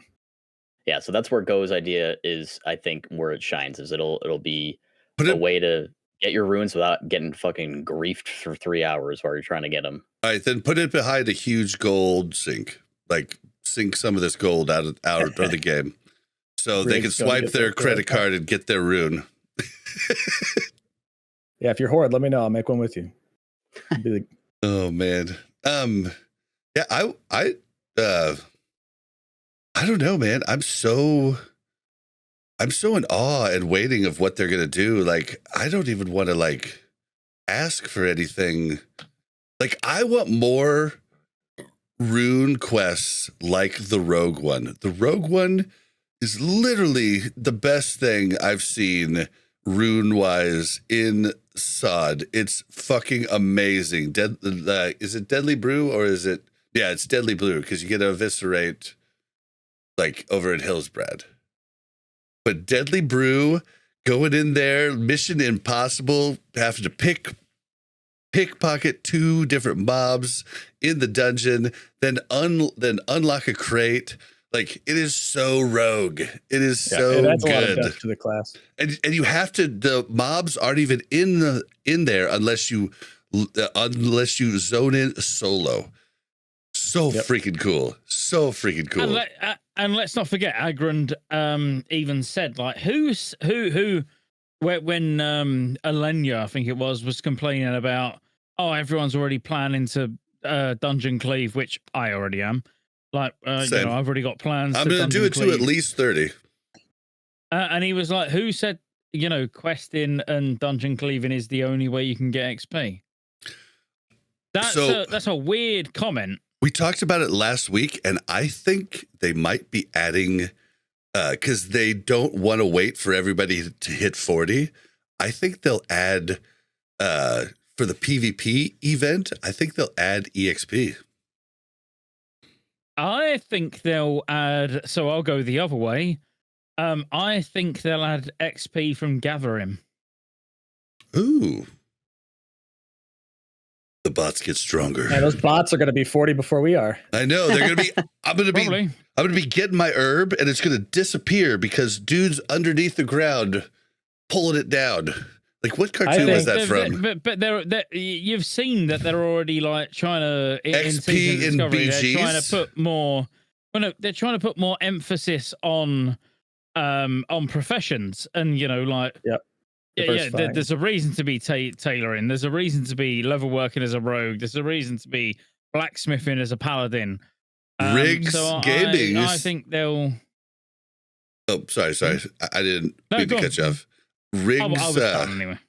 Yeah, so that's where Go's idea is. I think where it shines is it'll be a way to get your runes without getting fucking griefed for 3 hours while you're trying to get them. All right, then put it behind a huge gold sink. Like, sink some of this gold out of the game. So they can swipe their credit card and get their rune. Yeah, if you're Horde, let me know. I'll make one with you. Oh man. Yeah, I don't know, man. I'm so in awe and waiting of what they're gonna do. Like, I don't even want to like ask for anything. Like, I want more rune quests like the rogue one. The rogue one is literally the best thing I've seen rune-wise in SoD. It's fucking amazing. Is it Deadly Brew or is it? Yeah, it's Deadly Brew, because you get to eviscerate like over at Hillsbrad. But Deadly Brew, going in there, mission impossible, having to pickpocket 2 different mobs in the dungeon, then unlock a crate. Like, it is so rogue. It is so that's good. A lot of depth to the class. And you have to. The mobs aren't even in there unless you zone in solo. So freaking cool. So freaking cool. And let's not forget, Agrand even said, like, when Alenia, I think it was complaining about, everyone's already planning to dungeon cleave, which I already am. Like, I've already got plans. I'm going to do it to at least 30. And he was like, who said, questing and dungeon cleaving is the only way you can get XP? That's a weird comment. We talked about it last week, and I think they might be adding, because they don't want to wait for everybody to hit 40. I think they'll add, for the PvP event, I think they'll add EXP. I think they'll add, so I'll go the other way. I think they'll add XP from gathering. Ooh. The bots get stronger. And those bots are going to be 40 before we are. I know they're gonna be. I'm gonna be getting my herb, and it's gonna disappear because dude's underneath the ground pulling it down. Like, what cartoon was that from? But you've seen that they're already like trying to XP in BGs. They're trying to put more. Well, no, they're trying to put more emphasis on professions, and like there's a reason to be tailoring. There's a reason to be level working as a rogue. There's a reason to be blacksmithing as a paladin. Rigs gaming. I think they'll. Oh, sorry. I didn't mean to cut you off. Rigs. I was done anyway.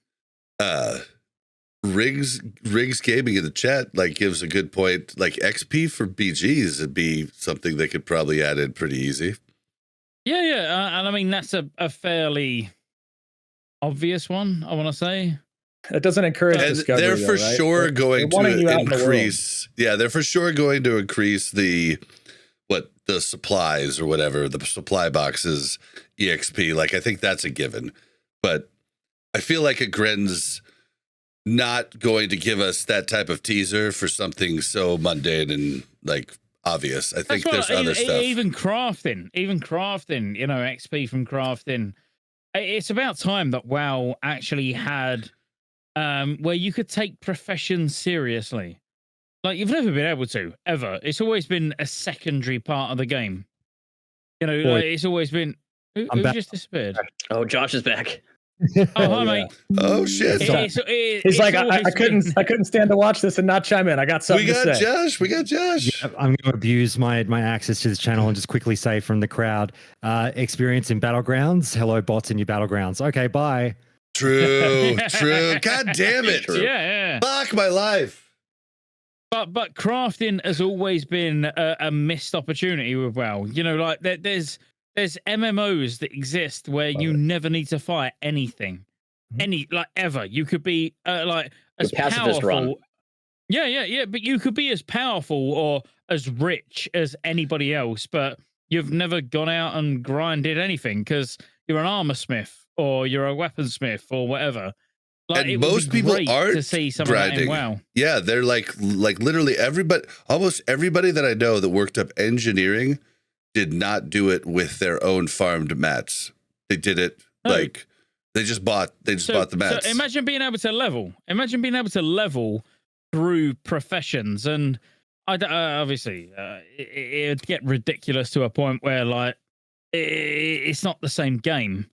Rigs gaming in the chat gives a good point. Like XP for BGs would be something they could probably add in pretty easy. Yeah, and I mean that's a fairly obvious one. I want to say it doesn't encourage discovery. They're for sure right? going to increase. Yeah, they're for sure going to increase the supplies or whatever, the supply boxes EXP. Like, I think that's a given, but I feel like Gren's not going to give us that type of teaser for something so mundane and obvious. I think there's other stuff. Even crafting, XP from crafting. It's about time that WoW actually had where you could take professions seriously. Like, you've never been able to, ever. It's always been a secondary part of the game. It's always been... Who just disappeared? Oh, Josh is back. Oh, hi, mate. Oh, shit. He's like, I couldn't stand to watch this and not chime in. I got something to say. We got Josh. Yeah, I'm going to abuse my access to this channel and just quickly say from the crowd, experience in Battlegrounds. Hello, bots in your Battlegrounds. Okay, bye. True. God damn it. Yeah. Fuck my life. But crafting has always been a missed opportunity with WoW. There's MMOs that exist where you never need to fight anything, ever. You could be as pacifist powerful. Run. Yeah. But you could be as powerful or as rich as anybody else, but you've never gone out and grinded anything because you're an armor smith or you're a weaponsmith or whatever. And most people aren't to see some grinding. Of that in WoW. Yeah, they're like literally almost everybody that I know that worked up engineering did not do it with their own farmed mats. They did it they just bought the mats. So imagine being able to level. Imagine being able to level through professions, and obviously it'd get ridiculous to a point where it's not the same game.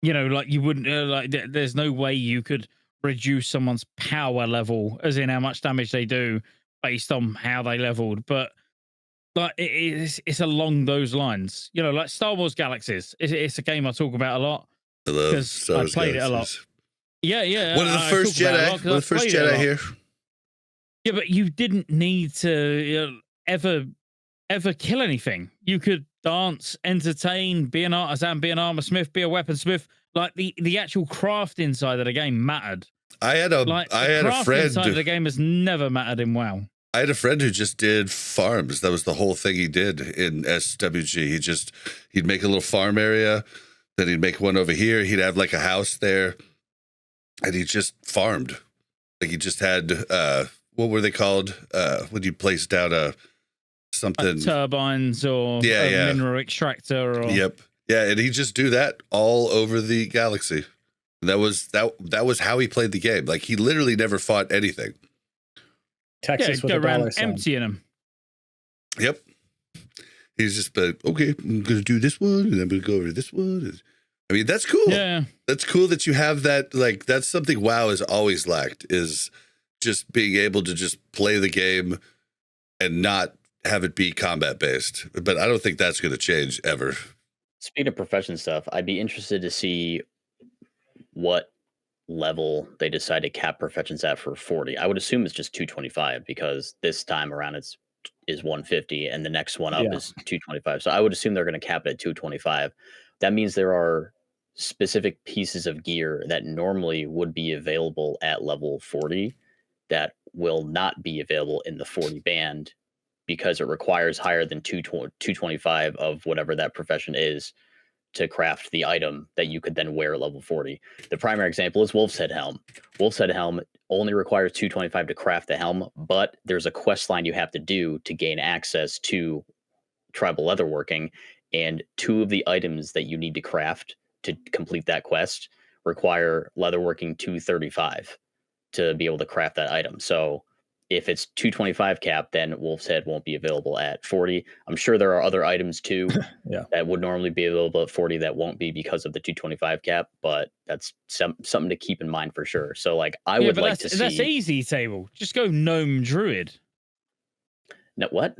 You wouldn't there's no way you could reduce someone's power level, as in how much damage they do, based on how they leveled. But it's along those lines. Like Star Wars Galaxies. It's a game I talk about a lot because I played it a lot. Yeah. One of the first Jedi here. Yeah, but you didn't need to ever kill anything. You could dance, entertain, be an artisan, be an armor smith, be a weaponsmith. Like the actual crafting side of the game mattered. I had a friend. Side of the game has never mattered in WoW. I had a friend who just did farms. That was the whole thing he did in SWG. He'd make a little farm area, then he'd make one over here. He'd have a house there, and he just farmed. He just had what were they called? When you place down something turbines or a mineral extractor or Yep. Yeah, and he just do that all over the galaxy. That was how he played the game. He literally never fought anything. Texas with around emptying them. Yep. He's just okay, I'm gonna do this one, and I'm gonna go over to this one. I mean, that's cool. Yeah. That's cool that you have that. That's something WoW has always lacked, is just being able to just play the game and not have it be combat based. But I don't think that's going to change ever. Speaking of profession stuff, I'd be interested to see what level they decide to cap professions at for 40. I would assume it's just 225 because this time around is 150 and the next one up is 225. So I would assume they're going to cap it at 225. That means there are specific pieces of gear that normally would be available at level 40 that will not be available in the 40 band because it requires higher than 225 of whatever that profession is to craft the item that you could then wear at level 40. The primary example is Wolf's Head Helm. Wolf's Head Helm only requires 225 to craft the helm, but there's a quest line you have to do to gain access to tribal leatherworking, and 2 of the items that you need to craft to complete that quest require leatherworking 235 to be able to craft that item. So if it's 225 cap, then Wolf's Head won't be available at 40. I'm sure there are other items too that would normally be available at 40 that won't be because of the 225 cap, but that's something to keep in mind for sure. So like I would like to see... That's easy, Table. Just go Gnome Druid. No, what?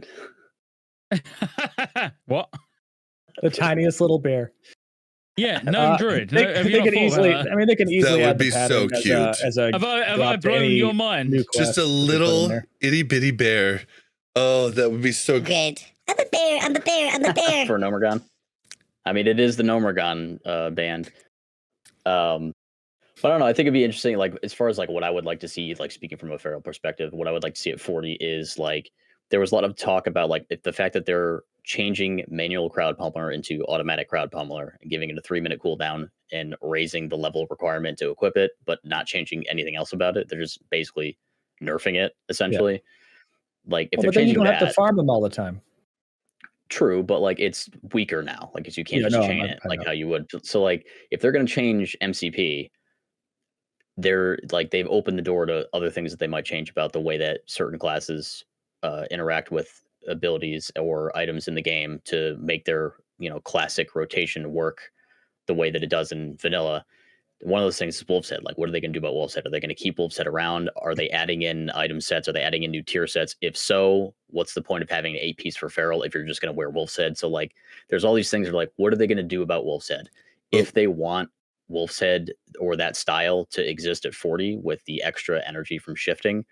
What? The tiniest little bear. Yeah, Gnome Druid. They can easily That would add be so cute. Have I blown your mind? Just a little itty bitty bear. Oh, that would be so good. I'm a bear. I'm a bear. I'm a bear. For Nomergon. I mean, it is the Nomergon band. But I don't know. I think it'd be interesting. Like as far as like what I would like to see, like speaking from a feral perspective, what I would like to see at 40 is like there was a lot of talk about like the fact that they're changing manual crowd pummeler into automatic crowd pummeler and giving it a 3-minute cooldown and raising the level requirement to equip it, but not changing anything else about it. They're just basically nerfing it essentially. Yeah. Like if they're changing you don't that, have to farm them all the time. True, but like it's weaker now. Like you can't just chain it like how you would. So like if they're going to change MCP, they're like they've opened the door to other things that they might change about the way that certain classes interact with abilities or items in the game to make their classic rotation work the way that it does in vanilla. One of those things is Wolf's Head. Like, what are they going to do about Wolf's Head? Are they going to keep Wolf's Head around? Are they adding in item sets? Are they adding in new tier sets? If so, what's the point of having an 8-piece for Feral if you're just going to wear Wolf's Head? So like, there's all these things that are like, what are they going to do about Wolf's Head? If they want Wolf's Head or that style to exist at 40 with the extra energy from shifting,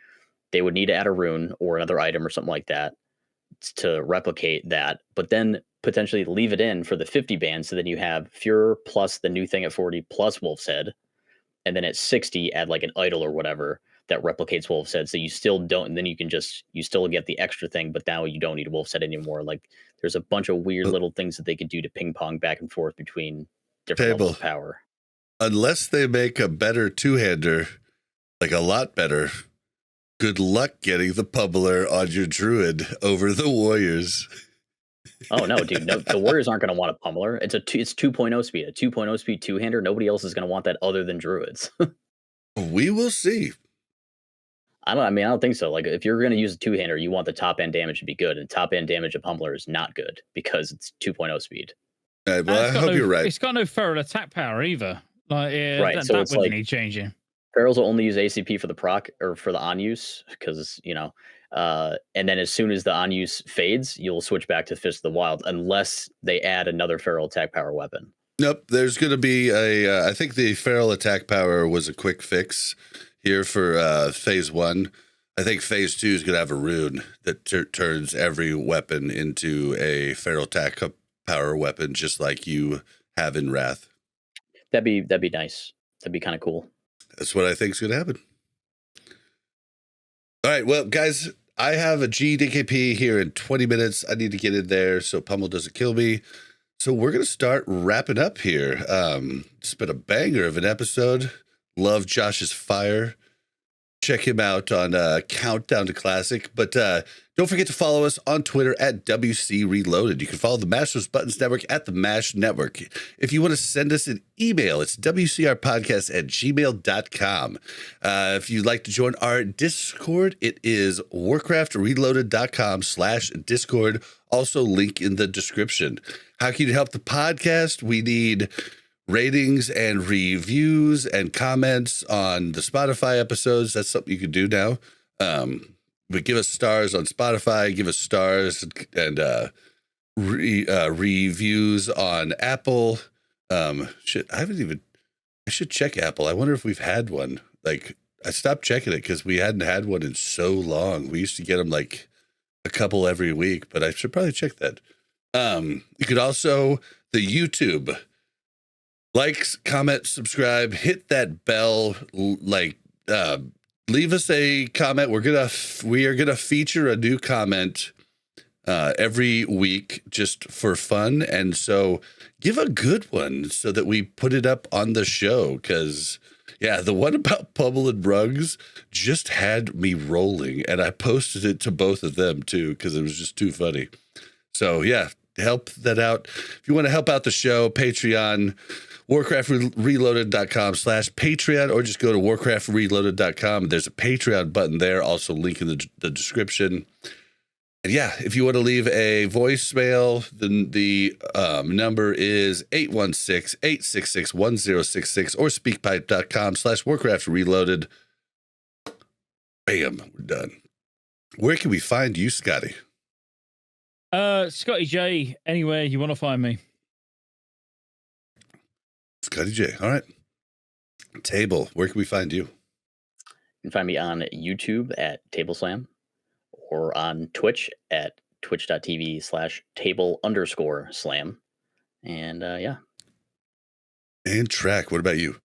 they would need to add a rune or another item or something like that to replicate that, but then potentially leave it in for the 50 band. So then you have Fuhrer plus the new thing at 40 plus Wolf's Head. And then at 60, add like an idol or whatever that replicates Wolf's Head. So you still don't, and then you still get the extra thing, but now you don't need a Wolf's Head anymore. Like there's a bunch of weird little things that they could do to ping pong back and forth between different levels of power. Unless they make a better two-hander, like a lot better, good luck getting the pummeler on your druid over the warriors. Oh no, dude! No, the warriors aren't going to want a pummeler. It's 2.0 speed, a 2.0 speed two-hander. Nobody else is going to want that other than druids. We will see. I don't think so. Like if you're going to use a two-hander, you want the top end damage to be good, and top end damage of pummeler is not good because it's 2.0 speed. Well, I hope you're right. It's got no feral attack power either. Like, right, that so it's wouldn't like need changing. Ferals will only use ACP for the proc or for the on use because and then as soon as the on use fades, you'll switch back to Fist of the Wild unless they add another feral attack power weapon. Nope, there's going to be I think the feral attack power was a quick fix here for phase 1. I think phase 2 is going to have a rune that turns every weapon into a feral attack power weapon, just like you have in Wrath. That'd be nice. That'd be kind of cool. That's what I think is going to happen. All right, well, guys, I have a GDKP here in 20 minutes. I need to get in there so Pummel doesn't kill me. So we're going to start wrapping up here. It's been a banger of an episode. Love Josh's fire. Check him out on Countdown to Classic. But don't forget to follow us on Twitter at WC Reloaded. You can follow the Mash Those Buttons Network at the MASH Network. If you want to send us an email, it's WCRpodcast@gmail.com. If you'd like to join our Discord, it is warcraftreloaded.com/Discord. Also link in the description. How can you help the podcast? We need ratings and reviews and comments on the Spotify episodes. That's something you can do now. But give us stars on Spotify, give us stars and reviews on Apple. I should check Apple. I wonder if we've had one. Like I stopped checking it because we hadn't had one in so long. We used to get them like a couple every week, but I should probably check that. You could also the YouTube. Like, comment, subscribe, hit that bell, leave us a comment. We are gonna feature a new comment every week just for fun. And so give a good one so that we put it up on the show. Because, yeah, the one about Pummel and Rugs just had me rolling. And I posted it to both of them, too, because it was just too funny. So, yeah, help that out. If you want to help out the show, Patreon, warcraftreloaded.com/Patreon, or just go to warcraftreloaded.com. There's a Patreon button there, also link in the description. And yeah, if you want to leave a voicemail, then the number is 816-866-1066 or speakpipe.com/warcraftreloaded. Bam, we're done. Where can we find you, Scotty? Scotty J, anywhere you want to find me. Scotty J. All right. Table, where can we find you? You can find me on YouTube at Table Slam or on Twitch at twitch.tv/table_slam. And yeah. And Track, what about you?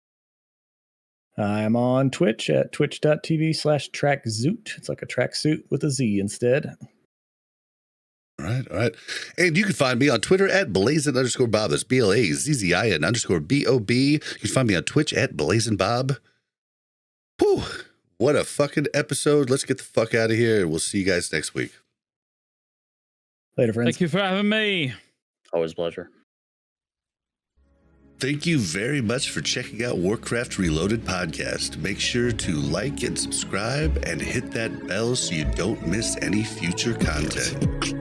I'm on Twitch at twitch.tv/TrackZuit. It's like a tracksuit with a Z instead. All right. And you can find me on Twitter at Blazin_Bob. That's BLAZZIN_BOB. You can find me on Twitch at BlazinBob. Whew. What a fucking episode. Let's get the fuck out of here. We'll see you guys next week. Later, friends. Thank you for having me. Always a pleasure. Thank you very much for checking out Warcraft Reloaded podcast. Make sure to like and subscribe and hit that bell so you don't miss any future content.